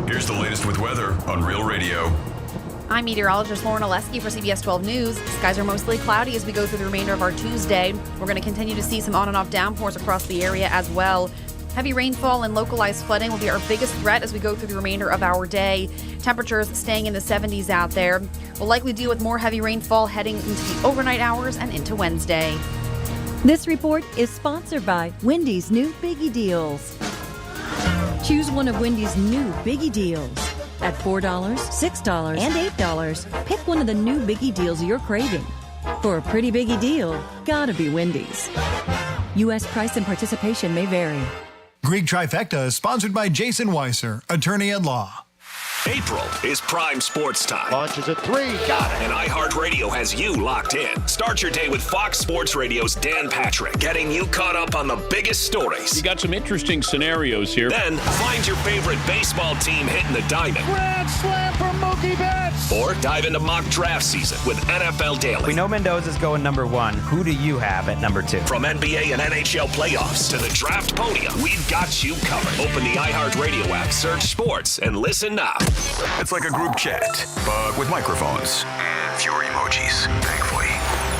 Here's the latest with weather on Real Radio. I'm meteorologist Lauren Oleski for CBS 12 News. Skies are mostly cloudy as we go through the remainder of our Tuesday. We're going to continue to see some on and off downpours across the area as well. Heavy rainfall and localized flooding will be our biggest threat as we go through the remainder of our day. Temperatures staying in the 70s out there. We'll likely deal with more heavy rainfall heading into the overnight hours and into Wednesday. This report is sponsored by Wendy's new Biggie Deals. Choose one of Wendy's new Biggie Deals. At $4, $6, and $8, pick one of the new Biggie Deals you're craving. For a pretty biggie deal, gotta be Wendy's. U.S. price and participation may vary. Greek Trifecta is sponsored by Jason Weiser, attorney at law. April is prime sports time. Launches at 3. Got it. And iHeartRadio has you locked in. Start your day with Fox Sports Radio's Dan Patrick, getting you caught up on the biggest stories. You got some interesting scenarios here. Then find your favorite baseball team hitting the diamond. Grand slam for Mookie Betts. Or dive into mock draft season with NFL Daily. We know Mendoza's going number 1. Who do you have at number 2? From NBA and NHL playoffs to the draft podium, we've got you covered. Open the iHeartRadio app, search sports, and listen now. It's like a group chat, but with microphones and fewer emojis, thankfully.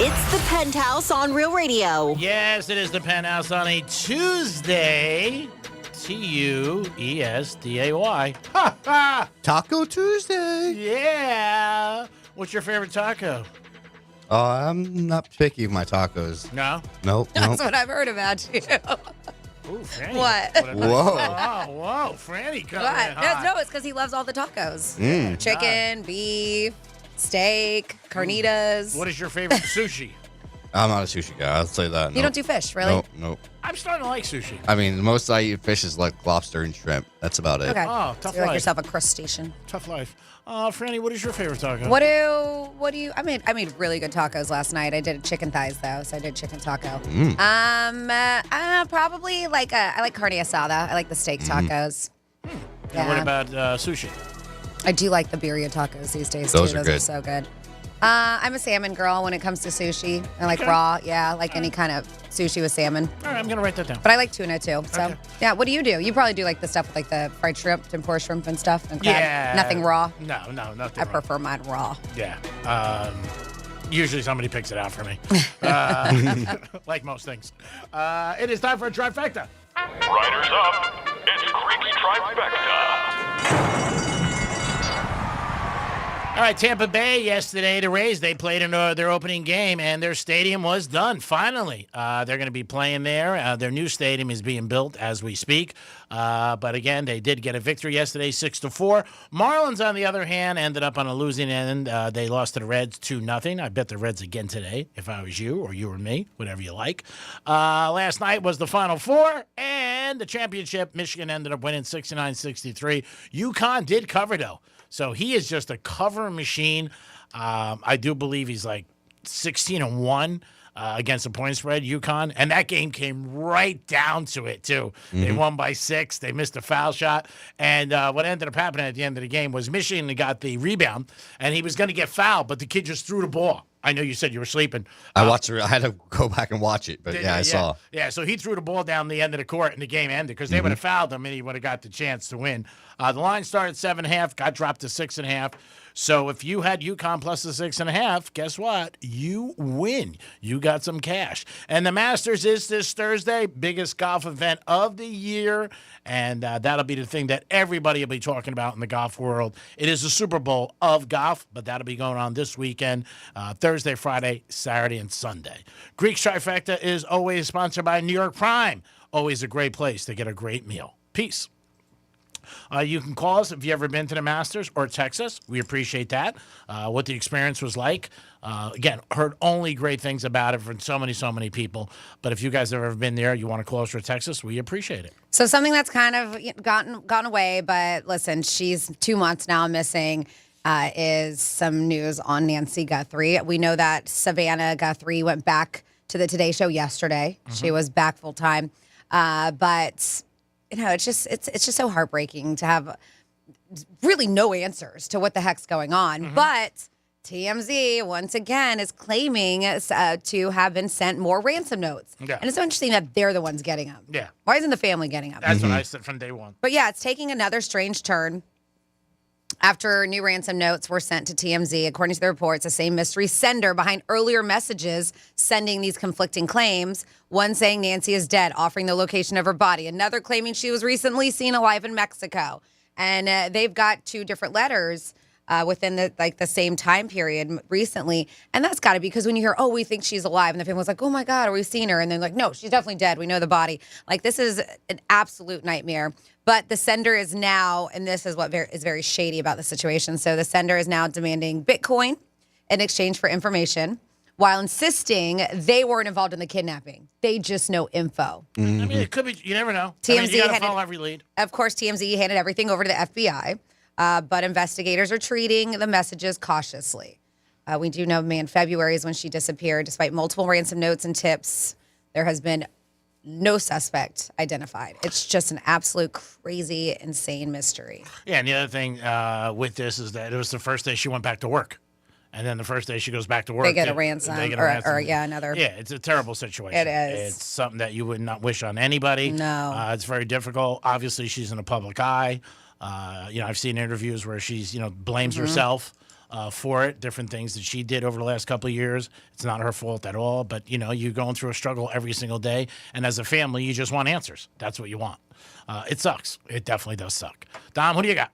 It's the Penthouse on Real Radio. Yes, it is the Penthouse on a Tuesday. Tuesday. Ha ha! Taco Tuesday. Yeah. What's your favorite taco? I'm not picky with my tacos. No? Nope. That's what I've heard about you. Ooh, Franny. What? Whoa, Franny coming in hot. No, it's because he loves all the tacos. Mm. Chicken, beef, steak, carnitas. What is your favorite sushi? I'm not a sushi guy. I'll say that. You don't do fish, really? Nope. I'm starting to like sushi. I mean, the most I eat fish is like lobster and shrimp. That's about it. Okay. Oh, tough So you like life. yourself a crustacean. Tough life. Franny, what is your favorite taco? What do you? I made really good tacos last night. I did chicken thighs though, so I did chicken taco. Probably like I like carne asada. I like the steak tacos. And what about sushi? I do like the birria tacos these days Those too. are Those are good. so good. I'm a salmon girl when it comes to sushi. I like Okay. raw. Yeah, I like any kind of sushi with salmon. All right, I'm gonna write that down. But I like tuna too. So yeah, what do? You probably do like the stuff with like the fried shrimp, tempura shrimp and stuff and crab. Yeah. Nothing raw. No, nothing. I prefer mine raw. Yeah. Usually somebody picks it out for me. Like most things. It is time for a trifecta. Riders up. It's Creek's Trifecta. All right, Tampa Bay yesterday, the Rays, they played in their opening game, and their stadium was done, finally. They're going to be playing there. Their new stadium is being built as we speak. But again, they did get a victory yesterday, 6-4. Marlins, on the other hand, ended up on a losing end. They lost to the Reds 2-0. I bet the Reds again today, if I was you or you or me, whatever you like. Last night was the Final Four, and the championship, Michigan ended up winning 69-63. UConn did cover, though. So he is just a cover machine. I do believe he's like 16-1 against the point spread, UConn. And that game came right down to it, too. They won by 6. They missed a foul shot. And what ended up happening at the end of the game was Michigan got the rebound, and he was going to get fouled, but the kid just threw the ball. I know you said you were sleeping. I watched it. I had to go back and watch it, but I saw. Yeah, so he threw the ball down the end of the court, and the game ended because they would have fouled him, and he would have got the chance to win. The line started 7.5, got dropped to 6.5. So if you had UConn plus the 6.5, guess what? You win. You got some cash. And the Masters is this Thursday, biggest golf event of the year, and that'll be the thing that everybody will be talking about in the golf world. It is the Super Bowl of golf, but that'll be going on this weekend, Thursday, Friday, Saturday, and Sunday. Greek's Trifecta is always sponsored by New York Prime. Always a great place to get a great meal. Peace. You can call us if you've ever been to the Masters or Texas. We appreciate that. What the experience was like. Again, heard only great things about it from so many people. But if you guys have ever been there, you want to call us for Texas, we appreciate it. So something that's kind of gone away, but listen, she's 2 months now missing. Is some news on Nancy Guthrie. We know that Savannah Guthrie went back to the Today Show yesterday. She was back full time, but it's just so heartbreaking to have really no answers to what the heck's going on. But TMZ once again is claiming to have been sent more ransom notes, and it's so interesting that they're the ones getting them. Yeah, why isn't the family getting them? That's what I said from day one. But yeah, it's taking another strange turn. After new ransom notes were sent to TMZ, according to the reports, the same mystery sender behind earlier messages sending these conflicting claims. One saying Nancy is dead, offering the location of her body. Another claiming she was recently seen alive in Mexico. And they've got 2 different letters within the same time period recently. And that's got to be because when you hear, oh, we think she's alive, and the family's like, oh my God, are we seeing her? And then like, no, she's definitely dead. We know the body. Like, this is an absolute nightmare. But the sender is now, and this is what is very shady about the situation. So the sender is now demanding Bitcoin in exchange for information, while insisting they weren't involved in the kidnapping. They just know info. I mean, it could be. You never know. TMZ you got to follow every lead. Of course, TMZ handed everything over to the FBI. but investigators are treating the messages cautiously. We do know May in February is when she disappeared. Despite multiple ransom notes and tips, there has been no suspect identified. It's just an absolute crazy, insane mystery. Yeah, and the other thing with this is that it was the first day she went back to work. And then the first day she goes back to work, They get a ransom, or another. Yeah, it's a terrible situation. It is. It's something that you would not wish on anybody. No. It's very difficult. Obviously, she's in the public eye. I've seen interviews where she's, blames herself for it, different things that she did over the last couple of years. It's not her fault at all, but, you're going through a struggle every single day. And as a family, you just want answers. That's what you want. It sucks. It definitely does suck. Dom, who do you got?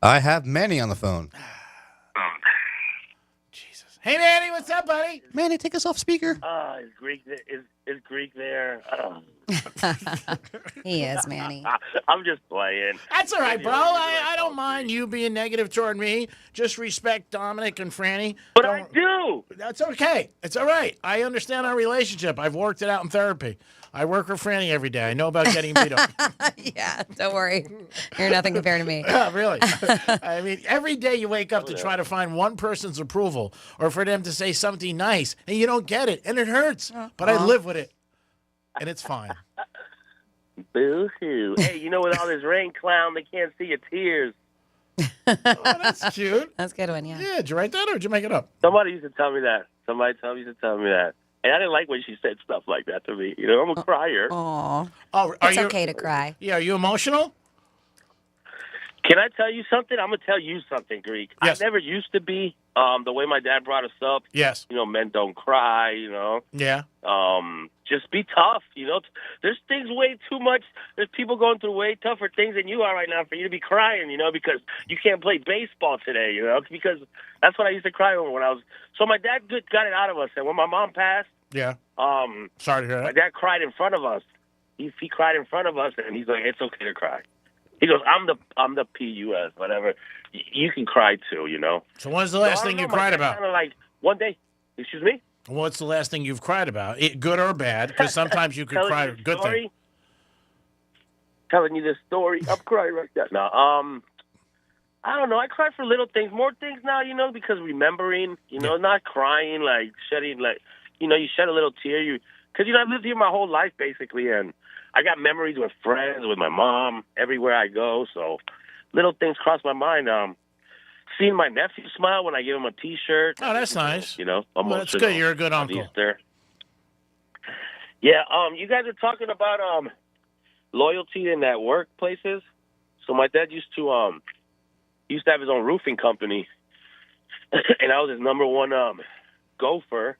I have Manny on the phone. Hey, Manny, what's up, buddy? Manny, take us off speaker. Is Greek there? He is, Manny. I'm just playing. That's all right, bro. I don't mind you being negative toward me. Just respect Dominic and Franny. But I do. That's okay. It's all right. I understand our relationship. I've worked it out in therapy. I work with Franny every day. I know about getting beat up. Yeah, don't worry. You're nothing compared to me. Yeah, really. I mean, every day you wake up to try to find one person's approval or for them to say something nice, and you don't get it, and it hurts. But I live with it, and it's fine. Boo-hoo. Hey, with all this rain clown, they can't see your tears. Oh, that's cute. That's a good one, yeah. Yeah, did you write that or did you make it up? Somebody used to tell me that. Used to tell me that. And I didn't like when she said stuff like that to me. I'm a crier. Aw. Oh, It's okay to cry. Yeah, are you emotional? Can I tell you something? I'm going to tell you something, Greek. Yes. I never used to be the way my dad brought us up. Yes. Men don't cry, Yeah. Just be tough, There's things way too much. There's people going through way tougher things than you are right now for you to be crying, because you can't play baseball today, because that's what I used to cry over when I was. So my dad got it out of us, and when my mom passed, yeah. Sorry to hear that. My dad cried in front of us. He cried in front of us, and he's like, "It's okay to cry." He goes, "I'm the PUS, whatever. You can cry too, So when's the last thing you cried about? Kind of like one day. Excuse me. What's the last thing you've cried about? Good or bad? Because sometimes you could cry good things. Telling you this story. I'm crying right now. No, I don't know. I cry for little things, more things now, because remembering, not crying, like shedding, you shed a little tear. Because I've lived here my whole life basically, and I got memories with friends, with my mom, everywhere I go. So little things cross my mind. Seeing my nephew smile when I give him a T-shirt. Oh, that's nice. Well, that's good. You're a good uncle. Easter. Yeah. You guys are talking about loyalty in that workplaces. So my dad used to have his own roofing company, and I was his number one gopher.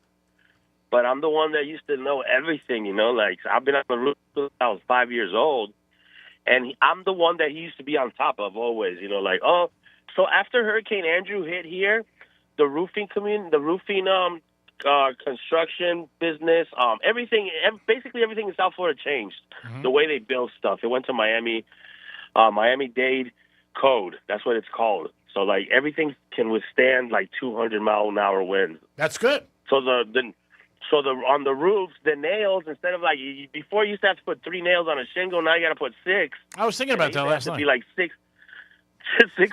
But I'm the one that used to know everything. Like I've been on the roof since I was 5 years old, and I'm the one that he used to be on top of always. So after Hurricane Andrew hit here, the roofing construction business, basically everything in South Florida changed. Mm-hmm. The way they build stuff. It went to Miami-Dade code. That's what it's called. So like everything can withstand like 200-mile-an-hour winds. That's good. So on the roofs, the nails, instead of before you used to have to put 3 nails on a shingle, now you got to put 6. I was thinking about that last night. To be like 6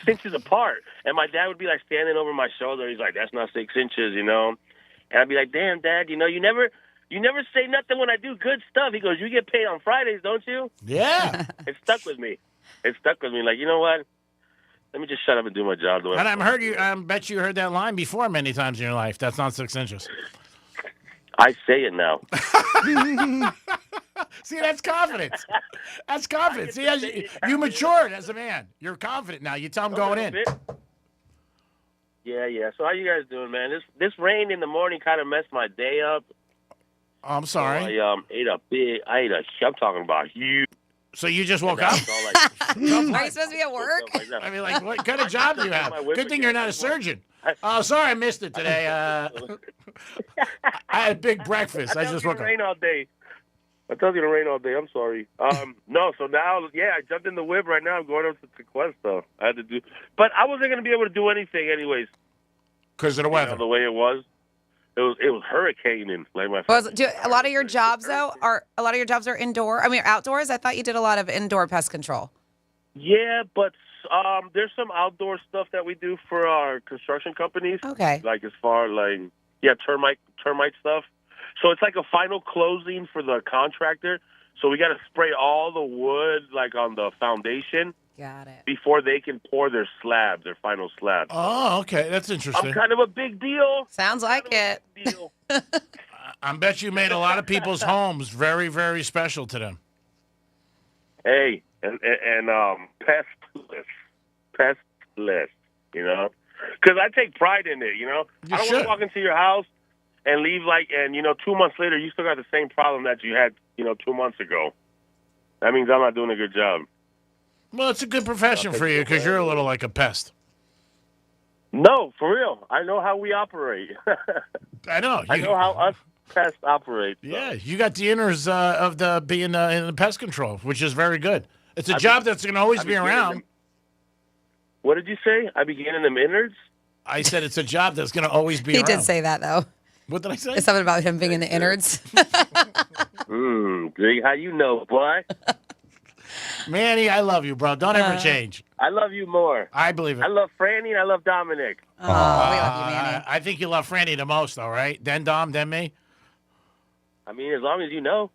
inches apart. And my dad would be like standing over my shoulder. He's like, "That's not 6 inches, And I'd be like, "Damn, Dad, you never say nothing when I do good stuff." He goes, "You get paid on Fridays, don't you?" Yeah. It stuck with me. Like, you know what? Let me just shut up and do my job. And I bet you heard that line before many times in your life. That's not 6 inches. I say it now. See, that's confidence. That's confidence. See, you matured as a man. You're confident now. You tell him going in. Yeah. So how you guys doing, man? This rain in the morning kind of messed my day up. I'm sorry. So I'm talking about huge. So you just woke up? Are you supposed to be at work? I mean, like, what kind of job do you have? Good thing you're not a surgeon. Oh, sorry, I missed it today. I had a big breakfast. I just woke up. Rain all day. I told you to rain all day. I'm sorry. No, so now, I jumped in the whip right now. I'm going up to Cuesta. I had to do, but I wasn't going to be able to do anything anyways. Because of the weather. The way it was. It was hurricaning. Like my. Do a lot of your jobs though are indoor? I mean, outdoors. I thought you did a lot of indoor pest control. Yeah, but there's some outdoor stuff that we do for our construction companies. Okay. Like as far termite stuff. So it's like a final closing for the contractor. So we got to spray all the wood like on the foundation. Got it. Before they can pour their final slab. Oh, okay. That's interesting. I'm kind of a big deal. Sounds like it. Deal. I bet you made a lot of people's homes very, very special to them. Hey, and pestless, you know? Because I take pride in it, you know? I don't want to walk into your house and leave 2 months later, you still got the same problem that you had, 2 months ago. That means I'm not doing a good job. Well, it's a good profession for you because you're a little like a pest. No, for real. I know how we operate. I know. I know how us pests operate. So. Yeah, you got the inners of being in the pest control, which is very good. It's a job that's going to always be around. What did you say? I began in them innards? I said it's a job that's going to always be around. He did say that, though. What did I say? It's something about him being in the innards. How you know, boy? Manny, I love you, bro. Don't ever change. I love you more. I believe it. I love Franny and I love Dominic. Oh, we love you, Manny. I think you love Franny the most, though, right? Then Dom, then me? I mean, as long as you know.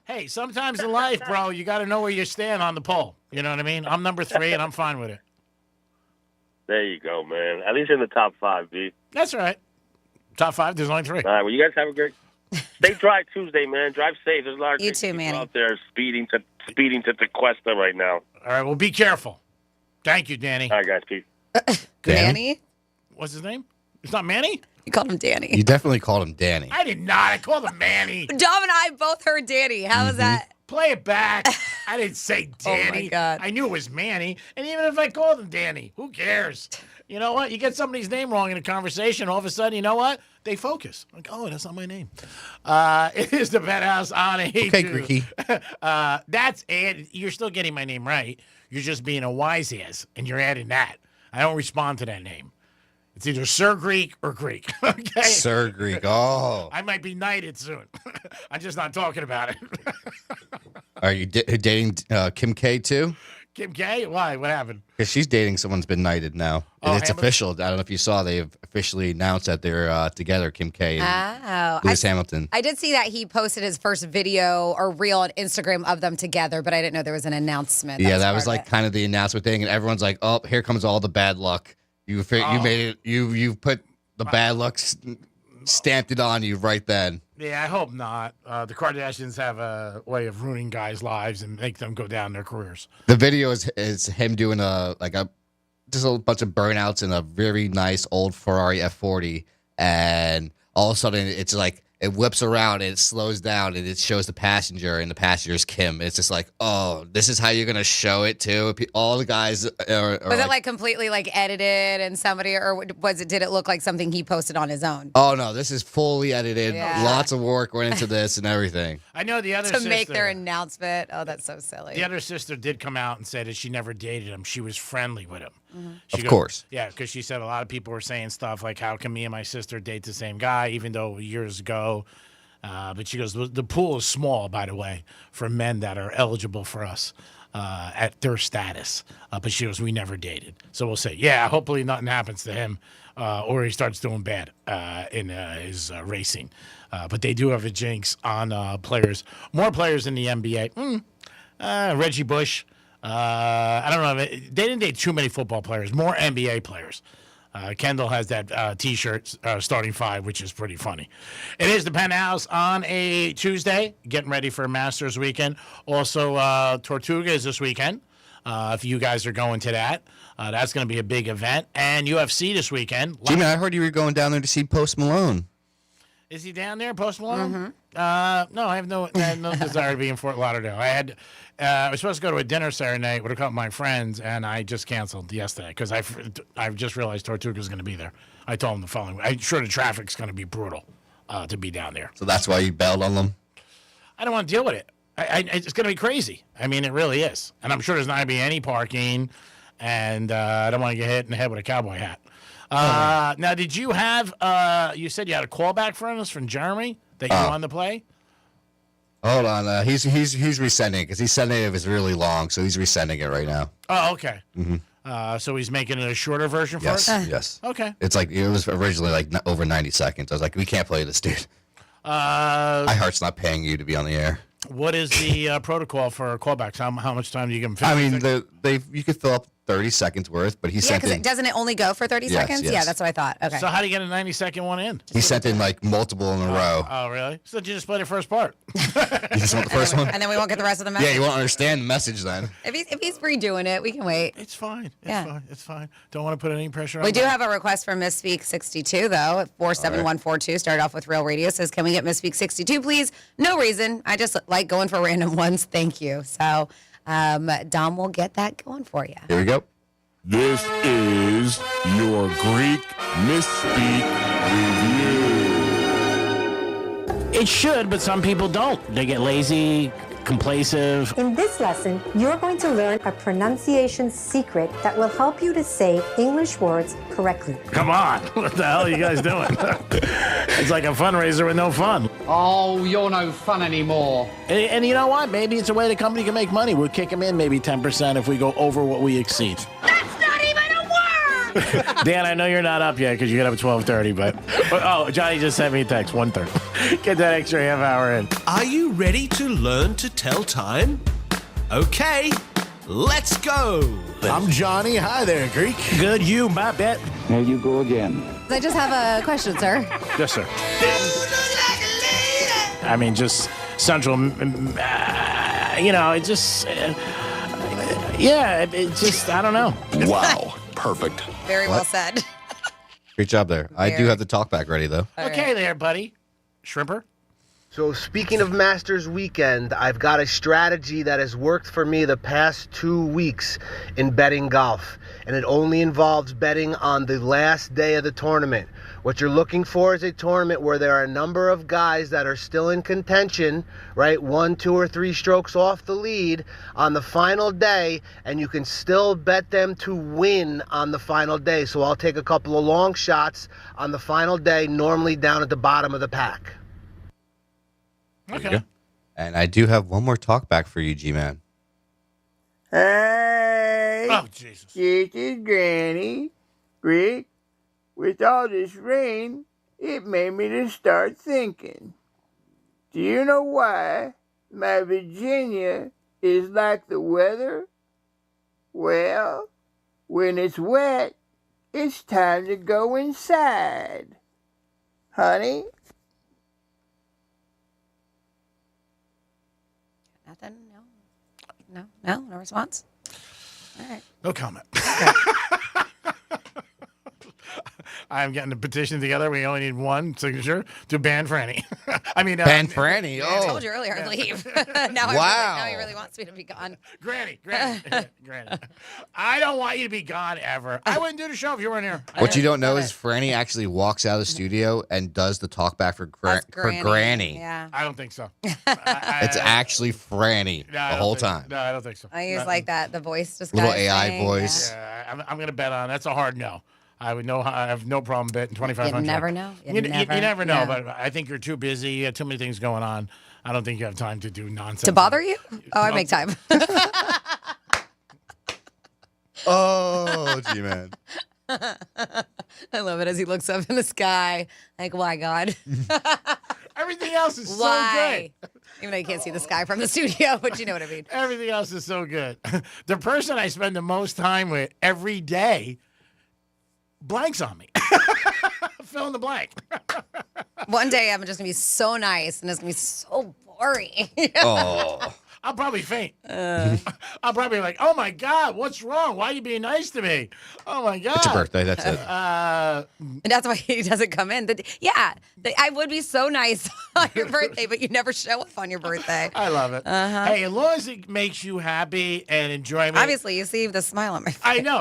Hey, sometimes in life, bro, you got to know where you stand on the poll. You know what I mean? I'm number 3, and I'm fine with it. There you go, man. At least you're in the top 5, B. That's right. Top 5, there's only 3. All right, well, you guys have a great... Stay dry Tuesday, man. Drive safe. There's a lot of you too, Manny. out there speeding to Tequesta right now. All right, well, be careful. Thank you, Danny. All right, guys, peace. Manny? What's his name? It's not Manny? You called him Danny. You definitely called him Danny. I did not. I called him Manny. Dom and I both heard Danny. How was that? Play it back. I didn't say Danny. Oh, my God. I knew it was Manny. And even if I called him Danny, who cares? You know what? You get somebody's name wrong in a conversation, all of a sudden, you know what? They focus. Like, oh, that's not my name. It is the Penthouse on a Okay, Greeky. That's added. You're still getting my name right. You're just being a wise ass, and you're adding that. I don't respond to that name. It's either Sir Greek or Greek. Okay. Sir Greek. Oh. I might be knighted soon. I'm just not talking about it. Are you dating Kim K too? Kim K? Why? What happened? Because she's dating someone's been knighted now. And it's official. I don't know if you saw. They've officially announced that they're together, Kim K and Lewis Hamilton. I did see that he posted his first video or reel on Instagram of them together, but I didn't know there was an announcement. Yeah, that was like kind of the announcement thing, and everyone's like, "Oh, here comes all the bad luck. You made it. You put the bad luck stamped it on you right then." Yeah, I hope not. The Kardashians have a way of ruining guys' lives and make them go down their careers. The video is him doing just a bunch of burnouts in a very nice old Ferrari F40, and all of a sudden it's like it whips around and it slows down and it shows the passenger, and the passenger is Kim. It's just like, oh, this is how you're gonna show it too. All the guys are was it like completely like edited and somebody, or did it look like something he posted on his own? Oh no, this is fully edited. Yeah. Lots of work went into this and everything. I know the other to sister, make their announcement. Oh, that's so silly. The other sister did come out and say that she never dated him. She was friendly with him. Of course. Yeah, because she said a lot of people were saying stuff like, how can me and my sister date the same guy, even though years ago. But she goes, the pool is small, by the way, for men that are eligible for us at their status. But she goes, we never dated. So we'll say, yeah, hopefully nothing happens to him or he starts doing bad in his racing. But they do have a jinx on players, more players in the NBA. Reggie Bush. I don't know. They didn't date too many football players, more NBA players. Kendall has that T-shirt, starting 5, which is pretty funny. It is the Penthouse on a Tuesday, getting ready for Masters weekend. Also, Tortuga is this weekend. If you guys are going to that, that's going to be a big event. And UFC this weekend. Jimmy, I heard you were going down there to see Post Malone. Is he down there, Post Malone? No, I have no desire to be in Fort Lauderdale. I was supposed to go to a dinner Saturday night with a couple of my friends, and I just canceled yesterday because I just realized Tortuga was going to be there. I told him the following week. I'm sure the traffic's going to be brutal to be down there. So that's why you bailed on them? I don't want to deal with it. It's going to be crazy. I mean, it really is. And I'm sure there's not going to be any parking, and I don't want to get hit in the head with a cowboy hat. Now, did you have, you said you had a callback for us from Jeremy that you wanted to play? Hold on. He's resending it because he's sending it if it's really long, so he's resending it right now. Oh, okay. Mm-hmm. So he's making it a shorter version for us? Yes. Okay. It's like it was originally like over 90 seconds. I was like, we can't play this, dude. iHeart's not paying you to be on the air. What is the protocol for callbacks? How much time do you give them? I mean, you could fill up 30 seconds worth, but he Yeah, sent because in. doesn't it only go for 30 Yes, seconds? yes. Yeah, that's what I thought. Okay. So how do you get a 90-second one in? He sent in like multiple in a row. Oh, really? So you just play the first part. You just want the first one? And then we won't get the rest of the message. Yeah, you won't understand the message then. If he's redoing it, we can wait. It's fine. Yeah. It's fine. Don't want to put any pressure on We do that. have a request from Misspeak 62 though. 47142 started off with Real Radio. Says, can we get Misspeak 62, please? No reason. I just like going for random ones. Thank you. So Dom will get that going for you. Here we go. This is your Greek Misspeak Review. It should, but some people don't. They get lazy, complacent. In this lesson, you're going to learn a pronunciation secret that will help you to say English words correctly. Come on. What the hell are you guys doing? It's like a fundraiser with no fun. Oh, you're no fun anymore. And you know what? Maybe it's a way the company can make money. We'll kick them in maybe 10% if we go over what we exceed. That's not even a word! Dan, I know you're not up yet because you get up at 12:30, but oh, Johnny just sent me a text, 1:30. Get that extra half hour in. Are you ready to learn to tell time? Okay, let's go. I'm Johnny. Hi there, Greek. Good, you, my bet. There you go again. I just have a question, sir. Yes, sir. I mean, just central, it just, it just, I don't know. Wow. Perfect. Very well said. Great job there. I do have the talk back ready, though. Okay there, buddy. Shrimper. So speaking of Masters Weekend, I've got a strategy that has worked for me the past 2 weeks in betting golf. And it only involves betting on the last day of the tournament. What you're looking for is a tournament where there are a number of guys that are still in contention, right? 1, 2, or 3 strokes off the lead on the final day, and you can still bet them to win on the final day. So I'll take a couple of long shots on the final day, normally down at the bottom of the pack. Okay. And I do have one more talk back for you, G-Man. Hey. Oh, Jesus. This is Granny. Rick, with all this rain, it made me to start thinking. Do you know why my Virginia is like the weather? Well, when it's wet, it's time to go inside. Honey? Nothing? No response? All right. No comment. I'm getting the petition together. We only need one signature to ban Franny. I mean, ban Franny. I told you earlier I'd leave. Now Wow. he really wants me to be gone. Granny. I don't want you to be gone ever. I wouldn't do the show if you weren't here. What you don't know is Franny actually walks out of the studio and does the talk back for Granny. Yeah. I don't think so. It's actually Franny the whole time. No, I don't think so. I use like that, the voice just Little kind of AI thing, voice. Yeah, I'm going to bet on. That's a hard no. I have no problem betting 2,500. You never know. You never know, yeah. but I think you're too busy. You have too many things going on. I don't think you have time to do nonsense. To bother you? Oh, I make time. Oh, G-Man. I love it as he looks up in the sky. Like, why, God? Everything else is Why? so good. Even though you can't see the sky from the studio, but you know what I mean. Everything else is so good. The person I spend the most time with every day blanks on me. Fill in the blank. One day I'm just going to be so nice and it's going to be so boring. Oh. I'll probably faint. I'll probably be like, oh my God, what's wrong? Why are you being nice to me? Oh my God. It's your birthday, that's it. And that's why he doesn't come in. I would be so nice on your birthday, but you never show up on your birthday. I love it. Uh-huh. Hey, as long as it makes you happy and enjoyment. Obviously, you see the smile on my face. I know.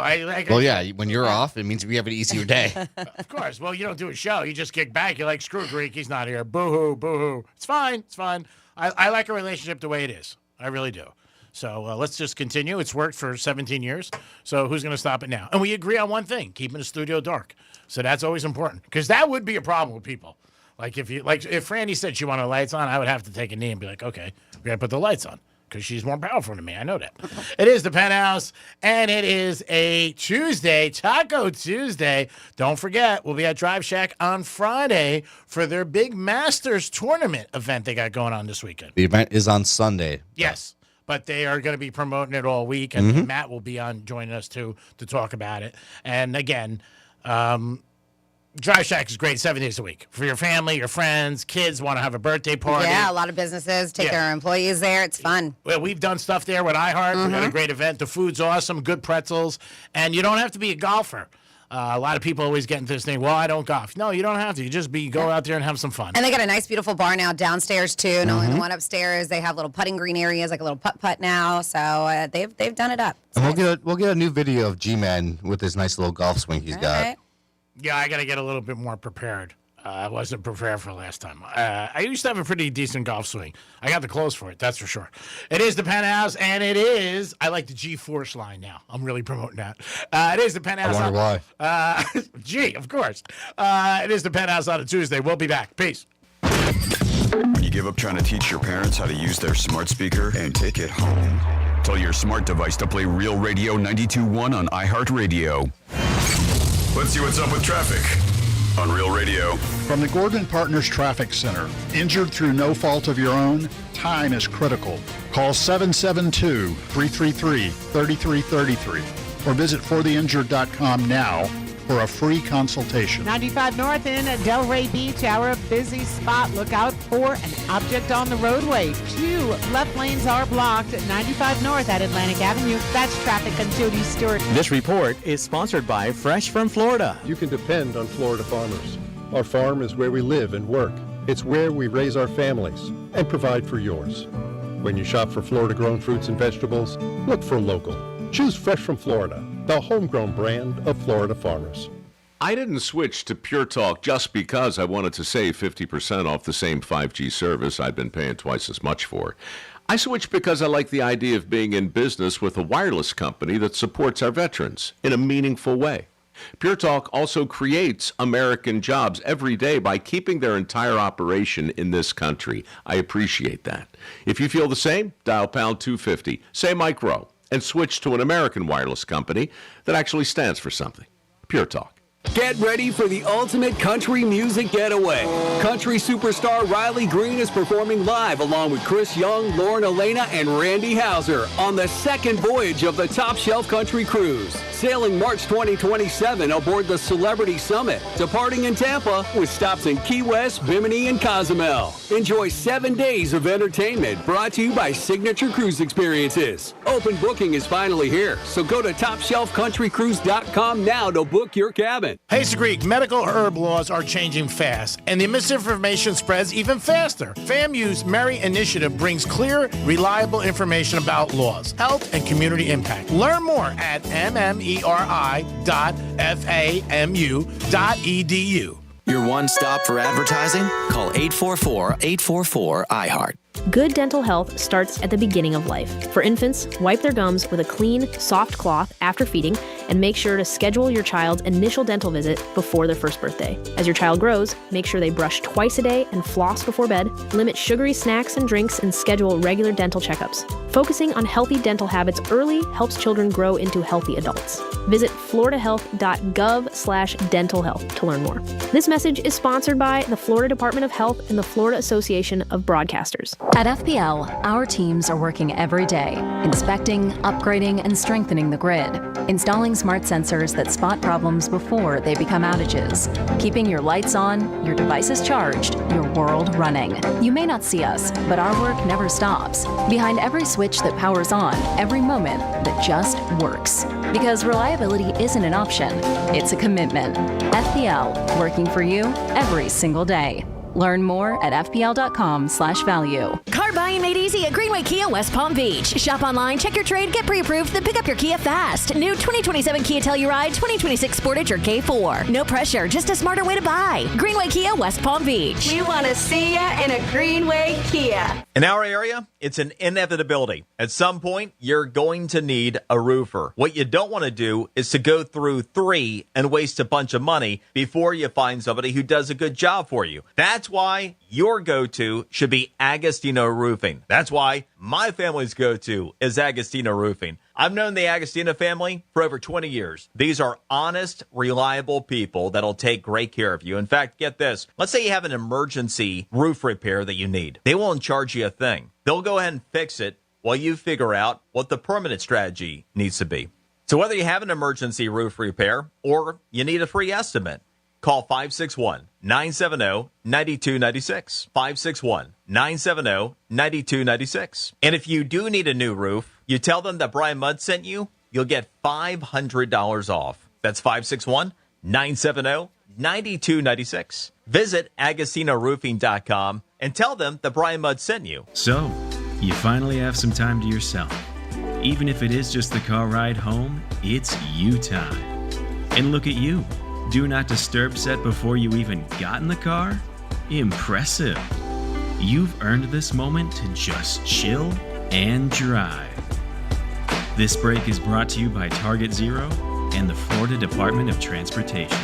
Well, yeah, when you're off, it means we have an easier day. Of course. Well, you don't do a show. You just kick back. You're like, screw Greek. He's not here. Boo-hoo, boo-hoo. It's fine. It's fine. I like a relationship the way it is. I really do. So let's just continue. It's worked for 17 years. So who's going to stop it now? And we agree on one thing, keeping the studio dark. So that's always important because that would be a problem with people. Like if Franny said she wanted lights on, I would have to take a knee and be like, okay, we gotta put the lights on because she's more powerful than me. I know that. It is the Penthouse, and it is a Tuesday, Taco Tuesday. Don't forget, we'll be at Drive Shack on Friday for their big Masters tournament event they got going on this weekend. The event is on Sunday. Yes, but they are going to be promoting it all week, and Matt will be on joining us too to talk about it. And again, Drive Shack is great 7 days a week for your family, your friends, kids want to have a birthday party. Yeah, a lot of businesses take their employees there. It's fun. Well, we've done stuff there with iHeart. We had a great event. The food's awesome, good pretzels, and you don't have to be a golfer. A lot of people always get into this thing, well, I don't golf. No, you don't have to. You just go out there and have some fun. And they got a nice, beautiful bar now downstairs, too. Not only the one upstairs. They have little putting green areas, like a little putt-putt now. So they've done it up. And we'll get a new video of G-Man with his nice little golf swing he's got. Right. Yeah, I got to get a little bit more prepared. I wasn't prepared for last time. I used to have a pretty decent golf swing. I got the clothes for it, that's for sure. It is the Penthouse, and it is, I like the G-Force line now. I'm really promoting that. It is the Penthouse. I wonder why. G, of course. It is the Penthouse on a Tuesday. We'll be back. Peace. You give up trying to teach your parents how to use their smart speaker and take it home. Tell your smart device to play Real Radio 92.1 on iHeartRadio. Let's see what's up with traffic on Real Radio. From the Gordon Partners Traffic Center. Injured through no fault of your own? Time is critical. Call 772-333-3333 or visit fortheinjured.com now for a free consultation. 95 North in Delray Beach, our busy spot. Look out for an object on the roadway. 2 left lanes are blocked at 95 North at Atlantic Avenue. That's traffic. I'm Jody Stewart. This report is sponsored by Fresh from Florida. You can depend on Florida farmers. Our farm is where we live and work. It's where we raise our families and provide for yours. When you shop for Florida-grown fruits and vegetables, look for local. Choose Fresh from Florida, the homegrown brand of Florida farmers. I didn't switch to Pure Talk just because I wanted to save 50% off the same 5G service I'd been paying twice as much for. I switched because I like the idea of being in business with a wireless company that supports our veterans in a meaningful way. Pure Talk also creates American jobs every day by keeping their entire operation in this country. I appreciate that. If you feel the same, dial pound 250, say Mike Rowe, and switch to an American wireless company that actually stands for something. Pure Talk. Get ready for the ultimate country music getaway. Country superstar Riley Green is performing live along with Chris Young, Lauren Elena, and Randy Houser on the second voyage of the Top Shelf Country Cruise. Sailing March 2027 aboard the Celebrity Summit, departing in Tampa with stops in Key West, Bimini, and Cozumel. Enjoy 7 days of entertainment brought to you by Signature Cruise Experiences. Open booking is finally here, so go to TopShelfCountryCruise.com now to book your cabin. Hey, Greek, medical herb laws are changing fast, and the misinformation spreads even faster. FAMU's Merry Initiative brings clear, reliable information about laws, health, and community impact. Learn more at mmeri.famu.edu. Your one stop for advertising? Call 844-844-IHEART. Good dental health starts at the beginning of life. For infants, wipe their gums with a clean, soft cloth after feeding, and make sure to schedule your child's initial dental visit before their first birthday. As your child grows, make sure they brush twice a day and floss before bed, limit sugary snacks and drinks, and schedule regular dental checkups. Focusing on healthy dental habits early helps children grow into healthy adults. Visit floridahealth.gov/dental health to learn more. This message is sponsored by the Florida Department of Health and the Florida Association of Broadcasters. At FPL, our teams are working every day, inspecting, upgrading, and strengthening the grid, installing smart sensors that spot problems before they become outages, keeping your lights on, your devices charged, your world running. You may not see us, but our work never stops. Behind every switch that powers on, every moment that just works. Because reliability isn't an option, it's a commitment. FPL, working for you every single day. Learn more at fpl.com/value. Car buying made easy at Greenway Kia West Palm Beach. Shop online, check your trade, get pre-approved, then pick up your Kia fast. New 2027 Kia Telluride, 2026 Sportage or K4. No pressure, just a smarter way to buy. Greenway Kia West Palm Beach. We want to see ya in a Greenway Kia. In our area, it's an inevitability. At some point, you're going to need a roofer. What you don't want to do is to go through 3 and waste a bunch of money before you find somebody who does a good job for you. That's why your go-to should be Agostino Roofing. That's why my family's go-to is Agostino Roofing. I've known the Agostino family for over 20 years. These are honest, reliable people that'll take great care of you. In fact, get this. Let's say you have an emergency roof repair that you need. They won't charge you a thing. They'll go ahead and fix it while you figure out what the permanent strategy needs to be. So whether you have an emergency roof repair or you need a free estimate, call 561-970-9296. 561-970-9296. And if you do need a new roof, you tell them that Brian Mudd sent you, you'll get $500 off. That's 561-970-9296. Visit AgostinoRoofing.com and tell them that Brian Mudd sent you. So, you finally have some time to yourself. Even if it is just the car ride home, it's you time. And look at you. Do not disturb set before you even got in the car? Impressive. You've earned this moment to just chill and drive. This break is brought to you by Target Zero and the Florida Department of Transportation.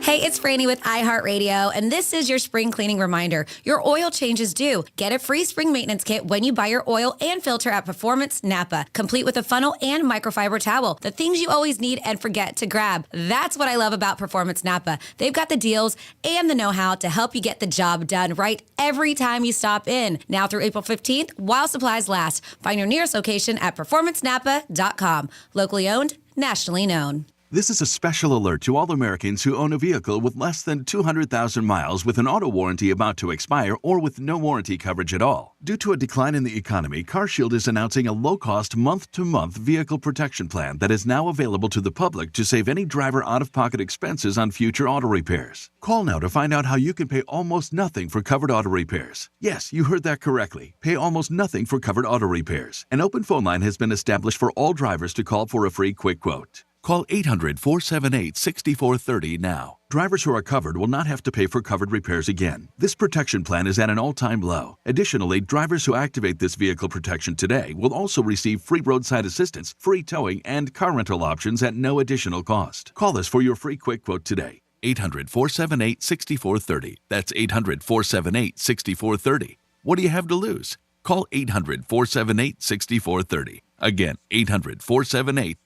Hey, it's Franny with iHeartRadio, and this is your spring cleaning reminder. Your oil change is due. Get a free spring maintenance kit when you buy your oil and filter at Performance Napa, complete with a funnel and microfiber towel. The things you always need and forget to grab. That's what I love about Performance Napa. They've got the deals and the know-how to help you get the job done right every time you stop in. Now through April 15th, while supplies last. Find your nearest location at performancenapa.com. Locally owned, nationally known. This is a special alert to all Americans who own a vehicle with less than 200,000 miles with an auto warranty about to expire or with no warranty coverage at all. Due to a decline in the economy, CarShield is announcing a low-cost month-to-month vehicle protection plan that is now available to the public to save any driver out-of-pocket expenses on future auto repairs. Call now to find out how you can pay almost nothing for covered auto repairs. Yes, you heard that correctly. Pay almost nothing for covered auto repairs. An open phone line has been established for all drivers to call for a free quick quote. Call 800-478-6430 now. Drivers who are covered will not have to pay for covered repairs again. This protection plan is at an all-time low. Additionally, drivers who activate this vehicle protection today will also receive free roadside assistance, free towing, and car rental options at no additional cost. Call us for your free quick quote today. 800-478-6430. That's 800-478-6430. What do you have to lose? Call 800-478-6430. Again, 800-478-6430.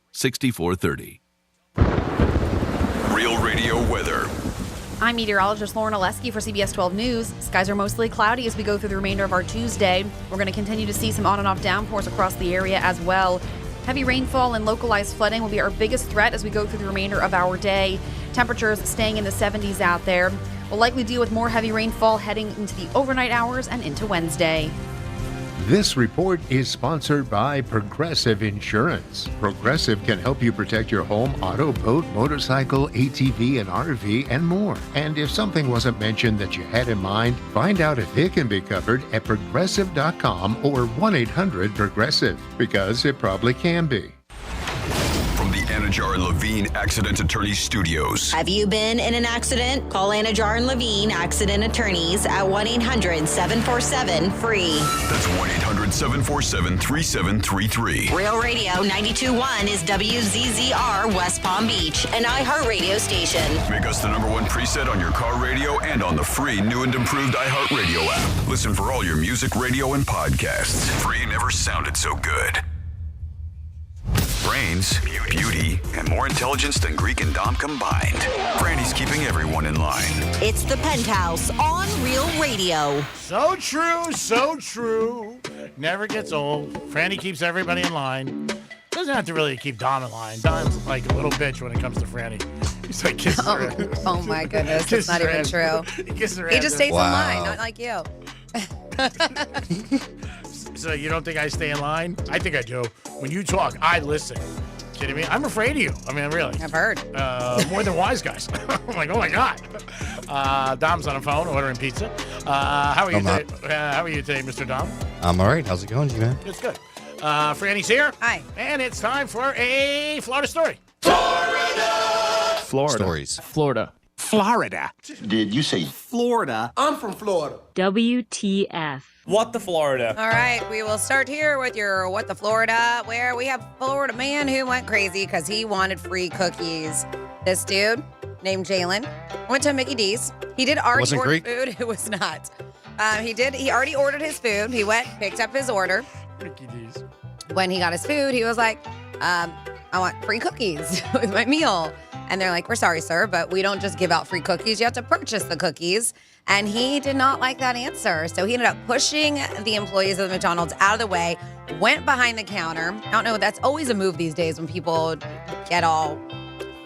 Real Radio weather. I'm meteorologist Lauren Oleski for CBS 12 News. Skies are mostly cloudy as we go through the remainder of our Tuesday. We're going to continue to see some on and off downpours across the area as well. Heavy rainfall and localized flooding will be our biggest threat as we go through the remainder of our day. Temperatures staying in the 70s out there. We'll likely deal with more heavy rainfall heading into the overnight hours and into Wednesday. This report is sponsored by Progressive Insurance. Progressive can help you protect your home, auto, boat, motorcycle, ATV, and RV, and more. And if something wasn't mentioned that you had in mind, find out if it can be covered at Progressive.com or 1-800-PROGRESSIVE, because it probably can be. From the Anajar and Levine Accident Attorneys Studios. Have you been in an accident? Call Anajar and Levine Accident Attorneys at 1-800-747-FREE. That's 1-800-747-3733. Real Radio 92.1 is WZZR West Palm Beach, an iHeartRadio station. Make us the #1 preset on your car radio and on the free new and improved iHeartRadio app. Listen for all your music, radio, and podcasts. Free never sounded so good. Brains, beauty, and more intelligence than Greek and Dom combined. Brandy's keeping everyone in line. It's the Penthouse on Real Radio. So true, so true. Never gets old. Franny keeps everybody in line. Doesn't have to really keep Dom in line. Dom's like a little bitch when it comes to Franny. He's like kissing her. Oh my goodness, it's not even true. He kisses her He ass. just stays in line, not like you. So you don't think I stay in line? I think I do. When you talk, I listen. Kidding me? I'm afraid of you. I mean, really. I've heard. More than wise guys. I'm like, oh my God. Dom's on the phone ordering pizza. How are you today? How are you today, Mr. Dom? I'm all right. How's it going, G-Man? It's good. Franny's here. Hi. And it's time for a Florida story. Florida. Stories. Florida. Florida. Did you say Florida? I'm from Florida. WTF. What the Florida? All right, we will start here with your What the Florida, where we have Florida man who went crazy because he wanted free cookies. This dude named Jalen went to Mickey D's. He did already order food. It was not. He already ordered his food. He went, picked up his order. Mickey D's. When he got his food, he was like, I want free cookies with my meal. And they're like, we're sorry, sir, but we don't just give out free cookies. You have to purchase the cookies. And he did not like that answer. So he ended up pushing the employees of the McDonald's out of the way, went behind the counter. I don't know, that's always a move these days when people get all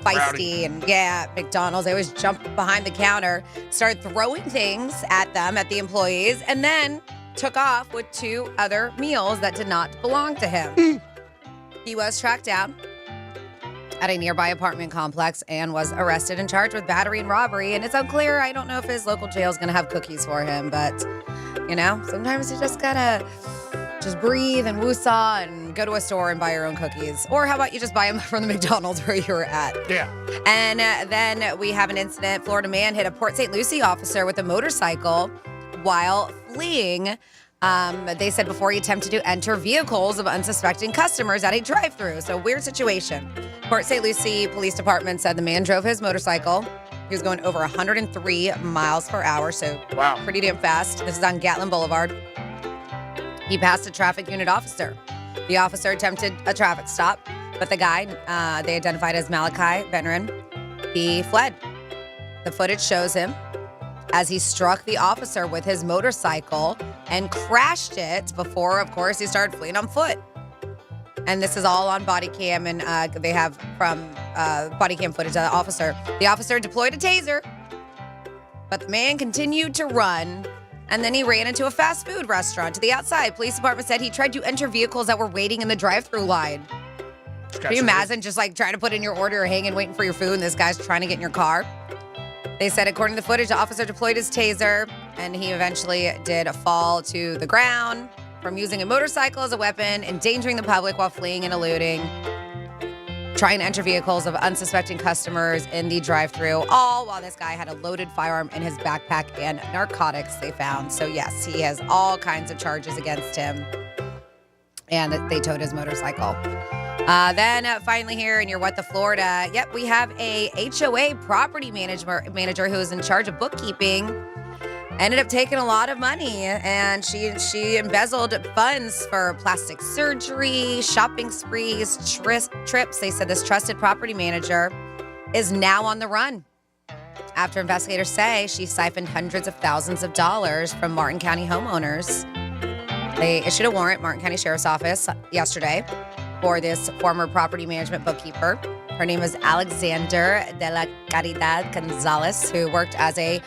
feisty. And yeah, McDonald's, they always jump behind the counter, started throwing things at them, at the employees, and then took off with 2 other meals that did not belong to him. He was tracked down at a nearby apartment complex and was arrested and charged with battery and robbery. And it's unclear. I don't know if his local jail is going to have cookies for him, but sometimes you just gotta just breathe and woosah and go to a store and buy your own cookies. Or how about you just buy them from the McDonald's where you were at? Yeah. And then we have an incident. Florida man hit a Port St. Lucie officer with a motorcycle while fleeing. They said before he attempted to enter vehicles of unsuspecting customers at a drive-thru. So weird situation. Port St. Lucie Police Department said the man drove his motorcycle. He was going over 103 miles per hour, so pretty damn fast. This is on Gatlin Boulevard. He passed a traffic unit officer. The officer attempted a traffic stop, but the guy, they identified as Malachi Benrin, he fled. The footage shows him as he struck the officer with his motorcycle and crashed it before, of course, he started fleeing on foot. And this is all on body cam, and they have from body cam footage of the officer. The officer deployed a taser, but the man continued to run, and then he ran into a fast food restaurant to the outside. Police department said he tried to enter vehicles that were waiting in the drive-thru line. Can you imagine just like trying to put in your order or hanging waiting for your food, and this guy's trying to get in your car? They said, according to the footage, the officer deployed his taser, and he eventually did fall to the ground from using a motorcycle as a weapon, endangering the public while fleeing and eluding, trying to enter vehicles of unsuspecting customers in the drive-thru, all while this guy had a loaded firearm in his backpack and narcotics they found. So yes, he has all kinds of charges against him, and they towed his motorcycle. Then finally here in your What the Florida, we have a HOA property manager who is in charge of bookkeeping. Ended up taking a lot of money, and she embezzled funds for plastic surgery, shopping sprees, trips. They said this trusted property manager is now on the run after investigators say she siphoned hundreds of thousands of dollars from Martin County homeowners. They issued a warrant, Martin County Sheriff's Office, yesterday for this former property management bookkeeper. Her name is Alexander de la Caridad Gonzalez, who worked as a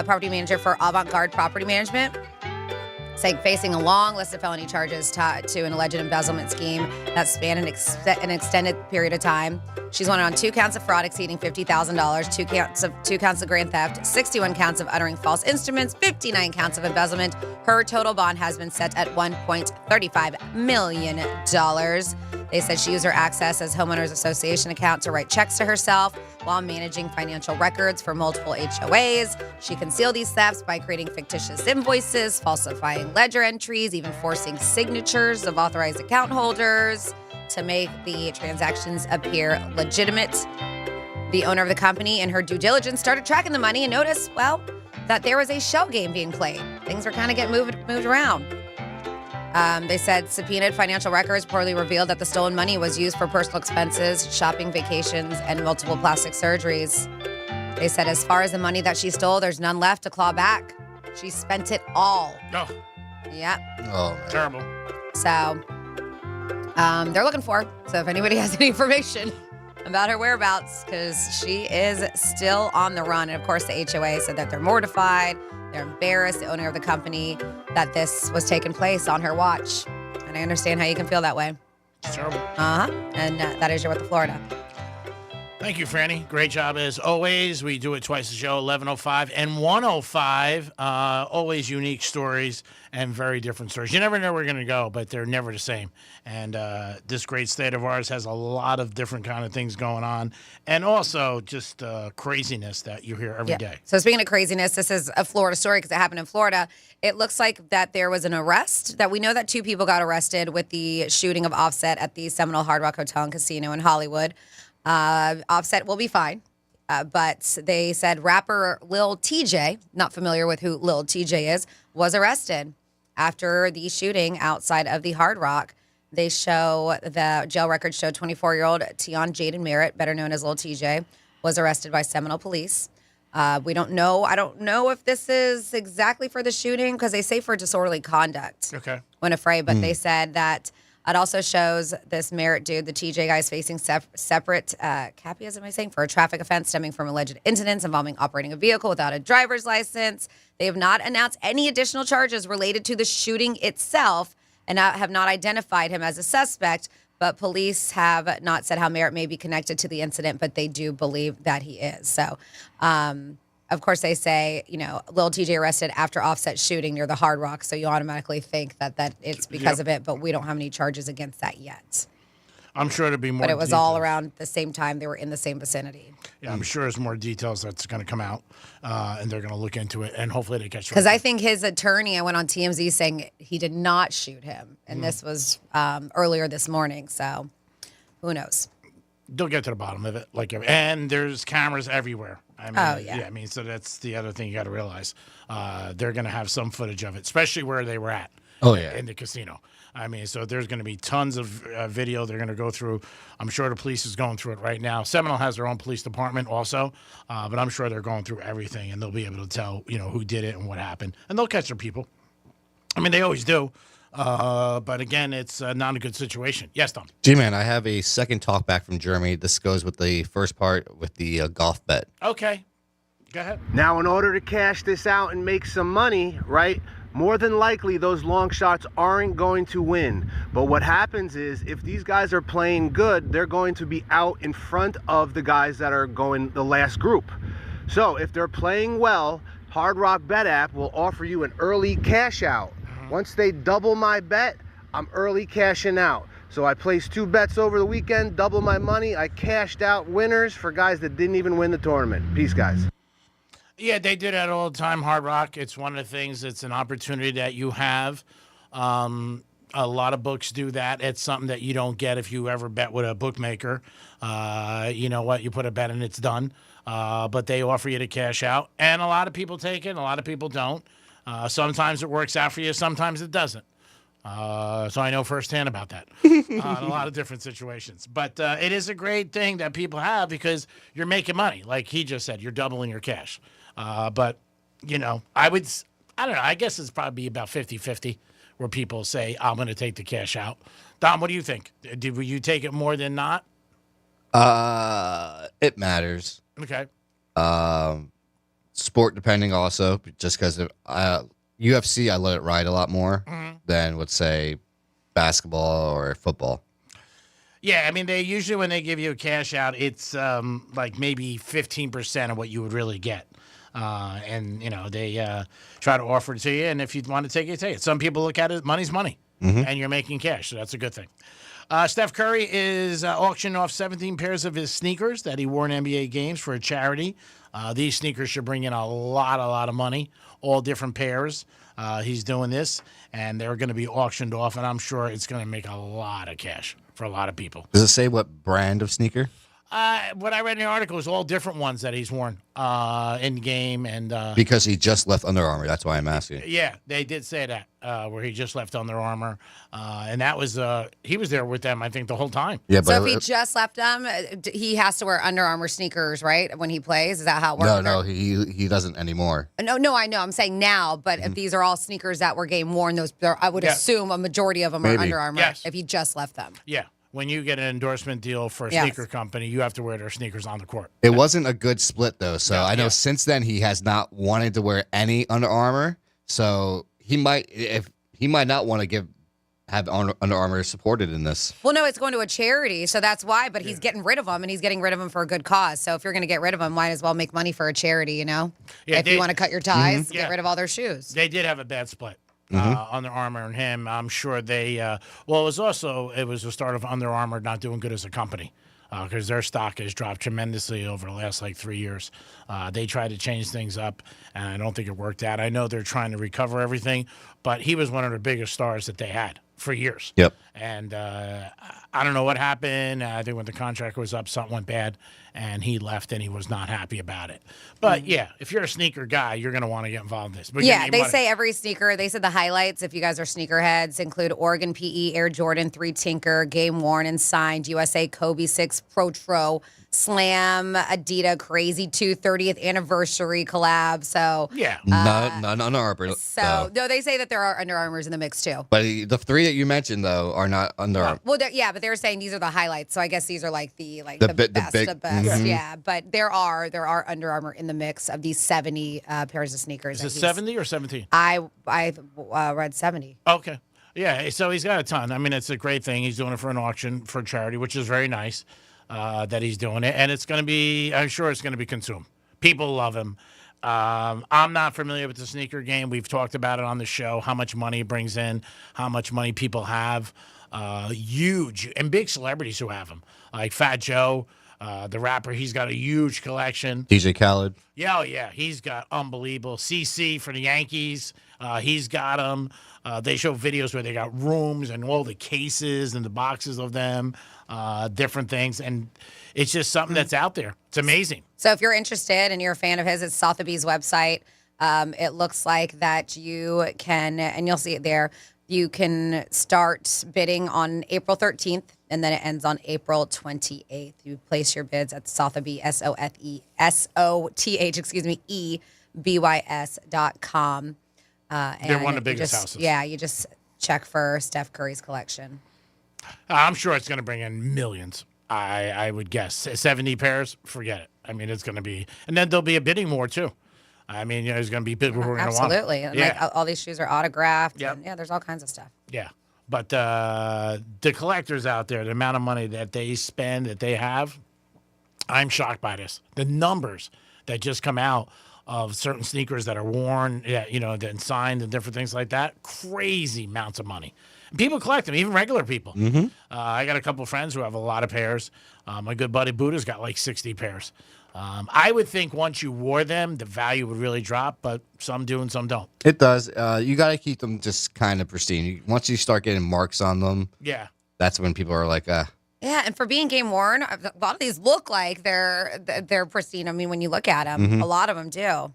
property manager for Avant-Garde Property Management, facing a long list of felony charges tied to an alleged embezzlement scheme that spanned an extended period of time. She's wanted on 2 counts of fraud exceeding $50,000, 2 counts of grand theft, 61 counts of uttering false instruments, 59 counts of embezzlement. Her total bond has been set at $1.35 million. They said she used her Access as Homeowners Association account to write checks to herself while managing financial records for multiple HOAs. She concealed these thefts by creating fictitious invoices, falsifying ledger entries, even forcing signatures of authorized account holders to make the transactions appear legitimate. The owner of the company, in her due diligence, started tracking the money and noticed, that there was a shell game being played. Things were kind of getting moved around. They said subpoenaed financial records poorly revealed that the stolen money was used for personal expenses, shopping, vacations, and multiple plastic surgeries. They said as far as the money that she stole, there's none left to claw back. She spent it all. No. Yep. Oh, man. Terrible. So they're looking for her. So if anybody has any information about her whereabouts, because she is still on the run. And of course, the HOA said that they're mortified. They're embarrassed, the owner of the company, that this was taking place on her watch. And I understand how you can feel that way. It's terrible. And that is your What the Florida. Thank you, Franny. Great job as always. We do it twice a show, 11:05 and 1:05. Always unique stories and very different stories. You never know where we're going to go, but they're never the same. And this great state of ours has a lot of different kind of things going on, and also just craziness that you hear every day. So speaking of craziness, this is a Florida story because it happened in Florida. It looks like that there was an arrest, that we know that 2 people got arrested with the shooting of Offset at the Seminole Hard Rock Hotel and Casino in Hollywood. Offset will be fine, but they said rapper Lil TJ, not familiar with who Lil TJ is, was arrested after the shooting outside of the Hard Rock. They show the jail records show 24-year-old Tion Jaden Merritt, better known as Lil TJ, was arrested by Seminole police. We don't know. I don't know if this is exactly for the shooting because they say for disorderly conduct when afraid, but they said that it also shows this Merritt dude, the TJ guy, is facing separate capias, am I saying, for a traffic offense stemming from alleged incidents involving operating a vehicle without a driver's license. They have not announced any additional charges related to the shooting itself and have not identified him as a suspect, but police have not said how Merritt may be connected to the incident, but they do believe that he is. So, of course, they say, Lil TJ arrested after Offset shooting near the Hard Rock, so you automatically think that it's because of it, but we don't have any charges against that yet. I'm sure there'll be more. But it was all around the same time. They were in the same vicinity. Yeah, I'm sure there's more details that's going to come out, and they're going to look into it, and hopefully they catch. Because I think his attorney, I went on TMZ saying he did not shoot him, and this was earlier this morning. So, who knows? They'll get to the bottom of it, and there's cameras everywhere. I mean, so that's the other thing you got to realize. They're going to have some footage of it, especially where they were at. Oh yeah, in the casino. I mean, so there's going to be tons of video they're going to go through. I'm sure the police is going through it right now. Seminole has their own police department also, but I'm sure they're going through everything, and they'll be able to tell, who did it and what happened. And they'll catch their people. I mean, they always do. But again, it's not a good situation. Yes, Tom. G-Man, I have a second talk back from Germany. This goes with the first part with the golf bet. Okay. Go ahead. Now, in order to cash this out and make some money, right, more than likely those long shots aren't going to win. But what happens is if these guys are playing good, they're going to be out in front of the guys that are going the last group. So if they're playing well, Hard Rock Bet app will offer you an early cash out. Once they double my bet, I'm early cashing out. So I placed 2 bets over the weekend, double my money. I cashed out winners for guys that didn't even win the tournament. Peace, guys. Yeah, they do that all the time, Hard Rock. It's one of the things, it's an opportunity that you have. A lot of books do that. It's something that you don't get if you ever bet with a bookmaker. You know what? You put a bet and it's done. But they offer you to cash out. And a lot of people take it, and a lot of people don't. Sometimes it works out for you, sometimes it doesn't. So I know firsthand about that in a lot of different situations. But it is a great thing that people have because you're making money. Like he just said, you're doubling your cash. But, I don't know, I guess it's probably about 50-50 where people say, I'm going to take the cash out. Dom, what do you think? Will you take it more than not? It matters. Okay. Sport depending also, just because of UFC, I let it ride a lot more than, let's say, basketball or football. Yeah, I mean, they usually, when they give you a cash out, it's like maybe 15% of what you would really get. And, they try to offer it to you, and if you want to take it, take it. Some people look at it, money's money, and you're making cash, so that's a good thing. Steph Curry is auctioning off 17 pairs of his sneakers that he wore in NBA games for a charity. These sneakers should bring in a lot of money, all different pairs. He's doing this, and they're going to be auctioned off, and I'm sure it's going to make a lot of cash for a lot of people. Does it say what brand of sneaker? What I read in the article is all different ones that he's worn in game. And because he just left Under Armour, that's why I'm asking. Yeah, they did say that, where he just left Under Armour. And that was, he was there with them, I think, the whole time. Yeah, so if he just left them, he has to wear Under Armour sneakers, right, when he plays? Is that how it works? No, he doesn't anymore. No, I know. I'm saying now, but if these are all sneakers that were game worn, those I would assume a majority of them are Under Armour if he just left them. Yeah. When you get an endorsement deal for a sneaker company, you have to wear their sneakers on the court. It wasn't a good split, though. So I know since then he has not wanted to wear any Under Armour. So he might not want to give have Under Armour supported in this. Well, no, it's going to a charity, so that's why. But he's getting rid of them, and he's getting rid of them for a good cause. So if you're going to get rid of them, might as well make money for a charity, you know? Yeah, if you want to cut your ties, Mhm. get rid of all their shoes. They did have a bad split. Mhm. Under Armour and him. I'm sure they. Well, it was the start of Under Armour not doing good as a company because their stock has dropped tremendously over the last 3 years. They tried to change things up, and I don't think it worked out. I know they're trying to recover everything, but he was one of the biggest stars that they had for years. Yep. And I don't know what happened. I think when the contract was up, something went bad, and he left, and he was not happy about it. But yeah, if you're a sneaker guy, you're going to want to get involved in this. But Yeah, they say every sneaker, they said the highlights, if you guys are sneakerheads, include Oregon PE, Air Jordan 3 Tinker, Game Worn and Signed, USA Kobe 6 Pro, Slam, Adidas Crazy 2 30th Anniversary collab. So, yeah. None Under Armour. So, no, they say that there are Under Armours in the mix too. But the 3 that you mentioned, though, are not Under Armour. Well, yeah, but they were saying these are the highlights. So I guess these are the The best big- of best. Mhm. Yeah, but there are Under Armour in the mix of these 70 pairs of sneakers. Is that it he's- 70 or 17? I read 70. Okay. Yeah, so he's got a ton. I mean, it's a great thing. He's doing it for an auction for charity, which is very nice that he's doing it. And it's going to be, I'm sure it's going to be consumed. People love him. I'm not familiar with the sneaker game. We've talked about it on the show, how much money it brings in, how much money people have. Huge and big celebrities who have them, like Fat Joe, the rapper. He's got a huge collection. DJ Khaled. Yeah, oh yeah, he's got unbelievable. CC for the Yankees, he's got them. They show videos where they got rooms and all the cases and the boxes of them, different things, and it's just something that's out there. It's amazing. So if you're interested and you're a fan of his, it's Sotheby's website. It looks like that you can, and you'll see it there, you can start bidding on April 13th, and then it ends on April 28th. You place your bids at Sotheby, SOTHEBYS.com. They're one of the biggest houses. Yeah, you just check for Steph Curry's collection. I'm sure it's going to bring in millions. I would guess 70 pairs. Forget it. I mean, it's going to be, and then there'll be a bidding war too. I mean, there's going to be people who are going to want it. Absolutely. And, Yeah. all these shoes are autographed. Yep. And, yeah, there's all kinds of stuff. Yeah. But the collectors out there, the amount of money that they spend, that they have, I'm shocked by this. The numbers that just come out of certain sneakers that are worn, then signed and different things like that, crazy amounts of money. And people collect them, even regular people. Mm-hmm. I got a couple of friends who have a lot of pairs. My good buddy Buddha's got 60 pairs. I would think once you wore them, the value would really drop, but some do and some don't. It does. You got to keep them just kind of pristine. Once you start getting marks on them, Yeah. that's when people are like, Yeah, and for being game worn, a lot of these look like they're pristine. I mean, when you look at them, Mhm. a lot of them do.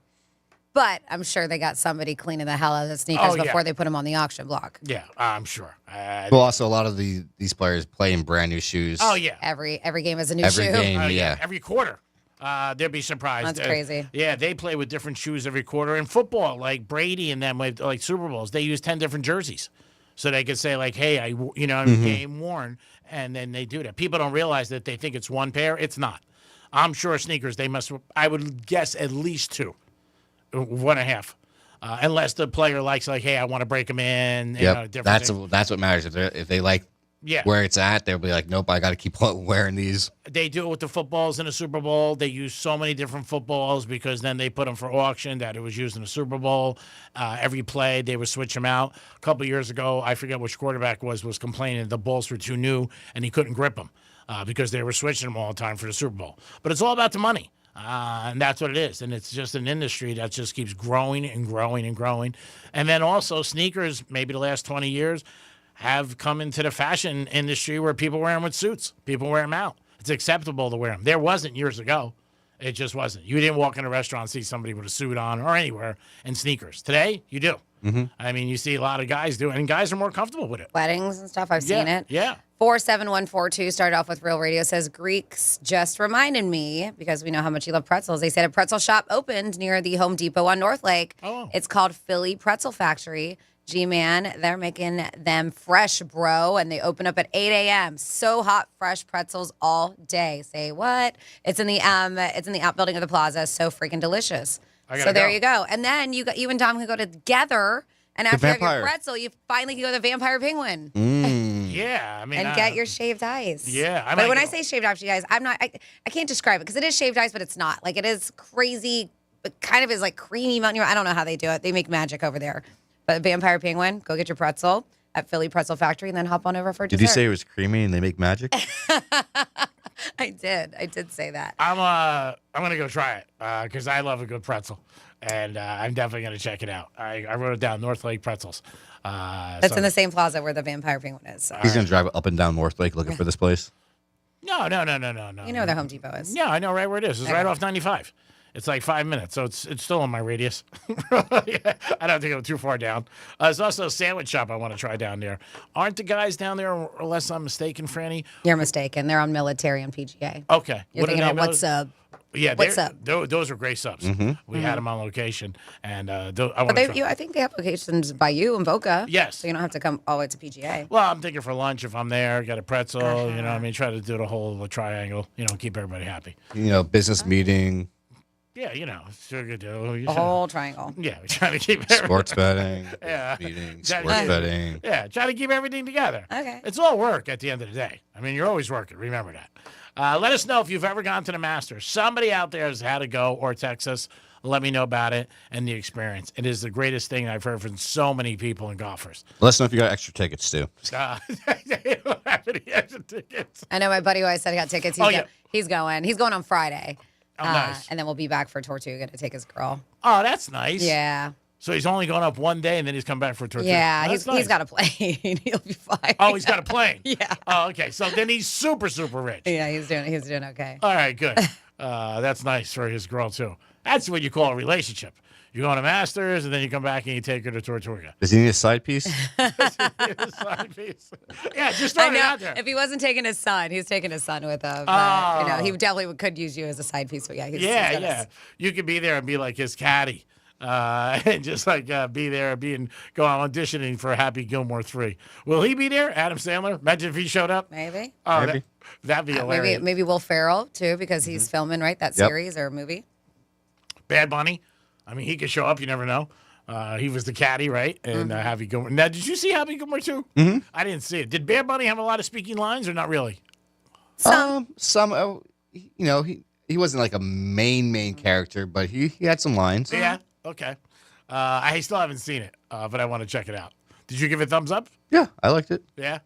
But I'm sure they got somebody cleaning the hell out of the sneakers Oh, yeah. before they put them on the auction block. Yeah, I'm sure. well, also a lot of these players play in brand new shoes. Oh, yeah. Every game is a new Every shoe. game, Oh, yeah. Every quarter. They'd be surprised. That's crazy. Yeah, they play with different shoes every quarter. In football, like Brady and them with Super Bowls, they use 10 different jerseys. So they could say hey, I'm Mhm. game worn, and then they do that. People don't realize that they think it's one pair. It's not. I'm sure sneakers, I would guess at least 2, 1.5. Unless the player likes hey, I want to break them in. Yep. Different things. That's what matters. If they like Yeah. where it's at, they'll be like, nope, I got to keep wearing these. They do it with the footballs in the Super Bowl. They use so many different footballs because then they put them for auction that it was used in the Super Bowl. Every play, they would switch them out. A couple of years ago, I forget which quarterback was complaining the balls were too new and he couldn't grip them because they were switching them all the time for the Super Bowl. But it's all about the money. And that's what it is. And it's just an industry that just keeps growing and growing and growing. And then also sneakers, maybe the last 20 years, have come into the fashion industry where people wear them with suits. People wear them out. It's acceptable to wear them. There wasn't years ago. It just wasn't. You didn't walk in a restaurant and see somebody with a suit on or anywhere in sneakers. Today, you do. Mm-hmm. I mean, you see a lot of guys do it, and guys are more comfortable with it. Weddings and stuff, I've seen it. Yeah. 47142 started off with Real Radio, says Greeks just reminded me, because we know how much you love pretzels. They said a pretzel shop opened near the Home Depot on North Lake. Oh. It's called Philly Pretzel Factory. G-Man, they're making them fresh, bro, and they open up at 8 a.m. So hot, fresh pretzels all day. Say what? It's in the outbuilding of the plaza. So freaking delicious. I gotta So there go. you go. And then you and Dom can go together And after you have your vampire. pretzel, you finally can go to the vampire penguin. Yeah, I mean, And get your shaved ice. Yeah, but when I say shaved ice, you guys, I can't describe it because it is shaved ice, but it's not. Like, it is crazy, but kind of is like creamy mountain. I don't know how they do it. They make magic over there. But Vampire Penguin, go get your pretzel at Philly Pretzel Factory and then hop on over for dessert. Did you say it was creamy and they make magic? I did say that. I'm gonna go try it because I love a good pretzel, and I'm definitely gonna check it out. I wrote it down, North Lake Pretzels. That's in the same plaza where the Vampire Penguin is. So. He's going to drive up and down North Lake looking for this place. No. You know where the Home Depot is. Yeah, I know right where it is. It's right off 95. It's like 5 minutes, so it's still in my radius. I don't have to go too far down. There's also a sandwich shop I want to try down there. Aren't the guys down there, unless I'm mistaken, Franny? You're mistaken. They're on Military and PGA. Okay. You're thinking of What's Up. Yeah, What's Up? Those are great subs. We had them on location, and I want to try. I think they have locations by you in Boca. Yes. So you don't have to come all the way to PGA. Well, I'm thinking for lunch if I'm there, get a pretzel, you know what I mean? Try to do the whole triangle, keep everybody happy. Business meeting. Yeah, sure you do. The whole triangle. Yeah, we're trying to keep Sports betting, yeah. meeting, Try to sports keep- betting. Yeah, try to keep everything together. Okay. It's all work at the end of the day. I mean, you're always working. Remember that. Let us know if you've ever gone to the Masters. Somebody out there has had to go or text us. Let me know about it and the experience. It is the greatest thing I've heard from so many people and golfers. Let us know if you got extra tickets, too. They don't have any extra tickets. I know my buddy who I said he got tickets. He's going. He's going on Friday. Oh, nice. And then we'll be back for Tortuga to take his girl. Oh, that's nice. Yeah. So he's only going up one day, and then he's come back for Tortuga. Yeah, That's he's got a plane. He'll be fine. Oh, he's got a plane. Yeah. Oh, okay. So then he's super, super rich. Yeah, he's doing okay. All right, good. That's nice for his girl too. That's what you call a relationship. You go on a Masters, and then you come back and you take her to Tortuga. Does he need a side piece? Side piece. Yeah, just throw it out there. If he wasn't taking his son, he's taking his son with him. Oh. He definitely could use you as a side piece. But yeah, he's Yeah, got yeah. You could be there and be like his caddy. And just like be there, go on auditioning for Happy Gilmore 3. Will he be there? Adam Sandler? Imagine if he showed up. Maybe. Oh, Maybe. That'd be hilarious. Maybe Will Ferrell too, because he's filming that Yep. series or movie. Bad Bunny. I mean, he could show up. You never know. He was the caddy, right? And Happy Gilmore. Now, did you see Happy Gilmore 2? Mm-hmm. I didn't see it. Did Bad Bunny have a lot of speaking lines or not really? Some. He wasn't like a main character, but he had some lines. Yeah. Okay. I still haven't seen it, but I want to check it out. Did you give it a thumbs up? Yeah, I liked it. Yeah.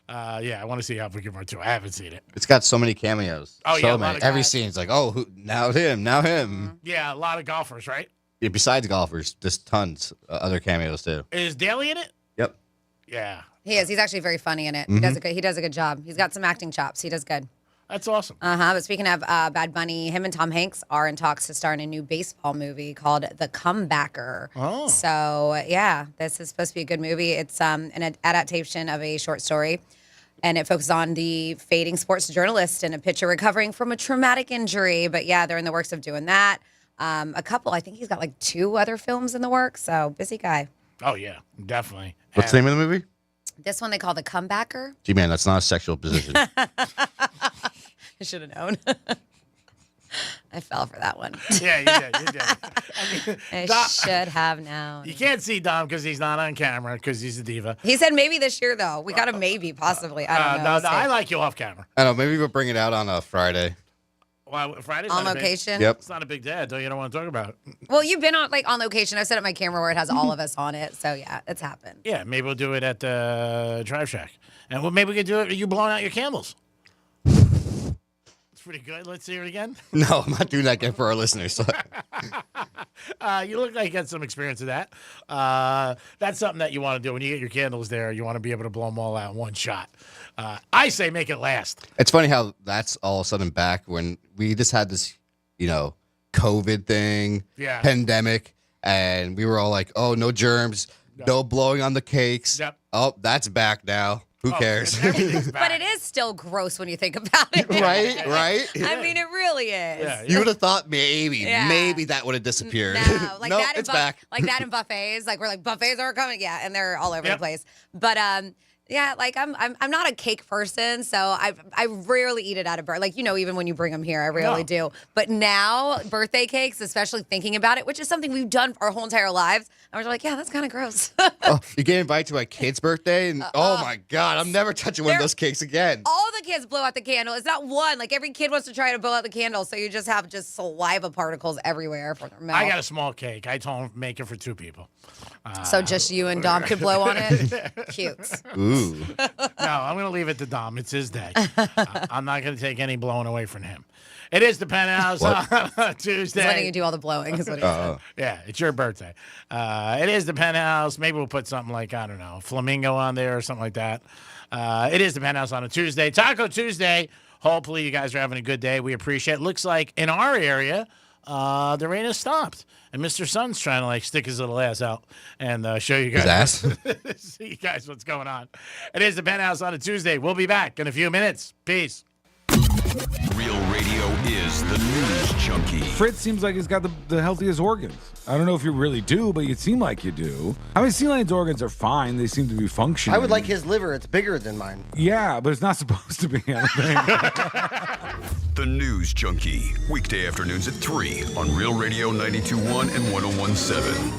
Yeah, I want to see Happy Gilmore 2. I haven't seen it. It's got so many cameos. Oh, so yeah, a lot many. of Every guys. scene's like, oh, now him. Yeah, a lot of golfers, right? Yeah, besides golfers, just tons other cameos too. Is Daly in it? Yep. Yeah. He is. He's actually very funny in it. He does a good job. He's got some acting chops. He does good. That's awesome. But speaking of Bad Bunny, him and Tom Hanks are in talks to star in a new baseball movie called The Comebacker. Oh. So, yeah, this is supposed to be a good movie. It's an adaptation of a short story, and it focuses on the fading sports journalist and a pitcher recovering from a traumatic injury. But, yeah, they're in the works of doing that. I think he's got like 2 other films in the works, so busy guy. Oh, yeah, definitely. What's the name of the movie? This one they call The Comebacker. Gee, man, that's not a sexual position. I should have known. I fell for that one. Yeah, you did. I mean, I should have known. you can't see Dom because he's not on camera because he's a diva. He said maybe this year, though. We got a maybe, possibly. I don't know. No, We'll see. I like you off camera. I don't know. Maybe we'll bring it out on a Friday. Well, Friday's On not a big- location? Yep. It's not a big day, though. You don't want to talk about it. Well, you've been on location. I've set up my camera where it has all of us on it. So, yeah, it's happened. Yeah, maybe we'll do it at the Drive Shack. And maybe we could do it you blowing out your candles. It's pretty good. Let's hear it again. No, I'm not doing that again for our listeners. You look like you got some experience of that. That's something that you want to do when you get your candles there. You want to be able to blow them all out in one shot. I say make it last. It's funny how that's all of a sudden back when we just had this, COVID thing, pandemic, and we were all like, oh, no germs, no blowing on the cakes. Yep. Oh, that's back now. Who cares? But it is still gross when you think about it. Right? I mean, it really is. Yeah, You would have thought maybe Yeah. that would have disappeared. No, like Nope, that. it's back. Like that in buffets. Like we're like buffets are coming, yeah, and they're all over the place. But Yeah, like I'm not a cake person, so I rarely eat it at a birthday. Like, even when you bring them here, I rarely do. But now, birthday cakes, especially thinking about it, which is something we've done our whole entire lives, I was like, yeah, that's kind of gross. You get invited to my kid's birthday, and oh my God, I'm never touching one of those cakes again. All the kids blow out the candle. It's not one. Like, every kid wants to try to blow out the candle, so you just have saliva particles everywhere from their mouth. I got a small cake. I told him make it for 2 people. So just you and Dom could blow on it? Cute. Ooh. No, I'm going to leave it to Dom. It's his day. I'm not going to take any blowing away from him. It is the Penthouse on Tuesday. He's letting you do all the blowing is what he said. Yeah, it's your birthday. It is the Penthouse. Maybe we'll put something like, I don't know, flamingo on there or something like that. It is the Penthouse on a Tuesday. Taco Tuesday. Hopefully you guys are having a good day. We appreciate it. Looks like in our area, the rain has stopped. And Mr. Sun's trying to stick his little ass out and show you guys. His ass? See you guys what's going on. It is the Penthouse on a Tuesday. We'll be back in a few minutes. Peace. Real Radio is the news junkie. Fritz seems like he's got the healthiest organs. I don't know if you really do, but you seem like you do. I mean, Sea Lion's organs are fine. They seem to be functioning. I would like his liver. It's bigger than mine. Yeah, but it's not supposed to be. The News Junkie. Weekday afternoons at 3 on Real Radio 92.1 and 101.7.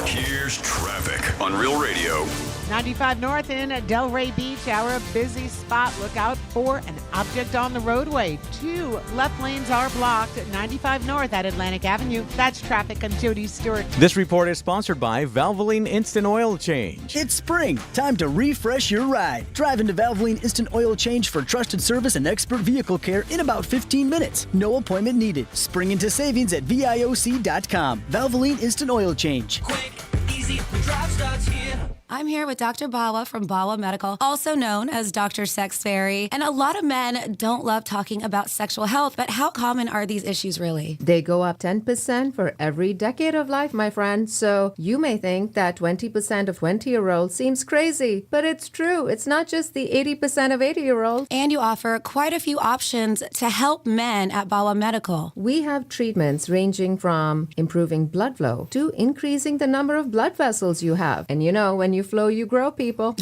Here's traffic on Real Radio. 95 North in Delray Beach, our busy spot. Look out for an object on the roadway. 2 left lanes are blocked at 95 North at Atlantic Avenue. That's traffic. I'm Jody Stewart. This report is sponsored by Valvoline Instant Oil Change. It's spring. Time to refresh your ride. Drive into Valvoline Instant Oil Change for trusted service and expert vehicle care in about 15 minutes. No appointment needed. Spring into savings at VIOC.com. Valvoline Instant Oil Change. Quick, easy, the drive starts here. I'm here with Dr. Bawa from Bawa Medical, also known as Dr. Sex Fairy. And a lot of men don't love talking about sexual health, but how common are these issues really? They go up 10% for every decade of life, my friend. So you may think that 20% of 20-year-olds seems crazy, but it's true. It's not just the 80% of 80-year-olds. And you offer quite a few options to help men at Bawa Medical. We have treatments ranging from improving blood flow to increasing the number of blood vessels you have. And when you flow, you grow, people.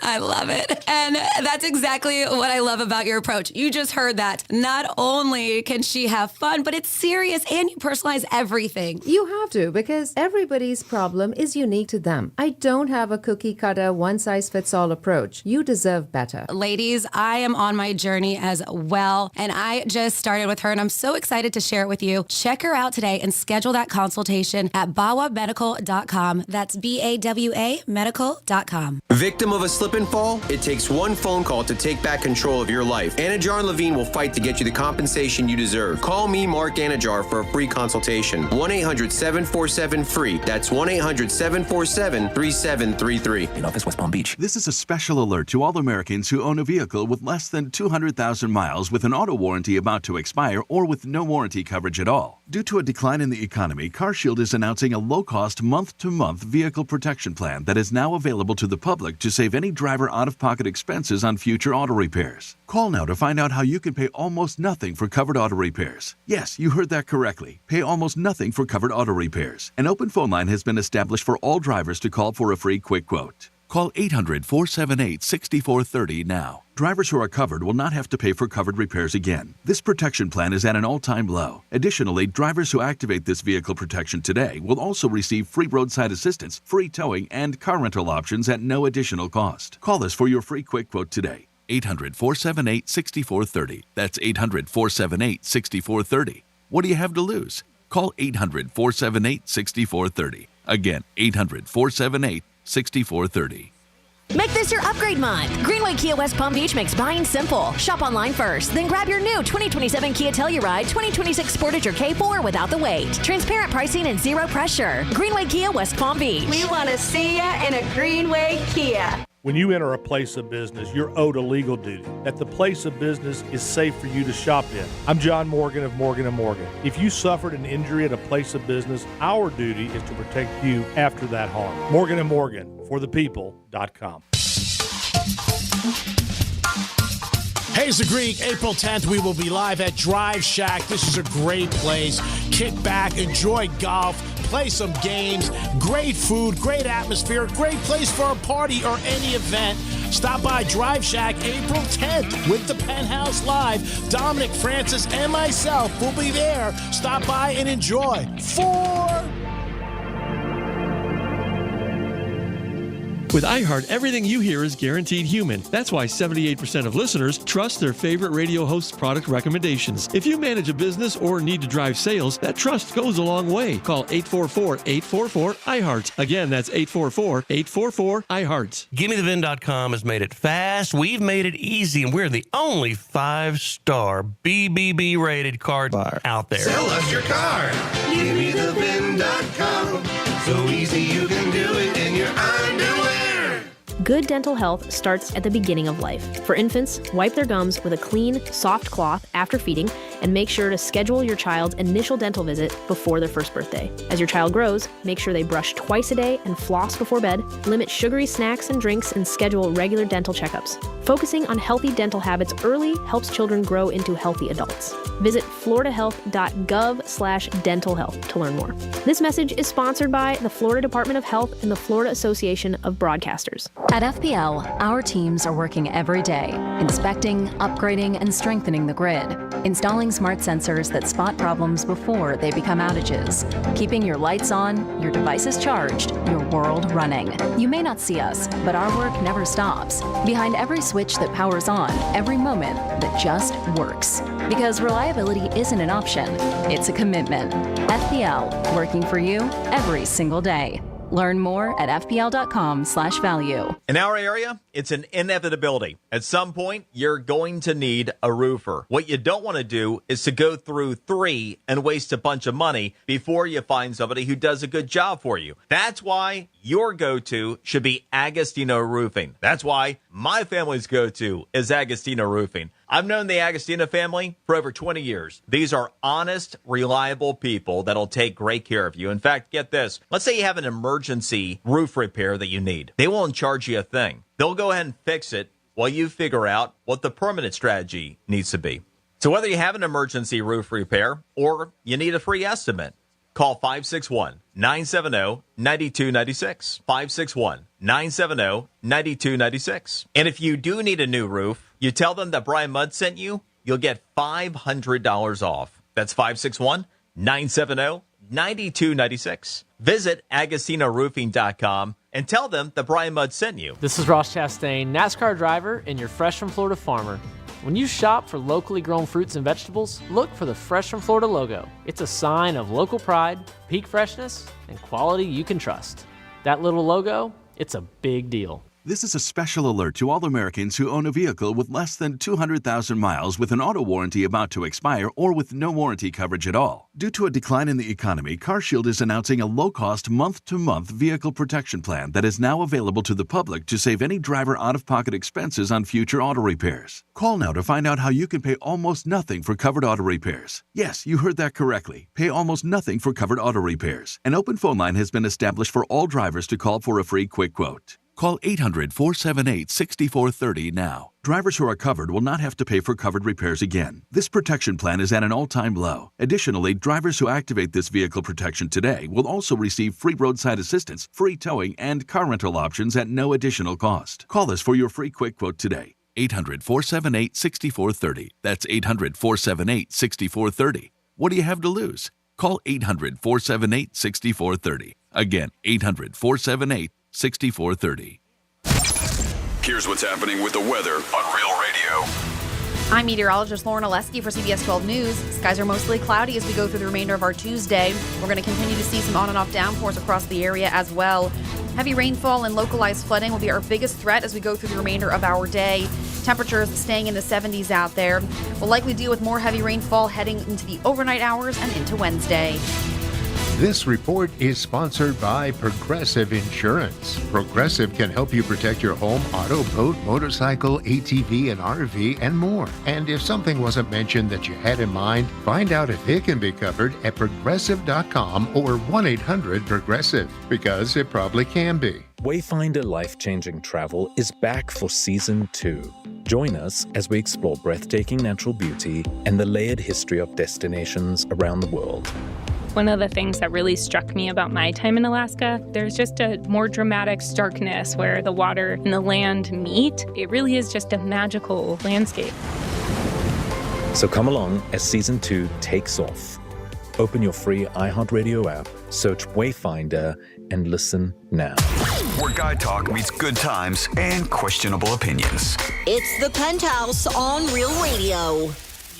I love it. And that's exactly what I love about your approach. You just heard that. Not only can she have fun, but it's serious and you personalize everything. You have to, because everybody's problem is unique to them. I don't have a cookie cutter, one-size-fits-all approach. You deserve better. Ladies, I am on my journey as well, and I just started with her, and I'm so excited to share it with you. Check her out today and schedule that consultation at bawamedical.com. That's BAWA medical.com. Victim of a slip and fall? It takes one phone call to take back control of your life. Anajar and Levine will fight to get you the compensation you deserve. Call me, Mark Anajar, for a free consultation. 1-800-747-FREE. That's 1-800-747-3733. In office, West Palm Beach. This is a special alert to all Americans who own a vehicle with less than 200,000 miles with an auto warranty about to expire or with no warranty coverage at all. Due to a decline in the economy, CarShield is announcing a low-cost month-to-month vehicle protection plan that is now available to the public to save any driver out-of-pocket expenses on future auto repairs. Call now to find out how you can pay almost nothing for covered auto repairs. Yes, you heard that correctly. Pay almost nothing for covered auto repairs. An open phone line has been established for all drivers to call for a free quick quote. Call 800-478-6430 now. Drivers who are covered will not have to pay for covered repairs again. This protection plan is at an all-time low. Additionally, drivers who activate this vehicle protection today will also receive free roadside assistance, free towing, and car rental options at no additional cost. Call us for your free quick quote today. 800-478-6430. That's 800-478-6430. What do you have to lose? Call 800-478-6430. Again, 800-478-6430. Make this your upgrade month. Greenway Kia West Palm Beach makes buying simple. Shop online first, then grab your new 2027 Kia Telluride 2026 Sportage or K4 without the wait. Transparent pricing and zero pressure. Greenway Kia West Palm Beach. We want to see ya in a Greenway Kia. When you enter a place of business, you're owed a legal duty, that the place of business is safe for you to shop in. I'm John Morgan of Morgan & Morgan. If you suffered an injury at a place of business, our duty is to protect you after that harm. Morgan & Morgan, forthepeople.com. Hayes the Greek, April 10th, we will be live at Drive Shack. This is a great place. Kick back, enjoy golf, play some games, great food, great atmosphere, great place for a party or any event. Stop by Drive Shack April 10th with the Penthouse Live. Dominic, Francis, and myself will be there. Stop by and enjoy. With iHeart, everything you hear is guaranteed human. That's why 78% of listeners trust their favorite radio host's product recommendations. If you manage a business or need to drive sales, that trust goes a long way. Call 844-844-iHeart. Again, that's 844-844-iHeart. GimmeTheVin.com has made it fast. We've made it easy, and we're the only 5-star BBB rated card bar out there. Sell us your car. GimmeTheVin.com. So easy you can do it in your underwear. Good dental health starts at the beginning of life. For infants, wipe their gums with a clean, soft cloth after feeding, and make sure to schedule your child's initial dental visit before their first birthday. As your child grows, make sure they brush twice a day and floss before bed, limit sugary snacks and drinks, and schedule regular dental checkups. Focusing on healthy dental habits early helps children grow into healthy adults. Visit floridahealth.gov/dental health to learn more. This message is sponsored by the Florida Department of Health and the Florida Association of Broadcasters. At FPL, our teams are working every day, inspecting, upgrading, and strengthening the grid, installing smart sensors that spot problems before they become outages, keeping your lights on, your devices charged, your world running. You may not see us, but our work never stops. Behind every switch that powers on, every moment that just works. Because reliability isn't an option, it's a commitment. FPL, working for you every single day. Learn more at fpl.com/value. In our area, it's an inevitability. At some point, you're going to need a roofer. What you don't want to do is to go through 3 and waste a bunch of money before you find somebody who does a good job for you. That's why your go-to should be Agostino Roofing. That's why my family's go-to is Agostino Roofing. I've known the Agostino family for over 20 years. These are honest, reliable people that'll take great care of you. In fact, get this. Let's say you have an emergency roof repair that you need. They won't charge you a thing. They'll go ahead and fix it while you figure out what the permanent strategy needs to be. So whether you have an emergency roof repair or you need a free estimate, call 561-970-9296. 561-970-9296. And if you do need a new roof, you tell them that Brian Mudd sent you, you'll get $500 off. That's 561-970-9296. Visit AgostinoRoofing.com and tell them that Brian Mudd sent you. This is Ross Chastain, NASCAR driver, and your Fresh from Florida farmer. When you shop for locally grown fruits and vegetables, look for the Fresh from Florida logo. It's a sign of local pride, peak freshness, and quality you can trust. That little logo, it's a big deal. This is a special alert to all Americans who own a vehicle with less than 200,000 miles with an auto warranty about to expire or with no warranty coverage at all. Due to a decline in the economy, CarShield is announcing a low-cost month-to-month vehicle protection plan that is now available to the public to save any driver out-of-pocket expenses on future auto repairs. Call now to find out how you can pay almost nothing for covered auto repairs. Yes, you heard that correctly. Pay almost nothing for covered auto repairs. An open phone line has been established for all drivers to call for a free quick quote. Call 800-478-6430 now. Drivers who are covered will not have to pay for covered repairs again. This protection plan is at an all-time low. Additionally, drivers who activate this vehicle protection today will also receive free roadside assistance, free towing, and car rental options at no additional cost. Call us for your free quick quote today. 800-478-6430. That's 800-478-6430. What do you have to lose? Call 800-478-6430. Again, 800-478-6430. Here's what's happening with the weather on Real Radio. I'm meteorologist Lauren Oleski for CBS 12 News. Skies are mostly cloudy as we go through the remainder of our Tuesday. We're going to continue to see some on and off downpours across the area as well. Heavy rainfall and localized flooding will be our biggest threat as we go through the remainder of our day. Temperatures staying in the 70s out there. We'll likely deal with more heavy rainfall heading into the overnight hours and into Wednesday. This report is sponsored by Progressive Insurance. Progressive can help you protect your home, auto, boat, motorcycle, ATV, and RV, and more. And if something wasn't mentioned that you had in mind, find out if it can be covered at Progressive.com or 1-800-PROGRESSIVE, because it probably can be. Wayfinder Life-Changing Travel is back for Season 2. Join us as we explore breathtaking natural beauty and the layered history of destinations around the world. One of the things that really struck me about my time in Alaska, there's just a more dramatic starkness where the water and the land meet. It really is just a magical landscape. So come along as Season 2 takes off. Open your free iHeartRadio app, search Wayfinder, and listen now. Where guy talk meets good times and questionable opinions. It's the Penthouse on Real Radio.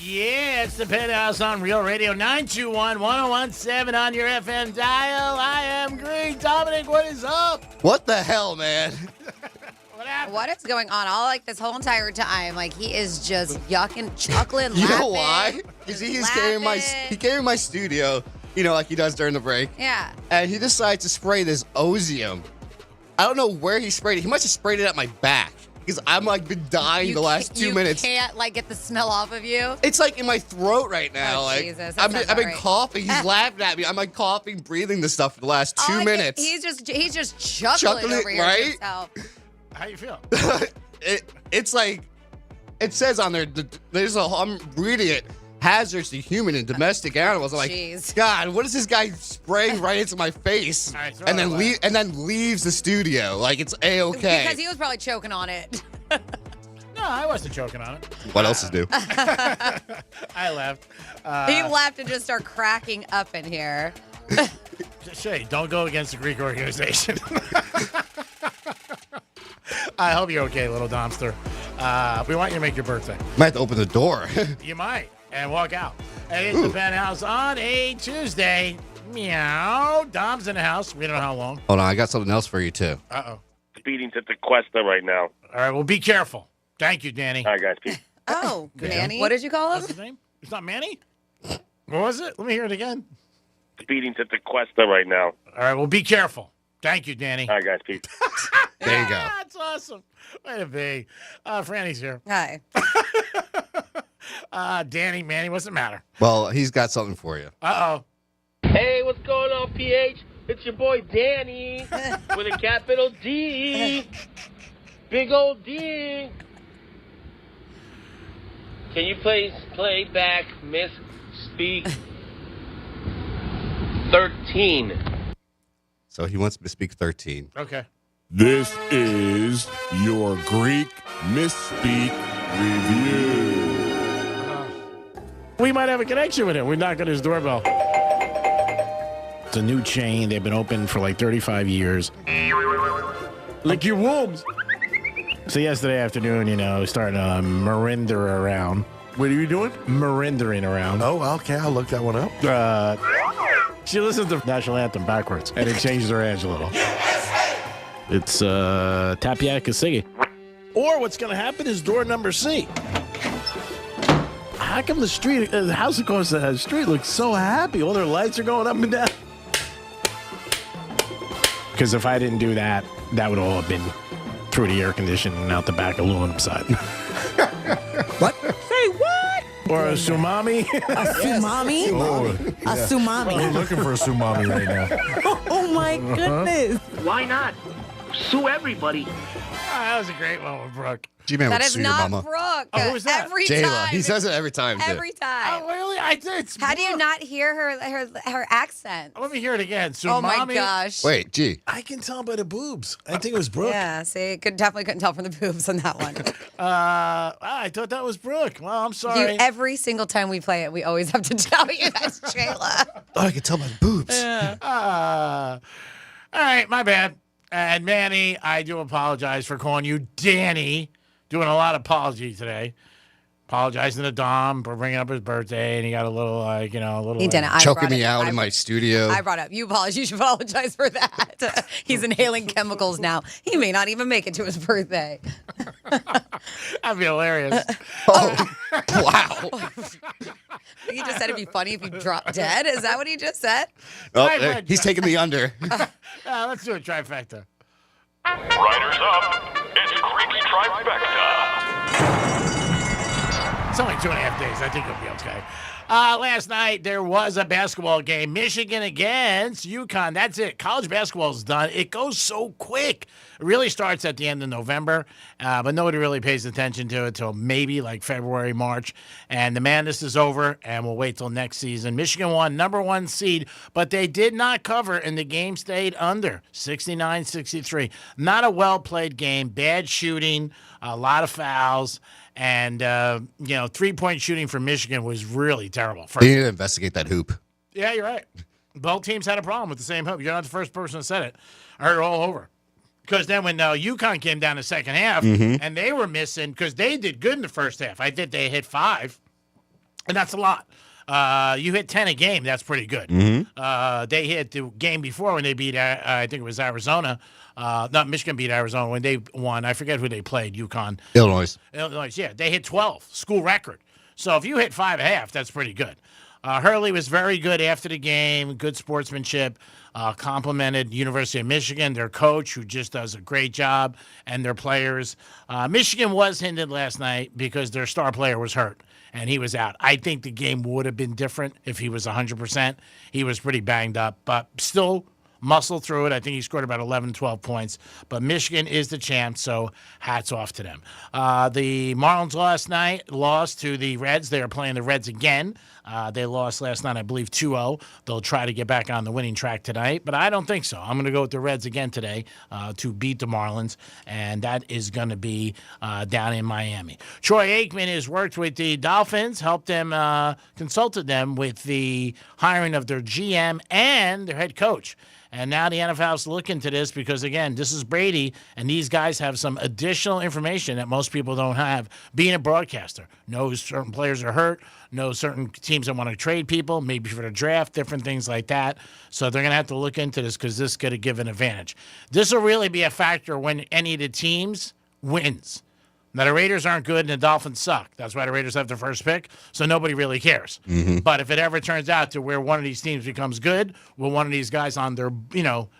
Yeah, it's the Penthouse on Real Radio. 921-1017 on your FM dial. I am Greg. Dominic, what is up? What the hell, man? What is going on? All like this whole entire time, like he is just yucking, chuckling, You laughing. know why? Because he came in my studio, like he does during the break. Yeah. And he decides to spray this Ozium. I don't know where he sprayed it. He must have sprayed it at my back. Because I'm like been dying the last 2 minutes. You can't like get the smell off of you. It's like in my throat right now. Oh, like Jesus. I've been coughing. He's laughing at me. I'm like coughing, breathing this stuff for the last 2 minutes. He's just chuckling over here right? to himself. How you feel? It's like it says on there. I'm reading it. Hazards to human and domestic animals. I'm like, Jeez. God, what is this guy spraying right into my face? Right, and then leaves the studio like it's A-okay. Because he was probably choking on it. No, I wasn't choking on it. What else is new? I laughed. He laughed and just started cracking up in here. Shay, don't go against the Greek organization. I hope you're okay, little Domster. We want you to make your birthday. Might have to open the door. You might. And walk out. And it's the Penthouse on a Tuesday. Meow. Dom's in the house. We don't know how long. Hold on, I got something else for you too. Uh-oh. Speeding to the Cuesta right now. All right, well, be careful. Thank you, Danny. All right, guys. Peace. Oh, Good. Manny. What did you call him? What's his name? It's not Manny? What was it? Let me hear it again. Speeding to the Cuesta right now. All right, well, be careful. Thank you, Danny. All right, guys. Peace. There you go. That's awesome. Way to be. Franny's here. Hi. Danny, Manny, what's the matter? Well, he's got something for you. Uh-oh. Hey, what's going on, PH? It's your boy Danny with a capital D. Big old D. Can you please play back Miss Speak 13? So he wants to speak 13. Okay. This is your Greek Misspeak Review. We might have a connection with him. We knock on his doorbell. It's a new chain. They've been open for like 35 years. Lick your wombs. So yesterday afternoon, starting to marinder around. What are you doing? Marindering around. Oh, okay. I'll look that one up. She listens to the national anthem backwards, and it changes her edge a little. It's Tapiaca Siggy. Or what's going to happen is door number C. How come the house across the street looks so happy? All their lights are going up and down. Because if I didn't do that, that would all have been through the air conditioning and out the back aluminum side. What? Say what? Or a tsunami. A tsunami? A tsunami. We're looking for a tsunami right now. Oh my goodness. Why not? Sue everybody. That was a great one with Brooke. G-Man That would is sue your not mama. Brooke. Oh, who was that? Every J-Lo. time. He says it every time, too. Every time. Oh, really? It's How do you not hear her accent? Let me hear it again. Oh my Tsunami? gosh. Wait, G. I can tell by the boobs. I think it was Brooke. Yeah, see, definitely couldn't tell from the boobs on that one. I thought that was Brooke. Well, I'm sorry. Every single time we play it, we always have to tell you that's Jayla. Oh, I can tell by the boobs. Yeah. All right, my bad. And Manny, I do apologize for calling you Danny. Doing a lot of apology today. Apologizing to Dom for bringing up his birthday, and he got a little, He didn't. Choking me out in my studio. I brought up. You should apologize for that. He's inhaling chemicals now. He may not even make it to his birthday. That'd be hilarious. Oh, wow. He just said it'd be funny if you dropped dead. Is that what he just said? Oh, there, he's taking the under. Let's do a trifecta. Riders up. It's Creek's Trifecta. It's only 2.5 days. I think it'll be okay. Last night, there was a basketball game. Michigan against UConn. That's it. College basketball is done. It goes so quick. It really starts at the end of November, but nobody really pays attention to it until maybe like February, March. And the madness is over, and we'll wait till next season. Michigan won, number 1 seed, but they did not cover, and the game stayed under 69-63. Not a well-played game. Bad shooting, a lot of fouls. And, 3-point shooting for Michigan was really terrible. They need to investigate that hoop. Yeah, you're right. Both teams had a problem with the same hoop. You're not the first person that said it. I heard it all over. Because then when UConn came down the second half, and they were missing, because they did good in the first half. I think they hit 5, and that's a lot. You hit 10 a game, that's pretty good. They hit the game before when they beat, I think it was Arizona. Not Michigan beat Arizona when they won. I forget who they played, UConn. Illinois, yeah. They hit 12, school record. So if you hit 5 a half, that's pretty good. Hurley was very good after the game, good sportsmanship, complimented University of Michigan, their coach, who just does a great job, and their players. Michigan was hindered last night because their star player was hurt, and he was out. I think the game would have been different if he was 100%. He was pretty banged up, but still muscled through it. I think he scored about 11, 12 points. But Michigan is the champ, so hats off to them. The Marlins last night lost to the Reds. They are playing the Reds again. They lost last night, I believe, 2-0. They'll try to get back on the winning track tonight, but I don't think so. I'm going to go with the Reds again today to beat the Marlins, and that is going to be down in Miami. Troy Aikman has worked with the Dolphins, helped them, consulted them with the hiring of their GM and their head coach. And now the NFL is looking to this because, again, this is Brady, and these guys have some additional information that most people don't have. Being a broadcaster, knows certain players are hurt, knows certain teams that want to trade people, maybe for the draft, different things like that. So they're going to have to look into this because this is going to give an advantage. This will really be a factor when any of the teams wins. Now, the Raiders aren't good and the Dolphins suck. That's why the Raiders have the first pick, so nobody really cares. But if it ever turns out to where one of these teams becomes good, with one of these guys on their,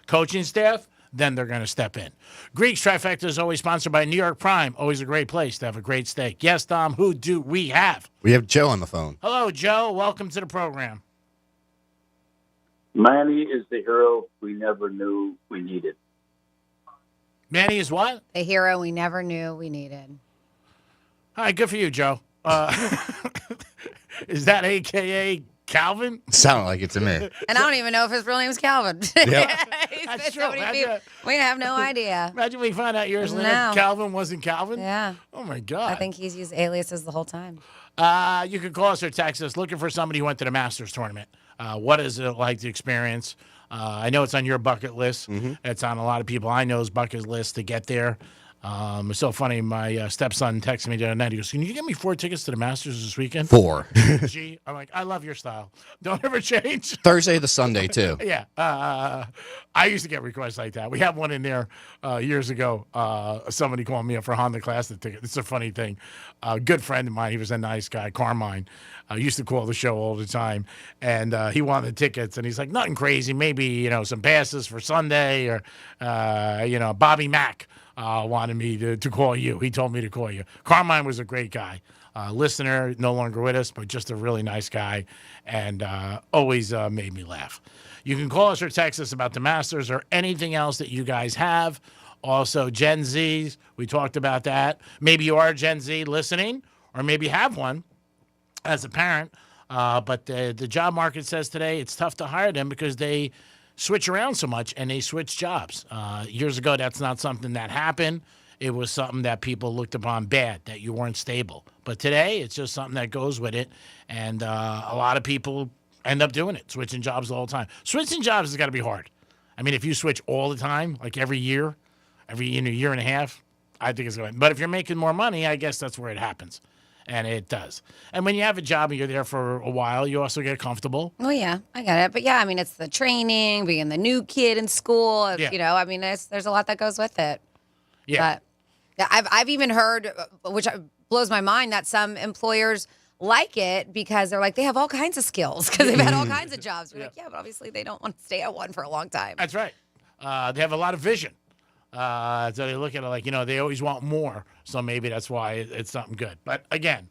coaching staff, then they're going to step in. Greek's Trifecta is always sponsored by New York Prime. Always a great place to have a great steak. Yes, Tom, who do we have? We have Joe on the phone. Hello, Joe. Welcome to the program. Manny is the hero we never knew we needed. Manny is what? The hero we never knew we needed. All right, good for you, Joe. Is that a.k.a. Calvin? Sounded like it to me. And I don't even know if his real name's Calvin. Yep. He's That's been true. so many people. We have no idea. Imagine we find out years later Calvin wasn't Calvin. Yeah. Oh, my God. I think he's used aliases the whole time. You can call us or text us looking for somebody who went to the Masters tournament. What is it like to experience? I know it's on your bucket list. It's on a lot of people I know's bucket list to get there. It's so funny. My stepson texted me the other night. He goes, "Can you get me 4 tickets to the Masters this weekend?" 4. Gee, I'm like, I love your style. Don't ever change. Thursday to Sunday, too. Yeah. I used to get requests like that. We had one in there years ago. Somebody called me up for Honda Classic ticket. It's a funny thing. A good friend of mine, he was a nice guy, Carmine, used to call the show all the time. And he wanted tickets. And he's like, nothing crazy. Maybe, some passes for Sunday or, Bobby Mack. Wanted me to call you. He told me to call you. Carmine was a great guy. Listener, no longer with us, but just a really nice guy and always made me laugh. You can call us or text us about the Masters or anything else that you guys have. Also, Gen Zs, we talked about that. Maybe you are Gen Z listening or maybe have one as a parent. But the job market says today it's tough to hire them because they switch around so much and they switch jobs. Years ago, that's not something that happened. It was something that people looked upon bad, that you weren't stable. But today, it's just something that goes with it. And a lot of people end up doing it, switching jobs all the time. Switching jobs has got to be hard. I mean, if you switch all the time, like every year, year and a half, I think it's going. But if you're making more money, I guess that's where it happens. And it does. And when you have a job and you're there for a while, you also get comfortable. Oh, yeah, I get it. But yeah, I mean, it's the training, being the new kid in school. I mean, there's a lot that goes with it. Yeah. But I've even heard, which blows my mind, that some employers like it because they're like, they have all kinds of skills because they've had all kinds of jobs. We're like, yeah, but obviously they don't want to stay at one for a long time. That's right. They have a lot of vision. So they look at it like, they always want more. So maybe that's why it's something good. But again,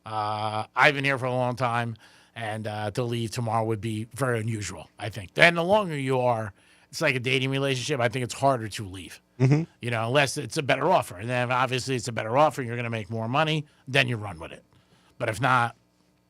I've been here for a long time, and to leave tomorrow would be very unusual, I think. And the longer you are, it's like a dating relationship. I think it's harder to leave, you know, unless it's a better offer. And then obviously it's a better offer, you're going to make more money, then you run with it. But if not,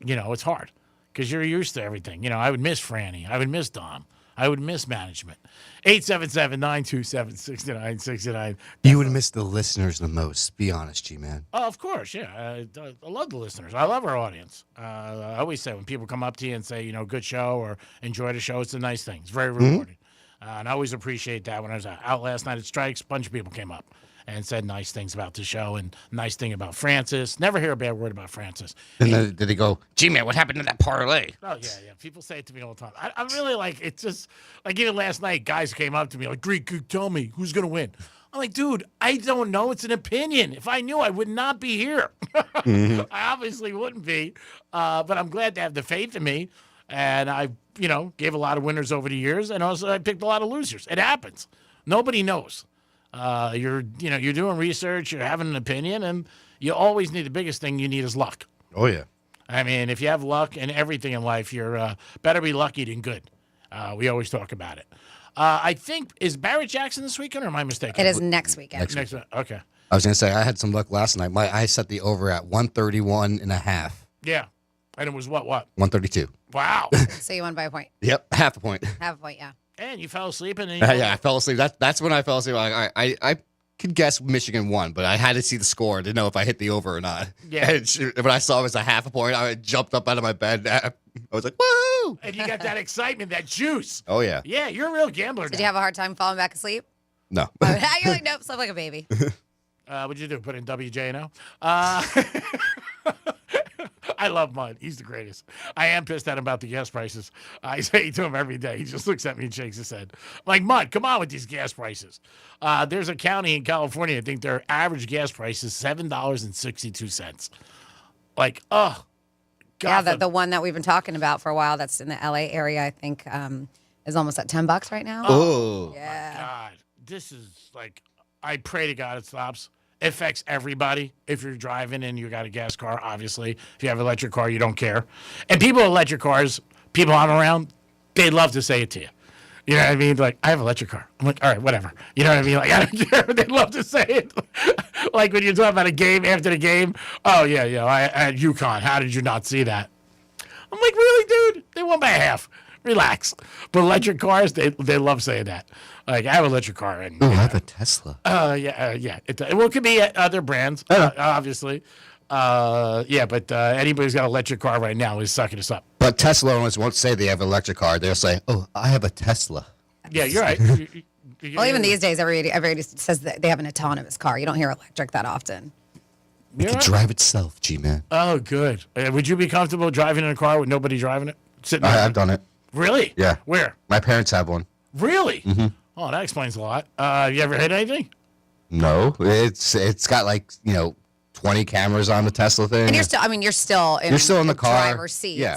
you know, it's hard because you're used to everything. You know, I would miss Franny. I would miss Dom. I would miss management. 877-927-6969. You would miss the listeners the most. Be honest, G-Man. Oh, of course, yeah. I love the listeners. I love our audience. I always say when people come up to you and say, you know, good show or enjoy the show, it's a nice thing. It's very rewarding. And I always appreciate that. When I was out last night at Strikes, a bunch of people came up and said nice things about the show and nice thing about Francis. Never hear a bad word about Francis. And then did they go, G-Man, what happened to that parlay? Oh, yeah. People say it to me all the time. I'm really like, it's just, like even last night, guys came up to me like, Greek, tell me, who's going to win? I'm like, dude, I don't know. It's an opinion. If I knew, I would not be here. I obviously wouldn't be. But I'm glad to have the faith in me. And I, you know, gave a lot of winners over the years. And also I picked a lot of losers. It happens. Nobody knows. You're doing research, you're having an opinion, and you always need, the biggest thing you need is luck. Oh, yeah. I mean, if you have luck and everything in life, you're better be lucky than good. We always talk about it. I think, is Barrett Jackson this weekend, or am I mistaken? It is next weekend. Next weekend. Okay. I was going to say, I had some luck last night. I set the over at 131.5. Yeah. And it was what? 132. Wow. So you won by a point. Yep, half a point. Half a point, yeah. And you fell asleep, and then Yeah, I fell asleep. That's when I fell asleep. I could guess Michigan won, but I had to see the score to know if I hit the over or not. Yeah. And when I saw it was a half a point, I jumped up out of my bed. I was like, woo! And you got that excitement, that juice. Oh, yeah. Yeah, you're a real gambler. Did you have a hard time falling back asleep? No. You're like, nope, slept like a baby. What'd you do? Put in WJNO? I love Mud. He's the greatest. I am pissed at him about the gas prices. I say to him every day. He just looks at me and shakes his head. I'm like, Mud, come on with these gas prices. There's a county in California, I think their average gas price is $7.62. Like, oh, God. Yeah, the one that we've been talking about for a while that's in the LA area, I think, is almost at $10 right now. Oh. Yeah. My God. This is like, I pray to God it stops. It affects everybody. If you're driving and you got a gas car, obviously. If you have an electric car, you don't care. And people with electric cars, people I'm around, they love to say it to you. You know what I mean? Like, I have an electric car. I'm like, all right, whatever. You know what I mean? Like, I don't care. They love to say it. Like when you're talking about a game after the game. Oh, yeah, I at UConn. How did you not see that? I'm like, really, dude? They won by half. Relax. But electric cars, they love saying that. Like, I have an electric car. And, I have a Tesla. Yeah. Well, it could be other brands, obviously. But anybody who's got an electric car right now is sucking us up. But Tesla owners won't say they have an electric car. They'll say, oh, I have a Tesla. Yeah, you're right. Well, even these days, everybody says that they have an autonomous car. You don't hear electric that often. It can drive itself, G-Man. Oh, good. Would you be comfortable driving in a car with nobody driving it? I've done it. Really? Yeah. Where? My parents have one. Really? Mm-hmm. Oh, that explains a lot. You ever hit anything? No. It's got 20 cameras on the Tesla thing. And you're still in the car. Driver's seat. Yeah.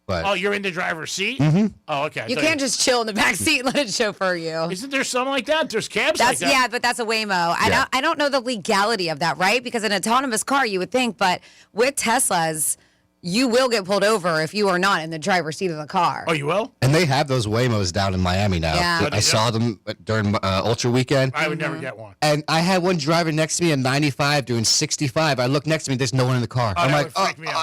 But oh, you're in the driver's seat? Mm-hmm. Oh, okay. You can't just chill in the back seat and let it chauffeur you. Isn't there something like that? There's cabs like that. Yeah, but that's a Waymo. I don't know the legality of that, right? Because an autonomous car, you would think, but with Teslas, you will get pulled over if you are not in the driver's seat of the car. Oh, you will? And they have those Waymos down in Miami now. Yeah. I saw them during Ultra Weekend. I would never get one. And I had one driving next to me in 95 doing 65. I look next to me, there's no one in the car. I'm like,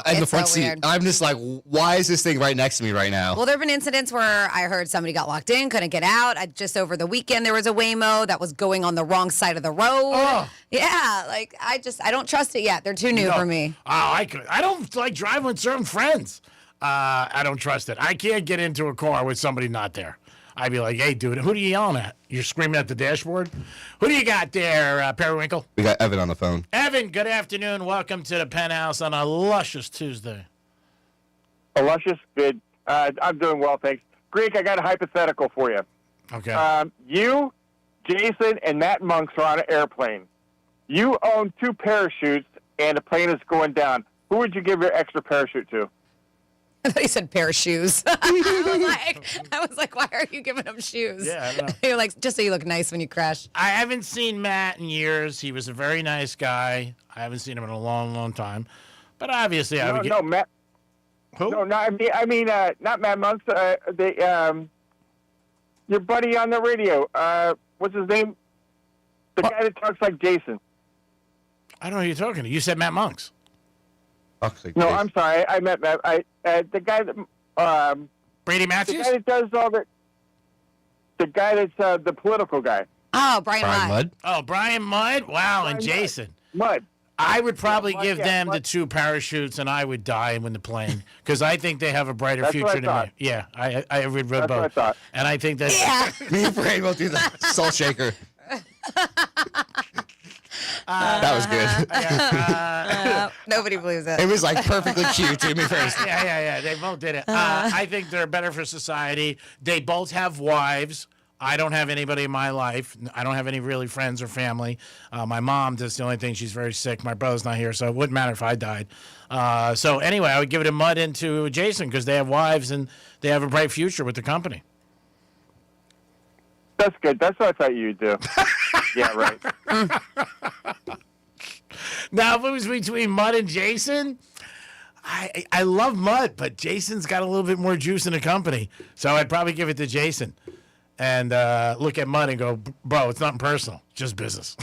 in the front seat. Weird. I'm just like, why is this thing right next to me right now? Well, there have been incidents where I heard somebody got locked in, couldn't get out. Just over the weekend, there was a Waymo that was going on the wrong side of the road. Oh. Yeah, like I don't trust it yet. They're too new for me. Oh, I don't like driving with certain friends. I don't trust it. I can't get into a car with somebody not there. I'd be like, hey, dude, who are you yelling at? You're screaming at the dashboard? Who do you got there, Periwinkle? We got Evan on the phone. Evan, good afternoon. Welcome to the Penthouse on a luscious Tuesday. A luscious? Good. I'm doing well, thanks. Greek, I got a hypothetical for you. Okay. You, Jason, and Matt Monks are on an airplane. You own 2 parachutes, and the plane is going down. Who would you give your extra parachute to? I thought he said pair of shoes. I was like, why are you giving him shoes? Yeah, I don't know. You're like, just so you look nice when you crash. I haven't seen Matt in years. He was a very nice guy. I haven't seen him in a long, long time. But obviously, I would get. No, Matt. Who? No, I mean, not Matt Monks. Your buddy on the radio. What's his name? The guy that talks like Jason. I don't know who you're talking to. You said Matt Monks. No, I'm sorry. I meant Matt. The guy that. Brady Matthews? The guy that does all the. The guy that's the political guy. Oh, Brian Mudd. Oh, Brian Mudd? Wow, and Jason. Mudd. I would probably Mudd, give yeah, them Mudd. the 2 parachutes, and I would die in the plane because I think they have a brighter That's future what I than thought. me. Yeah, I would read That's both. what I thought. And I think that. Me and Brady both do the salt shaker. That was good. Nobody believes it. It was like perfectly cute to me first. Yeah. They both did it. I think they're better for society. They both have wives. I don't have anybody in my life. I don't have any really friends or family. My mom, that's the only thing. She's very sick. My brother's not here, so it wouldn't matter if I died. So anyway, I would give it a Mudd into Jason because they have wives and they have a bright future with the company. That's good. That's what I thought you'd do. Yeah, right. Now, if it was between Mudd and Jason, I love Mudd, but Jason's got a little bit more juice in the company. So I'd probably give it to Jason and look at Mudd and go, bro, it's nothing personal, just business.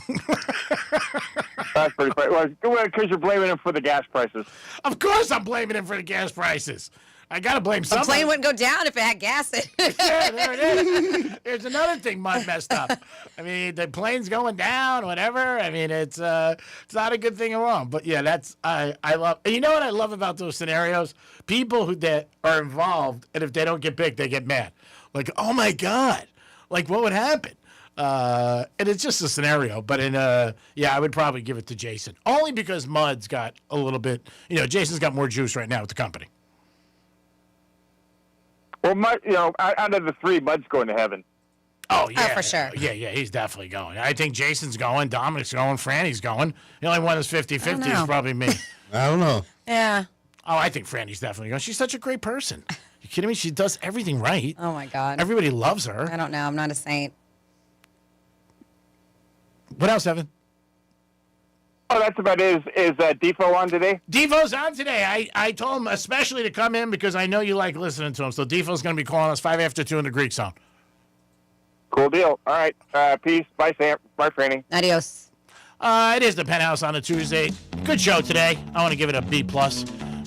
That's pretty funny. Well, because you're blaming him for the gas prices. Of course I'm blaming him for the gas prices. I got to blame The somebody. plane wouldn't go down if it had gas in it. Yeah, there it is. There's another thing Mudd messed up. I mean, the plane's going down, whatever. I mean, it's not a good thing at all. But yeah, that's I love. And you know what I love about those scenarios? People that are involved, and if they don't get picked, they get mad. Like, oh my god, like what would happen? And it's just a scenario. But I would probably give it to Jason only because Mudd's got a little bit. Jason's got more juice right now with the company. Well, Mudd, out of the 3, Mudd's going to heaven. Oh, yeah. for sure. Yeah, he's definitely going. I think Jason's going, Dominic's going, Franny's going. The only one that's 50-50 is probably me. I don't know. Yeah. Oh, I think Franny's definitely going. She's such a great person. You kidding me? She does everything right. Oh, my God. Everybody loves her. I don't know. I'm not a saint. What else, Evan? Oh, that's about it. Is Defo on today? Defo's on today. I told him especially to come in because I know you like listening to him. So Defo's going to be calling us 5 after 2 in the Greek Zone. Cool deal. All right. Peace. Bye, Sam. Bye, Franny. Adios. It is the Penthouse on a Tuesday. Good show today. I want to give it a B+.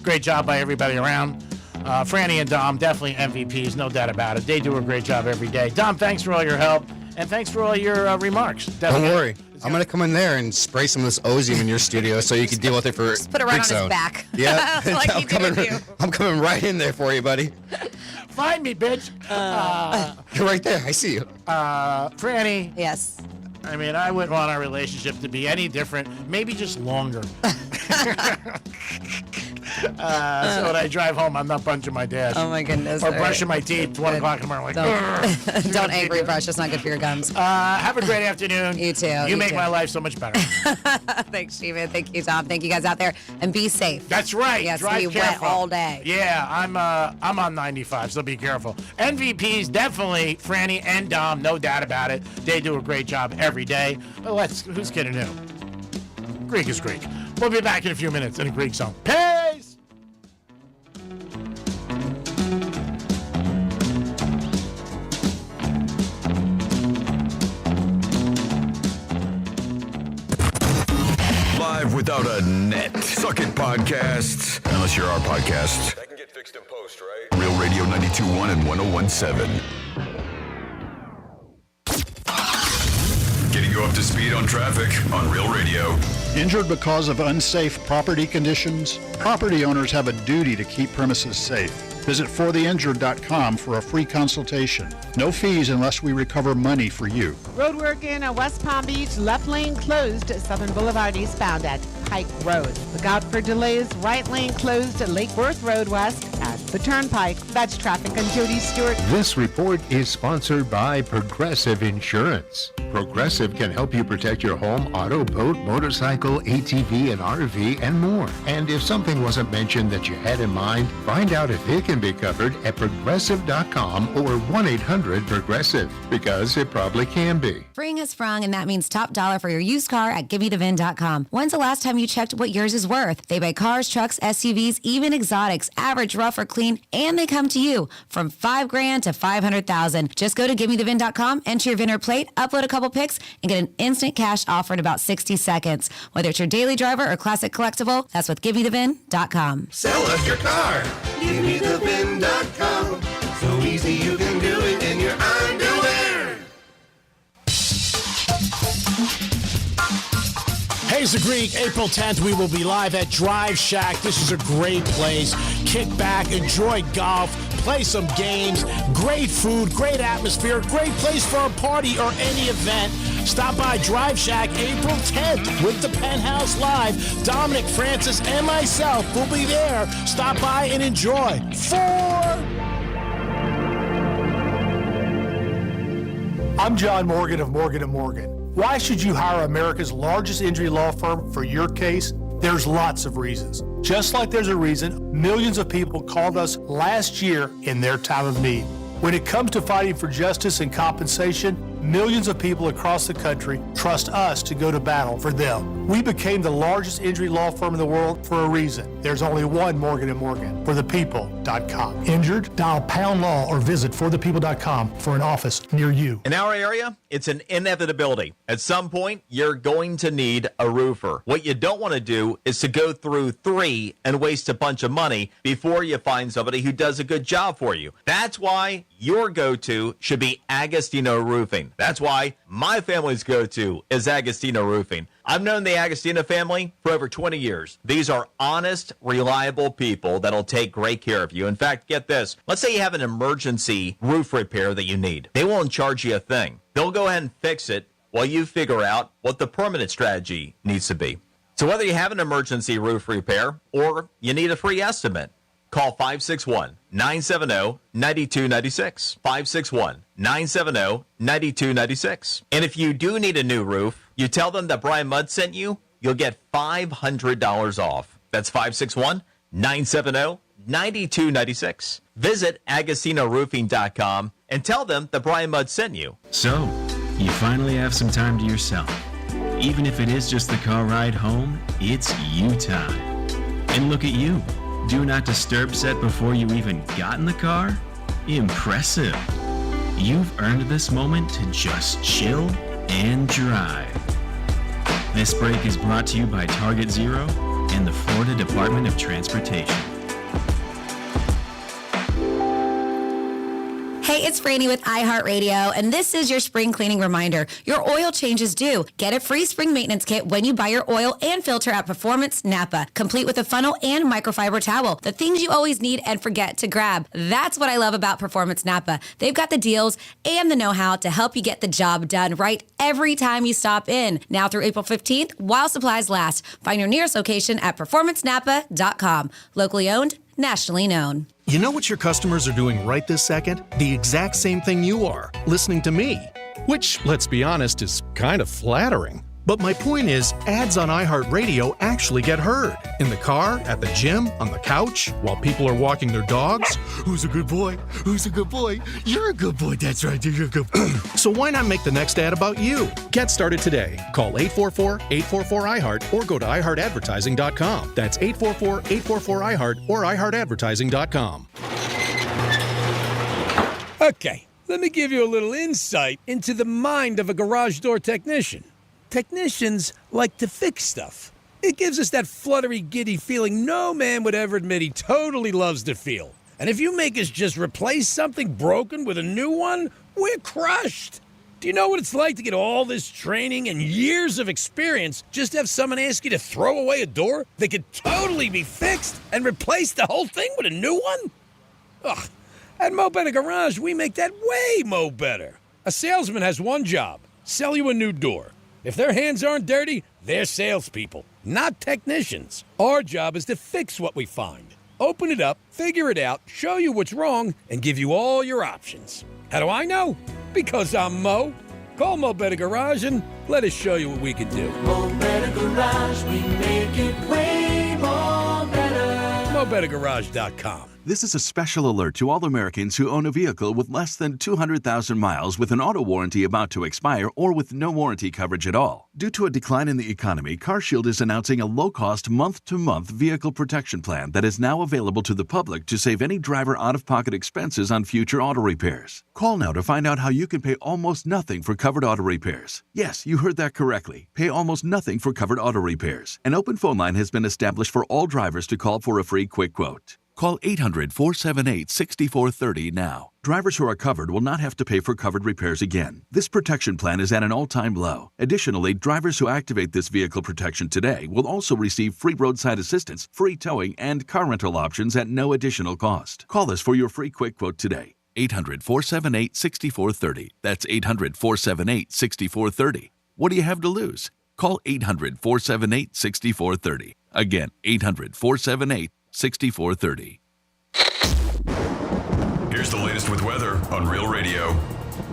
Great job by everybody around. Franny and Dom, definitely MVPs, no doubt about it. They do a great job every day. Dom, thanks for all your help, and thanks for all your remarks. Don't worry. I'm going to come in there and spray some of this Ozium in your studio so you can deal with it for Just put it right on his back. Yeah. Like he did with you. I'm coming right in there for you, buddy. Find me, bitch. You're right there. I see you. Franny. Yes. I mean, I wouldn't want our relationship to be any different. Maybe just longer. So when I drive home, I'm not punching my dash. Oh, my goodness. Or brushing my teeth at 1 o'clock in the morning. Like, Don't angry brush. It's not good for your gums. Have a great afternoon. You too. You make my life so much better. Thanks, Steven. Thank you, Tom. Thank you guys out there. And be safe. That's right. Yes, Drive be wet careful. all day. Yeah, I'm on 95, so be careful. MVPs, definitely Franny and Dom, no doubt about it. They do a great job every day. But who's kidding who? Greek is Greek. We'll be back in a few minutes in a Greek Zone. Peace! Live without a net. Suck it podcasts. Unless you're our podcast. That can get fixed in post, right? Real Radio 92.1 and 101.7. Getting you up to speed on traffic on Real Radio. Injured because of unsafe property conditions? Property owners have a duty to keep premises safe. Visit fortheinjured.com for a free consultation. No fees unless we recover money for you. Roadwork in West Palm Beach, left lane closed, Southern Boulevard eastbound at Pike Road. Look out for delays, right lane closed at Lake Worth Road west at the Turnpike. That's traffic. I'm Jody Stewart. This report is sponsored by Progressive Insurance. Progressive can help you protect your home, auto, boat, motorcycle, ATV, and RV, and more. And if something wasn't mentioned that you had in mind, find out if it can be covered at Progressive.com or 1-800-PROGRESSIVE, because it probably can be. Spring has sprung, and that means top dollar for your used car at GiveMeTheVin.com. When's the last time you checked what yours is worth? They buy cars, trucks, SUVs, even exotics, average, rough, or clean, and they come to you from $5,000 to $500,000. Just go to GiveMeTheVin.com, enter your VIN or plate, upload a couple pics, and get an instant cash offer in about 60 seconds. Whether it's your daily driver or classic collectible, that's with GiveMeTheVin.com. Sell us your car. GiveMeTheVin.com. So easy you can do it in your underwear. Hayes the Greek, April 10th, we will be live at Drive Shack. This is a great place. Kick back, enjoy golf, play some games, great food, great atmosphere, great place for a party or any event. Stop by Drive Shack April 10th with the Penthouse Live. Dominic, Francis, and myself will be there. Stop by and enjoy. I'm John Morgan of Morgan & Morgan. Why should you hire America's largest injury law firm for your case? There's lots of reasons. Just like there's a reason millions of people called us last year in their time of need. When it comes to fighting for justice and compensation, millions of people across the country trust us to go to battle for them. We became the largest injury law firm in the world for a reason. There's only one Morgan & Morgan, forthepeople.com. Injured? Dial pound law or visit forthepeople.com for an office near you. In our area, it's an inevitability. At some point, you're going to need a roofer. What you don't want to do is to go through 3 and waste a bunch of money before you find somebody who does a good job for you. That's why your go-to should be Agostino Roofing. That's why my family's go-to is Agostino Roofing. I've known the Agostino family for over 20 years. These are honest, reliable people that'll take great care of you. In fact, get this. Let's say you have an emergency roof repair that you need. They won't charge you a thing. They'll go ahead and fix it while you figure out what the permanent strategy needs to be. So whether you have an emergency roof repair or you need a free estimate, call 561-970-9296. 561-970-9296. And if you do need a new roof, you tell them that Brian Mudd sent you, you'll get $500 off. That's 561-970-9296. Visit AgostinoRoofing.com and tell them that Brian Mudd sent you. So, you finally have some time to yourself. Even if it is just the car ride home, it's you time. And look at you. Do not disturb set before you even got in the car? Impressive. You've earned this moment to just chill and drive. This break is brought to you by Target Zero and the Florida Department of Transportation. Hey, it's Franny with iHeartRadio, and this is your spring cleaning reminder. Your oil change is due. Get a free spring maintenance kit when you buy your oil and filter at Performance Napa, complete with a funnel and microfiber towel. The things you always need and forget to grab. That's what I love about Performance Napa. They've got the deals and the know-how to help you get the job done right every time you stop in. Now through April 15th, while supplies last. Find your nearest location at performancenapa.com. Locally owned, nationally known. You know what your customers are doing right this second? The exact same thing you are, listening to me. Which, let's be honest, is kind of flattering. But my point is, ads on iHeartRadio actually get heard. In the car, at the gym, on the couch, while people are walking their dogs. Who's a good boy? Who's a good boy? You're a good boy, that's right, you're a good boy. So why not make the next ad about you? Get started today. Call 844-844-iHeart or go to iHeartAdvertising.com. That's 844-844-iHeart or iHeartAdvertising.com. Okay, let me give you a little insight into the mind of a garage door technician. Technicians like to fix stuff. It gives us that fluttery, giddy feeling no man would ever admit he totally loves to feel. And if you make us just replace something broken with a new one, we're crushed. Do you know what it's like to get all this training and years of experience just to have someone ask you to throw away a door that could totally be fixed and replace the whole thing with a new one? Ugh. At Mo Better Garage, we make that way mo better. A salesman has one job, sell you a new door. If their hands aren't dirty, they're salespeople, not technicians. Our job is to fix what we find. Open it up, figure it out, show you what's wrong, and give you all your options. How do I know? Because I'm Mo. Call Mo Better Garage and let us show you what we can do. Mo Better Garage, we make it way more better. MoBetterGarage.com. This is a special alert to all Americans who own a vehicle with less than 200,000 miles with an auto warranty about to expire or with no warranty coverage at all. Due to a decline in the economy, CarShield is announcing a low-cost month-to-month vehicle protection plan that is now available to the public to save any driver out-of-pocket expenses on future auto repairs. Call now to find out how you can pay almost nothing for covered auto repairs. Yes, you heard that correctly. Pay almost nothing for covered auto repairs. An open phone line has been established for all drivers to call for a free quick quote. Call 800-478-6430 now. Drivers who are covered will not have to pay for covered repairs again. This protection plan is at an all-time low. Additionally, drivers who activate this vehicle protection today will also receive free roadside assistance, free towing, and car rental options at no additional cost. Call us for your free quick quote today. 800-478-6430. That's 800-478-6430. What do you have to lose? Call 800-478-6430. Again, 800-478-6430. Here's the latest with weather on Real Radio.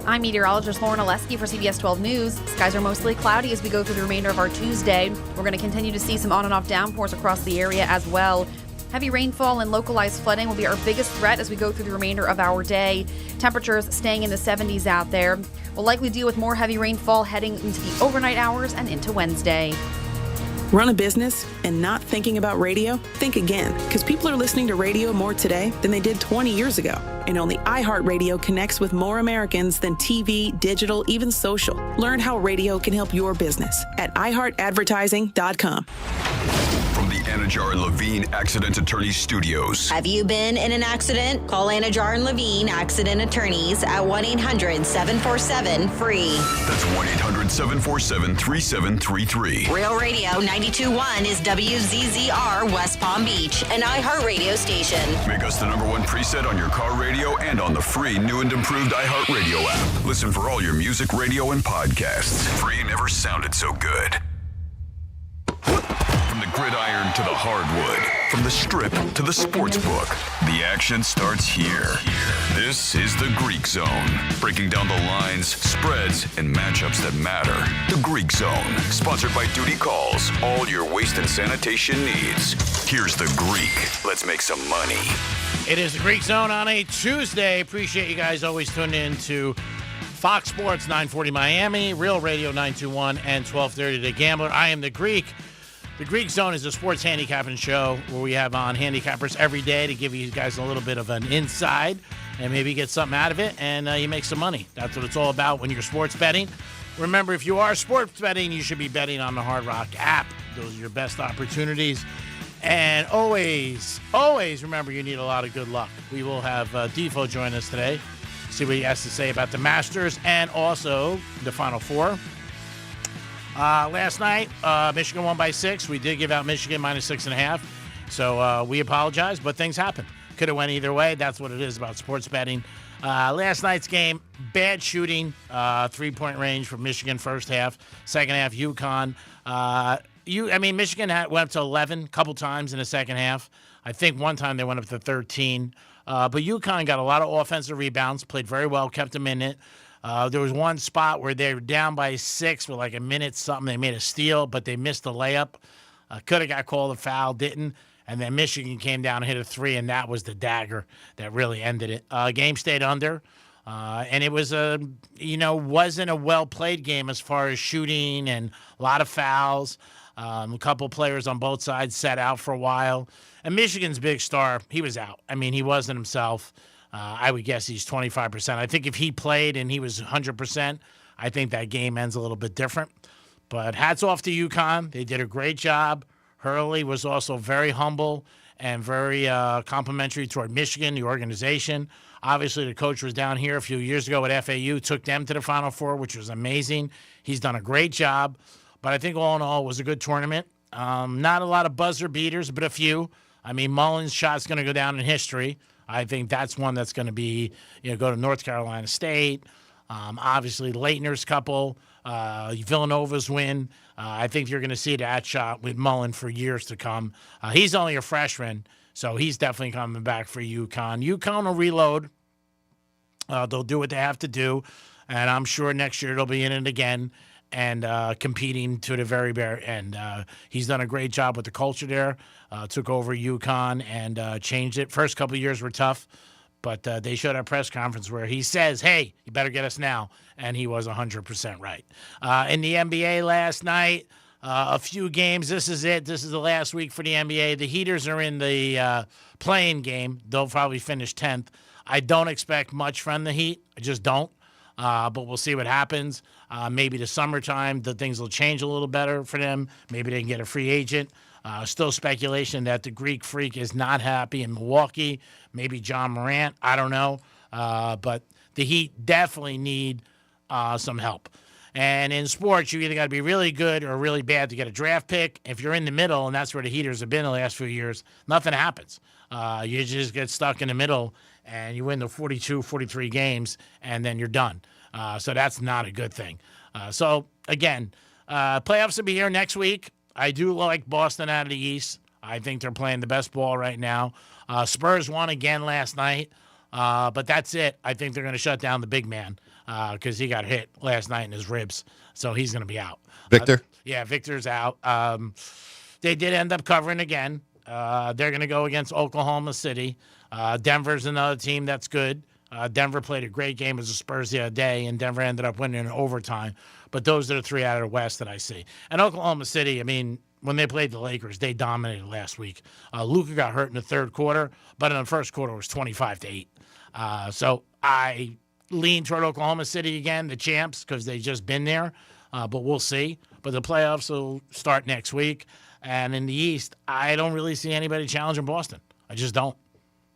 I'm meteorologist Lauren Oleski for CBS 12 News. Skies are mostly cloudy as we go through the remainder of our Tuesday. We're going to continue to see some on and off downpours across the area as well. Heavy rainfall and localized flooding will be our biggest threat as we go through the remainder of our day. Temperatures staying in the 70s out there. We'll likely deal with more heavy rainfall heading into the overnight hours and into Wednesday. Run a business and not thinking about radio? Think again, because people are listening to radio more today than they did 20 years ago. And only iHeartRadio connects with more Americans than TV, digital, even social. Learn how radio can help your business at iHeartAdvertising.com. From the Anajar and Levine Accident Attorneys Studios. Have you been in an accident? Call Anajar and Levine Accident Attorneys at 1-800-747-FREE. That's 1-800-747-3733. Real Radio 92.1 is WZZR West Palm Beach, an iHeartRadio station. Make us the #1 preset on your car radio and on the free new and improved iHeartRadio app. Listen for all your music, radio, and podcasts. Free never sounded so good. From the gridiron to the hardwood, from the strip to the sports book, the action starts here. This is the Greek Zone, breaking down the lines, spreads, and matchups that matter. The Greek Zone, sponsored by Duty Calls, all your waste and sanitation needs. Here's the Greek. Let's make some money. It is the Greek Zone on a Tuesday. Appreciate you guys always tuning in to Fox Sports 940 Miami, Real Radio 921, and 1230 The Gambler. I am the Greek. The Greek Zone is a sports handicapping show where we have on handicappers every day to give you guys a little bit of an inside and maybe get something out of it, and you make some money. That's what it's all about when you're sports betting. Remember, if you are sports betting, you should be betting on the Hard Rock app. Those are your best opportunities. And always remember, you need a lot of good luck. We will have Defo join us today, see what he has to say about the Masters and also the Final Four. Last night, Michigan won by 6. We did give out Michigan -6.5. So we apologize, but things happen. Could have went either way. That's what it is about sports betting. Last night's game, bad shooting, 3-point range for Michigan first half. Second half, UConn. Michigan went up to 11 a couple times in the second half. I think one time they went up to 13. But UConn got a lot of offensive rebounds, played very well, kept them in it. There was one spot where they were down by 6 with like a minute something. They made a steal, but they missed the layup. Could have got called a foul, didn't. And then Michigan came down and hit a 3, and that was the dagger that really ended it. Game stayed under, and it was wasn't a well-played game as far as shooting and a lot of fouls. A couple players on both sides sat out for a while. And Michigan's big star, he was out. I mean, he wasn't himself. I would guess he's 25%. I think if he played and he was 100%, I think that game ends a little bit different. But hats off to UConn. They did a great job. Hurley was also very humble and very complimentary toward Michigan, the organization. Obviously, the coach was down here a few years ago at FAU, took them to the Final Four, which was amazing. He's done a great job. But I think all in all, it was a good tournament. Not a lot of buzzer beaters, but a few. I mean, Mullen's shot's going to go down in history. I think that's one that's going to be, go to North Carolina State. Obviously, Leitner's couple, Villanova's win. I think you're going to see that shot with Mullen for years to come. He's only a freshman, so he's definitely coming back for UConn. UConn will reload. They'll do what they have to do. and I'm sure next year it'll be in it again and competing to the very end. He's done a great job with the culture there. Took over UConn and changed it. First couple of years were tough, but they showed a press conference where he says, hey, you better get us now, and he was 100% right. In the NBA last night, a few games. This is it. This is the last week for the NBA. The Heaters are in the play-in game. They'll probably finish 10th. I don't expect much from the Heat. I just don't. But we'll see what happens. Maybe the summertime, the things will change a little better for them. Maybe they can get a free agent. Still speculation that the Greek Freak is not happy in Milwaukee. Maybe John Morant. I don't know. But the Heat definitely need some help. And in sports, you either got to be really good or really bad to get a draft pick. If you're in the middle, and that's where the Heaters have been the last few years, nothing happens. You just get stuck in the middle, and you win the 42, 43 games, and then you're done. So that's not a good thing. So, again, playoffs will be here next week. I do like Boston out of the East. I think they're playing the best ball right now. Spurs won again last night, but that's it. I think they're going to shut down the big man because he got hit last night in his ribs, so he's going to be out. Victor? Yeah, Victor's out. They did end up covering again. They're going to go against Oklahoma City. Denver's another team that's good. Denver played a great game as the Spurs the other day, and Denver ended up winning in overtime. But those are the three out of the West that I see. And Oklahoma City, I mean, when they played the Lakers, they dominated last week. Luka got hurt in the third quarter, but in the first quarter it was 25-8. So I lean toward Oklahoma City again, the champs, because they've just been there. But we'll see. But the playoffs will start next week. And in the East, I don't really see anybody challenging Boston. I just don't.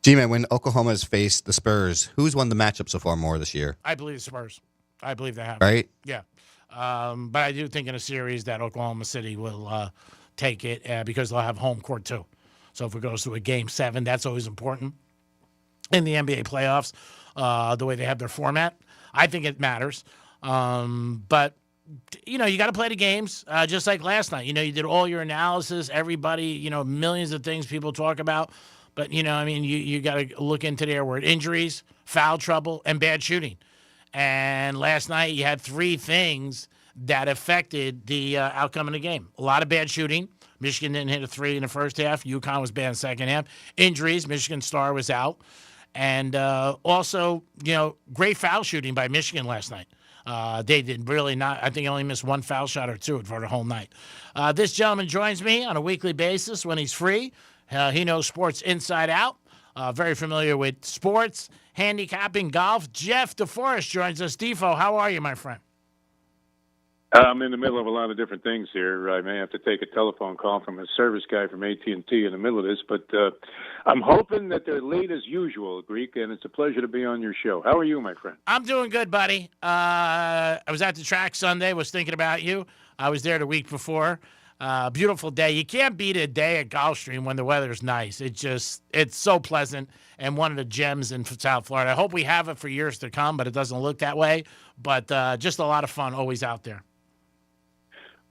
G-Man, when Oklahoma has faced the Spurs, who's won the matchup so far more this year? I believe the Spurs. I believe they have. Right? Yeah. But I do think in a series that Oklahoma City will take it because they'll have home court too. So if it goes to a Game 7, that's always important. In the NBA playoffs, the way they have their format, I think it matters. But, you know, you got to play the games just like last night. You know, you did all your analysis, everybody, you know, millions of things people talk about. But, you know, I mean, you got to look into their word injuries, foul trouble, and bad shooting. And last night you had three things that affected the outcome of the game. A lot of bad shooting. Michigan didn't hit a three in the first half. UConn was bad in the second half. Injuries. Michigan star was out. And also, you know, great foul shooting by Michigan last night. They did really not. I think he only missed one foul shot or two for the whole night. This gentleman joins me on a weekly basis when he's free. He knows sports inside out. Very familiar with sports, handicapping, golf. Jeff DeForest joins us. Defo, how are you, my friend? I'm in the middle of a lot of different things here. I may have to take a telephone call from a service guy from AT&T in the middle of this, but I'm hoping that they're late as usual, Greek, and it's a pleasure to be on your show. How are you, my friend? I'm doing good, buddy. I was at the track Sunday, was thinking about you. I was there the week before. Beautiful day. You can't beat a day at Gulfstream when the weather's nice. It's so pleasant and one of the gems in South Florida. I hope we have it for years to come, but it doesn't look that way. But just a lot of fun always out there.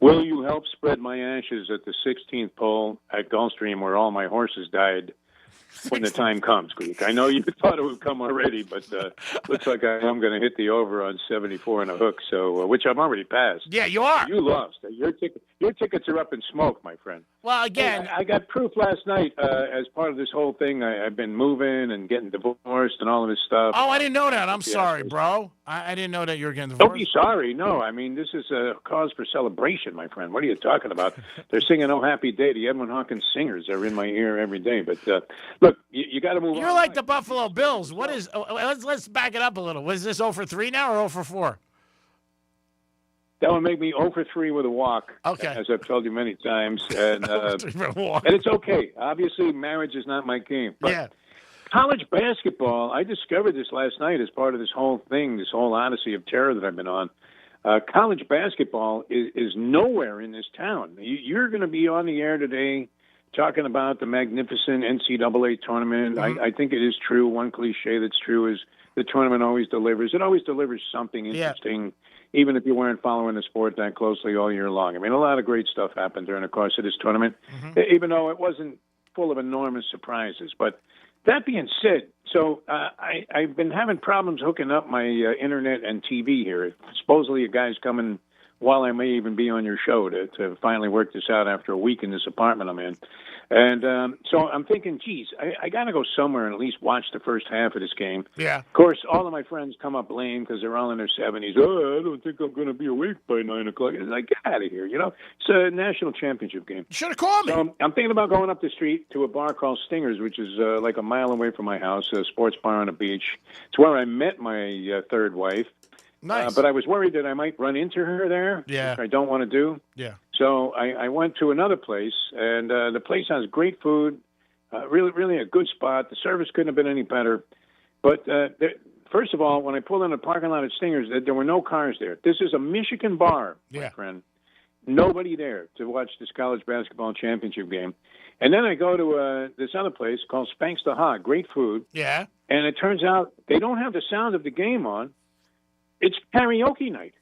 Will you help spread my ashes at the 16th pole at Gulfstream where all my horses died when the time comes, Greek? I know you thought it would come already, but looks like I'm going to hit the over on 74 and a hook, so which I'm already past. Yeah, you are. You lost. Your tickets are up in smoke, my friend. Well, again, I got proof last night as part of this whole thing. I've been moving and getting divorced and all of this stuff. Oh, I didn't know that. I'm sorry, bro. I didn't know that you were getting divorced. Don't be sorry. No, I mean, this is a cause for celebration, my friend. What are you talking about? They're singing "Oh Happy Day." The Edwin Hawkins singers are in my ear every day. But look, you got to move on. You're like the Buffalo Bills. What is? Let's back it up a little. Was this 0 for 3 now or 0 for 4? That would make me 0 for 3 with a walk, okay, as I've told you many times. And and it's okay. Obviously, marriage is not my game. But yeah. College basketball, I discovered this last night as part of this whole thing, this whole odyssey of terror that I've been on. College basketball is nowhere in this town. You're going to be on the air today talking about the magnificent NCAA tournament. Mm-hmm. I think it is true. One cliche that's true is the tournament always delivers. It always delivers something interesting, even if you weren't following the sport that closely all year long. I mean, a lot of great stuff happened during the course of this tournament, even though it wasn't full of enormous surprises. But That being said, so I've been having problems hooking up my internet and TV here. Supposedly, a guy's coming while I may even be on your show to finally work this out after a week in this apartment I'm in. And so I'm thinking, geez, I got to go somewhere and at least watch the first half of this game. Yeah. Of course, all of my friends come up lame because they're all in their 70s. Oh, I don't think I'm going to be awake by 9 o'clock. It's like, get out of here, you know. It's a national championship game. You should have called me. So I'm thinking about going up the street to a bar called Stingers, which is like a mile away from my house, a sports bar on the beach. It's where I met my third wife. Nice. But I was worried that I might run into her there, Yeah. which I don't want to do. Yeah. So I went to another place, and the place has great food, really a good spot. The service couldn't have been any better. But first of all, when I pulled in the parking lot at Stingers, there were no cars there. This is a Michigan bar, my friend. Nobody there to watch this college basketball championship game. And then I go to this other place called Spanx the Hog, great food. Yeah. And it turns out they don't have the sound of the game on. It's karaoke night.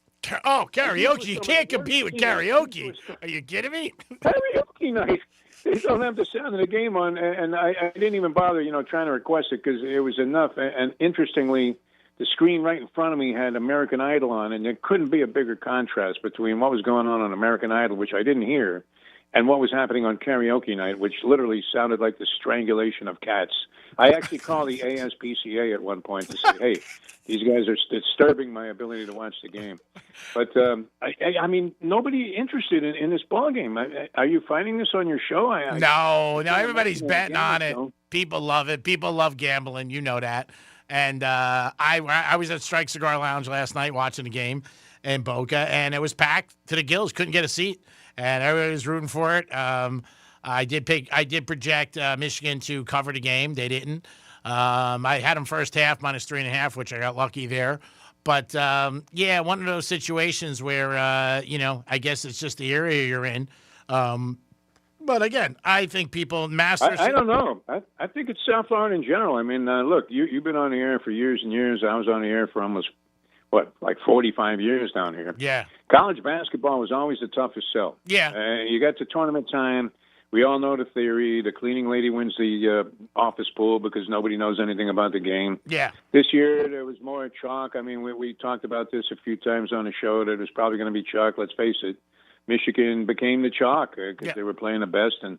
Oh, karaoke. You can't compete with karaoke. Are you kidding me? Karaoke night. They don't have the sound of the game on, and I didn't even bother, trying to request it because it was enough. And interestingly, the screen right in front of me had American Idol on, and there couldn't be a bigger contrast between what was going on American Idol, which I didn't hear, and what was happening on karaoke night, which literally sounded like the strangulation of cats. I actually called the ASPCA at one point to say, hey, these guys are disturbing my ability to watch the game. But, I mean, nobody interested in this ball game. Are you finding this on your show? No, everybody's betting on it. People love it. People love gambling. You know that. And I was at Strike Cigar Lounge last night watching the game in Boca, and it was packed to the gills. Couldn't get a seat, and everybody was rooting for it. I did project Michigan to cover the game. They didn't. I had them first half -3.5, which I got lucky there. But yeah, one of those situations where I guess it's just the area you're in. But again, I think people master. I don't know. I think it's South Florida in general. I mean, look, you've been on the air for years and years. I was on the air for almost, like 45 years down here. Yeah. College basketball was always the toughest sell. Yeah. You got to tournament time. We all know the theory. The cleaning lady wins the office pool because nobody knows anything about the game. Yeah. This year, there was more chalk. I mean, we talked about this a few times on the show that it was probably going to be chalk. Let's face it. Michigan became the chalk because they were playing the best. And,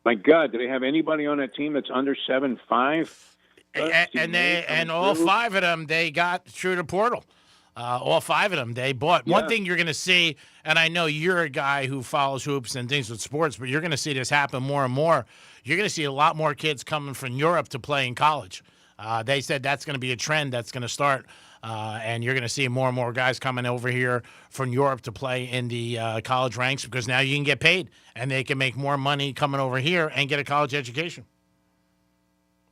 my God, do they have anybody on that team that's under 7'5"? And all five of them, they got through the portal. All five of them, they bought. One thing you're going to see, and I know you're a guy who follows hoops and things with sports, but you're going to see this happen more and more. You're going to see a lot more kids coming from Europe to play in college. They said that's going to be a trend that's going to start, and you're going to see more and more guys coming over here from Europe to play in the college ranks because now you can get paid, and they can make more money coming over here and get a college education.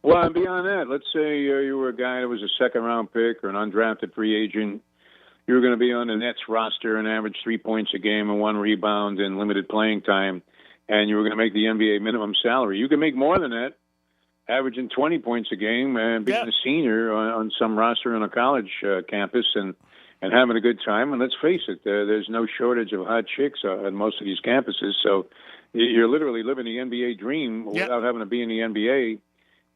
Well, and beyond that, let's say you were a guy that was a second-round pick or an undrafted free agent. You were going to be on the Nets roster and average 3 points a game and 1 rebound and limited playing time, and you were going to make the NBA minimum salary. You can make more than that, averaging 20 points a game and being a senior on some roster on a college campus and having a good time. And let's face it, there's no shortage of hot chicks on most of these campuses. So you're literally living the NBA dream without having to be in the NBA.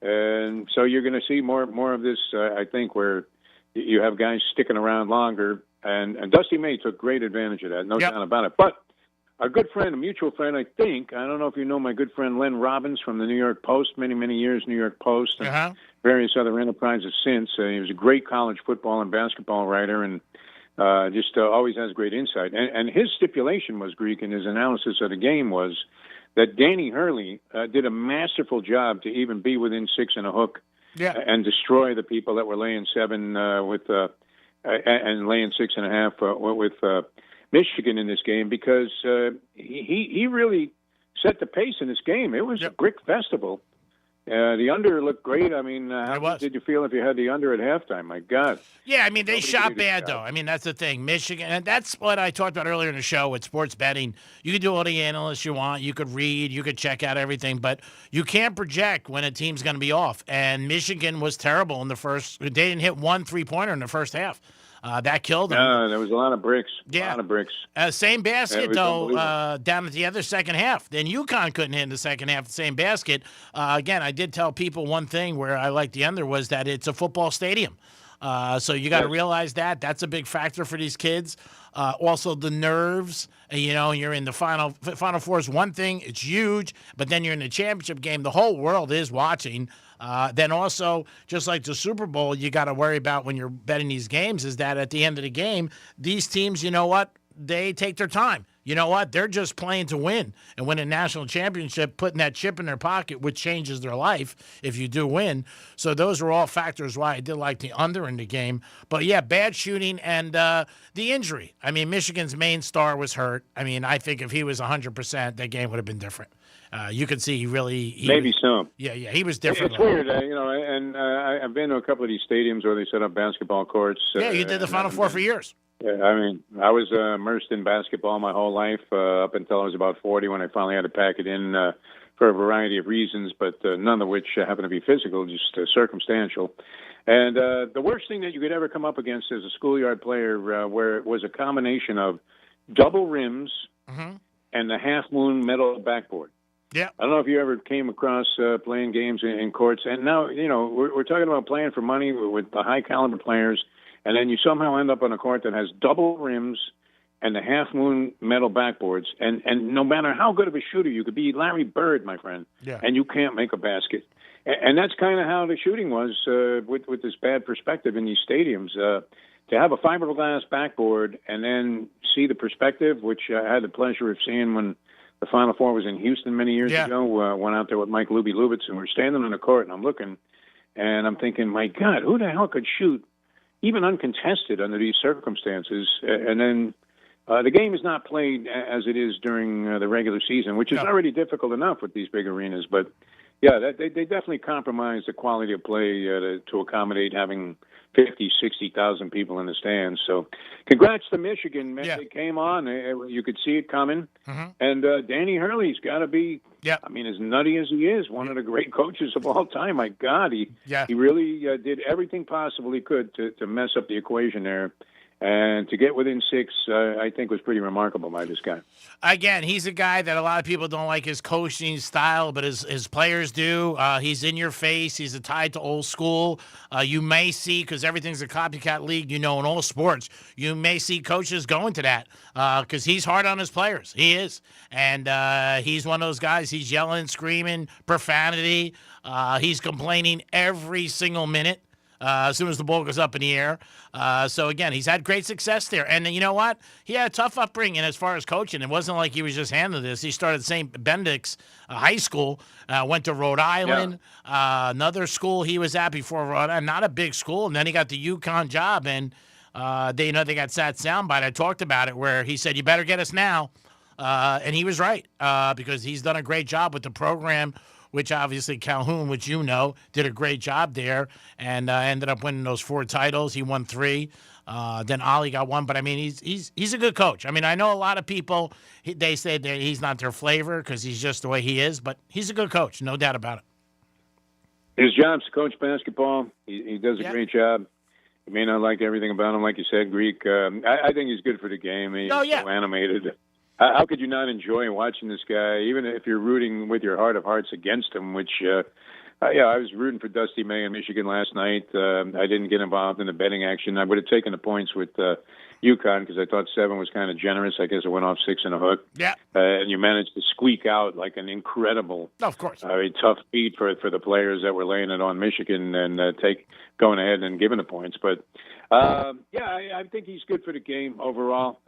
And so you're going to see more of this, I think, where you have guys sticking around longer. And Dusty May took great advantage of that, no doubt about it. But a good friend, a mutual friend, I don't know if you know my good friend Len Robbins from the New York Post, many years New York Post, and various other enterprises since. He was a great college football and basketball writer and just always has great insight. And his stipulation was, Greek, and his analysis of the game was that Danny Hurley did a masterful job to even be within 6 and a hook and destroy the people that were laying 7 and laying 6.5 with Michigan in this game because he really set the pace in this game. It was a brick festival. The under looked great. I mean, how did you feel if you had the under at halftime? My God. Yeah, I mean, they shot bad, though. I mean, that's the thing. Michigan, and that's what I talked about earlier in the show with sports betting. You can do all the analysts you want. You could read. You could check out everything. But you can't project when a team's going to be off. And Michigan was terrible in the first. They didn't hit 1 3-pointer in the first half. That killed them. No, there was a lot of bricks. Yeah. A lot of bricks. Same basket, It was though, unbelievable. down at the other second half. Then UConn couldn't hit in the second half the same basket. Again, I did tell people one thing where I liked the under was that it's a football stadium. So you got to realize that. That's a big factor for these kids. Also, the nerves. You're in the Final Four is one thing. It's huge. But then you're in the championship game. The whole world is watching. Then also, just like the Super Bowl, you got to worry about when you're betting these games is that at the end of the game, these teams, you know what? They take their time. You know what? They're just playing to win and win a national championship, putting that chip in their pocket, which changes their life if you do win. So those are all factors why I did like the under in the game. But, yeah, bad shooting and the injury. I mean, Michigan's main star was hurt. I mean, I think if he was 100%, that game would have been different. You could see Maybe so. Yeah, he was different. It's weird, and I've been to a couple of these stadiums where they set up basketball courts. Yeah, you did the Final Four for years. Yeah, I mean, I was immersed in basketball my whole life up until I was about 40 when I finally had to pack it in for a variety of reasons, but none of which happen to be physical, just circumstantial. And the worst thing that you could ever come up against as a schoolyard player where it was a combination of double rims and the half-moon metal backboard. Yeah. I don't know if you ever came across playing games in courts. And now, we're talking about playing for money with the high-caliber players, and then you somehow end up on a court that has double rims and the half-moon metal backboards. And no matter how good of a shooter, you could be Larry Bird, my friend, and you can't make a basket. And that's kind of how the shooting was with this bad perspective in these stadiums. To have a fiberglass backboard and then see the perspective, which I had the pleasure of seeing when the Final Four was in Houston many years ago. Went out there with Mike Luby Lubitz, and we're standing on the court, and I'm looking, and I'm thinking, my God, who the hell could shoot even uncontested under these circumstances? And then the game is not played as it is during the regular season, which is already difficult enough with these big arenas. But, yeah, they definitely compromise the quality of play to accommodate having 50, 60,000 people in the stands. So congrats to Michigan. Man, they came on. You could see it coming. And Danny Hurley's got to be, I mean, as nutty as he is, one of the great coaches of all time. My God, he really did everything possible he could to mess up the equation there. And to get within 6, I think was pretty remarkable by this guy. Again, he's a guy that a lot of people don't like his coaching style, but his players do. He's in your face. He's tied to old school. You may see, because everything's a copycat league, in all sports, you may see coaches going to that because he's hard on his players. He is. And he's one of those guys. He's yelling, screaming, profanity. He's complaining every single minute. As soon as the ball goes up in the air. So, again, he's had great success there. And you know what? He had a tough upbringing as far as coaching. It wasn't like he was just handling this. He started St. Benedict's High School, went to Rhode Island, another school he was at before Rhode Island, not a big school. And then he got the UConn job, and they got that soundbite. I talked about it where he said, you better get us now. And he was right because he's done a great job with the program, which obviously Calhoun, which did a great job there and ended up winning those 4 titles. He won 3. Then Ollie got 1. But, I mean, he's a good coach. I mean, I know a lot of people, they say that he's not their flavor because he's just the way he is. But he's a good coach, no doubt about it. His job's to coach basketball. He does a great job. You may not like everything about him, like you said, Greek. I think he's good for the game. He's so animated. How could you not enjoy watching this guy, even if you're rooting with your heart of hearts against him, which, I was rooting for Dusty May in Michigan last night. I didn't get involved in the betting action. I would have taken the points with UConn because I thought 7 was kind of generous. I guess it went off 6 and a hook. Yeah. And you managed to squeak out like an incredible, of course, very tough feat for the players that were laying it on Michigan and going ahead and giving the points. But, I think he's good for the game overall.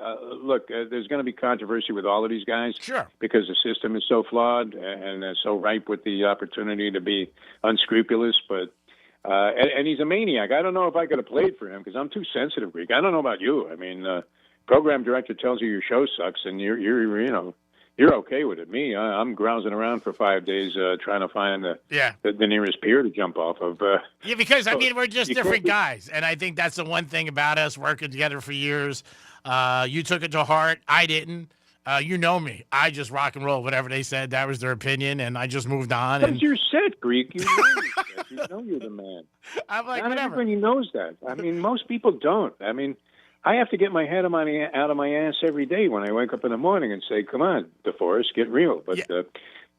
Look, there's going to be controversy with all of these guys. Sure. Because the system is so flawed and so ripe with the opportunity to be unscrupulous. But and he's a maniac. I don't know if I could have played for him because I'm too sensitive, Greek. I don't know about you. I mean, program director tells you your show sucks and you're okay with it. Me, I'm grousing around for 5 days trying to find the nearest pier to jump off of. Because, I mean, we're just different guys. And I think that's the one thing about us working together for years. You took it to heart. I didn't. You know me. I just rock and roll. Whatever they said, that was their opinion, and I just moved on. But you're set, Greek. You know You know you're the man. I'm like, Not whatever. everybody knows that. I mean, most people don't. I mean, I have to get my head out of my ass every day when I wake up in the morning and say, "Come on, DeForest, get real." But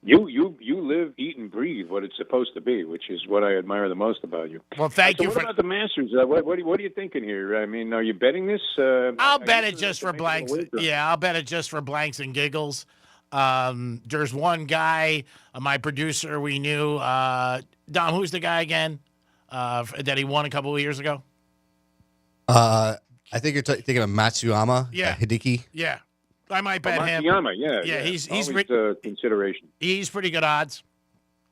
you live, eat, and breathe what it's supposed to be, which is what I admire the most about you. Well, thank you What for. about the Masters? What are you thinking here? I mean, are you betting this? I'll bet it just for blanks. Yeah, I'll bet it just for blanks and giggles. There's one guy, my producer, we knew. Dom, who's the guy again that he won a couple of years ago? I think you're thinking of Matsuyama. Yeah. Hideki. Yeah, I might bet him. Matsuyama, yeah. He's consideration. He's pretty good odds.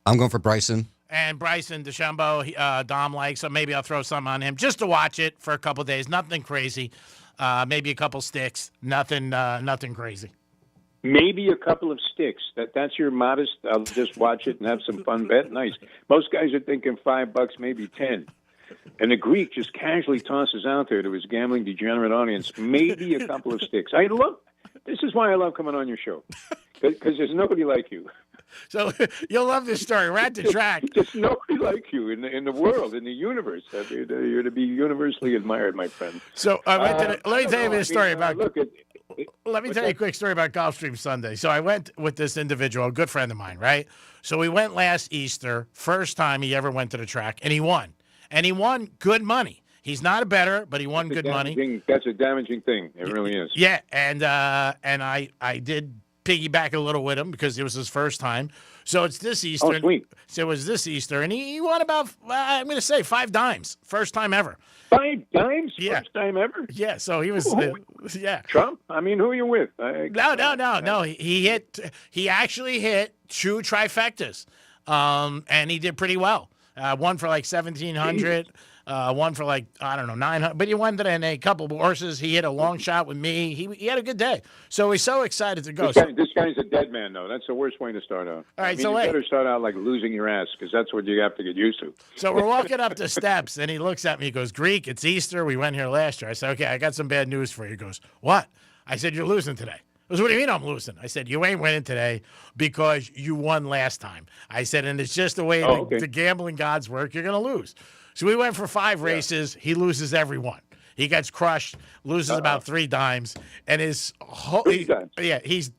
I'm going for Bryson. And Bryson DeChambeau, Dom likes, so maybe I'll throw some on him just to watch it for a couple of days. Nothing crazy. Maybe a couple sticks. Nothing crazy. Maybe a couple of sticks. That's your modest. I'll just watch it and have some fun bet. Nice. Most guys are thinking $5, maybe 10. And the Greek just casually tosses out there to his gambling degenerate audience, maybe a couple of sticks. This is why I love coming on your show, because there's nobody like you. So you'll love this story. We're at the track. There's nobody like you in the world, in the universe. You're to be universally admired, my friend. So let me tell you this story about. Let me tell you a that? quick story about Gulfstream Sunday. So I went with this individual, a good friend of mine, right? So we went last Easter, first time he ever went to the track, and he won. And he won good money. He's not a bettor, but he won good money. That's a damaging thing. It really is. Yeah, and I did piggyback a little with him because it was his first time. So it's this Easter. Oh, sweet. So it was this Easter, and he won about, I'm going to say, 5 dimes. First time ever. 5 dimes? Yeah. First time ever? Yeah, so he was, yeah. Trump? I mean, who are you with? No. He actually hit 2 trifectas, and he did pretty well. One for like 1,700, one for like, I don't know, 900. But he won in a couple of horses. He hit a long shot with me. He had a good day. So he's so excited to go. This guy's a dead man, though. That's the worst way to start out. All right, you better start out like losing your ass, because that's what you have to get used to. So we're walking up the steps, and he looks at me. He goes, "Greek, it's Easter. We went here last year." I said, "Okay, I got some bad news for you." He goes, "What?" I said, "You're losing today." He goes, "What do you mean I'm losing?" I said, "You ain't winning today because you won last time." I said, "And it's just the way the gambling gods work. You're going to lose." So we went for 5 races. He loses every one. He gets crushed, loses about 3 dimes, and he's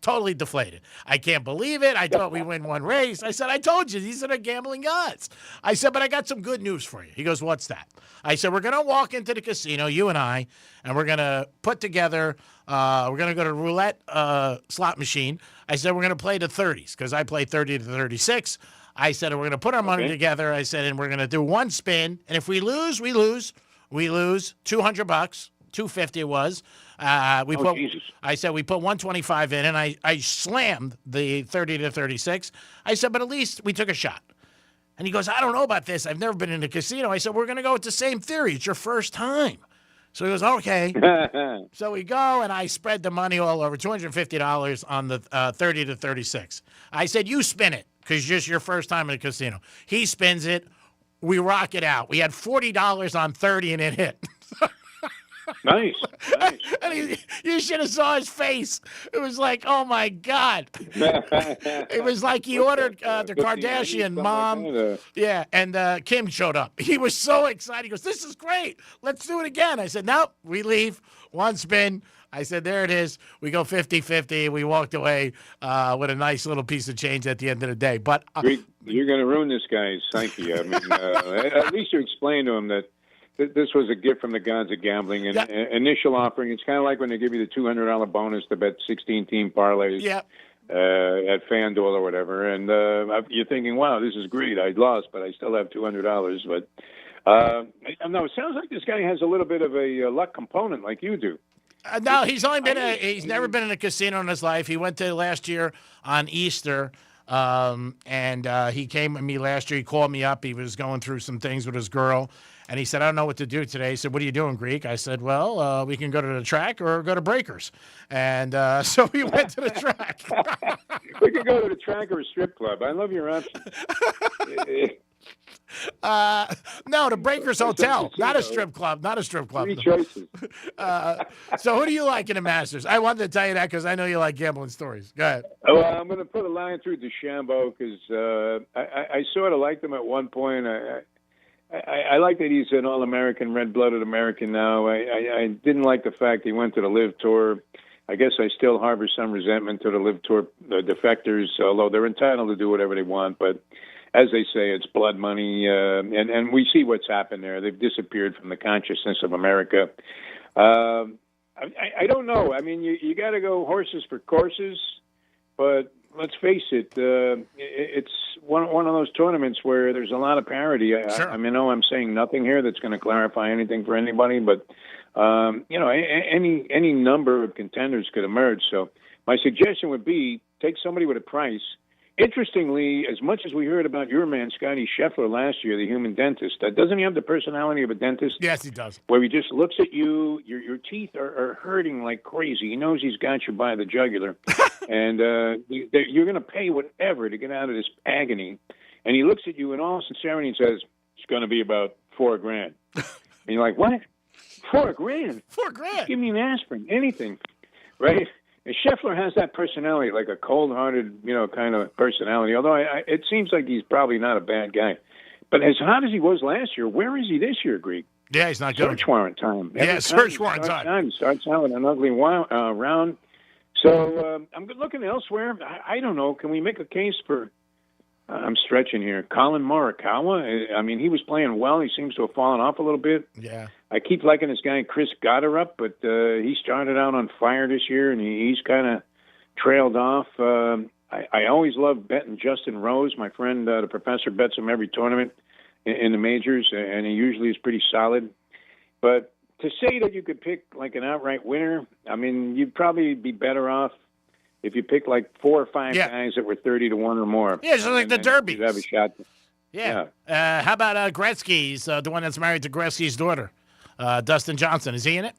totally deflated. I can't believe it. I thought we win 1 race. I said, "I told you, these are the gambling gods." I said, "But I got some good news for you." He goes, "What's that?" I said, "We're going to walk into the casino, you and I, and we're going to put together, we're going to go to roulette slot machine." I said, "We're going to play the 30s, because I play 30 to 36. I said, "We're going to put our money together." I said, "And we're going to do 1 spin. And if we lose, we lose. We lose $200, $250 it was. Jesus. I said we put 125 in, and I slammed the 30 to 36. I said, "But at least we took a shot." And he goes, "I don't know about this. I've never been in a casino." I said, "We're going to go with the same theory. It's your first time." So he goes, "Okay." So we go, and I spread the money all over, $250 on the 30 to 36. I said, "You spin it, because it's just your first time in a casino." He spins it. We rock it out. We had $40 on 30, and it hit. Nice. And you should have saw his face. It was like, oh, my God. It was like he ordered the Kardashian mom. Yeah, and Kim showed up. He was so excited. He goes, "This is great. Let's do it again." I said, "Nope, we leave. 1 spin." I said, "There it is." We go 50-50. We walked away with a nice little piece of change at the end of the day. But you're going to ruin this guy's psyche. I mean, at least you explain to him that this was a gift from the gods of gambling. And initial offering, it's kind of like when they give you the $200 bonus to bet 16-team parlays at FanDuel or whatever. And you're thinking, wow, this is great. I lost, but I still have $200. But no, it sounds like this guy has a little bit of a luck component like you do. No, he's never been in a casino in his life. He went to last year on Easter, and he came with me last year. He called me up. He was going through some things with his girl, and he said, "I don't know what to do today." He said, "What are you doing, Greek?" I said, "Well, we can go to the track or go to Breakers." And so we went to the track. We could go to the track or a strip club. I love your options. No, the Breakers Hotel, not a strip club. 3 choices. So who do you like in the Masters? I wanted to tell you that because I know you like gambling stories. Go ahead. Well, I'm going to put a line went through DeChambeau because I sort of liked him at one point. I like that he's an all-American, red-blooded American now. I didn't like the fact he went to the Live Tour. I guess I still harbor some resentment to the Live Tour defectors, although they're entitled to do whatever they want. But as they say, it's blood money, and we see what's happened there. They've disappeared from the consciousness of America. I don't know. I mean, you got to go horses for courses, but let's face it, it's one of those tournaments where there's a lot of parity. Sure. I mean, no, I'm saying nothing here that's going to clarify anything for anybody, but any number of contenders could emerge. So my suggestion would be take somebody with a price. Interestingly, as much as we heard about your man, Scotty Scheffler, last year, the human dentist, doesn't he have the personality of a dentist? Yes, he does. Where he just looks at you, your teeth are hurting like crazy. He knows he's got you by the jugular. And you're going to pay whatever to get out of this agony. And he looks at you in all sincerity and says, it's going to be about $4,000. And you're like, what? $4,000? $4,000? Give me an aspirin, anything, right? And Scheffler has that personality, like a cold-hearted, kind of personality. Although it seems like he's probably not a bad guy. But as hot as he was last year, where is he this year, Greek? Yeah, he's not good. Search warrant time. Search warrant time. He starts out with an ugly round. So I'm looking elsewhere. I don't know. Can we make a case for, I'm stretching here, Colin Morikawa? I mean, he was playing well. He seems to have fallen off a little bit. Yeah. I keep liking this guy, Chris Gotterup, but he started out on fire this year, and he's kind of trailed off. I always love betting Justin Rose. My friend, the professor, bets him every tournament in the majors, and he usually is pretty solid. But to say that you could pick like an outright winner, I mean, you'd probably be better off if you pick like 4 or 5 guys that were 30 to 1 or more. Yeah, just like the Derby. You'd have a shot. Yeah. How about Gretzky's, the one that's married to Gretzky's daughter, Dustin Johnson? Is he in it?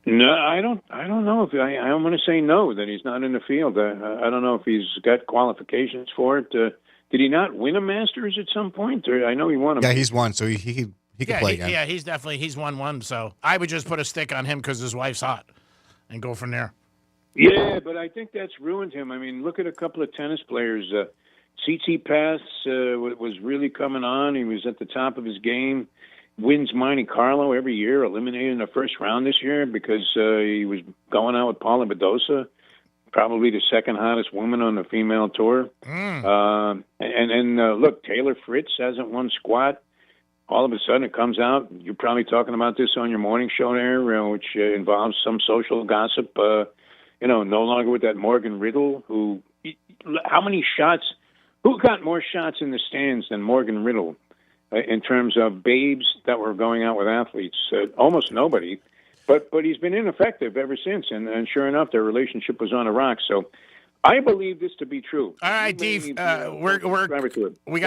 No, I don't know. I'm going to say no, that he's not in the field. I don't know if he's got qualifications for it. Did he not win a Masters at some point? Or I know he won a Yeah, he's won, so he can play again. Yeah, he's won one. So I would just put a stick on him because his wife's hot and go from there. Yeah, but I think that's ruined him. I mean, look at a couple of tennis players. Tsitsipas was really coming on. He was at the top of his game. Wins Monte Carlo every year, eliminated in the first round this year because he was going out with Paula Badosa, probably the second hottest woman on the female tour. Look, Taylor Fritz hasn't won squat. All of a sudden it comes out, you're probably talking about this on your morning show there, which involves some social gossip, no longer with that Morgan Riddle, who got more shots in the stands than Morgan Riddle in terms of babes that were going out with athletes? Almost nobody. But he's been ineffective ever since, and sure enough, their relationship was on the rocks. So I believe this to be true. All right, Dave, we got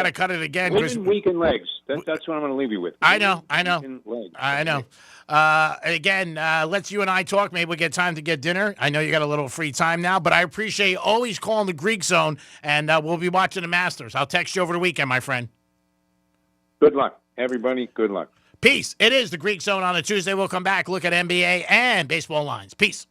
to cut it again. Women weaken legs. That's what I'm going to leave you with. I know. Again, let's you and I talk. Maybe we'll get time to get dinner. I know you got a little free time now, but I appreciate you always calling the Greek Zone, and we'll be watching the Masters. I'll text you over the weekend, my friend. Good luck, everybody. Good luck. Peace. It is the Greek Zone on a Tuesday. We'll come back, look at NBA and baseball lines. Peace.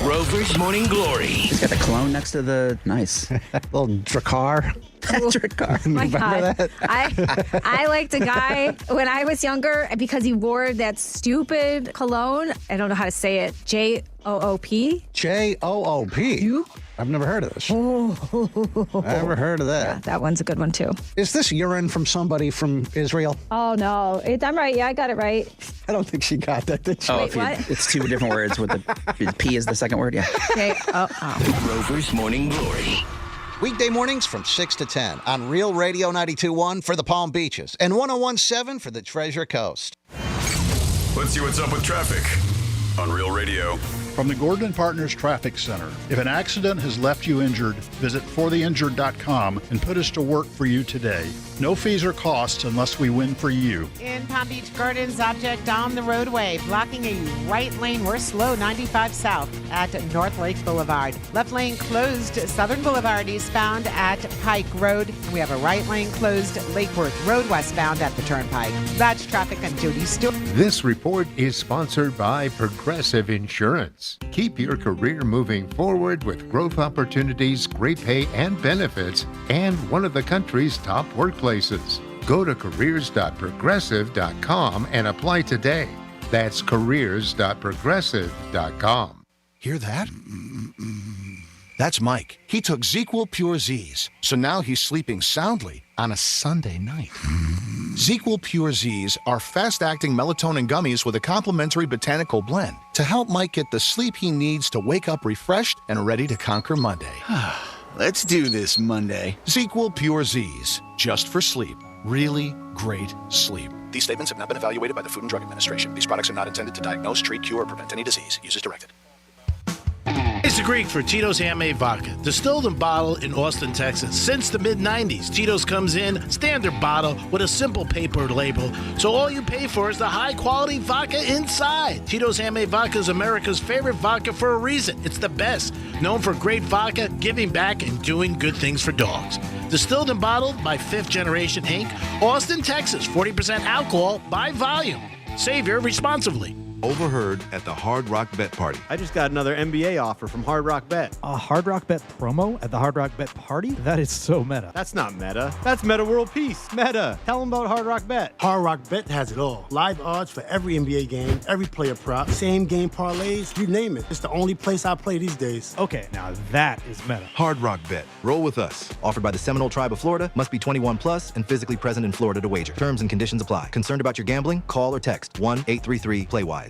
Rover's Morning Glory. He's got the cologne next to the nice little Drakkar. Drakkar. My Remember God. that? I liked a guy when I was younger because he wore that stupid cologne. I don't know how to say it. J-O-O-P? J-O-O-P? I've never heard of this. Never heard of that. Yeah, that one's a good one, too. Is this urine from somebody from Israel? Oh, no. I'm right. Yeah, I got it right. I don't think she got that, did she? Wait, what? It's 2 different words with the P is the second word, yeah. Rover's Morning Glory. Weekday mornings from 6 to 10 on Real Radio 92.1 for the Palm Beaches and 101.7 for the Treasure Coast. Let's see what's up with traffic on Real Radio. From the Gordon & Partners Traffic Center, if an accident has left you injured, visit fortheinjured.com and put us to work for you today. No fees or costs unless we win for you. In Palm Beach Gardens, object on the roadway, blocking a right lane. We're slow 95 south at North Lake Boulevard. Left lane closed Southern Boulevard eastbound at Pike Road. And we have a right lane closed Lake Worth Road westbound at the Turnpike. That's traffic on Jody Stewart. This report is sponsored by Progressive Insurance. Keep your career moving forward with growth opportunities, great pay and benefits, and one of the country's top workplaces. Go to careers.progressive.com and apply today. That's careers.progressive.com. Hear that? That's Mike. He took ZQL Pure Z's, so now he's sleeping soundly on a Sunday night. ZQL Pure Z's are fast-acting melatonin gummies with a complementary botanical blend to help Mike get the sleep he needs to wake up refreshed and ready to conquer Monday. Let's do this Monday. ZQL Pure Z's, just for sleep. Really great sleep. These statements have not been evaluated by the Food and Drug Administration. These products are not intended to diagnose, treat, cure, or prevent any disease. Use as directed. It's the Greek for Tito's Handmade Vodka, distilled and bottled in Austin, Texas. Since the mid-90s, Tito's comes in standard bottle with a simple paper label, so all you pay for is the high-quality vodka inside. Tito's Handmade Vodka is America's favorite vodka for a reason. It's the best, known for great vodka, giving back, and doing good things for dogs. Distilled and bottled by Fifth Generation Inc., Austin, Texas, 40% alcohol by volume. Savor responsibly. Overheard at the Hard Rock Bet Party. I just got another NBA offer from Hard Rock Bet. A Hard Rock Bet promo at the Hard Rock Bet Party? That is so meta. That's not meta. That's Meta World Peace. Meta. Tell them about Hard Rock Bet. Hard Rock Bet has it all. Live odds for every NBA game, every player prop, same game parlays, you name it. It's the only place I play these days. Okay, now that is meta. Hard Rock Bet. Roll with us. Offered by the Seminole Tribe of Florida. Must be 21 plus and physically present in Florida to wager. Terms and conditions apply. Concerned about your gambling? Call or text 1-833-PLAY-WISE.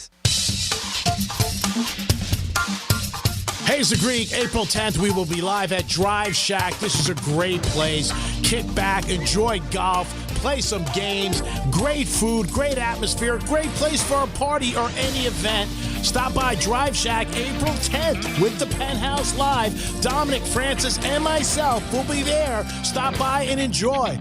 Hey, it's the Greek. April 10th, we will be live at Drive Shack. This is a great place. Kick back, enjoy golf, play some games, great food, great atmosphere, great place for a party or any event. Stop by Drive Shack April 10th with the Penthouse Live. Dominic, Francis, and myself will be there. Stop by and enjoy.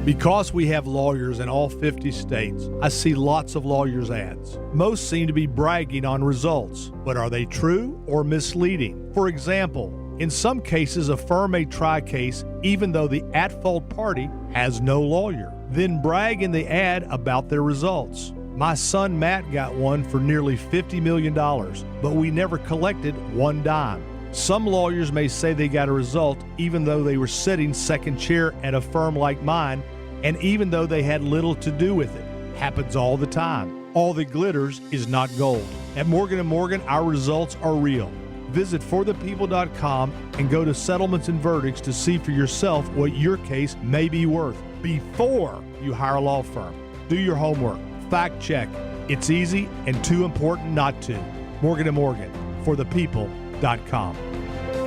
Because we have lawyers in all 50 states, I see lots of lawyers' ads. Most seem to be bragging on results, but are they true or misleading? For example, in some cases, a firm may try a case even though the at-fault party has no lawyer, then brag in the ad about their results. My son Matt got one for nearly $50 million, but we never collected one dime. Some lawyers may say they got a result even though they were sitting second chair at a firm like mine, and even though they had little to do with it. Happens all the time. All that glitters is not gold. At Morgan & Morgan, our results are real. Visit forthepeople.com and go to settlements and verdicts to see for yourself what your case may be worth before you hire a law firm. Do your homework. Fact check. It's easy and too important not to. Morgan & Morgan, forthepeople.com.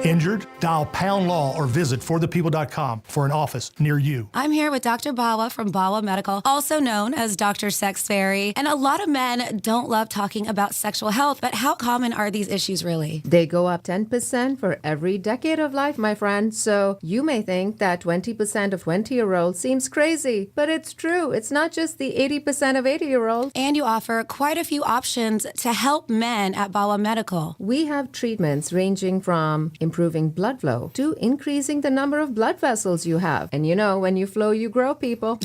Injured? Dial pound law or visit forthepeople.com for an office near you. I'm here with Dr. Bawa from Bawa Medical, also known as Dr. Sex Fairy. And a lot of men don't love talking about sexual health, but how common are these issues really? They go up 10% for every decade of life, my friend. So you may think that 20% of 20-year-olds seems crazy, but it's true. It's not just the 80% of 80-year-olds. And you offer quite a few options to help men at Bawa Medical. We have treatments ranging from improving blood flow to increasing the number of blood vessels you have. And you know, when you flow, you grow, people.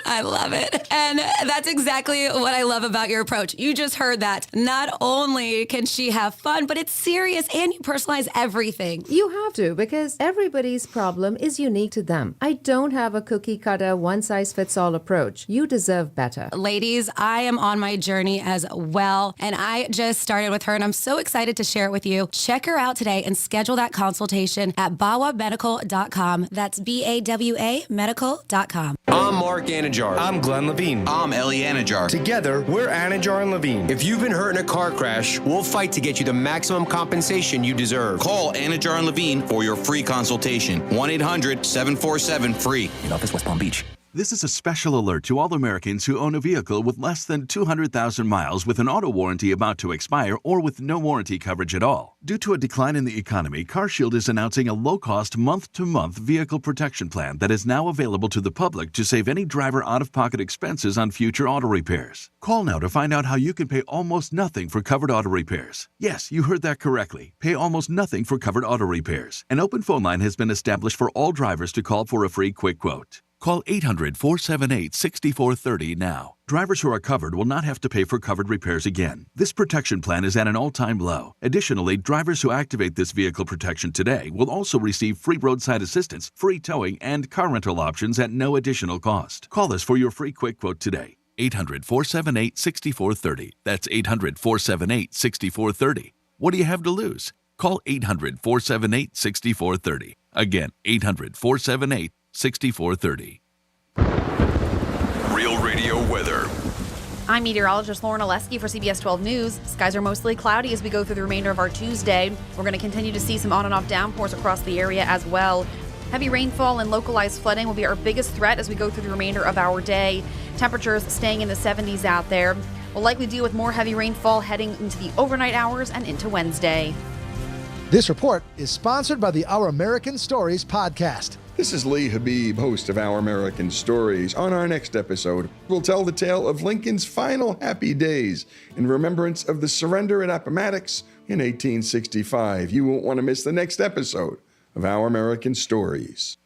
I love it. And that's exactly what I love about your approach. You just heard that. Not only can she have fun, but it's serious and you personalize everything. You have to, because everybody's problem is unique to them. I don't have a cookie cutter, one-size-fits-all approach. You deserve better. Ladies, I am on my journey as well, and I just started with her, and I'm so excited to share it with you. Check her out today and schedule that consultation at bawamedical.com. That's BAWA medical.com. I'm Mark Anajar. I'm Glenn Levine. I'm Ellie Anajar. Together, we're Anajar and Levine. If you've been hurt in a car crash, we'll fight to get you the maximum compensation you deserve. Call Anajar and Levine for your free consultation. 1-800-747-FREE. In office, West Palm Beach. This is a special alert to all Americans who own a vehicle with less than 200,000 miles with an auto warranty about to expire or with no warranty coverage at all. Due to a decline in the economy, CarShield is announcing a low-cost month-to-month vehicle protection plan that is now available to the public to save any driver out-of-pocket expenses on future auto repairs. Call now to find out how you can pay almost nothing for covered auto repairs. Yes, you heard that correctly. Pay almost nothing for covered auto repairs. An open phone line has been established for all drivers to call for a free quick quote. Call 800-478-6430 now. Drivers who are covered will not have to pay for covered repairs again. This protection plan is at an all-time low. Additionally, drivers who activate this vehicle protection today will also receive free roadside assistance, free towing, and car rental options at no additional cost. Call us for your free quick quote today. 800-478-6430. That's 800-478-6430. What do you have to lose? Call 800-478-6430. Again, 800-478-6430. Real Radio weather. I'm meteorologist Lauren Oleski for CBS 12 News. Skies are mostly cloudy as we go through the remainder of our Tuesday. We're going to continue to see some on and off downpours across the area as well. Heavy rainfall and localized flooding will be our biggest threat as we go through the remainder of our day. Temperatures staying in the 70s out there. We'll likely deal with more heavy rainfall heading into the overnight hours and into Wednesday. This report is sponsored by the Our American Stories podcast. This is Lee Habib, host of Our American Stories. On our next episode, we'll tell the tale of Lincoln's final happy days in remembrance of the surrender at Appomattox in 1865. You won't want to miss the next episode of Our American Stories.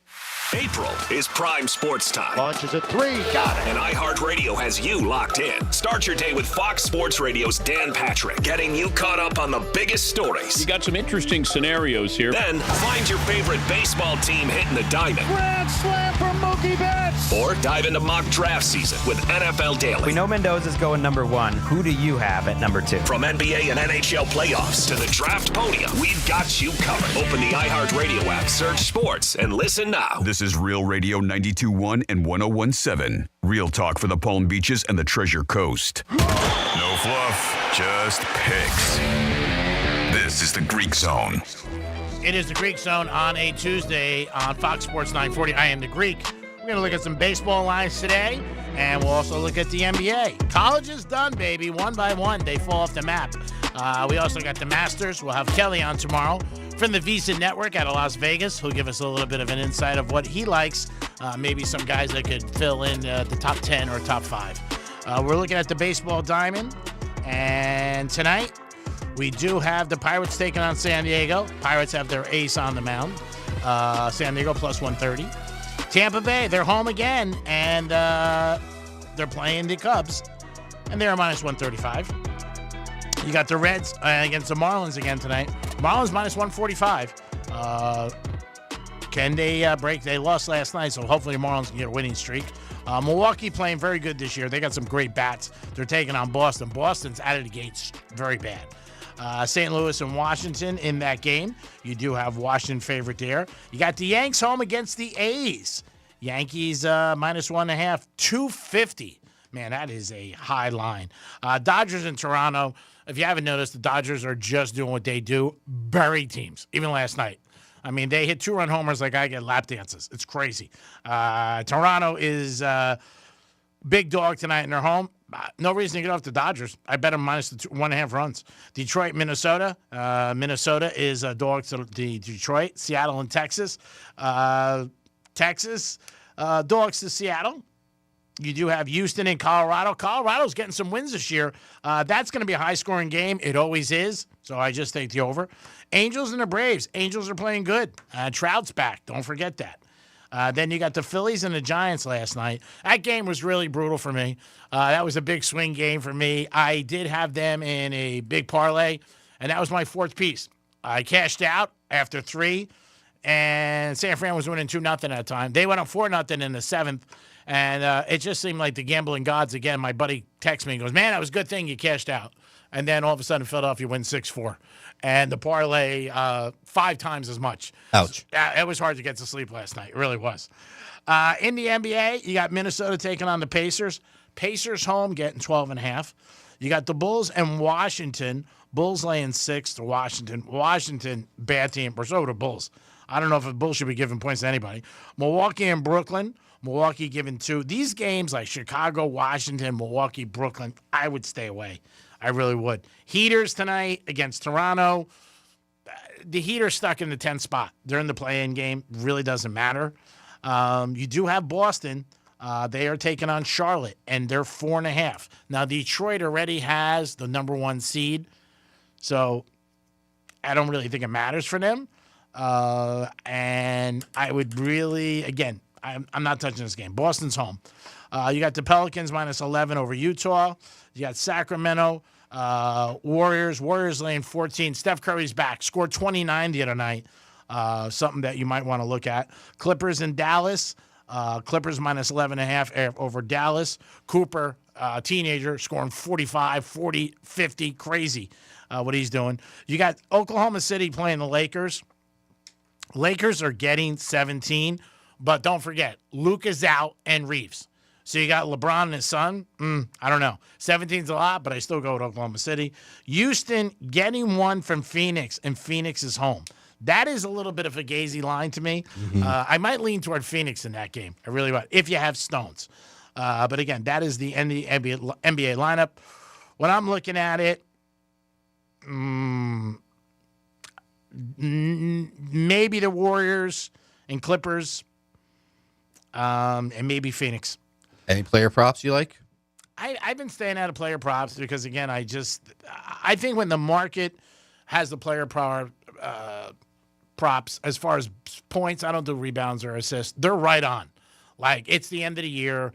April is prime sports time. Launches at 3, got it. And iHeartRadio has you locked in. Start your day with Fox Sports Radio's Dan Patrick, getting you caught up on the biggest stories. You got some interesting scenarios here. Then find your favorite baseball team hitting the diamond. Grand slam for Mookie Betts. Or dive into mock draft season with NFL Daily. We know Mendoza's going number 1. Who do you have at number 2? From NBA and NHL playoffs to the draft podium, we've got you covered. Open the iHeartRadio app, search sports, and listen now. This is Real Radio 92.1 and 101.7. Real talk for the Palm Beaches and the Treasure Coast. No fluff, just picks. This is the Greek Zone. It is the Greek Zone on a Tuesday on Fox Sports 940. I am the Greek. We're going to look at some baseball lines today, and we'll also look at the NBA. College is done, baby. One by one, they fall off the map. We also got the Masters. We'll have Kelly on tomorrow from the Visa Network out of Las Vegas. Who'll give us a little bit of an insight of what he likes. Maybe some guys that could fill in the top 10 or top 5. We're looking at the baseball diamond. And tonight, we do have the Pirates taking on San Diego. Pirates have their ace on the mound. San Diego plus 130. Tampa Bay, they're home again. And they're playing the Cubs. And they're minus 135. You got the Reds against the Marlins again tonight. Marlins minus 145. Can they break? They lost last night, so hopefully the Marlins can get a winning streak. Milwaukee playing very good this year. They got some great bats. They're taking on Boston. Boston's out of the gates very bad. St. Louis and Washington in that game. You do have Washington favorite there. You got the Yanks home against the A's. Yankees minus 1.5, 250. Man, that is a high line. Dodgers and Toronto. If you haven't noticed, the Dodgers are just doing what they do. Bury teams, even last night. I mean, they hit 2-run homers like I get lap dances. It's crazy. Toronto is big dog tonight in their home. No reason to get off the Dodgers. I bet them minus the 1.5 runs. Detroit, Minnesota. Minnesota is a dog to the Detroit. Seattle and Texas. Texas, dogs to Seattle. You do have Houston and Colorado. Colorado's getting some wins this year. That's going to be a high-scoring game. It always is, so I just take the over. Angels and the Braves. Angels are playing good. Trout's back. Don't forget that. Then you got the Phillies and the Giants last night. That game was really brutal for me. That was a big swing game for me. I did have them in a big parlay, and that was my fourth piece. I cashed out after 3, and San Fran was winning 2-0 at that time. They went up 4-0 in the 7th. And it just seemed like the gambling gods again. My buddy texts me and goes, man, that was a good thing you cashed out. And then all of a sudden, Philadelphia wins 6-4. And the parlay 5 times as much. Ouch. It was hard to get to sleep last night. It really was. In the NBA, you got Minnesota taking on the Pacers. Pacers home getting 12.5. You got the Bulls and Washington. Bulls laying 6 to Washington. Washington, bad team. Or so the Bulls. I don't know if the Bulls should be giving points to anybody. Milwaukee and Brooklyn. Milwaukee giving 2. These games like Chicago, Washington, Milwaukee, Brooklyn, I would stay away. I really would. Heaters tonight against Toronto. The Heat are stuck in the 10th spot. They're in the play-in game. Really doesn't matter. You do have Boston. They are taking on Charlotte, and they're 4.5. Now, Detroit already has the number 1 seed, so I don't really think it matters for them. And I would really, again, I'm not touching this game. Boston's home. You got the Pelicans -11 over Utah. You got Sacramento. Warriors laying 14. Steph Curry's back. Scored 29 the other night. Something that you might want to look at. Clippers in Dallas. Clippers -11.5 over Dallas. Cooper, teenager, scoring 45, 40, 50. Crazy what he's doing. You got Oklahoma City playing the Lakers. Lakers are getting 17, but don't forget, Luka's out and Reeves. So you got LeBron and his son. I don't know. 17's a lot, but I still go with Oklahoma City. Houston getting 1 from Phoenix, and Phoenix is home. That is a little bit of a gazy line to me. I might lean toward Phoenix in that game. I really would, if you have Stones. But again, that is the NBA lineup. When I'm looking at it, maybe the Warriors and Clippers, and maybe Phoenix. Any player props you like? I've been staying out of player props because, again, I think when the market has the player props, as far as points, I don't do rebounds or assists. They're right on. Like, it's the end of the year.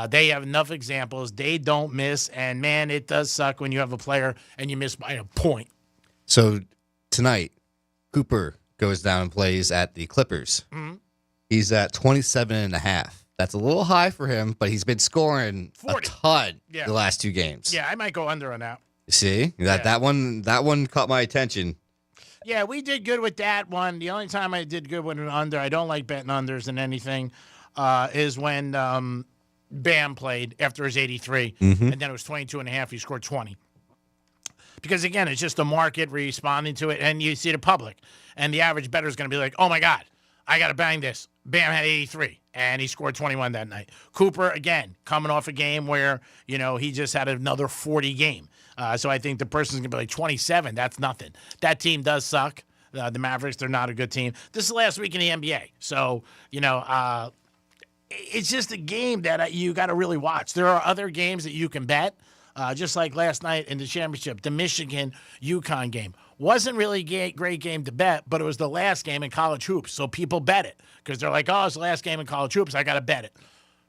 They have enough examples. They don't miss. And, man, it does suck when you have a player and you miss by a point. So, tonight, Cooper goes down and plays at the Clippers. Mm-hmm. He's at 27.5. That's a little high for him, but he's been scoring 40. a ton the last 2 games. Yeah, I might go under on that. See? That one caught my attention. Yeah, we did good with that one. The only time I did good with an under, I don't like betting unders and anything, is when Bam played after his 83, and then it was 22.5. He scored 20. Because, again, it's just the market responding to it, and you see the public. And the average bettor is going to be like, oh, my God, I got to bang this. Bam had 83, and he scored 21 that night. Cooper, again, coming off a game where, he just had another 40 game. So I think the person's going to be like 27. That's nothing. That team does suck. The Mavericks, they're not a good team. This is the last week in the NBA. So, it's just a game that you got to really watch. There are other games that you can bet. Just like last night in the championship, the Michigan-UConn game. Wasn't really a great game to bet, but it was the last game in college hoops, so people bet it because they're like, oh, it's the last game in college hoops, I got to bet it.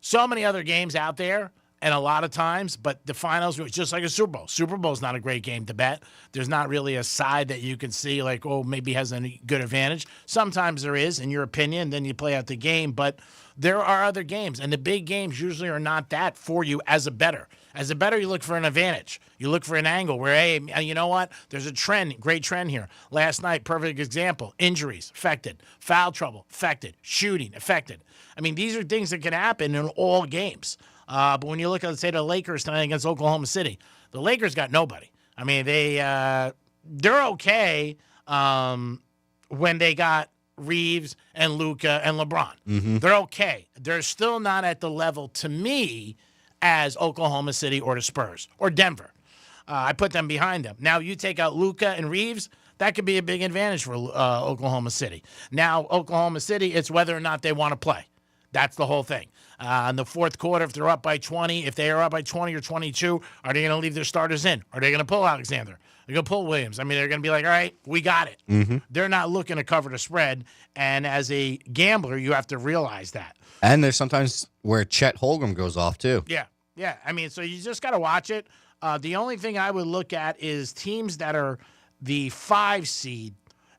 So many other games out there, and a lot of times, but the finals was just like a Super Bowl. Super Bowl's not a great game to bet. There's not really a side that you can see like, oh, maybe has a good advantage. Sometimes there is, in your opinion, then you play out the game, but there are other games, and the big games usually are not that for you as a bettor. As a bettor, you look for an advantage. You look for an angle where, hey, you know what? There's a trend, great trend here. Last night, perfect example. Injuries, affected. Foul trouble, affected. Shooting, affected. I mean, these are things that can happen in all games. But when you look at, say, the Lakers tonight against Oklahoma City, the Lakers got nobody. I mean, they're okay when they got Reeves and Luka and LeBron. They're okay. They're still not at the level, to me, as Oklahoma City or the Spurs or Denver. I put them behind them. Now, you take out Luka and Reeves, that could be a big advantage for Oklahoma City. Now, Oklahoma City, it's whether or not they want to play. That's the whole thing. In the fourth quarter, if they're up by 20, if they are up by 20 or 22, are they going to leave their starters in? Are they going to pull Alexander? They're going to pull Williams. I mean, they're going to be like, all right, we got it. They're not looking to cover the spread. And as a gambler, you have to realize that. And there's sometimes where Chet Holmgren goes off, too. Yeah. I mean, so you just got to watch it. The only thing I would look at is teams that are the 5 seed,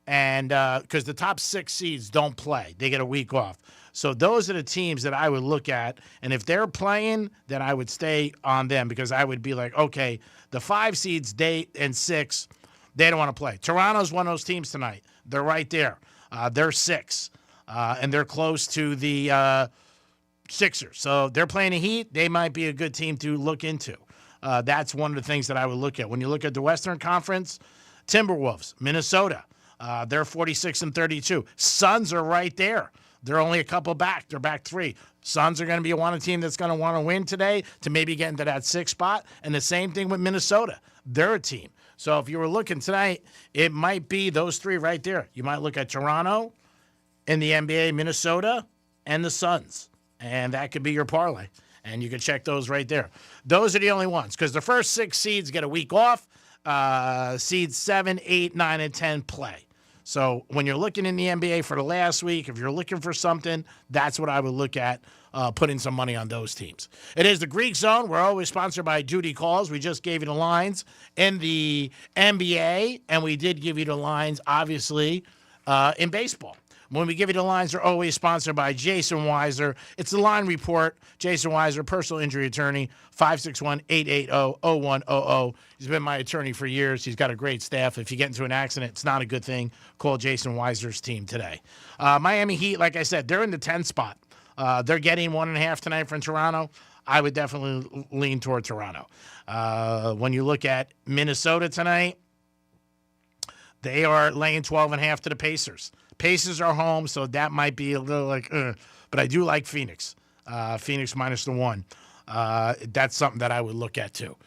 and because the top 6 seeds don't play. They get a week off. So those are the teams that I would look at. And if they're playing, then I would stay on them because I would be like, okay, the 5 seeds, they and 6, they don't want to play. Toronto's one of those teams tonight. They're right there. They're 6, and they're close to the Sixers. So they're playing the Heat. They might be a good team to look into. That's one of the things that I would look at. When you look at the Western Conference, Timberwolves, Minnesota, they're 46-32. Suns are right there. They're only a couple back. They're back 3. Suns are going to be a team that's going to want to win today to maybe get into that 6th spot. And the same thing with Minnesota. They're a team. So if you were looking tonight, it might be those 3 right there. You might look at Toronto in the NBA, Minnesota, and the Suns. And that could be your parlay. And you can check those right there. Those are the only ones because the first 6 seeds get a week off. Seeds 7, 8, 9, and 10 play. So when you're looking in the NBA for the last week, if you're looking for something, that's what I would look at, putting some money on those teams. It is the Greek Zone. We're always sponsored by Duty Calls. We just gave you the lines in the NBA, and we did give you the lines, obviously, in baseball. When we give you the lines, they're always sponsored by Jason Weiser. It's the line report. Jason Weiser, personal injury attorney, 561-880-0100. He's been my attorney for years. He's got a great staff. If you get into an accident, it's not a good thing. Call Jason Weiser's team today. Miami Heat, like I said, they're in the 10th spot. They're getting 1.5 tonight from Toronto. I would definitely lean toward Toronto. When you look at Minnesota tonight, they are laying 12.5 to the Pacers. Pacers are home, so that might be a little but I do like Phoenix. Phoenix minus the 1. That's something that I would look at too.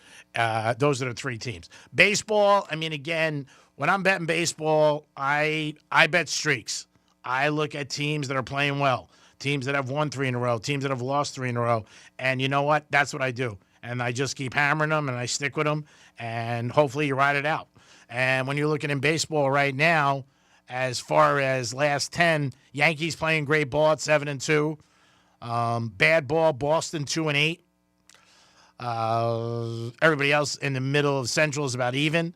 Those are the 3 teams. Baseball, I mean, again, when I'm betting baseball, I bet streaks. I look at teams that are playing well, teams that have won 3 in a row, teams that have lost 3 in a row. And you know what? That's what I do. And I just keep hammering them and I stick with them, and hopefully you ride it out. And when you're looking in baseball right now, as far as last 10, Yankees playing great ball at 7-2. Bad ball, Boston 2-8. Everybody else in the middle of Central is about even.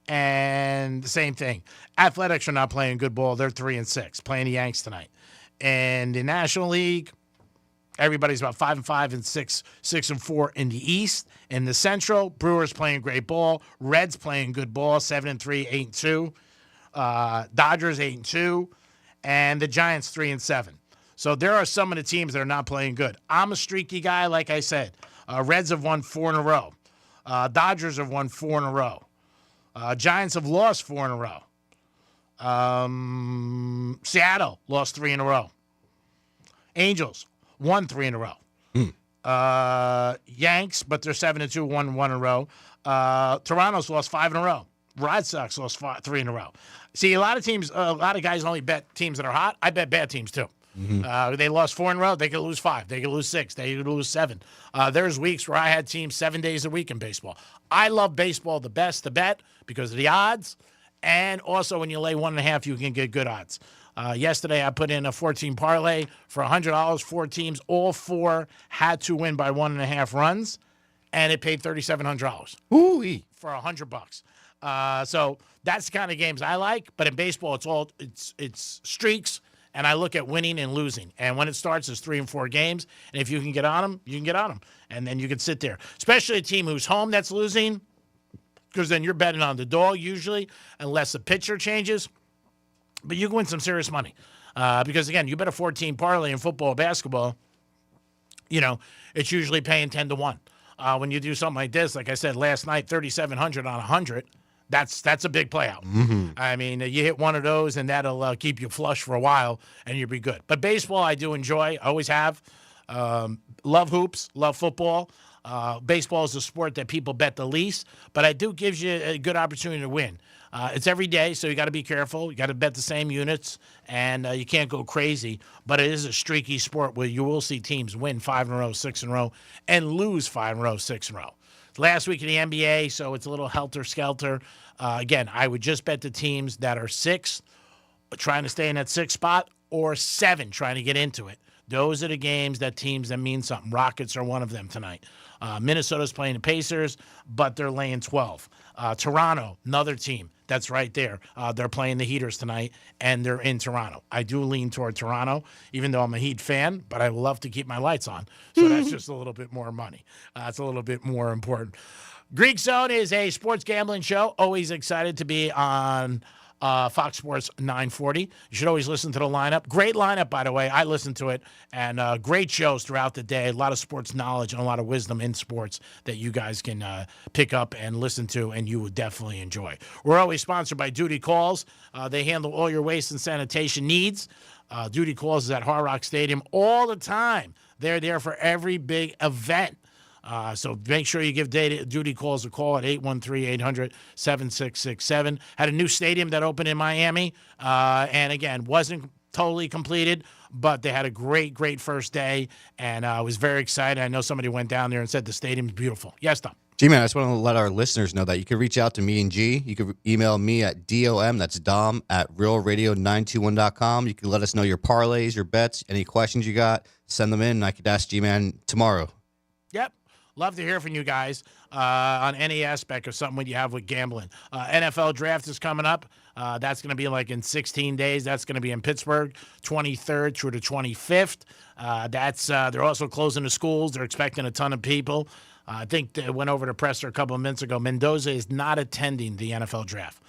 And the same thing. Athletics are not playing good ball. They're 3-6, playing the Yanks tonight. And the National League, everybody's about 5-5 and 6-4 in the East. In the Central, Brewers playing great ball. Reds playing good ball, 7-3, 8-2. Dodgers 8-2, and the Giants 3-7. So there are some of the teams that are not playing good. I'm a streaky guy, like I said. Reds have won 4 in a row. Dodgers have won 4 in a row. Giants have lost 4 in a row. Seattle lost 3 in a row. Angels won 3 in a row. Yanks, but they're 7-2, won 1 in a row. Toronto's lost 5 in a row. Red Sox lost 3 in a row. See, a lot of guys only bet teams that are hot. I bet bad teams too. They lost 4 in a row. They could lose 5. They could lose 6. They could lose 7. There's weeks where I had teams 7 days a week in baseball. I love baseball the best to bet because of the odds, and also when you lay 1.5, you can get good odds. Yesterday, I put in a 14 parlay for $100. 4 teams, all 4 had to win by 1.5 runs, and it paid $3,700. Ooh-wee. For $100. So that's the kind of games I like. But in baseball, it's streaks, and I look at winning and losing. And when it starts, it's 3 and 4 games. And if you can get on them, you can get on them. And then you can sit there. Especially a team who's home that's losing, because then you're betting on the dog usually, unless the pitcher changes. But you can win some serious money. Because, again, you bet a 14 parlay in football or basketball, it's usually paying 10-1. When you do something like this, like I said, last night, 3,700 on 100, that's a big play out. I mean, you hit one of those, and that'll keep you flush for a while, and you'll be good. But baseball, I do enjoy. I always have. Love hoops, love football. Baseball is a sport that people bet the least, but it do gives you a good opportunity to win. It's every day, so you got to be careful. You got to bet the same units, and you can't go crazy. But it is a streaky sport where you will see teams win 5 in a row, 6 in a row, and lose 5 in a row, 6 in a row. Last week in the NBA, so it's a little helter-skelter. Again, I would just bet the teams that are 6, trying to stay in that 6th spot, or 7, trying to get into it. Those are the teams that mean something. Rockets are one of them tonight. Minnesota's playing the Pacers, but they're laying 12. Toronto, another team that's right there. They're playing the Heaters tonight, and they're in Toronto. I do lean toward Toronto, even though I'm a Heat fan, but I love to keep my lights on. So that's just a little bit more money. It's a little bit more important. Greek Zone is a sports gambling show. Always excited to be on Fox Sports 940. You should always listen to the lineup. Great lineup, by the way. I listen to it, and great shows throughout the day. A lot of sports knowledge and a lot of wisdom in sports that you guys can pick up and listen to, and you would definitely enjoy. We're always sponsored by Duty Calls. They handle all your waste and sanitation needs. Duty Calls is at Hard Rock Stadium all the time. They're there for every big event. So make sure you give Duty Calls a call at 813-800-7667. Had a new stadium that opened in Miami. And again, wasn't totally completed, but they had a great first day. And I was very excited. I know somebody went down there and said the stadium's beautiful. Yes, Tom. G-Man, I just want to let our listeners know that you can reach out to me and G. You can email me at DOM, that's Dom, at realradio921.com. You can let us know your parlays, your bets, any questions you got. Send them in, and I could ask G-Man tomorrow. Yep. Love to hear from you guys on any aspect of something you have with gambling. NFL draft is coming up. That's going to be like in 16 days. That's going to be in Pittsburgh, 23rd through the 25th. They're also closing the schools. They're expecting a ton of people. I think they went over to presser a couple of minutes ago. Mendoza is not attending the NFL draft.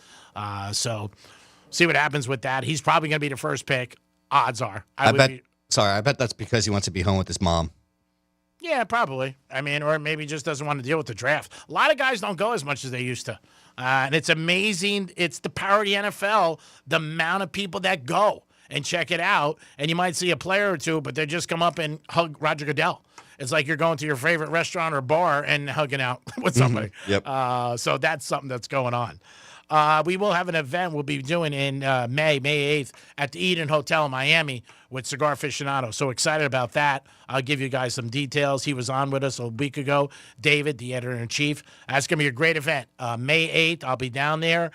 So see what happens with that. He's probably going to be the first pick. Odds are. I bet that's because he wants to be home with his mom. Yeah, probably. I mean, or maybe just doesn't want to deal with the draft. A lot of guys don't go as much as they used to. And it's amazing. It's the power of the NFL, the amount of people that go and check it out. And you might see a player or two, but they just come up and hug Roger Goodell. It's like you're going to your favorite restaurant or bar and hugging out with somebody. Yep. So that's something that's going on. We will have an event we'll be doing in May 8th at the Eden Hotel in Miami with Cigar Aficionado. So excited about that. I'll give you guys some details. He was on with us a week ago, David, the editor-in-chief. That's going to be a great event. May 8th, I'll be down there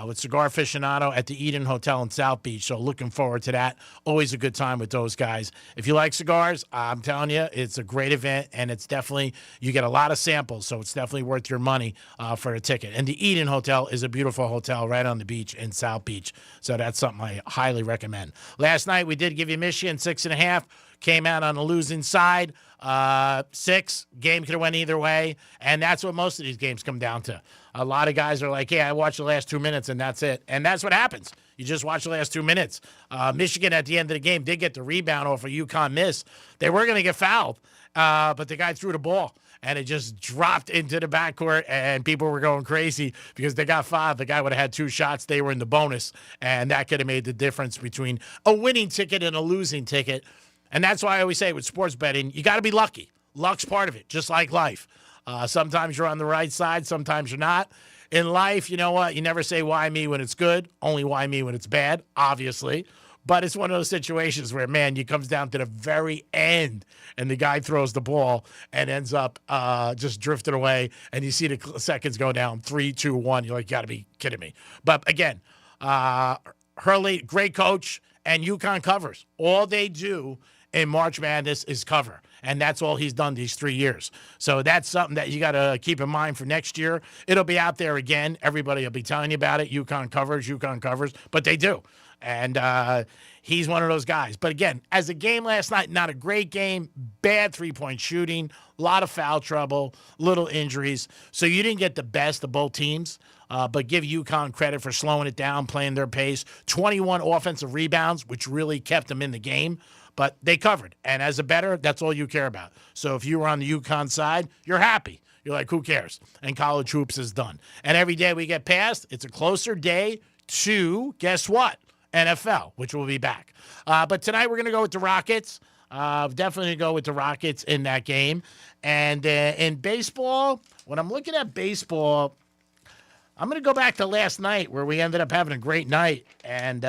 with Cigar Aficionado at the Eden Hotel in South Beach. So looking forward to that. Always a good time with those guys. If you like cigars, I'm telling you, it's a great event, and it's definitely, you get a lot of samples, so it's definitely worth your money for a ticket. And the Eden Hotel is a beautiful hotel right on the beach in South Beach. So that's something I highly recommend. Last night, we did give you Michigan 6.5. Came out on the losing side. 6. Game could have went either way. And that's what most of these games come down to. A lot of guys are like, I watched the last 2 minutes, and that's it. And that's what happens. You just watch the last 2 minutes. Michigan, at the end of the game, did get the rebound off a UConn miss. They were going to get fouled, but the guy threw the ball. And it just dropped into the backcourt, and people were going crazy because they got fouled. The guy would have had 2 shots. They were in the bonus, and that could have made the difference between a winning ticket and a losing ticket. And that's why I always say with sports betting, you got to be lucky. Luck's part of it, just like life. Sometimes you're on the right side. Sometimes you're not. In life, you know what? You never say why me when it's good, only why me when it's bad, obviously. But it's one of those situations where, man, you comes down to the very end and the guy throws the ball and ends up just drifting away. And you see the seconds go down 3, 2, 1. You're like, you got to be kidding me. But again, Hurley, great coach, and UConn covers. All they do in March Madness is cover. And that's all he's done these 3 years. So that's something that you got to keep in mind for next year. It'll be out there again. Everybody will be telling you about it. UConn covers. But they do. And he's one of those guys. But again, as a game last night, not a great game, bad three-point shooting, a lot of foul trouble, little injuries. So you didn't get the best of both teams, but give UConn credit for slowing it down, playing their pace. 21 offensive rebounds, which really kept them in the game. But they covered. And as a bettor, that's all you care about. So if you were on the UConn side, you're happy. You're like, who cares? And college hoops is done. And every day we get past, it's a closer day to, guess what? NFL, which will be back. But tonight we're going to go with the Rockets. Definitely go with the Rockets in that game. And in baseball, when I'm looking at baseball, I'm going to go back to last night where we ended up having a great night. And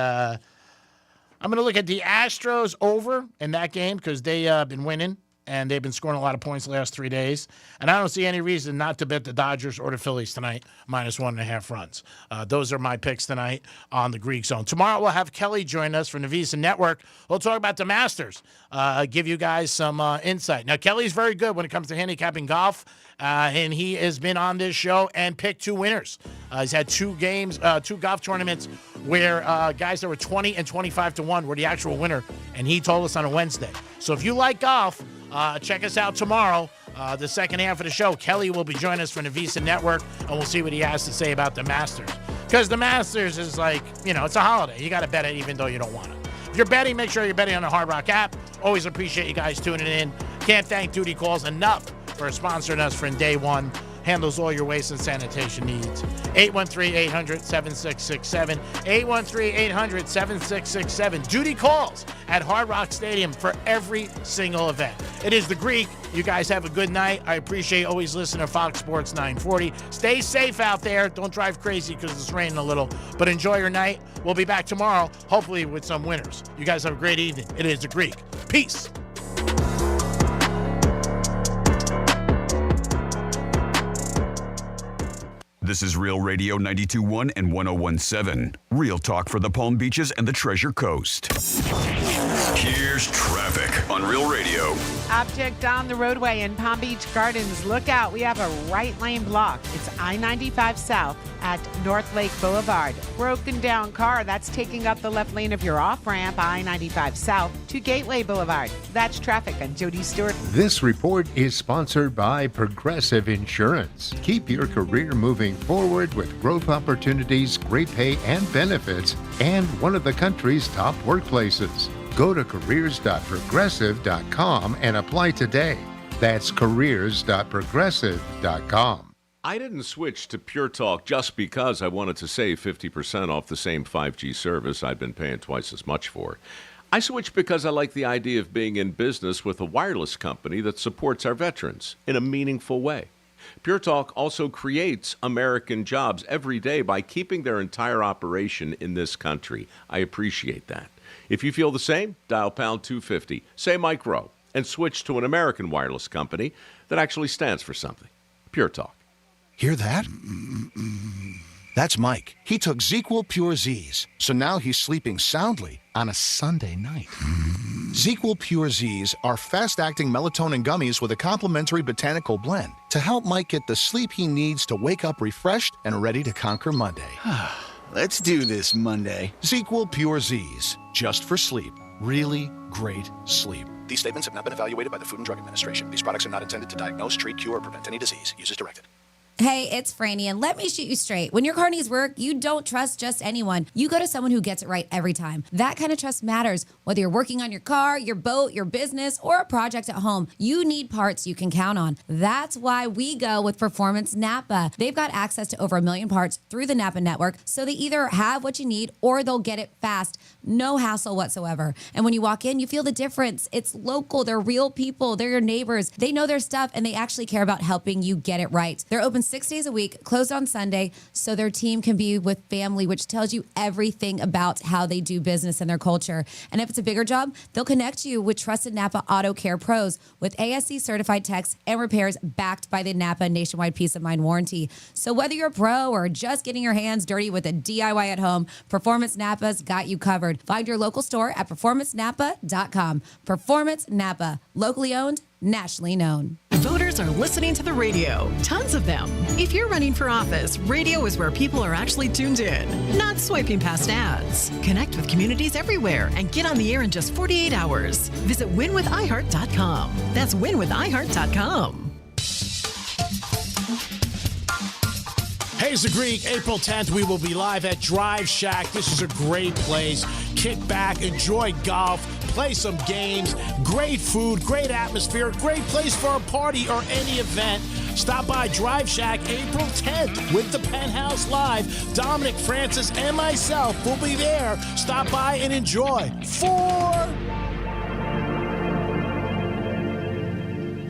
I'm going to look at the Astros over in that game because they've been winning. And they've been scoring a lot of points the last 3 days. And I don't see any reason not to bet the Dodgers or the Phillies tonight, -1.5 runs. Those are my picks tonight on the Greek Zone. Tomorrow we'll have Kelly join us from the Visa Network. We'll talk about the Masters, give you guys some insight. Now, Kelly's very good when it comes to handicapping golf, and he has been on this show and picked 2 winners. He's had 2 golf tournaments where guys that were 20 and 25 to 1 were the actual winner, and he told us on a Wednesday. So if you like golf, check us out tomorrow, the second half of the show. Kelly will be joining us from the Visa Network, and we'll see what he has to say about the Masters. Because the Masters is like, it's a holiday. You got to bet it even though you don't want to. If you're betting, make sure you're betting on the Hard Rock app. Always appreciate you guys tuning in. Can't thank Duty Calls enough for sponsoring us from day one. handles all your waste and sanitation needs. 813-800-7667. 813-800-7667. Duty calls at Hard Rock Stadium for every single event. It is the Greek. You guys have a good night. I appreciate always listening to Fox Sports 940. Stay safe out there. Don't drive crazy because it's raining a little, but enjoy your night. We'll be back tomorrow, hopefully with some winners. You guys have a great evening. It is the Greek. Peace. This is Real Radio 92.1 and 101.7. Real talk for the Palm Beaches and the Treasure Coast. Here's traffic on Real Radio. Object on the roadway in Palm Beach Gardens. Look out, we have a right lane block. It's I-95 South at North Lake Boulevard. Broken down car, that's taking up the left lane of your off-ramp, I-95 South to Gateway Boulevard. That's traffic. I'm Jody Stewart. This report is sponsored by Progressive Insurance. Keep your career moving forward with growth opportunities, great pay and benefits, and one of the country's top workplaces. Go to careers.progressive.com and apply today. That's careers.progressive.com. I didn't switch to Pure Talk just because I wanted to save 50% off the same 5G service I'd been paying twice as much for. I switched because I like the idea of being in business with a wireless company that supports our veterans in a meaningful way. Pure Talk also creates American jobs every day by keeping their entire operation in this country. I appreciate that. If you feel the same, dial pound 250, say Mike Rowe, and switch to an American wireless company that actually stands for something. Pure Talk. Hear that? That's Mike. He took ZQL Pure Z's, so now he's sleeping soundly on a Sunday night. ZQL Pure Z's are fast-acting melatonin gummies with a complementary botanical blend to help Mike get the sleep he needs to wake up refreshed and ready to conquer Monday. Let's do this Monday. ZQL Pure Z's, just for sleep. Really great sleep. These statements have not been evaluated by the Food and Drug Administration. These products are not intended to diagnose, treat, cure, or prevent any disease. Use as directed. Hey, it's Franny, and let me shoot you straight. When your car needs work, you don't trust just anyone. You go to someone who gets it right every time. That kind of trust matters. Whether you're working on your car, your boat, your business, or a project at home, you need parts you can count on. That's why we go with Performance Napa. They've got access to over 1 million parts through the Napa network, so they either have what you need or they'll get it fast. No hassle whatsoever. And when you walk in, you feel the difference. It's local. They're real people. They're your neighbors. They know their stuff, and they actually care about helping you get it right. They're open 6 days a week, closed on Sunday, so their team can be with family, which tells you everything about how they do business and their culture. And if it's a bigger job, they'll connect you with trusted Napa Auto Care pros with ASC certified techs and repairs backed by the Napa Nationwide Peace of Mind warranty. So whether you're a pro or just getting your hands dirty with a DIY at home, Performance Napa's got you covered. Find your local store at performancenapa.com. Performance Napa, locally owned, nationally known. Voters are listening to the radio, tons of them. If you're running for office, radio is where people are actually tuned in, not swiping past ads. Connect with communities everywhere and get on the air in just 48 hours. Visit winwithiheart.com. That's winwithiheart.com. Hey, it's the Greek. April 10th, we will be live at Drive Shack. This is a great place. Kick back, enjoy golf, play some games, great food, great atmosphere, great place for a party or any event. Stop by Drive Shack April 10th with the Penthouse Live. Dominic, Francis, and myself will be there. Stop by and enjoy.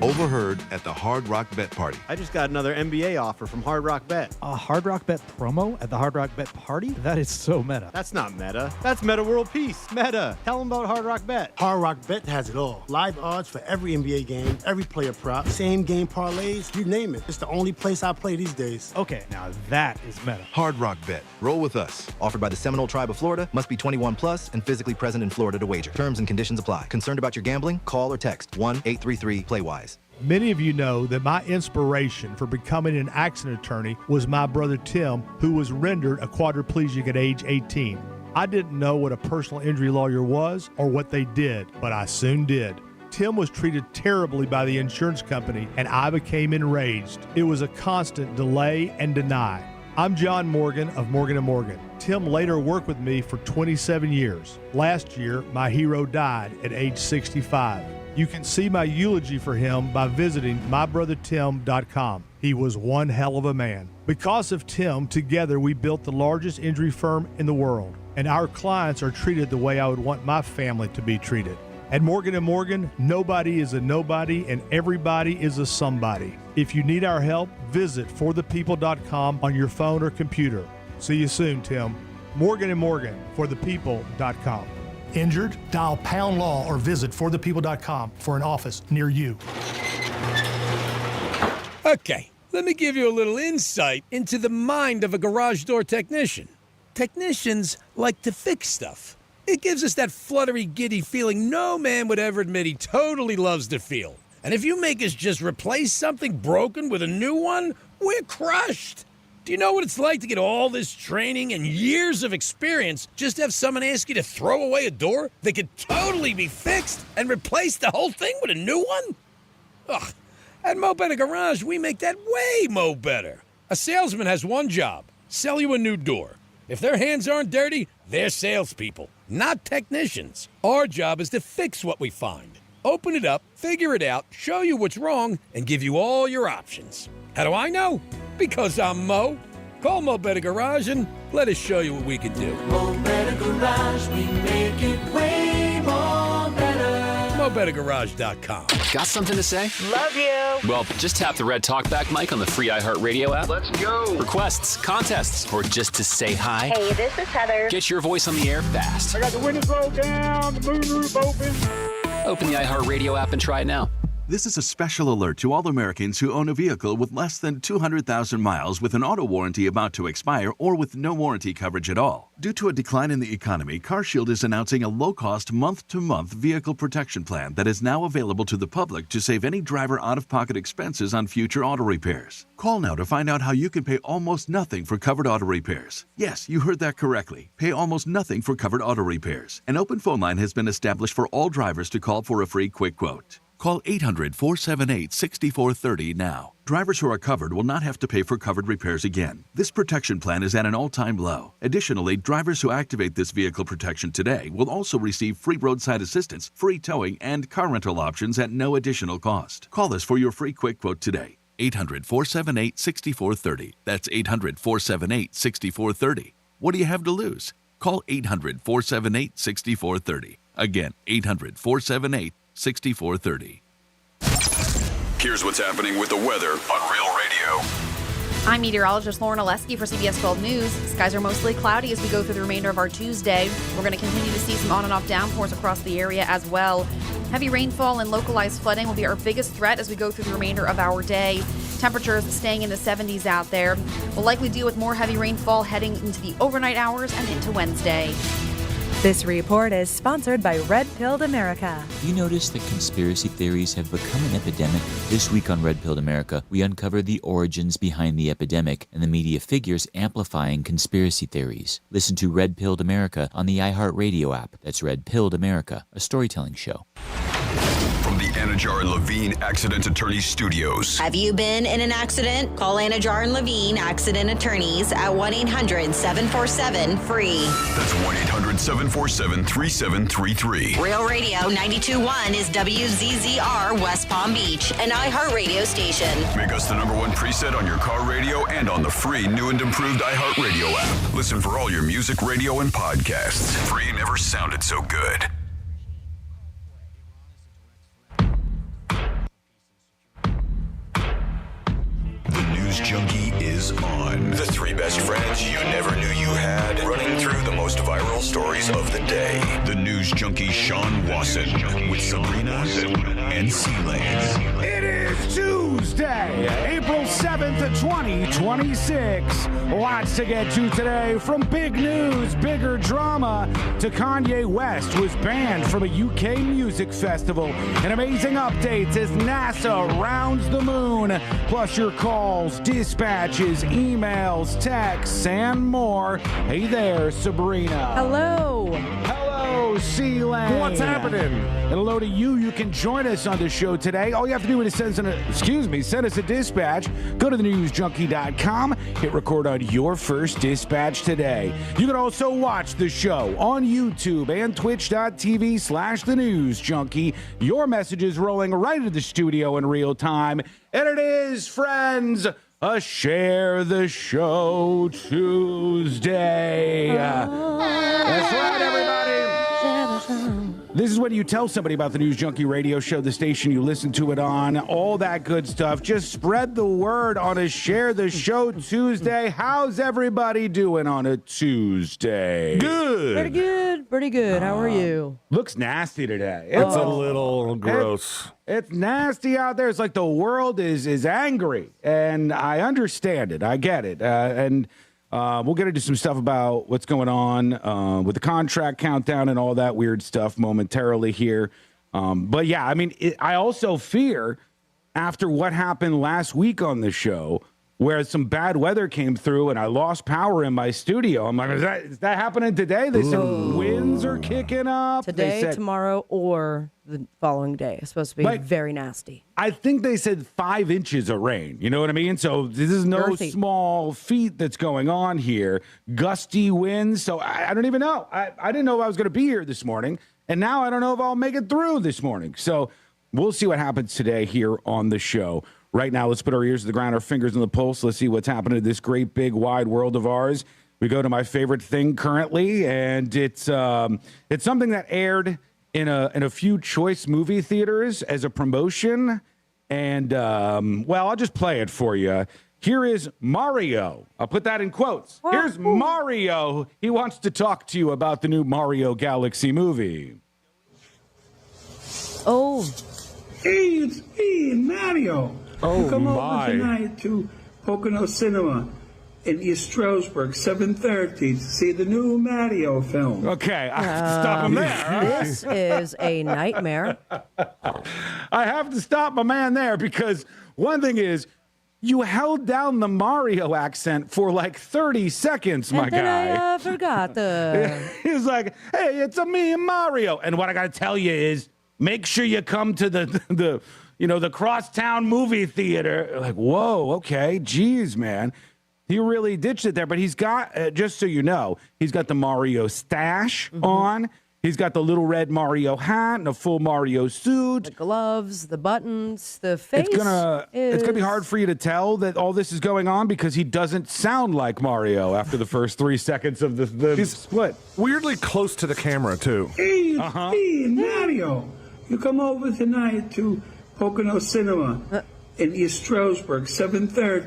Overheard at the Hard Rock Bet Party. I just got another NBA offer from Hard Rock Bet. A Hard Rock Bet promo at the Hard Rock Bet Party? That is so meta. That's not meta. That's Meta World Peace. Meta. Tell them about Hard Rock Bet. Hard Rock Bet has it all. Live odds for every NBA game, every player prop, same game parlays, you name it. It's the only place I play these days. Okay, now that is meta. Hard Rock Bet. Roll with us. Offered by the Seminole Tribe of Florida. Must be 21 plus and physically present in Florida to wager. Terms and conditions apply. Concerned about your gambling? Call or text 1-833-PLAY-WISE. Many of you know that my inspiration for becoming an accident attorney was my brother Tim, who was rendered a quadriplegic at age 18. I didn't know what a personal injury lawyer was or what they did, but I soon did. Tim was treated terribly by the insurance company, and I became enraged. It was a constant delay and deny. I'm John Morgan of Morgan & Morgan. Tim later worked with me for 27 years. Last year, my hero died at age 65. You can see my eulogy for him by visiting mybrothertim.com. He was one hell of a man. Because of Tim, together we built the largest injury firm in the world, and our clients are treated the way I would want my family to be treated. At Morgan & Morgan, nobody is a nobody and everybody is a somebody. If you need our help, visit forthepeople.com on your phone or computer. See you soon, Tim. Morgan & Morgan, forthepeople.com. Injured? Dial pound law or visit forthepeople.com for an office near you. Okay, let me give you a little insight into the mind of a garage door technician. Technicians like to fix stuff. It gives us that fluttery, giddy feeling no man would ever admit he totally loves to feel. And if you make us just replace something broken with a new one, we're crushed. Do you know what it's like to get all this training and years of experience just to have someone ask you to throw away a door that could totally be fixed and replace the whole thing with a new one? Ugh. At Mo Better Garage, we make that way mo better. A salesman has one job, sell you a new door. If their hands aren't dirty, they're salespeople, not technicians. Our job is to fix what we find. Open it up, figure it out, show you what's wrong, and give you all your options. How do I know? Because I'm Mo. Call Mo Better Garage and let us show you what we can do. Mo Better Garage, we make it way more better. MoBetterGarage.com. Got something to say? Love you. Well, just tap the red talkback mic on the free iHeartRadio app. Let's go. Requests, contests, or just to say hi. Hey, this is Heather. Get your voice on the air fast. I got the windows rolled down, the moonroof open. Open the iHeartRadio app and try it now. This is a special alert to all Americans who own a vehicle with less than 200,000 miles with an auto warranty about to expire or with no warranty coverage at all. Due to a decline in the economy, CarShield is announcing a low-cost month-to-month vehicle protection plan that is now available to the public to save any driver out-of-pocket expenses on future auto repairs. Call now to find out how you can pay almost nothing for covered auto repairs. Yes, you heard that correctly. Pay almost nothing for covered auto repairs. An open phone line has been established for all drivers to call for a free quick quote. Call 800-478-6430 now. Drivers who are covered will not have to pay for covered repairs again. This protection plan is at an all-time low. Additionally, drivers who activate this vehicle protection today will also receive free roadside assistance, free towing, and car rental options at no additional cost. Call us for your free quick quote today. 800-478-6430. That's 800-478-6430. What do you have to lose? Call 800-478-6430. Again, 800-478-6430. Here's what's happening with the weather on Real Radio. I'm meteorologist Lauren Oleski for CBS 12 News. Skies are mostly cloudy as we go through the remainder of our Tuesday. We're going to continue to see some on and off downpours across the area as well. Heavy rainfall and localized flooding will be our biggest threat as we go through the remainder of our day. Temperatures staying in the 70s out there. We'll likely deal with more heavy rainfall heading into the overnight hours and into Wednesday. This report is sponsored by Red Pilled America. You notice that conspiracy theories have become an epidemic? This week on Red Pilled America, we uncover the origins behind the epidemic and the media figures amplifying conspiracy theories. Listen to Red Pilled America on the iHeartRadio app. That's Red Pilled America, a storytelling show. From the Anajar and Levine Accident Attorneys Studios. Have you been in an accident? Call Anajar and Levine Accident Attorneys at 1-800-747-FREE. That's 1-800-747-3733. Real Radio 92.1 is WZZR West Palm Beach, an iHeartRadio station. Make us the #1 preset on your car radio and on the free new and improved iHeartRadio app. Listen for all your music, radio, and podcasts. Free never sounded so good. The News Junkie is on. The 3 best friends you never knew you had, running through the most viral stories of the day. The News Junkie Sean Wasson with Sabrina and Sealand. It is Tuesday, April 7th, 2026. Lots to get to today, from big news, bigger drama, to Kanye West was banned from a UK music festival, and amazing updates as NASA rounds the moon, plus your calls, dispatches, emails, texts, and more. Hey there, Sabrina. Hello. Hello. Hello, C-Lane. What's happening? And hello to you. You can join us on the show today. All you have to do is send us a dispatch. Go to thenewsjunkie.com. Hit record on your first dispatch today. You can also watch the show on YouTube and twitch.tv/thenewsjunkie. Your messages rolling right into the studio in real time. And it is, friends, a Share the Show Tuesday. That's right, everybody. This is when you tell somebody about the News Junkie radio show, the station you listen to it on, all that good stuff. Just spread the word on a Share the Show Tuesday. How's everybody doing on a Tuesday? Good. Pretty good. Pretty good. How are you? Looks nasty today. It's a little gross. It's nasty out there. It's like the world is angry, and I understand it. I get it. We'll get into some stuff about what's going on with the contract countdown and all that weird stuff momentarily here. But yeah, I mean, I also fear after what happened last week on the show, where some bad weather came through and I lost power in my studio. I'm like, is that happening today? They said winds are kicking up. Today, tomorrow, or the following day. It's supposed to be very nasty. I think they said 5 inches of rain. You know what I mean? So this is no small feat that's going on here. Gusty winds. So I don't even know. I didn't know I was going to be here this morning. And now I don't know if I'll make it through this morning. So we'll see what happens today here on the show. Right now, let's put our ears to the ground, our fingers on the pulse. Let's see what's happening in this great, big, wide world of ours. We go to my favorite thing currently, and it's something that aired in a few choice movie theaters as a promotion. And, I'll just play it for you. Here is Mario. I'll put that in quotes. Here's Mario. He wants to talk to you about the new Mario Galaxy movie. Oh. Hey, it's me, Mario. Oh, come my. over tonight to Pocono Cinema in East Stroudsburg, 7:30 to see the new Mario film. Okay, I have to stop him there. This is a nightmare. I have to stop my man there because one thing is, you held down the Mario accent for like 30 seconds, my guy. And I forgot the... He was like, hey, it's me, Mario. And what I got to tell you is, make sure you come to the Crosstown movie theater. Like, whoa, okay, geez, man. He really ditched it there, but he's got, just so you know, he's got the Mario stash on. He's got the little red Mario hat and a full Mario suit. The gloves, the buttons, the face. It's gonna be hard for you to tell that all this is going on because he doesn't sound like Mario after the first 3 seconds of the split. Weirdly close to the camera, too. Hey, it's me, Mario. You come over tonight to Pocono Cinema in East Stroudsburg, 7:30.